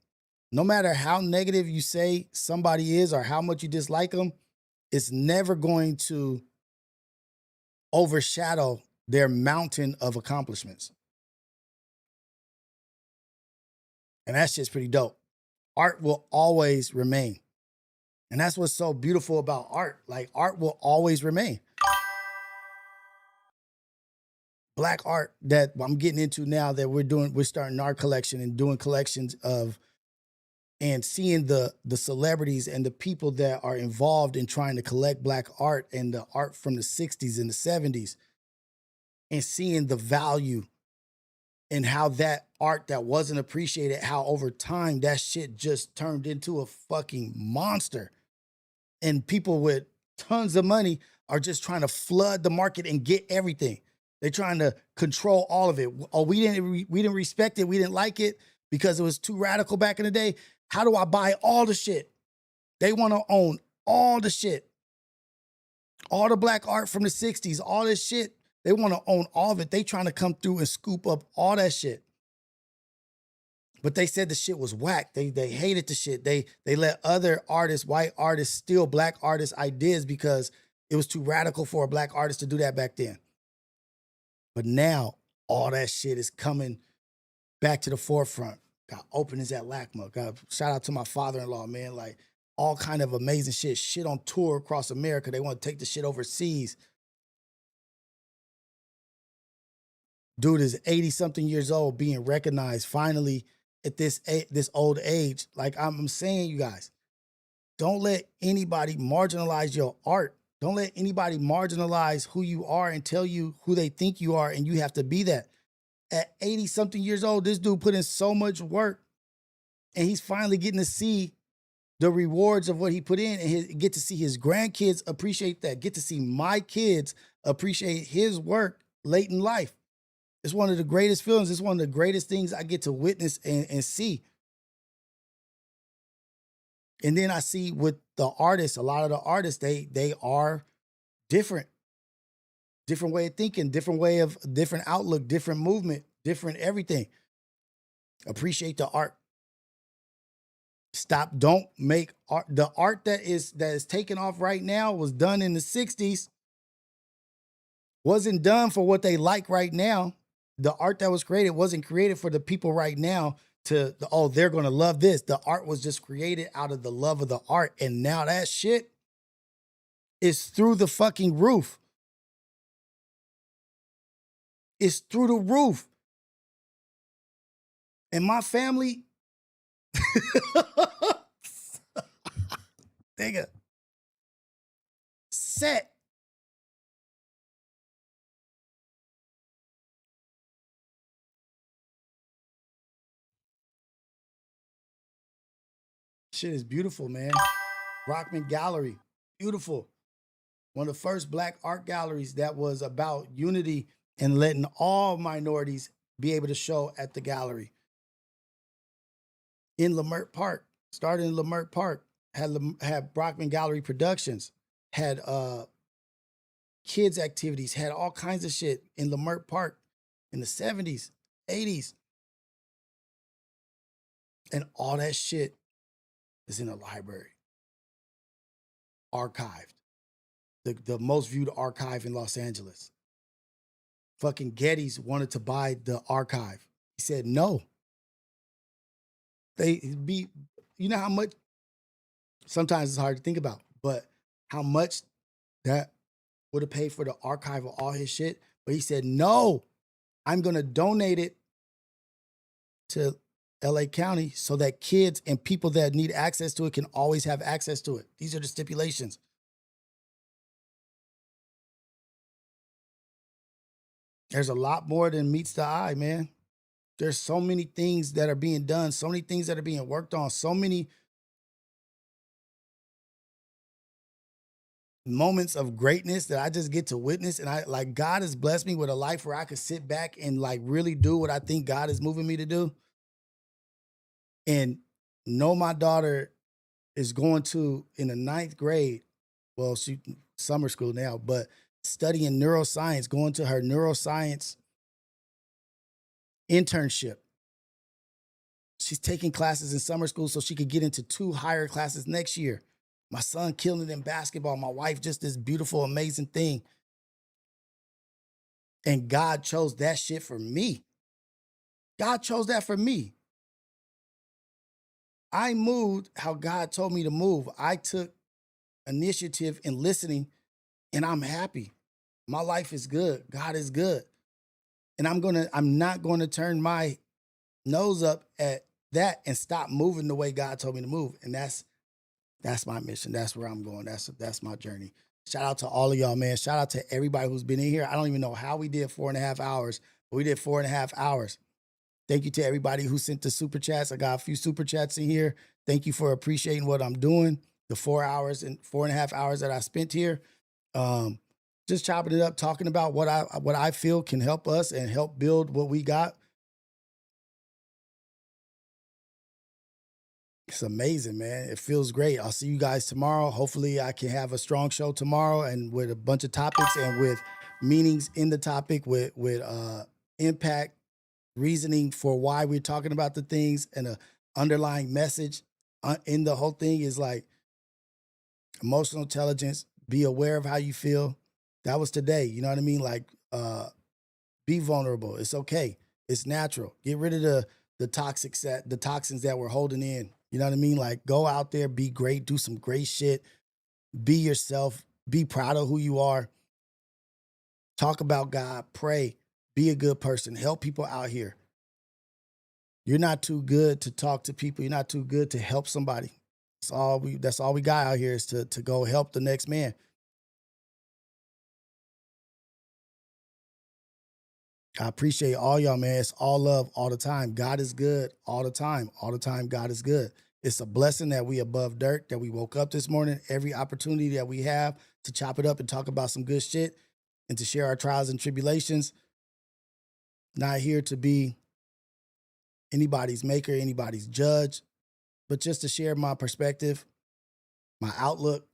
No matter how negative you say somebody is or how much you dislike them, it's never going to overshadow their mountain of accomplishments. And that shit's pretty dope. Art will always remain. And that's what's so beautiful about art. Like, art will always remain. black art that I'm getting into now that we're starting our collection and doing collections of, and seeing the celebrities and the people that are involved in trying to collect black art and the art from the 60s and the 70s, and seeing the value and how that art that wasn't appreciated, how over time that shit just turned into a fucking monster. And people with tons of money are just trying to flood the market and get everything. They're trying to control all of it. Oh, we didn't respect it. We didn't like it because it was too radical back in the day. How do I buy all the shit? They want to own all the shit. All the black art from the 60s, all this shit. They want to own all of it. They trying to come through and scoop up all that shit. But they said the shit was whack. They hated the shit. They let other artists, white artists, steal black artists' ideas because it was too radical for a black artist to do that back then. But now all that shit is coming back to the forefront. Got openings at LACMA. Got shout out to my father-in-law, man. Like all kind of amazing shit. Shit on tour across America. They want to take the shit overseas. Dude is 80-something years old, being recognized finally at this old age. Like I'm saying, you guys, don't let anybody marginalize your art. Don't let anybody marginalize who you are and tell you who they think you are, and you have to be that. At 80-something years old, this dude put in so much work, and he's finally getting to see the rewards of what he put in, and get to see his grandkids appreciate that. Get to see my kids appreciate his work late in life. It's one of the greatest feelings. It's one of the greatest things I get to witness and see. And then I see with the artists, a lot of the artists, they are different. Different way of thinking, different outlook, different movement, different everything. Appreciate the art. Don't make art. The art that is taking off right now was done in the 60s. Wasn't done for what they like right now. The art that was created wasn't created for the people right now they're going to love this. The art was just created out of the love of the art. And now that shit is through the fucking roof. It's through the roof. And my family, nigga, set. Shit is beautiful, man. Brockman Gallery, beautiful. One of the first black art galleries that was about unity and letting all minorities be able to show at the gallery. In Leimert Park, started in Leimert Park, had Brockman Gallery Productions, had kids activities, had all kinds of shit in Leimert Park in the 70s, 80s. And all that shit is in a library, archived. The most viewed archive in Los Angeles. Fucking Getty's wanted to buy the archive. He said no. You know how much, sometimes it's hard to think about, but how much that would have paid for the archive of all his shit. But he said, no, I'm going to donate it to LA County so that kids and people that need access to it can always have access to it. These are the stipulations. There's a lot more than meets the eye, man. There's so many things that are being done, so many things that are being worked on, so many moments of greatness that I just get to witness. And God has blessed me with a life where I could sit back and really do what I think God is moving me to do. And know my daughter is going to, in the 9th grade, well, she summer school now, but studying neuroscience, going to her neuroscience internship. She's taking classes in summer school so she could get into 2 higher classes next year. My son killing it in basketball. My wife, just this beautiful, amazing thing. And God chose that shit for me. God chose that for me. I moved how God told me to move. I took initiative in listening, and I'm happy. My life is good. God is good. And I'm not gonna turn my nose up at that and stop moving the way God told me to move. And that's my mission. That's where I'm going. That's my journey. Shout out to all of y'all, man. Shout out to everybody who's been in here. I don't even know how we did 4.5 hours, but we did 4.5 hours. Thank you to everybody who sent the super chats. I got a few super chats in here. Thank you for appreciating what I'm doing. The 4 hours and 4.5 hours that I spent here. Just chopping it up, talking about what I feel can help us and help build what we got. It's amazing, man. It feels great. I'll see you guys tomorrow. Hopefully I can have a strong show tomorrow and with a bunch of topics and with meanings in the topic, with impact, reasoning for why we're talking about the things, and a underlying message in the whole thing is like emotional intelligence. Be aware of how you feel. That was today. You know what I mean? Like, be vulnerable. It's okay. It's natural. Get rid of the toxics the toxins that we're holding in. You know what I mean? Like, go out there, be great, do some great shit. Be yourself. Be proud of who you are. Talk about God. Pray. Be a good person. Help people out here. You're not too good to talk to people. You're not too good to help somebody. That's all we got out here is to go help the next man. I appreciate all y'all, man. It's all love all the time. God is good all the time. All the time, God is good. It's a blessing that we above dirt, that we woke up this morning. Every opportunity that we have to chop it up and talk about some good shit and to share our trials and tribulations. Not here to be anybody's maker, anybody's judge, but just to share my perspective, my outlook,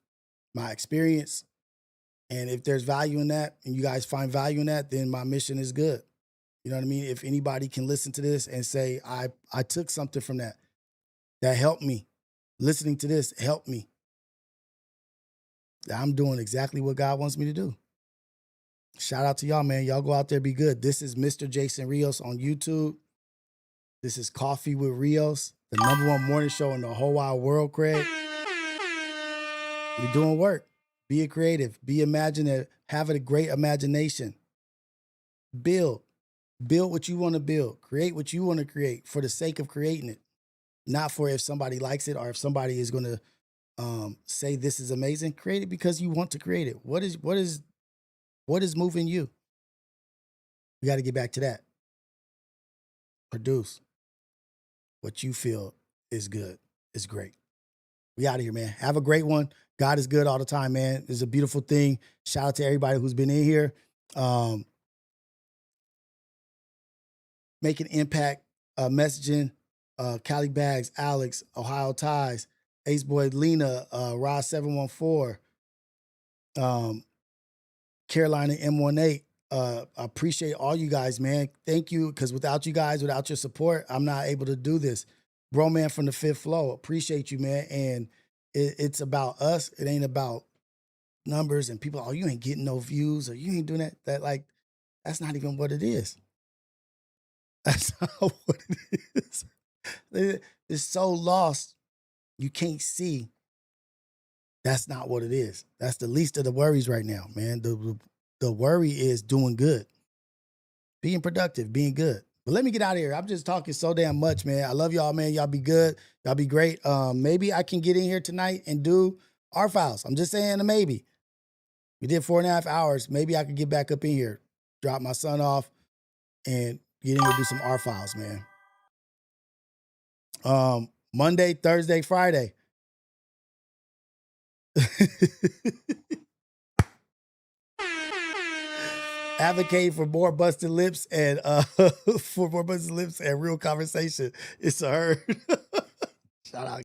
my experience. And if there's value in that and you guys find value in that, then my mission is good. You know what I mean? If anybody can listen to this and say, I took something from that helped me. Listening to this helped me. I'm doing exactly what God wants me to do. Shout out to y'all, man. Y'all go out there, be good. This is Mr. Jason Rios on YouTube. This is Coffee with Rios, the #1 morning show in the whole wide world, Craig. We're doing work. Be a creative. Be imaginative. Have a great imagination. Build. Build what you want to build. Create what you want to create for the sake of creating it. Not for if somebody likes it or if somebody is going to say this is amazing. Create it because you want to create it. What is moving you? We got to get back to that. Produce what you feel is good. Is great. We out of here, man. Have a great one. God is good all the time, man. It's a beautiful thing. Shout out to everybody who's been in here. Making impact, messaging, Cali Bags, Alex, Ohio Ties, Ace Boy, Lena, Rod 714, Carolina M18. I appreciate all you guys, man. Thank you, because without you guys, without your support, I'm not able to do this. Bro, man, from the Fifth Flow, appreciate you, man. And it's about us. It ain't about numbers and people. Oh, you ain't getting no views, or you ain't doing that. That's not even what it is. That's not what it is. It's so lost, you can't see. That's not what it is. That's the least of the worries right now, man. The worry is doing good, being productive, being good. But let me get out of here. I'm just talking so damn much, man. I love y'all, man. Y'all be good. Y'all be great. Maybe I can get in here tonight and do our files. I'm just saying a maybe. We did 4.5 hours. Maybe I could get back up in here, drop my son off, and get in here and do some R files, man. Monday, Thursday, Friday. Advocate for more busted lips and real conversation. It's a herd. Shout out.